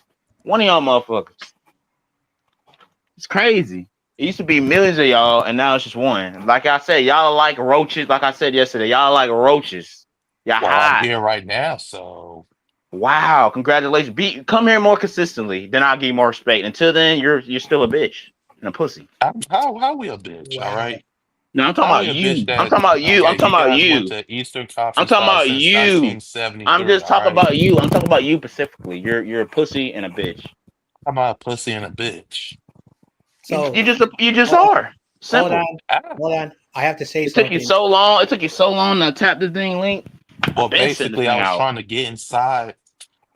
One of y'all motherfuckers. It's crazy. It used to be millions of y'all, and now it's just one. Like I said, y'all are like roaches. Like I said yesterday, y'all are like roaches. Y'all hot. I'm here right now, so. Wow, congratulations. Come here more consistently, then I'll give you more respect. Until then, you're still a bitch and a pussy. How we a bitch? Wow. All right. No, I'm talking about you. I'm talking about you. I'm talking about you. I'm talking about you. I'm just talking about you. I'm talking about you specifically. You're a pussy and a bitch. I'm a pussy and a bitch. So you just are. Simple. Hold on. I have to say something. It took you so long to tap the thing link. Well, basically, I was trying to get inside.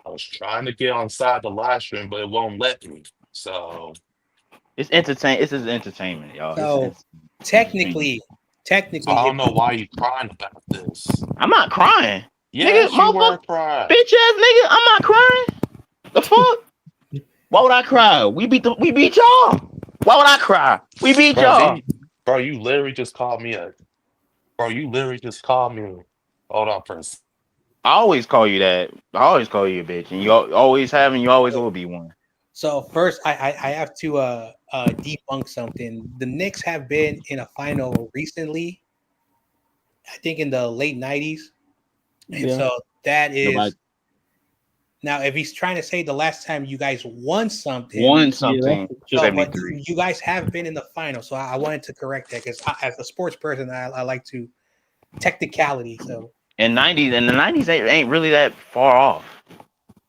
I was trying to get inside the live stream, but it won't let me. So it's entertainment. This is entertainment, y'all. So technically, I don't know why you crying about this. I'm not crying. Yes, you were crying. Bitch ass nigga, I'm not crying. The fuck? Why would I cry? We beat y'all. Why would I cry? We beat y'all. Bro, you literally just called me Hold on for a second. I always call you that. I always call you a bitch, and you always have, and you always will be one. So first, I have to debunk something. The Knicks have been in a final recently. I think in the late 90s, and so that is. Now, if he's trying to say the last time you guys won something, but you guys have been in the final, so I wanted to correct that because as a sports person, I like to technicality. So in the 90s ain't really that far off.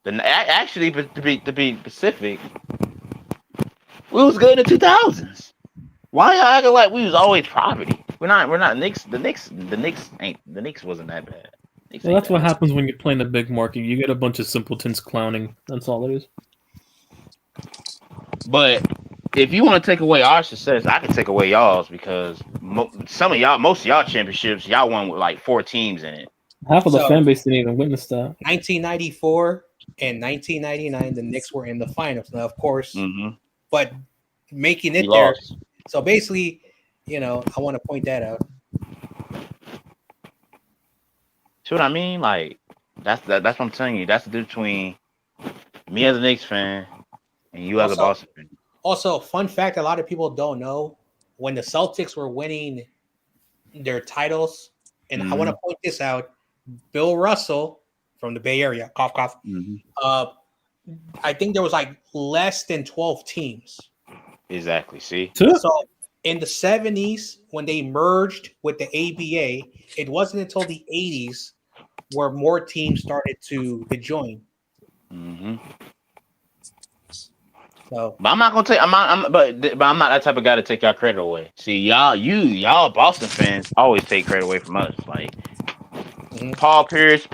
Actually, to be specific, we was good in the 2000s. Why y'all acting like we was always poverty? We're not Knicks. The Knicks wasn't that bad. Well, that's what happens when you're playing a big market. You get a bunch of simpletons clowning. That's all it is. But if you want to take away our success, I can take away y'all's because most of y'all championships, y'all won with like 4 teams in it. Half of the fan base didn't even witness that. 1994 and 1999, the Knicks were in the finals. Now, of course, but making it there. So basically, I want to point that out. See what I mean? Like that's what I'm telling you. That's the difference between me as a Knicks fan and you as a Boston fan. Also, fun fact: a lot of people don't know when the Celtics were winning their titles, and I want to point this out: Bill Russell from the Bay Area, cough cough. I think there was like less than 12 teams. Exactly. See. So in the 70s, when they merged with the ABA, it wasn't until the 80s where more teams started to join. So, but I'm not gonna take. But I'm not that type of guy to take y'all credit away. See, y'all Boston fans always take credit away from us. Like Paul Pierce.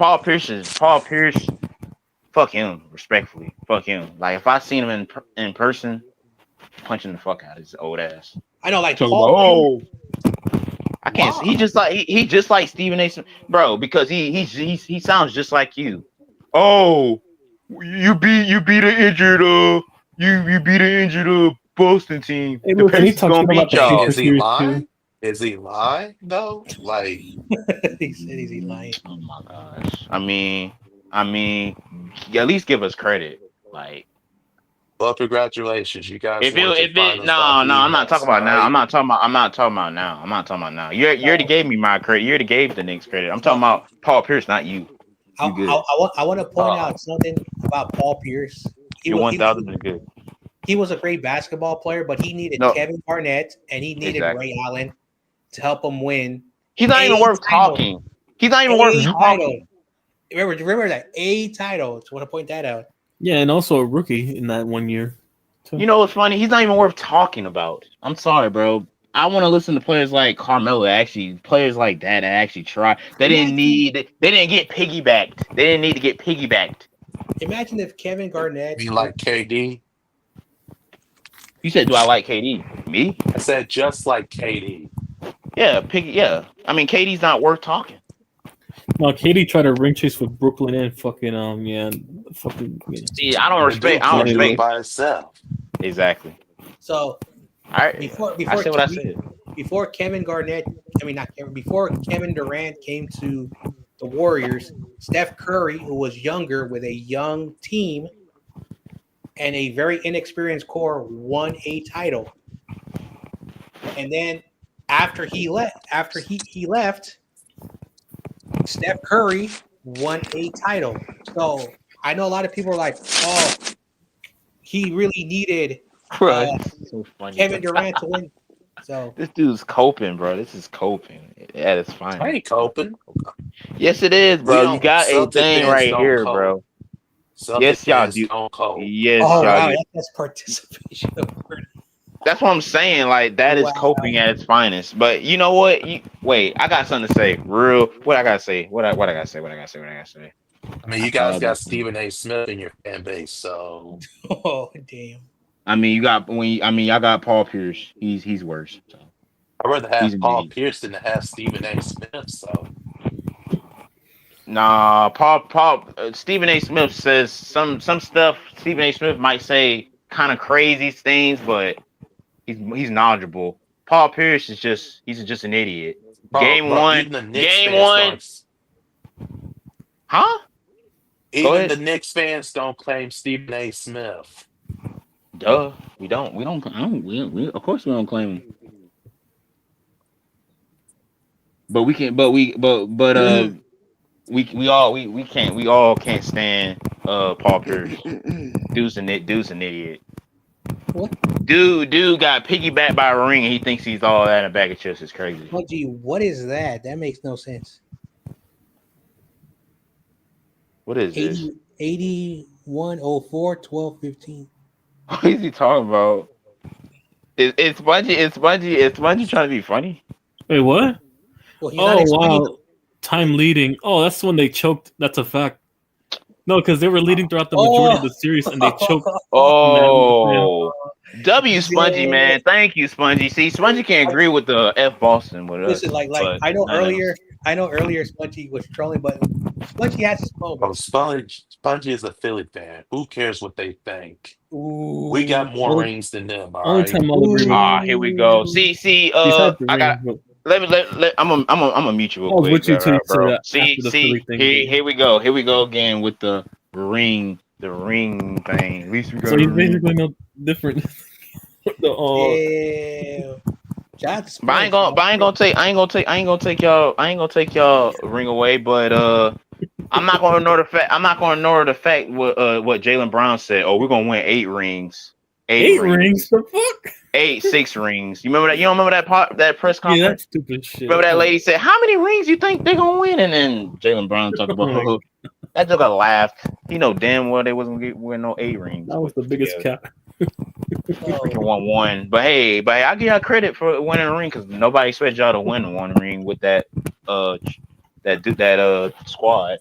Fuck him, respectfully. Fuck him. Like if I seen him in person, punching the fuck out of his old ass. I know, like Paul. I can't. Wow. He just like Stephen A. Smith, bro. Because he sounds just like you. Oh, you beat the injured you beat the injured Boston team. Hey, look, the gonna beat y'all. Is he lying? Is he lying though? Like he said, is he lying? Oh my gosh. I mean, at least give us credit. Like, well, congratulations, you guys. No, I'm not talking about now. I'm not talking about now. You already gave me my credit. You already gave the Knicks credit. I'm talking about Paul Pierce, not you. I want to point out something about Paul Pierce. You're 1,000 good. He was a great basketball player, but he needed Kevin Garnett and he needed Ray Allen to help him win. He's not even worth talking. He's not even worth talking. Remember that A title. Just want to point that out. Yeah, and also a rookie in that 1 year. So. You know what's funny? He's not even worth talking about. I'm sorry, bro. I want to listen to players like Carmelo, players like that actually try. They didn't get piggybacked. They didn't need to get piggybacked. Imagine if Kevin Garnett. You like KD? You said, do I like KD? Me? I said just like KD. Yeah. I mean, KD's not worth talking. No, KD tried to ring chase with Brooklyn and fucking See, I don't respect by itself. Exactly. So before Kevin Durant came to the Warriors, Steph Curry, who was younger with a young team and a very inexperienced core, won a title. And then after he left, Steph Curry won a title. So I know a lot of people are like, oh, he really needed so funny. Kevin Durant to win. So this dude's coping, bro. This is coping at its finest. I ain't coping. Yes, it is, bro. You got a thing right here, bro. Yes, y'all do. Yes, y'all do. That's participation. That's what I'm saying. Like that is coping at its finest. But you know what? Wait, I got something to say. What I gotta say? What I gotta say? I mean, you guys got Stephen A. Smith in your fan base, so. Oh damn. I mean, y'all got Paul Pierce. He's worse. So. I'd rather have Paul Pierce than to have Stephen A. Smith. So. Nah, Stephen A. Smith says some stuff. Stephen A. Smith might say kind of crazy things, but he's knowledgeable. Paul Pierce is just an idiot. Game one. Huh? Even the Knicks fans don't claim Stephen A. Smith. Duh, we don't. Of course, we don't claim him. But we can. We all can't stand Paul Pierce. Dude's an idiot. What? Dude got piggybacked by a ring and he thinks he's all that in a bag of chips. It's crazy. Oh, gee, what is that? That makes no sense. What is this? 8104 1215. What is he talking about? It's Spongy trying to be funny. Wait, what? Well, oh wow. Time leading. Oh, that's when they choked. That's a fact. No, because they were leading throughout the majority of the series and they choked. W Spongy, man. Thank you, Spongy. See, Spongy can't agree with the F Boston with us. Listen, like I know earlier Spongy was trolling, but Spongy has his moment. Oh, Spongy is a Philly fan. Who cares what they think? Ooh. We got more rings than them. All right. Here we go. See, I got. I'm a mute you real I was quick, with you till you said bro. that See, after the Philly thing. here we go again with the ring thing. At least we got So a he's ring. basically no different. Yeah. But I ain't gonna take y'all ring away. But I'm not gonna ignore the fact what Jaylen Brown said. Oh, we're gonna win 8 rings. 8 rings? The fuck? 6 rings. You remember that? You don't remember that press conference? Yeah, that's stupid shit. Remember that lady said, "How many rings you think they're gonna win?" And then Jaylen Brown talked about that took a laugh. He know damn well they wasn't gonna win no 8 rings. That was the biggest cap. Freaking won 1. But hey, I give y'all credit for winning a ring because nobody expected y'all to win 1 ring with that squad.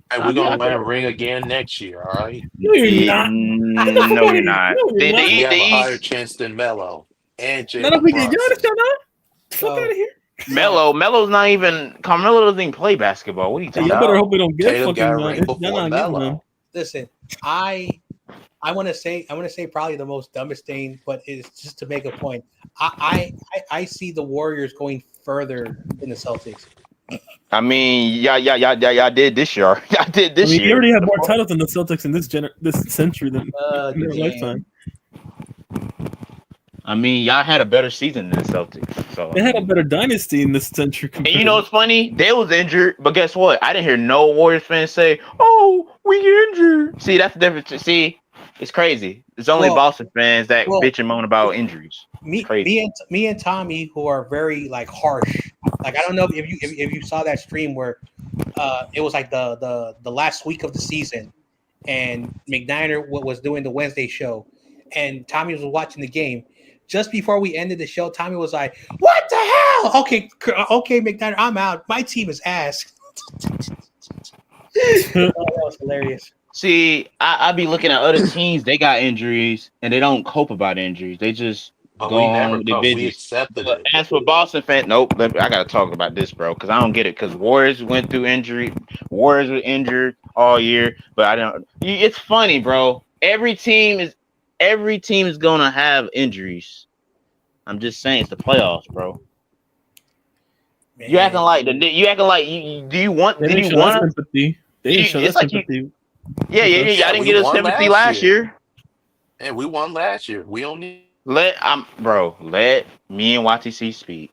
And we're gonna win a ring again next year, all right? No, you're not. No, you're not. We have a higher chance than Melo and Not if Jalen we get Giannis, Brunson. y'all not. Fuck out of here. Melo's not even. Carmelo doesn't even play basketball. What are you talking Y'all about? better hope we don't get Tatum got a fucking. ring before Melo. Listen, I want to say probably the most dumbest thing, but it's just to make a point. I see the Warriors going further than the Celtics. I mean, y'all did this year. Y'all did this year. You already have more titles than the Celtics in this century than in their lifetime. I mean, y'all had a better season than the Celtics. So They had a better dynasty in this century. And you know what's funny? They was injured, but guess what? I didn't hear no Warriors fans say, "Oh, we injured." See, that's the difference. See, it's crazy. It's only Boston fans that bitch and moan about injuries. Me and Tommy, who are very like harsh. Like I don't know if you saw that stream where it was like the last week of the season, and McNiner was doing the Wednesday show, and Tommy was watching the game. Just before we ended the show, Tommy was like, "What the hell? Okay, McNiner, I'm out. My team is ass." That was hilarious. See, I be looking at other teams. They got injuries, and they don't cope about injuries. They just go on with the business. We accepted But it. as for Boston fans, nope. I gotta talk about this, bro, because I don't get it. Because Warriors went through injury. Warriors were injured all year, but I don't. It's funny, bro. Every team is gonna have injuries. I'm just saying it's the playoffs, bro. Man. You acting like you do you want sympathy? They show it's like sympathy. Yeah. I didn't get a sympathy last year. And we won last year. We only let me and YTC speak.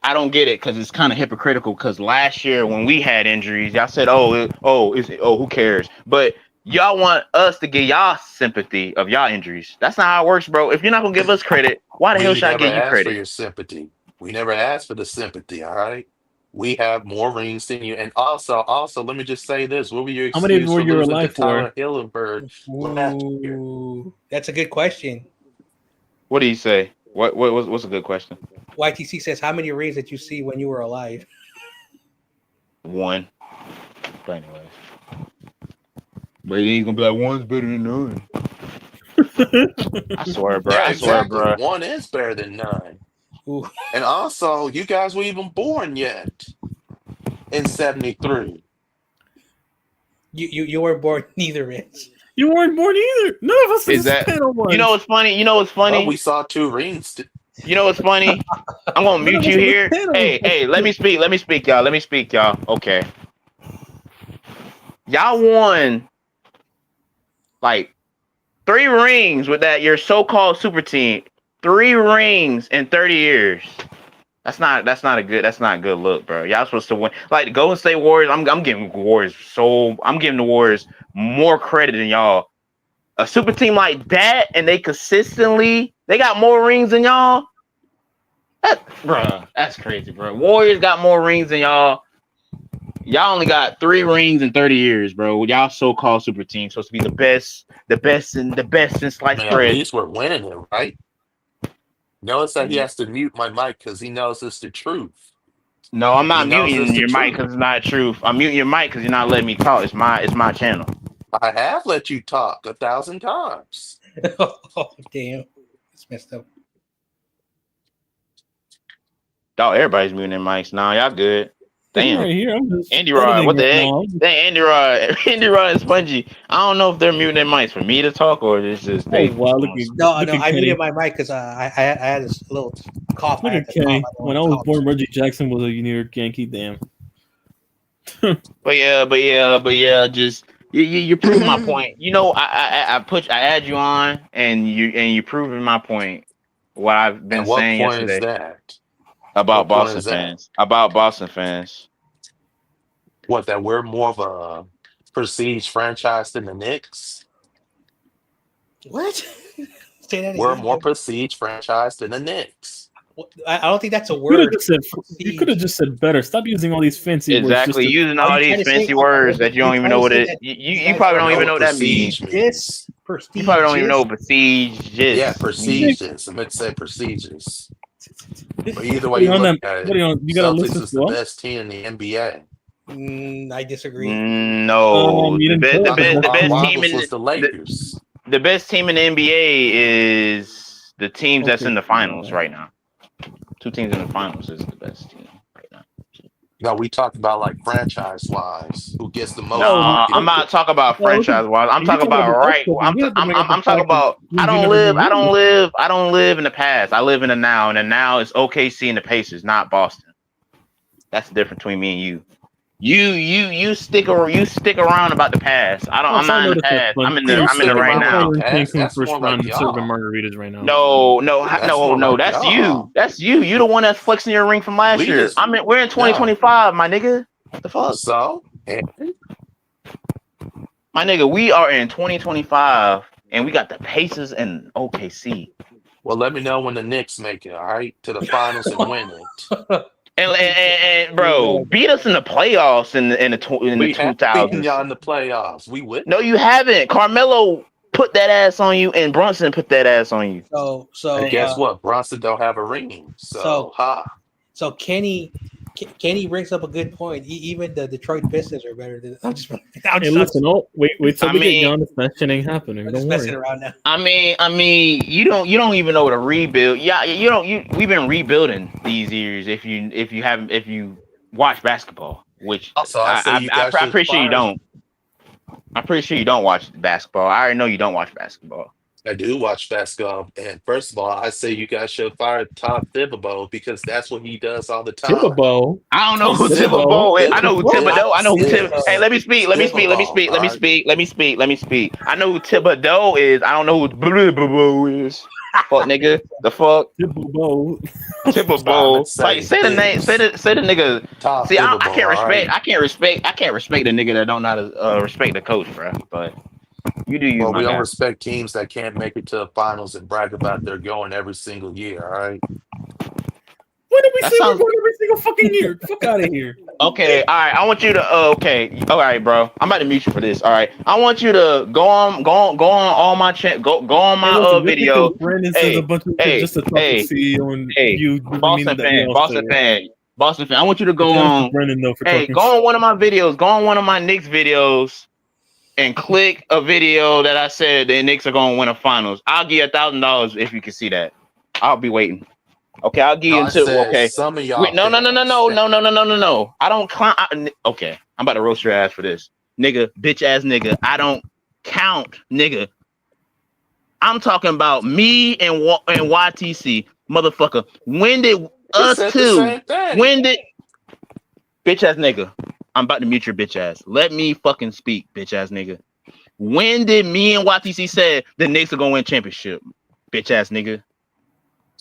I don't get it because it's kind of hypocritical. Because last year when we had injuries, y'all said, who cares? But y'all want us to get y'all sympathy of y'all injuries. That's not how it works, bro. If you're not gonna give us credit, why the hell should I give you credit? For your sympathy. We never asked for the sympathy. All right. We have more rings than you. And also, let me just say this: what were your excuses? How many were you alive for? Tyler Hillenberg last year? That's a good question. What do you say? What's a good question? YTC says, "How many rings did you see when you were alive?" 1. But anyways. But he ain't gonna be like 1's better than 9. I swear, bro. Yeah, I swear, bro. 1 is better than 9. Ooh. And also, you guys were even born yet in '73. You weren't born neither, Rich. You weren't born either. None of us is that. You know what's funny? Well, we saw 2 rings. You know what's funny? I'm gonna mute you here. Hey, let me speak, y'all. Okay. Y'all won like 3 rings with that your so-called super team. 3 rings in 30 years. That's not a good look, bro. Y'all supposed to win. Like the Golden State Warriors, I'm giving the Warriors more credit than y'all. A super team like that, and they got more rings than y'all. That's crazy, bro. Warriors got more rings than y'all. Y'all only got 3 rings in 30 years, bro. Y'all so-called super team supposed to be the best in sliced bread. At least we're winning it, right? Notice that he has to mute my mic because he knows it's the truth. No, I'm not muting your mic because it's not the truth. I'm muting your mic because you're not letting me talk. It's my channel. I have let you talk 1,000 times. Oh, damn. It's messed up. Dog, everybody's muting their mics now. Y'all good. Damn. Right here, I'm just Andy Rod, what the heck? now. Andy Rod, Andy Rod and Spongy. I don't know if they're muting their mics for me to talk or it's just they. Oh wow, look I at Kenny. muted my mic because I had this little cough. Look at Kenny. When I was born, Reggie Jackson was a New York Yankee. Damn. But yeah, just you prove my point. You know, I add you on, and you proving my point. What I've been saying yesterday. Is that? About Boston fans. About Boston fans. What, that we're more of a prestige franchise than the Knicks? What? Say that We're again. more prestige franchise than the Knicks. I don't think that's a word. You could have just said better. Stop using all these fancy words. Exactly, using all these fancy words that you don't even know what it. You probably don't even know what that means. This prestige. You probably don't even know what prestige is. Yeah, prestigious. I meant to say prestigious. But either way you look at it, you gotta Celtics is the best team in the NBA. I disagree. No, the best team was the Lakers. The best team in the NBA is the teams that's in the finals right now. 2 teams in the finals is the best team right now. No, we talked about like franchise wise, who gets the most. No, I'm not talking about franchise wise. I'm talking about right. I'm talking about. I don't live in the past. I live in the now, and the now is OKC and the Pacers, not Boston. That's the difference between me and you. You stick around about the past. I'm not in the past. I'm in the right now. First round serving margaritas right now. No. That's you. That's you. You the one that's flexing your ring from last year. We're in 2025, my nigga. What the fuck? So, my nigga, we are in 2025, and we got the Pacers and OKC. Well, let me know when the Knicks make it. All right, to the finals and win it. And bro, beat us in the playoffs in the 2000s. Y'all in the playoffs. We would. No, you haven't. Carmelo put that ass on you, and Brunson put that ass on you. So and guess what? Brunson don't have a ring. So Kenny brings up a good point. Even the Detroit Pistons are better than. I'm just listen. Wait till we get Giannis. That shit ain't happening. Don't worry. Around now. I mean, you don't even know what a rebuild. Yeah, we've been rebuilding these years. If you watch basketball, which also I'm pretty sure you don't. I'm pretty sure you don't watch basketball. I already know you don't watch basketball. I do watch basketball, and first of all, I say you guys should fire Todd Thibodeau because that's what he does all the time. Thibodeau? I don't know who Thibodeau is. I know who Thibodeau. I know who Thibodeau. Hey, let me speak. Let me speak. I know who Thibodeau is. I don't know who Thibodeau is. Fuck nigga. The fuck? Thibodeau. Like say the name. Say the nigga. Todd See, I Thibodeau, can't respect. right? I can't respect the nigga that don't know how to respect the coach, bro. But. You do you. Well, we don't respect teams that can't make it to the finals and brag about they're going every single year. All right. When did we say we're going every single fucking year? Fuck out of here. Okay. All right. I want you to. Okay. All right, bro. I'm about to mute you for this. All right. I want you to go on all my go on my video. Brandon says a bunch of shit just to talk to CEO and you. Boston fan. I want you to go on. Brandon, though, for go on one of my videos. Go on one of my Knicks videos. And click a video that I said the Knicks are going to win a finals. I'll give you $1,000 if you can see that. I'll be waiting. Okay, I'll give you until. Okay. Some of y'all. Wait, no. I don't clown. Okay, I'm about to roast your ass for this, nigga, bitch ass nigga. I don't count, nigga. I'm talking about me and YTC, motherfucker. When did us two? When did bitch ass nigga? I'm about to mute your bitch ass. Let me fucking speak, bitch ass nigga. When did me and YTC say the Knicks are gonna win championship? Bitch ass nigga.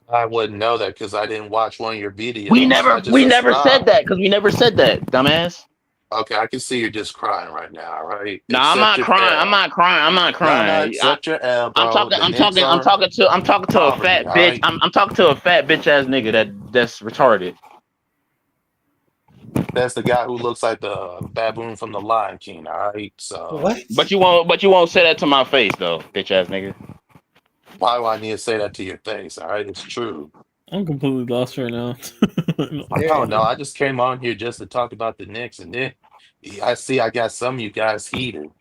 I wouldn't know that because I didn't watch one of your videos. We never said that because we never said that, dumbass. Okay, I can see you're just crying right now, right? No, I'm not crying. I'm not crying. Accept your L, bro. I'm talking to a fat bitch. I'm talking to a fat bitch ass nigga that's retarded. That's the guy who looks like the baboon from the Lion King, all right? So what? But you won't say that to my face though, bitch ass nigga. Why do I need to say that to your face? All right, it's true. I'm completely lost right now. I don't know. I just came on here just to talk about the Knicks, and then I see I got some of you guys heated.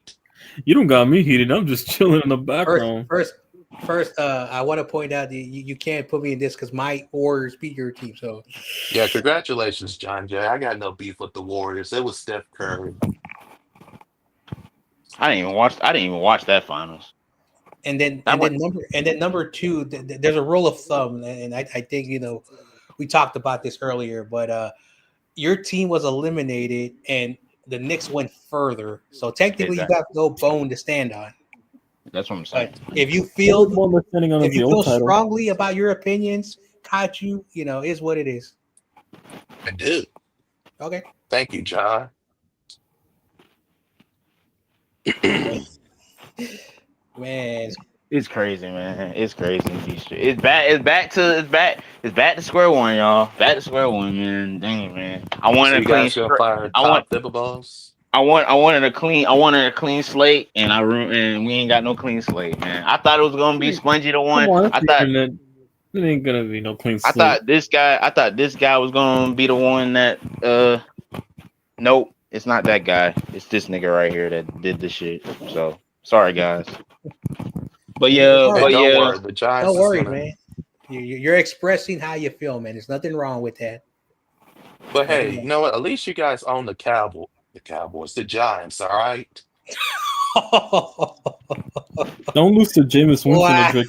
You don't got me heated. I'm just chilling in the background. First, I want to point out that you can't put me in this because my Warriors beat your team. So Yeah, congratulations, John Jay. I got no beef with the Warriors. It was Steph Curry. I didn't even watch that finals. And then number two, there's a rule of thumb, and I think we talked about this earlier, but your team was eliminated, and the Knicks went further. So technically, you got no bone to stand on. That's what I'm saying. But if you feel strongly about your opinions, Kachu, is what it is. I do. Okay. Thank you, John. Man, it's crazy, man. It's crazy. It's back to square one, y'all. Back to square one, man. Dang, man. I wanted a clean. I wanted a clean slate, and we ain't got no clean slate, man. I thought it was gonna be Spongy the one. I thought it ain't gonna be no clean slate. I thought this guy was gonna be the one that. Nope, it's not that guy. It's this nigga right here that did this shit. So sorry, guys. But don't worry, man. You're expressing how you feel, man. There's nothing wrong with that. But hey, you know what? At least you guys own the Cowboys, the Giants. All right. Don't lose to Jameis Winston.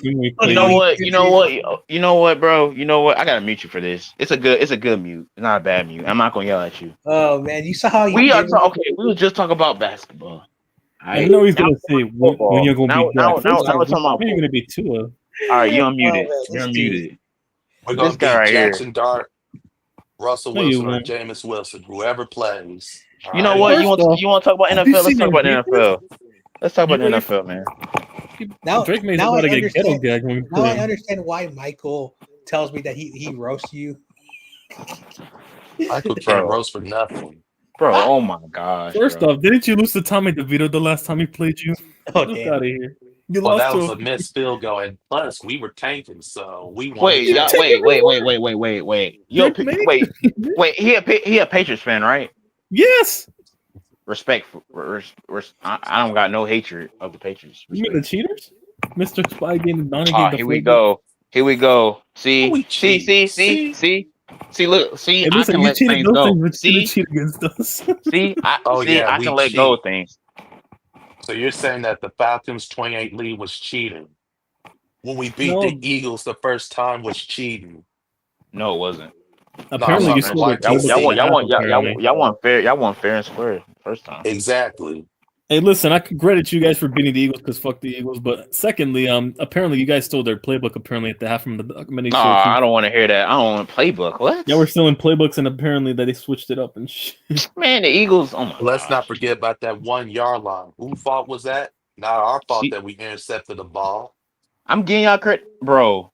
You know what, bro? You know what? I gotta mute you for this. It's a good mute. It's not a bad mute. I'm not gonna yell at you. Oh man, you saw how we were just talking about basketball. I know he's gonna say when you're gonna be now we're talking about you're gonna be Tua. All right, you're unmuted. You're unmuted. We're gonna be Jackson Dart, Russell Wilson, or Jameis Wilson, whoever plays. You know what? You want to talk about NFL? Let's talk about the NFL. Let's talk about the NFL, man. Now I understand why Michael tells me that he roasts you. Michael can't roast for nothing. Bro, oh my gosh. First off, didn't you lose to Tommy DeVito the last time he played you? Oh, get out of here. Well, that was a missed field goal, and plus we were tanking, so we won. Wait. He a Patriots fan, right? Yes. Respect. I don't got no hatred of the Patriots. You mean the cheaters? Mr. Spygate and here we go. See. Look. See. I can let things go. Cheat against us. I can let go of things. So you're saying that the Falcons' 28 lead was cheating? When we beat the Eagles the first time was cheating? No, it wasn't. Apparently, y'all want fair and square first time. Exactly. Hey, listen, I can credit you guys for beating the Eagles because fuck the Eagles. But secondly, apparently you guys stole their playbook. Apparently at the half from the documentary. I don't want to hear that. I don't want playbook. What? Yeah, we're stealing playbooks, and apparently that they switched it up and shit. Man, the Eagles. Oh my. Let's not forget about that 1 yard line. Whose fault was that? Not our fault that we intercepted the ball. I'm getting y'all credit, bro.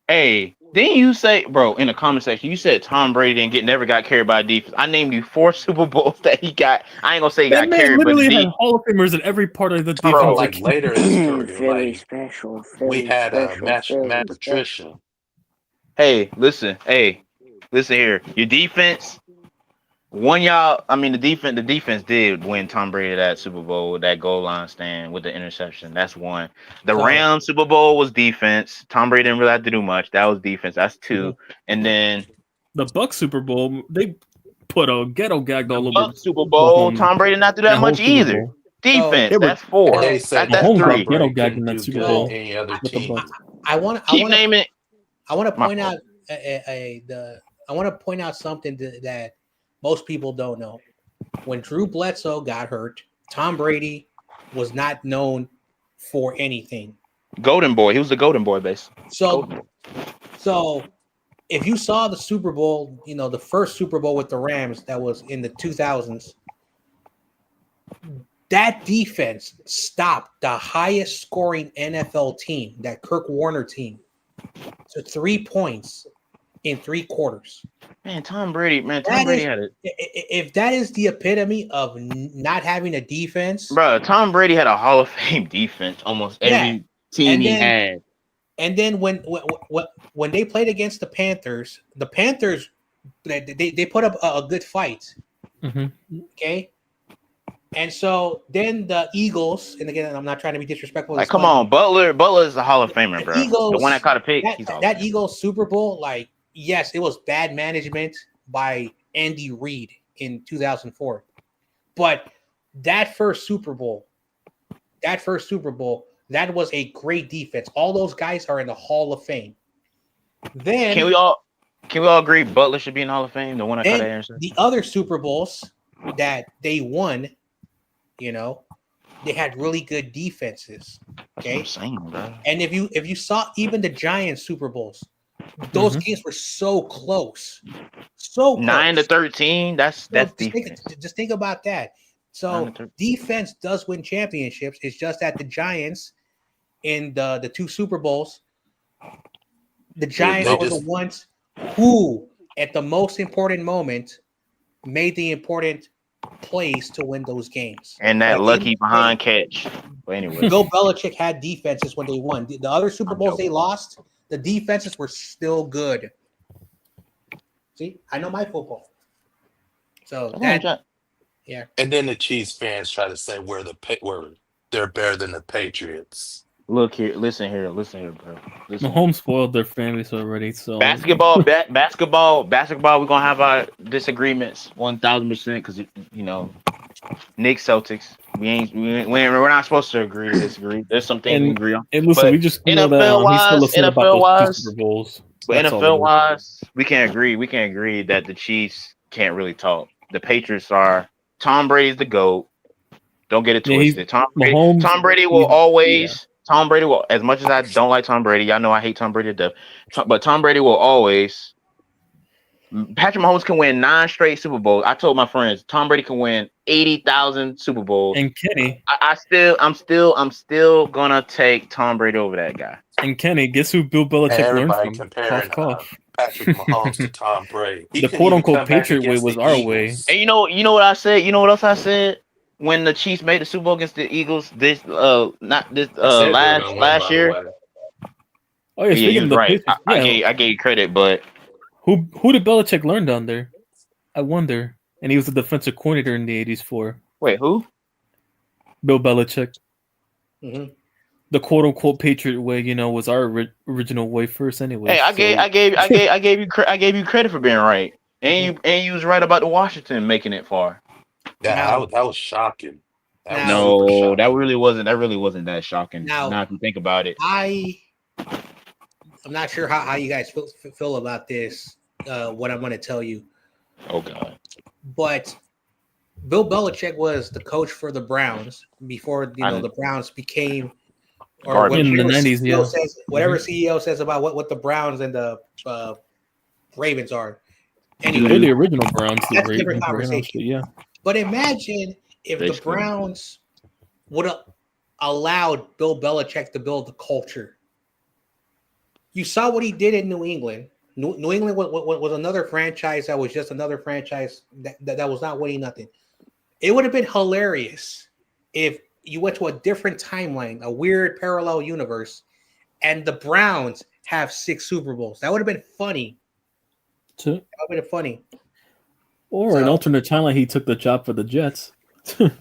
Hey, didn't you say, bro, in the comment section, you said Tom Brady never got carried by defense. I named you 4 Super Bowls that he got. I ain't gonna say he got carried, but literally had Hall of Famers in every part of the defense. Bro, like later in his career, we had Matt Patricia. Hey, listen here. Your defense. The defense did win Tom Brady that Super Bowl with that goal line stand with the interception. That's 1. The Rams Super Bowl was defense. Tom Brady didn't really have to do much. That was defense. That's 2. And then the Bucs Super Bowl, they put a ghetto gag all over. Super Bowl, Tom Brady did not do that much either. Defense, that's 4. That's 3. Ghetto gag in that Super Bowl. I want to point out I want to point out something that most people don't know. When Drew Bledsoe got hurt, Tom Brady was not known for anything. Golden Boy. He was the Golden Boy base. So if you saw the Super Bowl, the first Super Bowl with the Rams that was in the 2000s, that defense stopped the highest scoring NFL team, that Kirk Warner team, to 3 points in 3 quarters. Man, Tom Brady had it. If that is the epitome of not having a defense, bro, Tom Brady had a Hall of Fame defense almost every team he had. And then when they played against the Panthers they put up a good fight. Mm-hmm. Okay, And so then the Eagles, and again, I'm not trying to be disrespectful. Like, come on, Butler is a Hall of Famer, bro. Eagles, the one that caught a pick. That Eagles Super Bowl, like, yes, it was bad management by Andy Reid in 2004, but that first Super Bowl, that was a great defense. All those guys are in the Hall of Fame. Then can we all agree Butler should be in the Hall of Fame? The one that caught that interception. The other Super Bowls that they won, you know, they had really good defenses. Okay, and if you saw even the Giants Super Bowls, those games were so close, 9-13. That's defense. Just think about that. So defense does win championships. It's just that the Giants in the two Super Bowls, the Giants were the ones who, at the most important moment, made the important plays to win those games. And that lucky behind catch. But anyway, Bill Belichick had defenses when they won. The other Super Bowls they lost, the defenses were still good. See, I know my football. So yeah. And then the Chiefs fans try to say where they're better than the Patriots. Look here, listen here, bro. Mahomes spoiled their families already. So basketball, we're gonna have our disagreements 1,000% because you know, Knicks, Celtics. We're not supposed to agree to disagree. There's some things we agree on. And listen, we just NFL wise, we can agree that the Chiefs can't really talk. The Patriots are. Tom Brady's the GOAT. Don't get it twisted. Tom Brady will always. Tom Brady will, as much as I don't like Tom Brady, y'all know I hate Tom Brady to death. But Tom Brady will always. Patrick Mahomes can win 9 straight Super Bowls. I told my friends Tom Brady can win 80,000 Super Bowls. And Kenny, I'm still gonna take Tom Brady over that guy. And Kenny, guess who Bill Belichick learned from? Comparing Patrick Mahomes to Tom Brady. The quote unquote Patriot way was our way. And you know what I said? You know what else I said? When the Chiefs made the Super Bowl against the Eagles last year. Oh yeah, you're right. I gave you credit, but who did Belichick learn down there? I wonder. And he was the defensive coordinator in the 80s for. Wait, who? Bill Belichick. Mm-hmm. The quote unquote Patriot way, was our original way first anyway. Hey, I gave you credit for being right. And you was right about the Washington making it far. Yeah, that was shocking. That really wasn't that shocking. Now if you think about it. I'm not sure how you guys feel about this, what I'm going to tell you. Oh, God. But Bill Belichick was the coach for the Browns before the Browns became, or in the 90s, whatever CEO says about what the Browns and the Ravens are. Anyway, they're the original Browns. That's a different conversation. Yeah. But imagine if the Browns would have allowed Bill Belichick to build the culture. You saw what he did in New England. New England was another franchise that was just another franchise that was not winning nothing. It would have been hilarious if you went to a different timeline, a weird parallel universe, and the Browns have 6 Super Bowls. That would have been funny. That would have been funny. Or an alternate timeline, he took the job for the Jets. And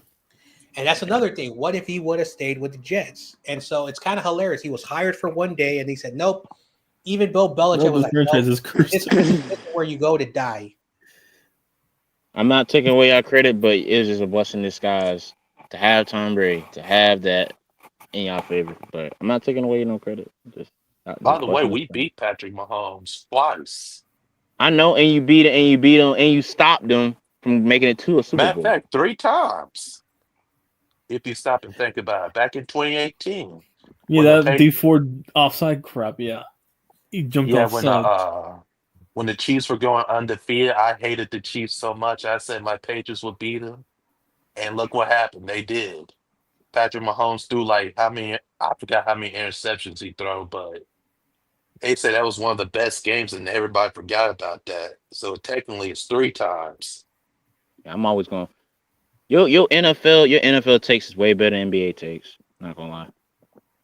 that's another thing. What if he would have stayed with the Jets? And so it's kind of hilarious. He was hired for one day, and he said, "Nope." Even Bill Belichick was like, "Nope, this is where you go to die." I'm not taking away our credit, but it's just a blessing in disguise to have Tom Brady, to have that in your favor. But I'm not taking away no credit. By the way, we beat Patrick Mahomes twice. I know, and you beat him, and you stopped them from making it to a Super Bowl. Matter of fact, 3 times. If you stop and think about it, back in 2018. Yeah, that D4 offside crap. Yeah, he jumped offside. When the Chiefs were going undefeated, I hated the Chiefs so much. I said my Patriots would beat them, and look what happened. They did. Patrick Mahomes threw I forgot how many interceptions he threw, but they said that was one of the best games, and everybody forgot about that. So technically, it's 3 times. Yeah, I'm always going. Your NFL takes is way better than NBA takes. Not gonna lie.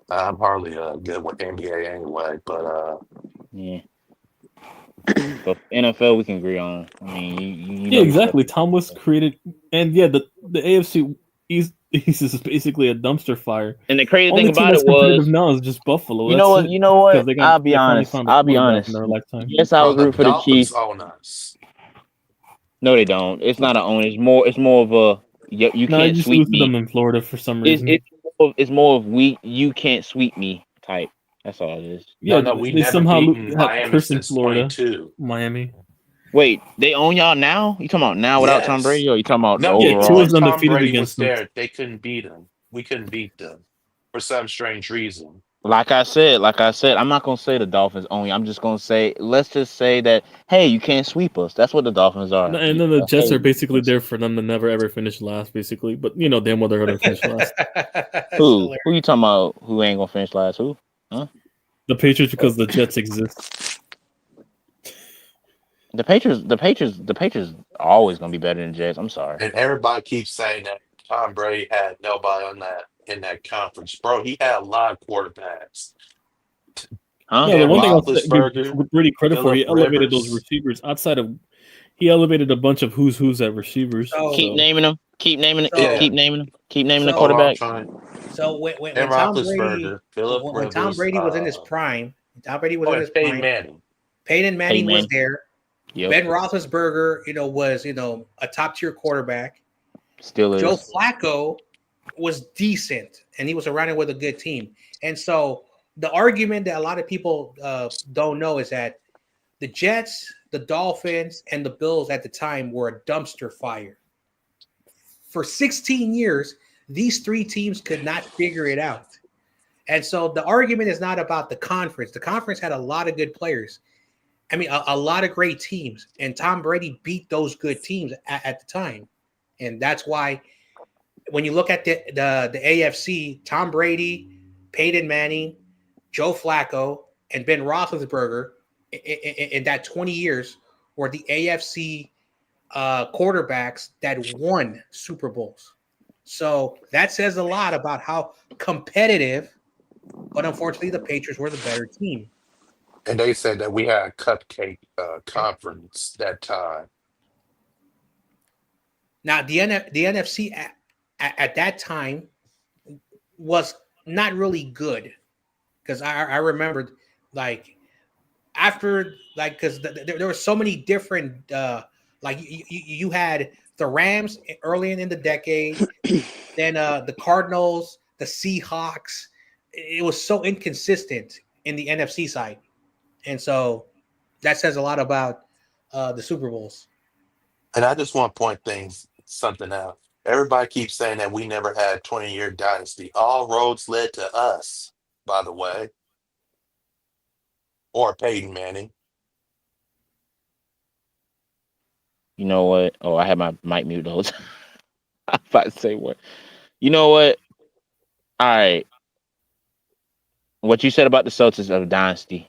I'm hardly good with NBA anyway, but yeah. But NFL we can agree on. I mean, exactly. Tom was created, and the AFC he's just basically a dumpster fire. And the crazy Only thing team about that's it was, competitive now is just Buffalo. you That's know what? it. You know what? Because I'll be they finally honest. found a I'll be quarterback honest. in their lifetime. Yes, I Bro, would the root for the Dolphins Chiefs. own us. No, they don't. It's not an own. It's more of a you No, I can't just sweep lose to me. them in Florida for some It's reason. it's more of you can't sweep me type. That's all it is. Yeah, No, we they never somehow beaten had Miami cursing since Florida, 22. Miami. Wait, they own y'all now? You talking about now without Tom Yes. Brady, or you talking about the No, Yeah, even Tua overall? is when Tom undefeated Brady was against them. there, they couldn't beat him. We couldn't beat them for some strange reason. Like I said, I'm not gonna say the Dolphins only. I'm just gonna say, let's just say that, hey, you can't sweep us. That's what the Dolphins are. And then the Jets Hey, are basically there for them to never ever finish last, basically. But you know damn well they're gonna finish last. who you talking about? Who ain't gonna finish last? Who? Huh? The Patriots because the Jets exist. The Patriots are always gonna be better than the Jets. I'm sorry. And everybody keeps saying that Tom Brady had nobody on that in that conference. Bro, he had a lot of quarterbacks. Huh? No, the Ben one thing I'll Roethlisberger, give Brady credit for, Phillip he elevated those Rivers. receivers. He elevated a bunch of who's at receivers. So- Keep naming them. Keep naming it. So- Keep naming them. Keep naming the so- Hold on, I'm quarterback. trying. So Ben Tom Brady, Roethlisberger, Phillip when Rivers. Tom Brady was in his prime, Tom Brady was in and his Peyton prime. Manning. Peyton Manning was Manning. there. Yep. Ben Roethlisberger, was a top tier quarterback. Still is. Joe Flacco was decent, and he was around it with a good team. And so the argument that a lot of people don't know is that the Jets, the Dolphins, and the Bills at the time were a dumpster fire. For 16 years, these three teams could not figure it out. And so the argument is not about the conference. The conference had a lot of good players. I mean, a lot of great teams. And Tom Brady beat those good teams at the time. And that's why when you look at the AFC, Tom Brady, Peyton Manning, Joe Flacco, and Ben Roethlisberger in that 20 years were the AFC quarterbacks that won Super Bowls. So that says a lot about how competitive, but unfortunately the Patriots were the better team. And they said that we had a cupcake conference that time. Now the NFC at that time was not really good, because I remembered after because there were so many different you had the Rams early in the decade, then the Cardinals, the Seahawks. It was so inconsistent in the NFC side, and so that says a lot about the Super Bowls. And I just want to point something out. Everybody keeps saying that we never had 20-year dynasty. All roads led to us, by the way. Or Peyton Manning. You know what? Oh, I had my mic mute those. I'm about to say what. You know what? All right. What you said about the Celtics of dynasty.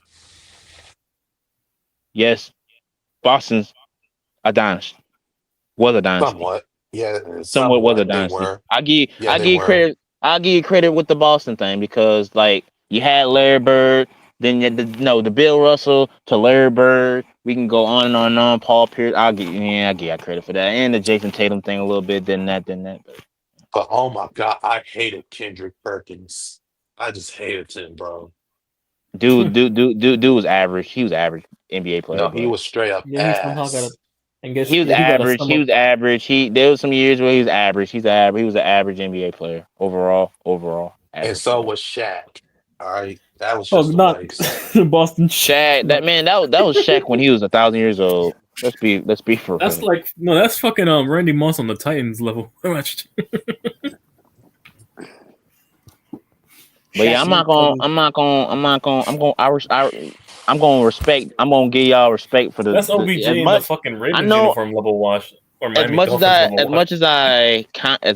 Yes, Boston's a dynasty. Was a dynasty. Somewhat. Yeah, Somewhat was a they dynasty. were. I give they you were. credit. I'll give you credit with the Boston thing, because you had Larry Bird, then the Bill Russell to Larry Bird. We can go on and on and on. Paul Pierce. I'll give you credit for that, and the Jason Tatum thing a little bit. Then that. But oh my God, I hated Kendrick Perkins. I just hated him, bro. Dude was average. He was average NBA player. No, he was straight up Yeah, he somehow ass. got a. And guess He was average. He was average. There was some years where he was average. He was an average NBA player overall. And so was Shaq. All right, that was Oh, just a not waste. Boston. Shaq. That was Shaq when he was 1,000 years old. Let's be for That's real. that's fucking Randy Moss on the Titans level. But yeah, I'm gonna give y'all respect for the. That's OBJ in the fucking Ravens uniform level wash. Or Miami Dolphins level wash. as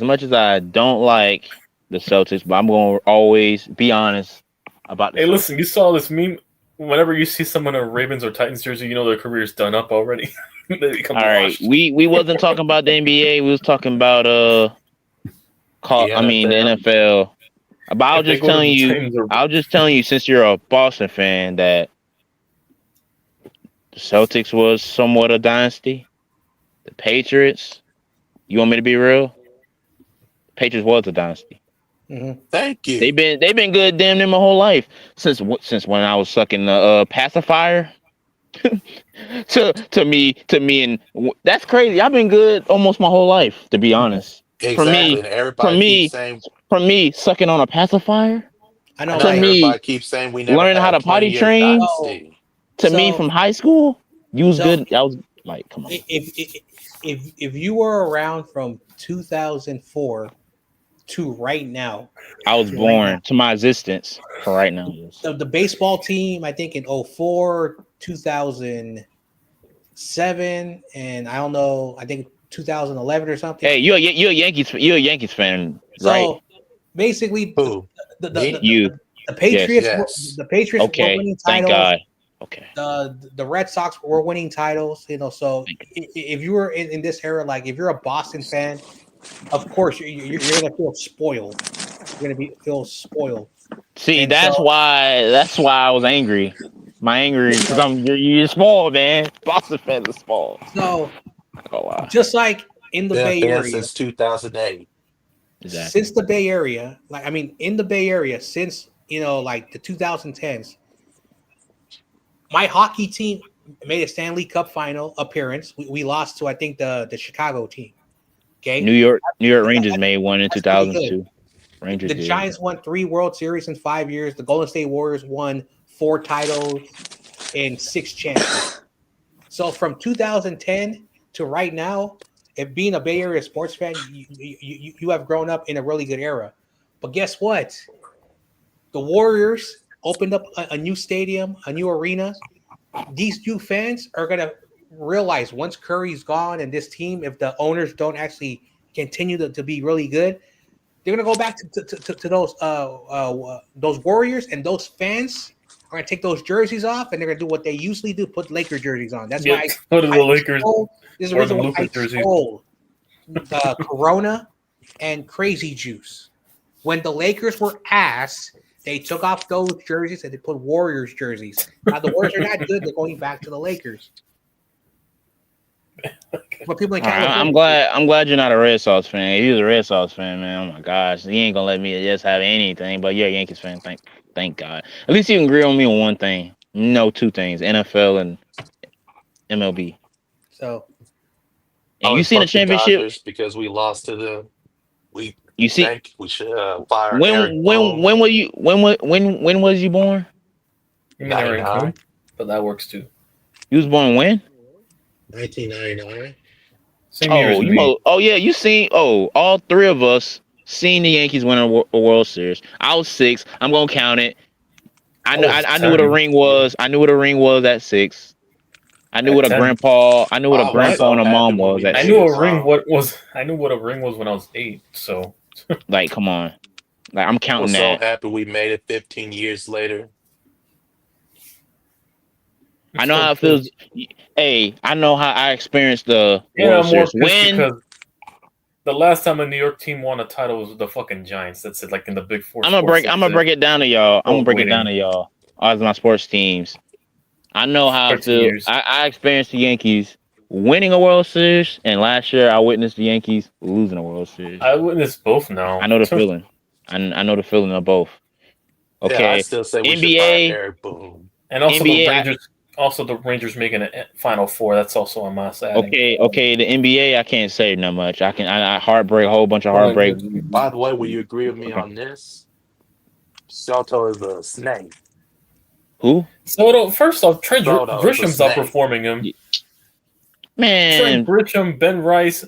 much as I don't like the Celtics, but I'm gonna always be honest about the Hey, Celtics. listen, you saw this meme. Whenever you see someone in a Ravens or Titans jersey, you know their career's done up already. They become All right, washed. we wasn't talking about the NBA. We was talking about the NFL. But I was just telling you, since you're a Boston fan, that the Celtics was somewhat a dynasty. The Patriots, you want me to be real? The Patriots was a dynasty. Mm-hmm. Thank you. They've been good damn near my whole life since when I was sucking the pacifier. to me, and that's crazy. I've been good almost my whole life, to be honest. Exactly. For me, sucking on a pacifier. I know. To me, everybody keeps saying we never learning how to potty train. To me, from high school, you was good. I was like, come on. If you were around from 2004 to right now, I was born to my existence for right now. Yes. The baseball team, I think in 04, 2007, and I don't know, I think 2011 or something. Hey, you're a Yankees fan, right? So basically, the Patriots, yes. The Patriots were winning titles. Thank God. Okay. The Red Sox were winning titles, so if you were in this era, like if you're a Boston fan, of course you're gonna feel spoiled. You're gonna feel spoiled. See, that's why I was angry. My anger is because you're small, man. Boston fans are small. So just like in the Bay Area since 2008. Exactly. Since the Bay Area, in the Bay Area, since like the 2010s. My hockey team made a Stanley Cup final appearance. We lost to, I think, the Chicago team. Okay, New York Rangers made one in 2002. Rangers. The Giants won 3 World Series in 5 years. The Golden State Warriors won 4 titles and 6 championships. So from 2010 to right now, if being a Bay Area sports fan, you have grown up in a really good era. But guess what? The Warriors opened up a new stadium, a new arena. These new fans are going to realize once Curry's gone and this team, if the owners don't actually continue to be really good, they're going to go back to those Warriors, and those fans are going to take those jerseys off and they're going to do what they usually do, put Laker jerseys on. That's why the Lakers this is the reason why I stole Corona and Crazy Juice. When the Lakers were ass, they took off those jerseys and they put Warriors jerseys. Now the Warriors are not good. They're going back to the Lakers. But people in California, I'm glad you're not a Red Sox fan. If you're a Red Sox fan, man, oh my gosh, he ain't gonna let me just have anything. But you're a Yankees fan. Thank God. At least you can agree on me on one thing. No, 2 things: NFL and MLB. So, and you seen the championship because we lost to them. We think we should fire. When was you born? 99. But that works too. You was born when? 1999. Same year as me. Yeah, you seen? All 3 of us seen the Yankees win a World Series. I was 6. I'm gonna count it. I knew what a ring was. I knew what a ring was at 6. I knew what a grandpa. I knew what a grandpa and a mom was. I knew what a ring was when I was 8. So, like, come on, like I'm counting that. I'm so happy we made it 15 years later. I know how it feels. Hey, I know how I experienced the World Series. Because the last time a New York team won a title was the fucking Giants. That's it, like in the Big Four. I'm gonna break it down to y'all. As my sports teams. I know how it feels. I experienced the Yankees winning a World Series, and last year I witnessed the Yankees losing a World Series. I witnessed both now. I know the feeling. I know the feeling of both. Okay, yeah, I still say we should fire Eric Boone. And also the Rangers making a Final Four. That's also on my side. Okay. The NBA, I can't say not much. I heartbreak, a whole bunch of heartbreak. By the way, will you agree with me on this? Soto is a snake. Who? Soto. First off, Trent Grisham's outperforming him. Man, Trent Grisham, Ben Rice,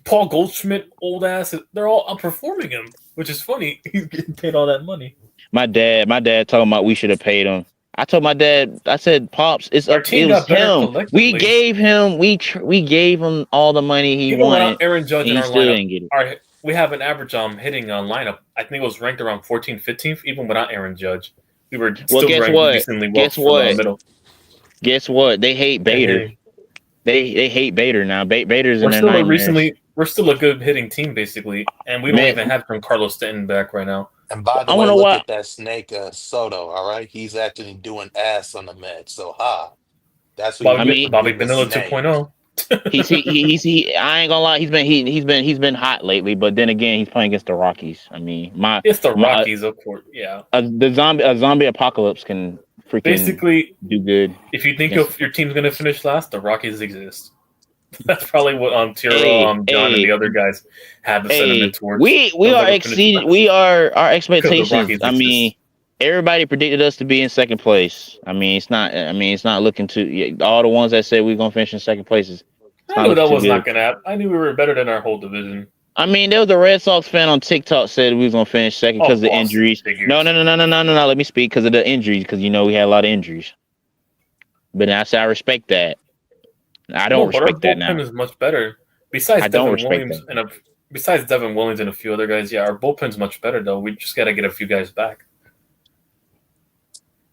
Paul Goldschmidt, old ass. They're all outperforming him, which is funny. He's getting paid all that money. My dad told me we should have paid him. I told my dad, I said, Pops, it was him. We gave him all the money he wanted. Aaron Judge in our still didn't get it. We have an average hitting lineup. I think it was ranked around 14th, 15th, even without Aaron Judge. We were still ranked decently well in the middle. Guess what? They hate Bader. They hate Bader now. Bader's in their nightmares. We're still a good hitting team, basically, and we don't even have Carlos Stanton back right now. And by the way, look at that snake Soto, all right? He's actually doing ass on the Mets. So, that's what Bobby Bonilla 2.0. I ain't gonna lie. He's been hot lately. But then again, he's playing against the Rockies. I mean, it's the Rockies, of course. Yeah. The zombie apocalypse can freaking basically do good. If you think your team's gonna finish last, the Rockies exist. That's probably what Tiro, John, and the other guys have the sentiment towards. We are exceeding. We are our expectations. I mean, everybody predicted us to be in second place. I mean, it's not looking too. All the ones that said we're gonna finish in second places. I knew that was not gonna happen. I knew we were better than our whole division. I mean, there was a Red Sox fan on TikTok said we was gonna finish second because of the injuries. No. Let me speak because of the injuries. Because we had a lot of injuries. But I say I respect that. I don't respect that now. Our bullpen is much better. Besides Devin Williams and a few other guys, our bullpen's much better though. We just gotta get a few guys back.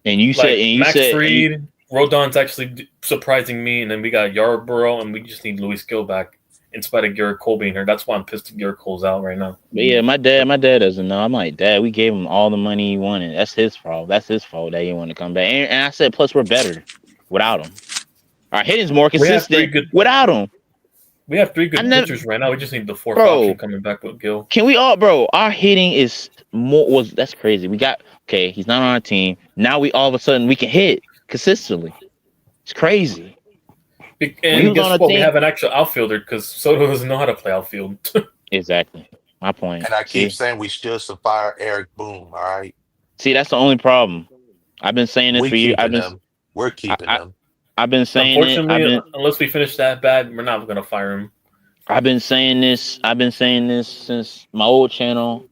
And you Max Fried, Rodon's actually surprising me, and then we got Yarborough, and we just need Luis Gill back in spite of Garrett Cole being here. That's why I'm pissed that Garrett Cole's out right now. But yeah, my dad doesn't know. I'm like, Dad, we gave him all the money he wanted. That's his fault. That's his fault that he wanted to come back. And I said, plus we're better without him. Our hitting's more consistent without him. We have 3 good pitchers right now. We just need the 4th option coming back with Gill. Can we all, bro? Our hitting is more. That's crazy. We got he's not on our team. Now we all of a sudden we can hit consistently. It's crazy. And guess what? We have an actual outfielder because Soto doesn't know how to play outfield. Exactly. My point. And I keep saying we still should fire Eric Boone. All right. See, that's the only problem. I've been saying this for you. We're keeping him. I've been saying it. Unless we finish that bad, we're not going to fire him. I've been saying this since my old channel,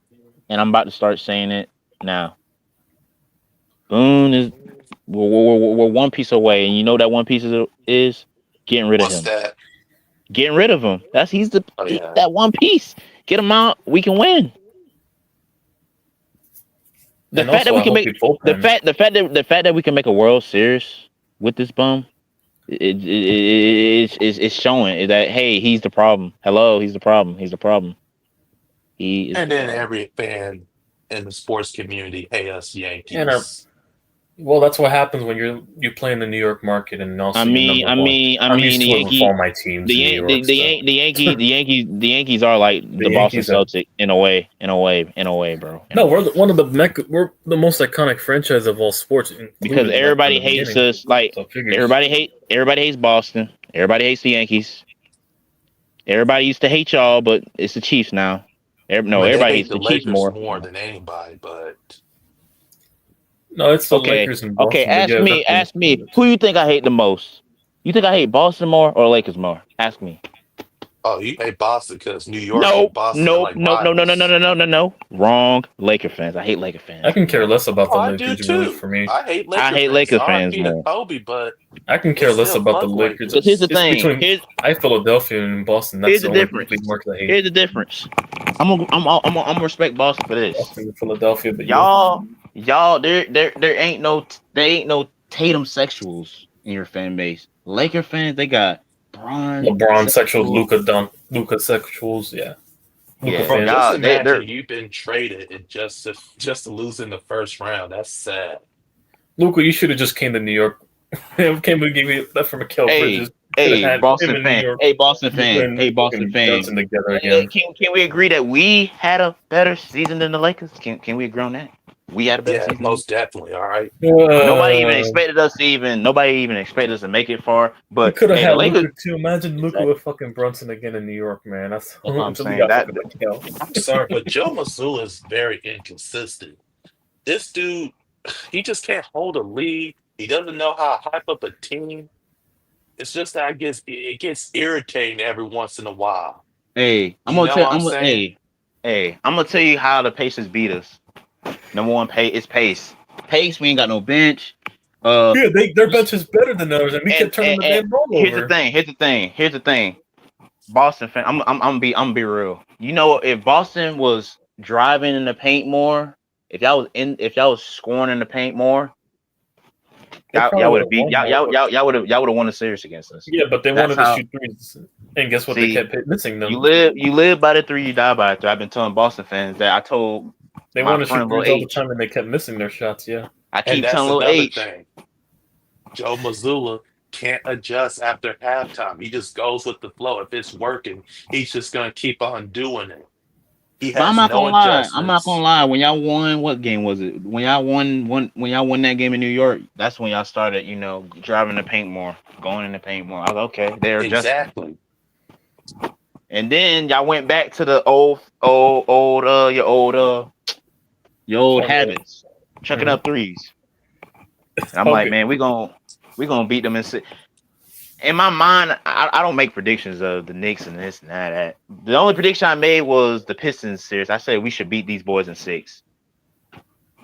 and I'm about to start saying it now. Boone is we're one piece away, and you know that one piece is getting rid of him. What's that? Getting rid of him. He's that one piece. Get him out. We can win. The fact that we can make the fact that we can make a World Series with this bum. It's showing that hey, he's the problem. Hello, he's the problem. He's the problem. And then every fan in the sports community hate us Yankees. Well, that's what happens when you play in the New York market, and also the Yankees are like the Boston Celtics in a way, bro. No, we're we're the most iconic franchise of all sports because everybody hates us. Like everybody hates Boston. Everybody hates the Yankees. Everybody used to hate y'all, but it's the Chiefs now. Everybody hates the Chiefs more than anybody, but. No, it's the Lakers and Boston. Okay, ask me. Who you think I hate the most? You think I hate Boston more or Lakers more? Ask me. Oh, you hate Boston because New York and Boston No. Wrong. Laker fans. I hate Laker fans. I can care less about the Lakers. I do too. For me. I hate Laker fans more. Kobe, but I can care less about the Lakers. Here's the thing. I Philadelphia and Boston. That's the difference. Here's the difference. I'm gonna respect Boston for this. Boston and Philadelphia, but Y'all, there ain't no Tatum sexuals in your fan base. Laker fans, they got LeBron sexuals, Luka sexuals, yeah. Just imagine you've been traded and just to lose in the first round. That's sad. Luka, you should have just came to New York. Came to give me that from Mikal Bridges. Hey, Boston fan. Hey, Boston fan. Can we agree that we had a better season than the Lakers? Can we agree on that? We had a better season. Most definitely. All right. Nobody even expected us to make it far. But we could have had Luka too. Imagine Luka with fucking Brunson again in New York, man. That's what I'm saying. I'm sorry, but Joe Mazzulla is very inconsistent. This dude, he just can't hold a lead. He doesn't know how to hype up a team. It's just that it gets irritating every once in a while. Hey, I'm gonna tell you how the Pacers beat us. Number one, is pace. Pace, we ain't got no bench. Their bench is better than ours, and we can turn the damn ball over. Here's the thing. Boston fan, I'm gonna be real. You know, if Boston was driving in the paint more, if y'all was scoring in the paint more, y'all would have won the series against us. Yeah, but they wanted to shoot threes, and guess what? They kept missing them. You live by the three, you die by the three. I've been telling Boston fans that. I told. They want to shoot threes all the time, and they kept missing their shots. Yeah, I keep telling Lil H. Joe Mazzulla, can't adjust after halftime. He just goes with the flow. If it's working, he's just gonna keep on doing it. He But I'm has not no gonna lie. I'm not gonna adjustments. lie. When y'all won, what game was it? When y'all won that game in New York, that's when y'all started, driving the paint more, going in the paint more. I was okay. They're adjusting. Exactly. And then y'all went back to the your old habits, chucking up threes. And I'm like, man, we gonna beat them in six. In my mind, I don't make predictions of the Knicks and this and that. The only prediction I made was the Pistons series. I said we should beat these boys in 6,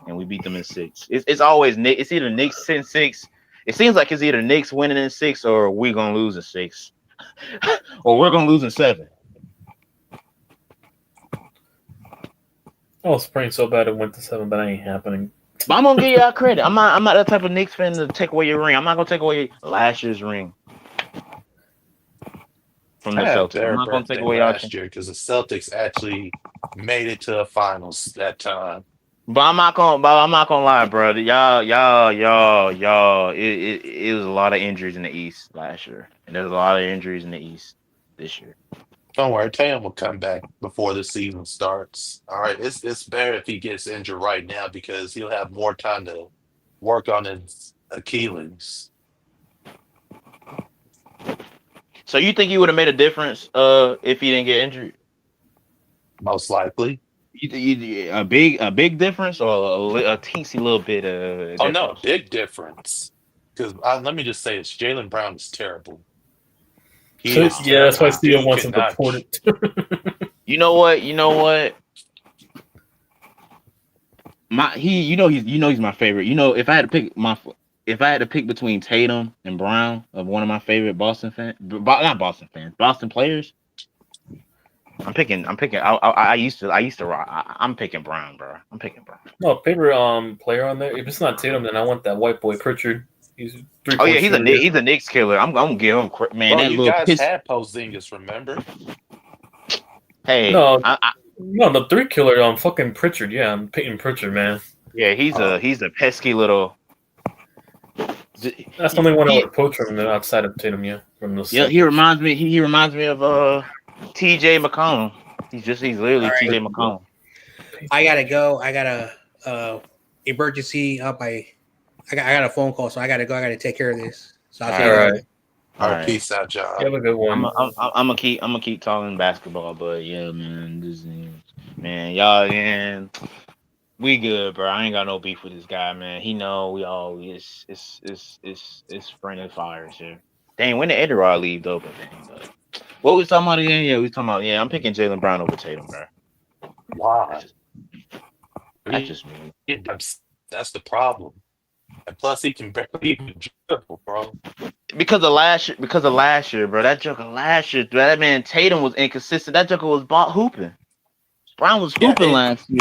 and we beat them in 6. It's always Knicks. It's either Knicks in 6. It seems like it's either Knicks winning in 6 or we're gonna lose in 6, or we're gonna lose in 7. I was praying so bad it went to 7, but that ain't happening. But I'm gonna give y'all credit. I'm not that type of Knicks fan to take away your ring. I'm not gonna take away last year's ring from the Celtics. I'm not gonna take away last year because the Celtics actually made it to the finals that time. But I'm not gonna lie, bro. Y'all. It was a lot of injuries in the East last year, and there's a lot of injuries in the East this year. Don't worry, Tatum will come back before the season starts. All right, it's better if he gets injured right now because he'll have more time to work on his Achilles. So you think he would have made a difference if he didn't get injured? Most likely. A big difference or a teensy little bit of Oh no, big difference. Because let me just say this: Jaylen Brown is terrible. That's why Steven wants him to port it. You know what? He's my favorite. If I had to pick between Tatum and Brown of one of my favorite Boston players, I'm picking. I used to rock. I'm picking Brown, bro. I'm picking Brown. No, favorite player on there. If it's not Tatum, then I want that white boy Pritchard. He's he's a Knicks killer. I'm gonna give him man. Bro, that you little guys had Porzingis, remember? Hey, no, the 3 killer. Fucking Pritchard. Yeah, I'm picking Pritchard, man. Yeah, he's a pesky little. That's the only one I would poach from outside of Tatum. Yeah, from those. Yeah, he reminds me. He reminds me of T.J. McConnell. He's literally Right. T.J. McConnell. I gotta go. I got a emergency up. I got a phone call, so I gotta go. I gotta take care of this. So I'll see you later. All right, peace out, John. You have a good one. I'm gonna keep talking basketball, but yeah, man, y'all, man, we good, bro. I ain't got no beef with this guy, man. He know we all it's friendly fires here. Dang, when did Eddie Rod leave though? But what was we talking about again? Yeah, we talking about I'm picking Jaylen Brown over Tatum, bro. Why? That's just me. That's the problem. And plus, he can barely even dribble, bro. Because of last year, bro. That joker last year, that man Tatum was inconsistent. That joker was hooping. Brown was hooping last year.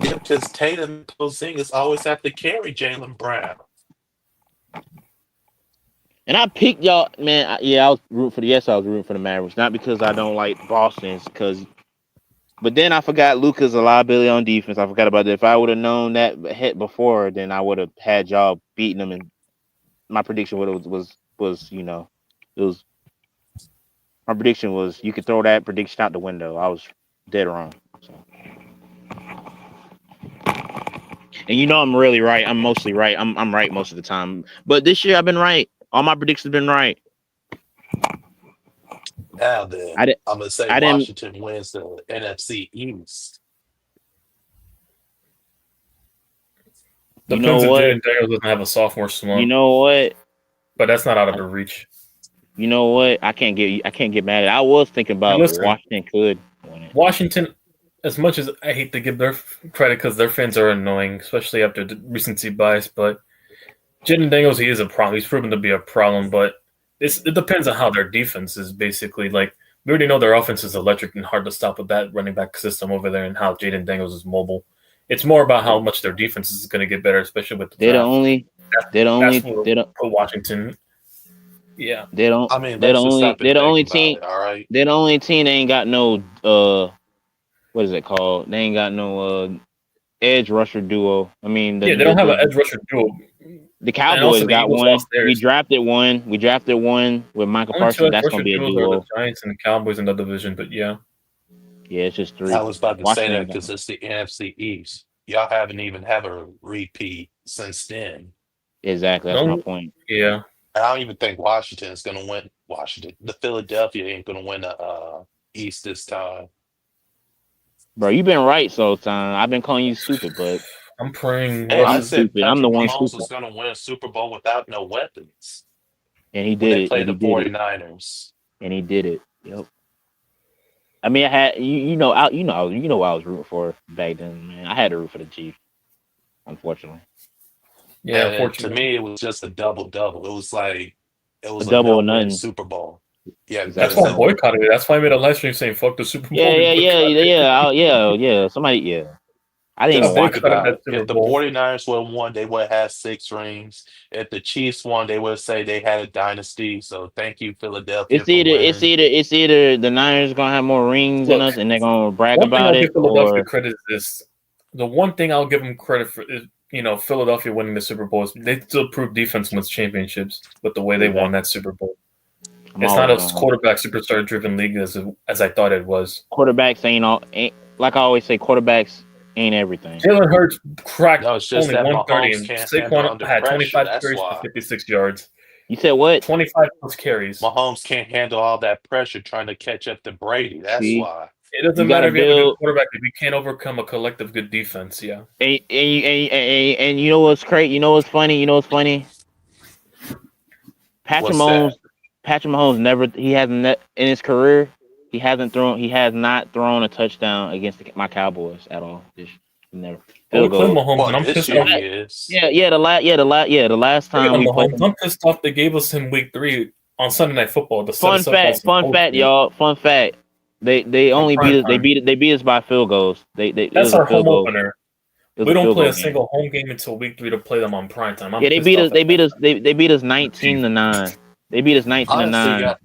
Yeah, because Tatum and Porzingis always have to carry Jaylen Brown. And I picked y'all, man. I was rooting for the Mavericks, not because I don't like Boston's, but then I forgot Luka's a liability on defense. I forgot about that. If I would have known that before, then I would have had y'all beating them. And my prediction was my prediction was you could throw that prediction out the window. I was dead wrong. So. And I'm really right. I'm mostly right. I'm right most of the time. But this year I've been right. All my predictions have been right. Now then, I'm gonna say Washington wins the NFC East. Depends if Jayden Daniels doesn't have a sophomore slump. You know what? But that's not out of the reach. You know what? I can't get mad at it. I was thinking about Washington could win it. Washington, as much as I hate to give their credit because their fans are annoying, especially after the recency bias, but Jayden Daniels, he is a problem. He's proven to be a problem, but it depends on how their defense is basically. Like, we already know their offense is electric and hard to stop with that running back system over there and how Jayden Daniels is mobile. It's more about how much their defense is going to get better, especially with the They're the only Washington. Yeah. They're the only team. All right. They're the only team that ain't got no what is it called? They ain't got no edge rusher duo. I mean, they don't have an edge rusher duo. The And also Cowboys the got Eagles one. lost theirs. We drafted one. We drafted one with Michael Only two Parsons. That's gonna unfortunate be a duos are the duo. Giants and the Cowboys in the division, but yeah. Yeah, it's just I three. was about to say Washington that got because one. it's the NFC East. Y'all haven't even have a repeat since then. Exactly. That's my No, point. yeah. I don't even think Washington is going to win. The Philadelphia ain't going to win the East this time. Bro, you've been right so time. I've been calling you stupid, but I'm praying. Hey, I I'm said stupid. I'm the Patrick one Mahomes stupid. was going to win a Super Bowl without no weapons And he when did they it. played And he the did it. 49ers. And he did it. Yep. I mean, I had you know what I was rooting for back then, man. I had to root for the Chiefs, unfortunately. Yeah, And to unfortunately. me, it was just a double-double. It was like, it A was a double or no-win nothing. Super Bowl. Yeah, That's Exactly. why I because boycotted it. That's why I made a live stream saying "fuck the Super Bowl." Yeah. Somebody, yeah. I didn't I even watch think it. boycotted about that it. Super If the Bowl. 49ers would have won, they would have had 6 rings. If the Chiefs won, they would say they had a dynasty. So thank you, Philadelphia, It's for either it's winning. either it's either the Niners gonna have more rings than Look, us and they're gonna brag one thing about I'll give it, Philadelphia or credit is this. The one thing I'll give them credit for is, Philadelphia winning the Super Bowl. They still proved defense wins championships with the way they won that Super Bowl. I'm It's not always a gonna quarterback superstar driven league as I thought it was. quarterbacks ain't like I always say, quarterbacks ain't everything. Jalen Hurts cracked No, it's just only that 130, Mahomes and can't handle Saquon under had pressure. 25 That's carries for why 56 yards. You said what? 25 plus carries. Mahomes can't handle all that pressure trying to catch up to Brady. That's See, why. It doesn't you matter gotta if you have a good build, quarterback if you can't overcome a collective good defense. Yeah. and you know what's crazy? You know what's funny? Patrick What's Mahomes, that? in his career, he has not thrown a touchdown against my Cowboys at all. Never Well, we field played goal. Mahomes, and Well, I'm this pissed year off. he is. The last Speaking time of we played Mahomes, him. I'm pissed off they gave us him week 3 on Sunday Night Football to set Fun us up as some fact, bullshit y'all. Fun fact. They on only prime beat us. time. They beat us by field goals. It That's was a our field home goal. opener. It was We a don't field play goal a game. single home game until week 3 to play them on prime time. I'm Yeah, they pissed beat off us. at that. They beat us 19-9. They beat us 19-9.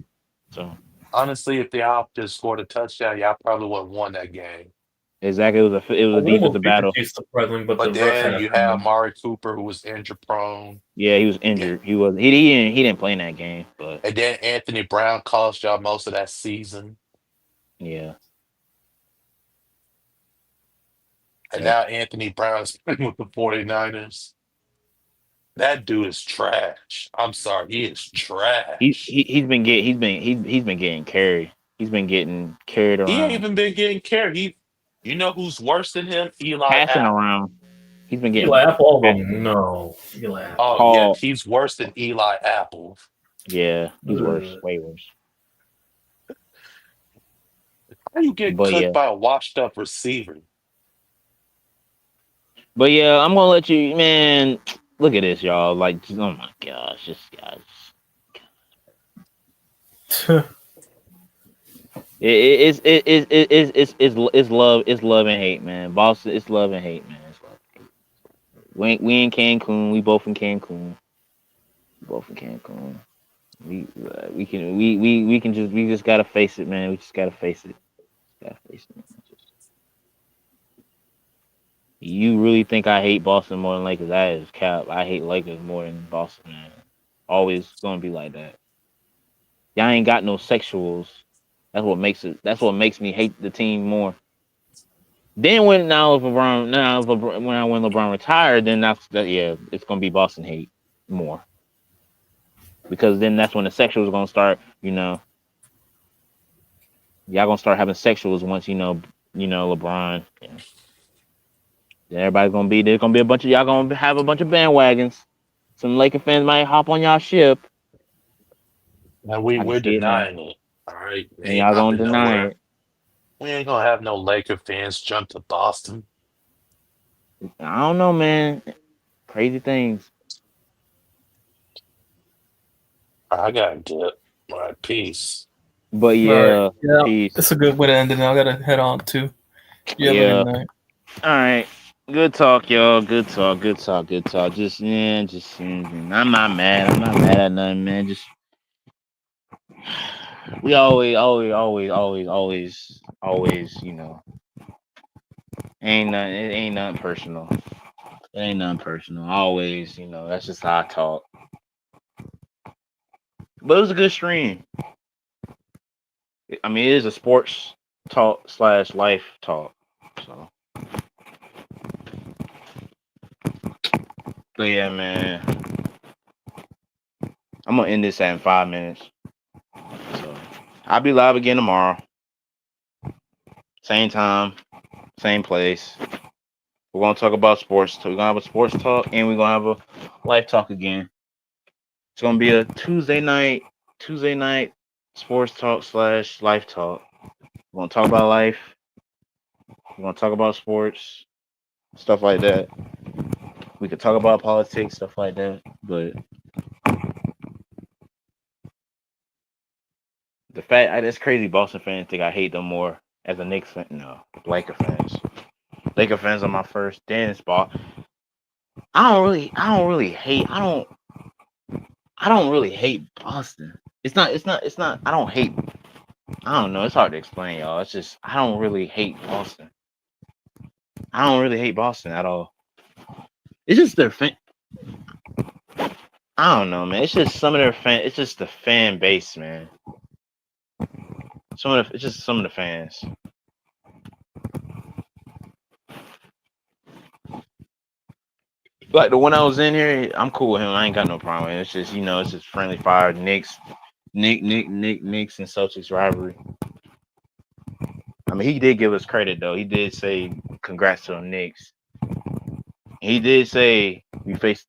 Honestly, So if the Alp just scored a touchdown, y'all probably would have won that game. exactly, it was I a would almost defensive beat the battle. Chiefs surprisingly, but But the ref had then a you have penalty. Amari Cooper, who was injury prone. Yeah, he was injured. He didn't play in that game, but And then Anthony Brown cost y'all most of that season. yeah. And Yep. now Anthony Brown's playing with the 49ers. That dude is trash. I'm sorry, he is trash. He's been getting carried. He's been getting carried He ain't around, even been getting carried. You know who's worse than him? Eli passing Apple. around. He's been getting Eli Apple? Oh, no. Eli Apple. Oh, yeah, he's worse than Eli Apple. Yeah, he's worse. Way worse. How you get cooked by a washed up receiver? But yeah, I'm gonna let you, man. Look at this, y'all. Like, oh my gosh, this guys. It's love and hate, man. Boston, it's love and hate, man. It's love and hate. We in Cancun. We both in Cancun. We just gotta face it, man. We just gotta face it. You really think I hate Boston more than Lakers? That is cap. I hate Lakers more than Boston, man. Always gonna be like that. Y'all ain't got no sexuals. That's what makes me hate the team more. Then when LeBron retired, then it's gonna be Boston hate more. Because then that's when the sexuals are gonna start, y'all gonna start having sexuals once LeBron. Yeah. Then there's gonna be a bunch of y'all gonna have a bunch of bandwagons. Some Laker fans might hop on y'all ship. And we're denying it. All right. And y'all gonna deny it. We ain't gonna have no Laker fans jump to Boston. I don't know, man. Crazy things. I gotta get my peace. But yeah, peace. That's a good way to end it. I gotta head on too. Yeah. All right. Good talk, y'all. Good talk. Just I'm not mad. I'm not mad at nothing, man. Just we always, ain't nothing personal. It ain't nothing personal. Always, that's just how I talk. But it was a good stream. I mean, it is a sports talk / life talk. So, but yeah, man, I'm gonna end this in 5 minutes. So, I'll be live again tomorrow. Same time, same place. We're gonna talk about sports. So we're gonna have a sports talk and we're gonna have a life talk again. It's gonna be a Tuesday night sports talk / life talk. We're gonna talk about life. We're gonna talk about sports, stuff like that. We could talk about politics, stuff like that. But the fact that's crazy. Boston fans think I hate them more as a Knicks fan. No, Laker fans. Laker fans are my first. Then it's Boston. I don't really hate. I don't really hate Boston. It's not. I don't hate. I don't know. It's hard to explain, y'all. It's just I don't really hate Boston. I don't really hate Boston at all. It's just their fan. I don't know, man. It's just some of their fan. It's just the fan base, man. It's just some of the fans. Like the one I was in here, I'm cool with him. I ain't got no problem. It's just it's just friendly fire. Knicks and Celtics rivalry. I mean, he did give us credit though. He did say congrats to the Knicks. He did say we faced.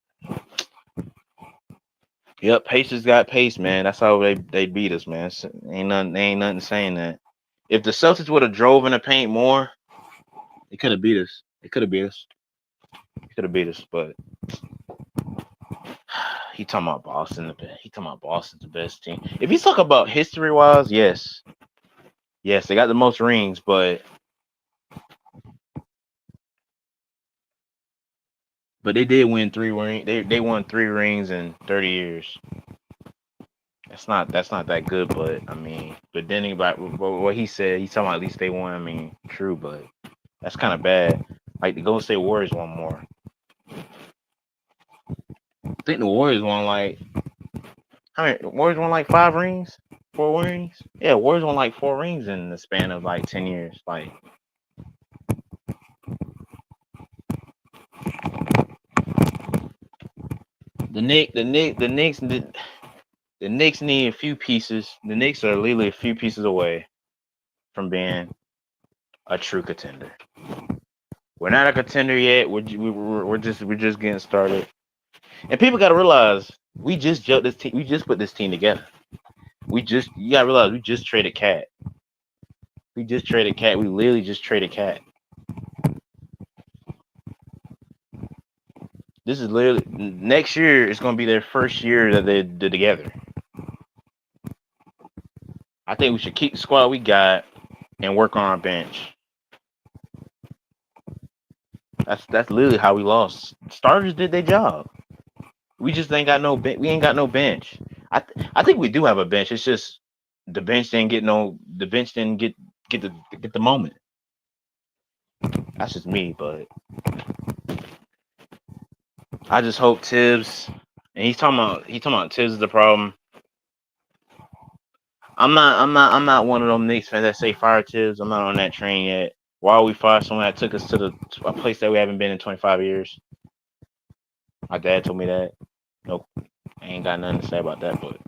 Yep, Pacers got pace, man. That's how they beat us, man. Ain't nothing saying that. If the Celtics would have drove in the paint more, they could have beat us. But he talking about Boston. He talking about Boston's the best team. If you talk about history wise, yes, they got the most rings, but they did win 3 rings. They won 3 rings in 30 years. That's not that good, but I mean, but then about what he said, he's talking about at least they won. I mean, true, but that's kind of bad. Like the Golden State Warriors won more. I think the Warriors won like 5 rings, 4 rings. Yeah, Warriors won like 4 rings in the span of like 10 years. Like the Knicks need a few pieces. The Knicks are literally a few pieces away from being a true contender. We're not a contender yet. We're just getting started. And people got to realize we just jumped this team. We just put this team together. You got to realize we just traded Cat. We literally just traded Cat. This is literally next year. It's going to be their first year that they're together. I think we should keep the squad we got and work on our bench. That's literally how we lost. Starters did their job. We just ain't got no bench. We ain't got no bench. I think we do have a bench. It's just the bench didn't get the moment. That's just me, but I just hope Tibbs, and he's talking about Tibbs is the problem. I'm not one of them Knicks fans that say fire Tibbs. I'm not on that train yet. Why would we fire someone that took us to a place that we haven't been in 25 years? My dad told me that. Nope. I ain't got nothing to say about that, but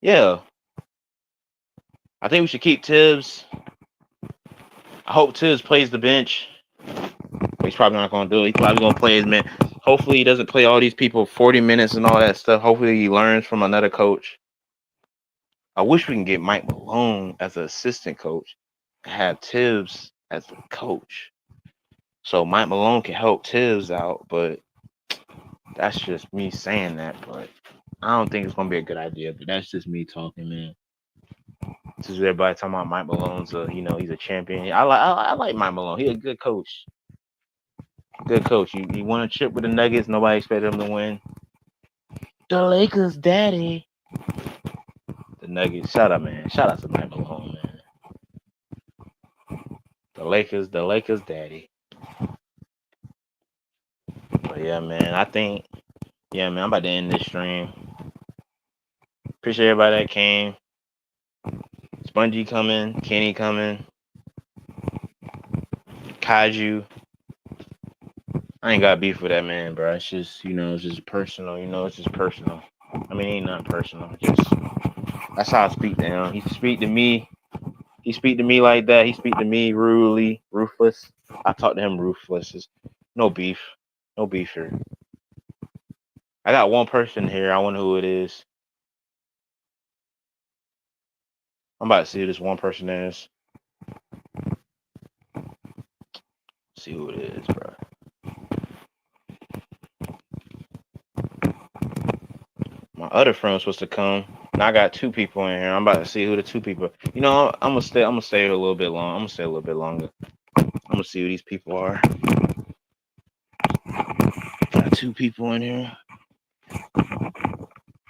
yeah. I think we should keep Tibbs. I hope Tibbs plays the bench. But he's probably not going to do it. He's probably going to play his man. Hopefully he doesn't play all these people 40 minutes and all that stuff. Hopefully he learns from another coach. I wish we can get Mike Malone as an assistant coach and have Tibbs as the coach. So Mike Malone can help Tibbs out, but that's just me saying that. But I don't think it's going to be a good idea, but that's just me talking, man. This is everybody talking about Mike Malone's he's a champion. I like Mike Malone. He's a good coach. Good coach. He won a chip with the Nuggets. Nobody expected him to win. The Lakers, daddy. The Nuggets. Shout out, man. Shout out to Mike Malone, man. The Lakers, daddy. yeah, man. I think, yeah, man. I'm about to end this stream. Appreciate everybody that came. Spongy coming, Kenny coming, Kaiju. I ain't got beef with that man, bro. It's just, it's just personal. It's just personal. I mean, it ain't nothing personal. Just that's how I speak to him. He speak to me. He speak to me like that. He speak to me rudely, ruthless. I talk to him ruthless. It's no beef. No beef here. I got one person here. I wonder who it is. I'm about to see who this one person is. See who it is, bro. My other friend was supposed to come. Now I got two people in here. I'm about to see who the two people. I'm gonna stay. I'm gonna stay a little bit long. I'm gonna stay a little bit longer. I'm gonna see who these people are. Got two people in here.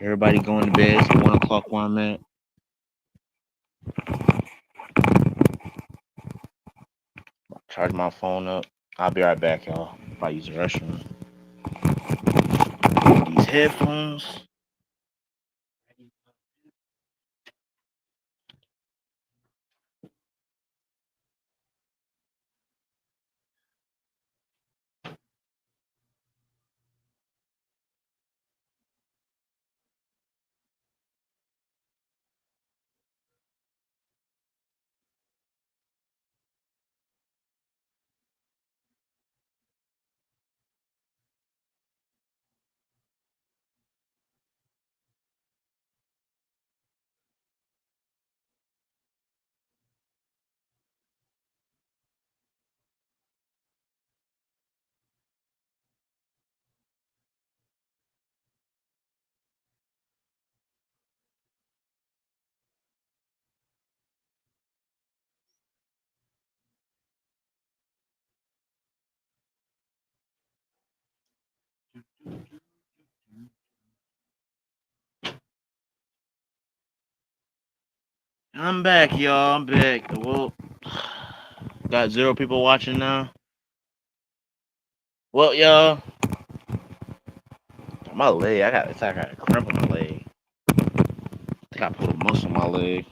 Everybody going to bed. It's 1 o'clock where I'm at. Charge my phone up. I'll be right back, y'all. If I use the restroom. These headphones. I'm back, y'all. I'm back. Well, got 0 people watching now. Well, y'all, my leg. I got a cramp on my leg. I think I pulled a muscle on my leg.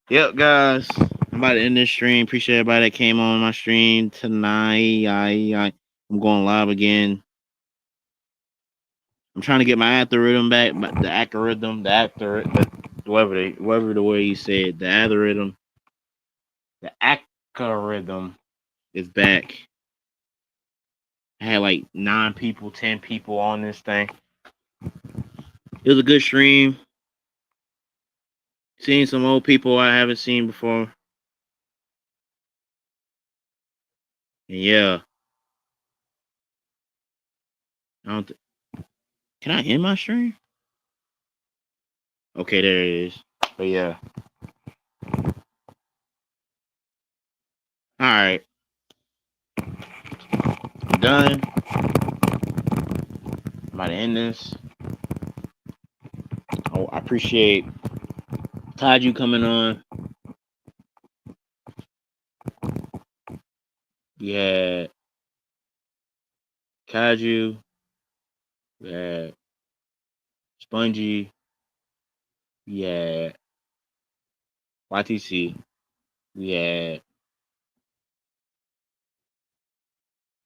Yep, guys. I'm about to end this stream. Appreciate everybody that came on my stream tonight. I'm going live again. I'm trying to get my algorithm back, but whatever the way you say it, the algorithm is back. I had like 9 people, 10 people on this thing. It was a good stream. Seeing some old people I haven't seen before. And yeah. Can I end my stream? Okay, there it is. But yeah. Alright. I'm done. I'm about to end this. Oh, I appreciate Kaiju coming on. We had Kaiju. We had Spongy. We had YTC. We had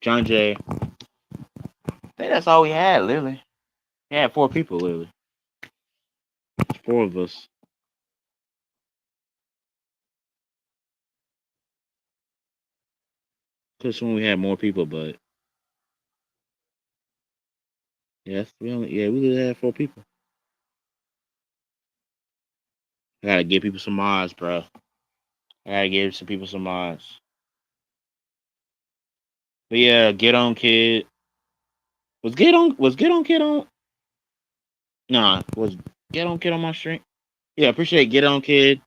John Jay. I think that's all we had, literally. We had 4 people, literally. 4 of us. Because when we had more people, but yes, we literally had 4 people. I gotta give people some mods, bro. I gotta give some people some mods. But yeah, Get On Kid. Was Get On Kid on? Nah, was Get On Kid on my stream? Yeah, appreciate Get On Kid.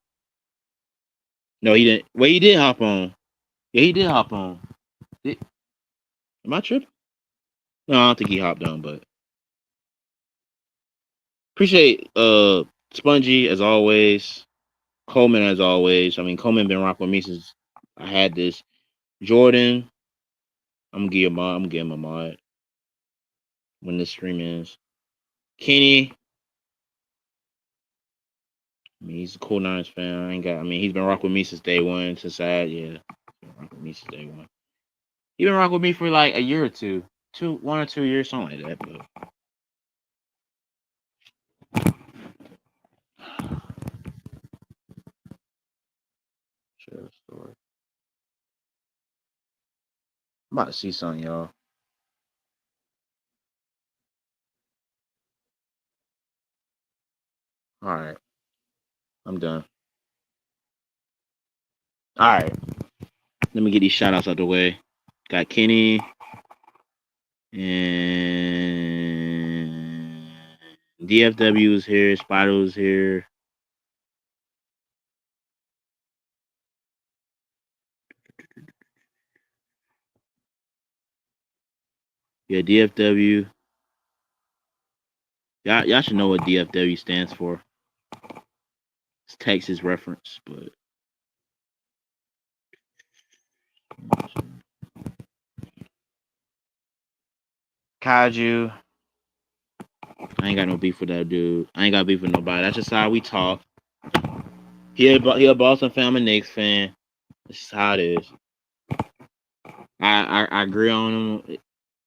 No, he didn't. Wait, he did hop on. Yeah, he did hop on. Am I tripping? No, I don't think he hopped on, but appreciate Spongy as always. Coleman as always. I mean, Coleman been rocking with me since I had this. Jordan. I'm gonna give him a mod when this stream ends. Kenny, I mean, he's a cool Niners fan. I mean, he's been rocking with me since day one. Since he's been rocking with me since day one. He been rocking with me for like a year or two, 1 or 2 years, something like that. But share the story. I'm about to see something, y'all. All right, I'm done. All right, let me get these shout outs out the way. Got Kenny and DFW is here. Spider was here. Yeah, DFW. Y'all should know what DFW stands for. It's Texas reference, but Kaiju. I ain't got no beef with that dude. I ain't got beef with nobody. That's just how we talk. He a Boston fan, I'm a Knicks fan. This is how it is. I agree on him.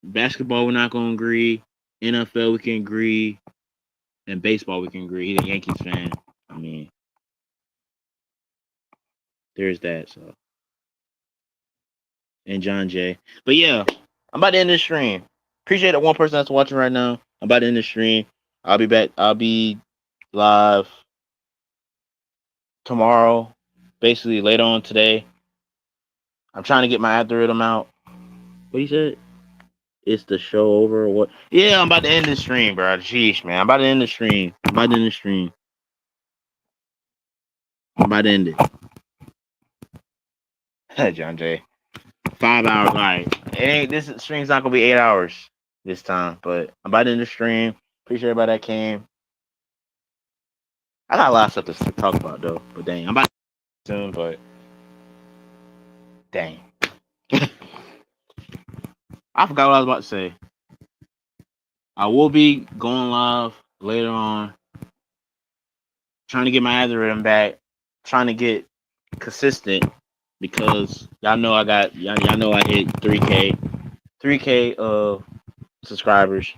Basketball, we're not gonna agree. NFL, we can agree. And baseball, we can agree. He's a Yankees fan. I mean, there's that. So, and John Jay. But yeah, I'm about to end this stream. Appreciate that one person that's watching right now. I'm about to end the stream. I'll be back. I'll be live tomorrow, basically later on today. I'm trying to get my algorithm out. What he said? It's the show over or what? Yeah, I'm about to end the stream, bro. Jeez, man. I'm about to end the stream. I'm about to end it. John Jay. 5 hours. All right. This stream's not gonna be 8 hours this time, but I'm about to end the stream. Appreciate everybody that came. I got a lot of stuff to talk about though, but dang, I'm about to soon, but dang. I forgot what I was about to say. I will be going live later on, trying to get my algorithm back, trying to get consistent because y'all know I hit 3K of subscribers.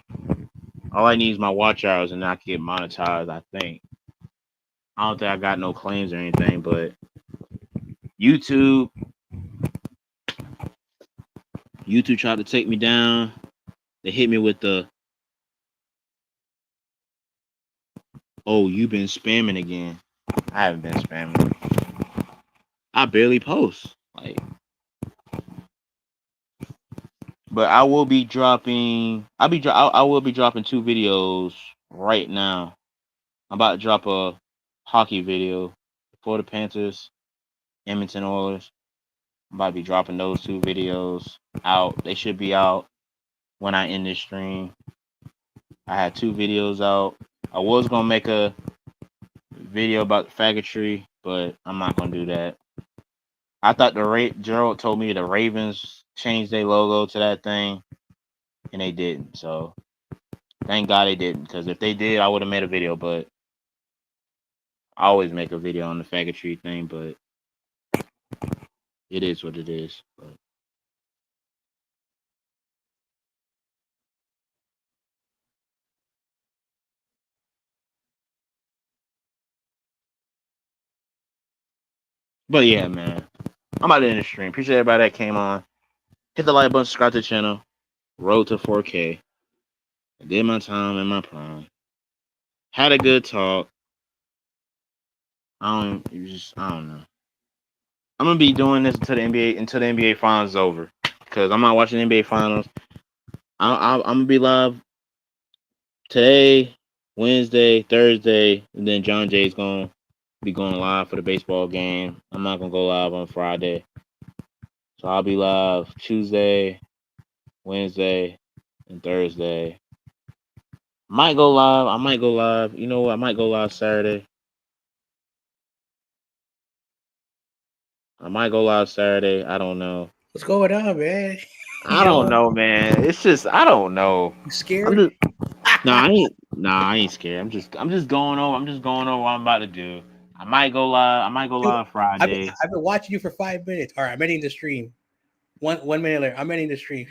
All I need is my watch hours and I can get monetized, I think. I don't think I got no claims or anything, but YouTube tried to take me down. They hit me with the, oh, you've been spamming again. I haven't been spamming. I barely post. But I will be dropping. I will be dropping 2 videos right now. I'm about to drop a hockey video for the Panthers, Edmonton Oilers. I'm about to be dropping those 2 videos out. They should be out when I end this stream. I had 2 videos out. I was gonna make a video about faggotry, but I'm not gonna do that. I thought Gerald told me the Ravens changed their logo to that thing, and they didn't. So thank God they didn't, because if they did, I would have made a video. But I always make a video on the faggotry thing, but it is what it is. But yeah, man, I'm out in the stream. Appreciate everybody that came on. Hit the like button, subscribe to the channel. Road to 4K. I did my time in my prime. Had a good talk. I don't know. I'm gonna be doing this until the NBA finals is over, because I'm not watching the NBA finals. I'm gonna be live today, Wednesday, Thursday, and then John Jay's gonna be going live for the baseball game. I'm not gonna go live on Friday, so I'll be live Tuesday, Wednesday, and Thursday. I might go live. You know what? I might go live Saturday. I don't know. What's going on, man? I don't know, man. It's just I don't know. You scared? I'm just, I ain't scared. I'm just going over. I'm just going over what I'm about to do. I might go live. I might go live Friday. I've been watching you for 5 minutes. All right, I'm ending the stream. 1 minute later, I'm ending the stream.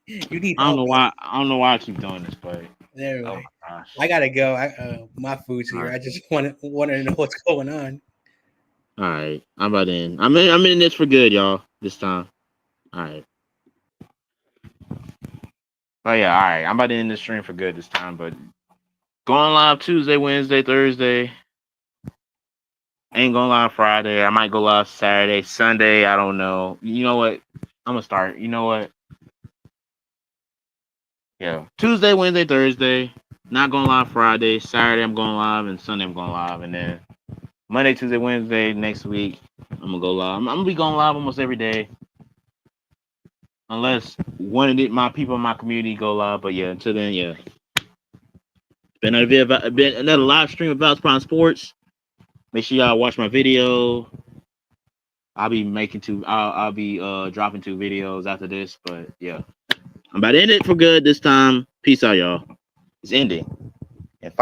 You need. I don't know why. I don't know why I keep doing this, but anyway, oh my gosh. I gotta go. My food's here. Right. I just want to know what's going on. All right, I'm about in. I'm in this for good, y'all. This time. All right. Oh yeah, all right. I'm about to end the stream for good this time, but going live Tuesday, Wednesday, Thursday. Ain't going live Friday. I might go live Saturday, Sunday. I don't know. You know what? I'm gonna start. You know what? Yeah, Tuesday, Wednesday, Thursday. Not going live Friday. Saturday I'm going live, and Sunday I'm going live, and then Monday, Tuesday, Wednesday next week I'm gonna go live. I'm gonna be going live almost every day. Unless one of my people in my community go live, but yeah, until then, yeah. Been another live stream about Prime Sports. Make sure y'all watch my video. I'll be dropping 2 videos after this, but yeah, I'm about to end it for good this time. Peace out, y'all. It's ending.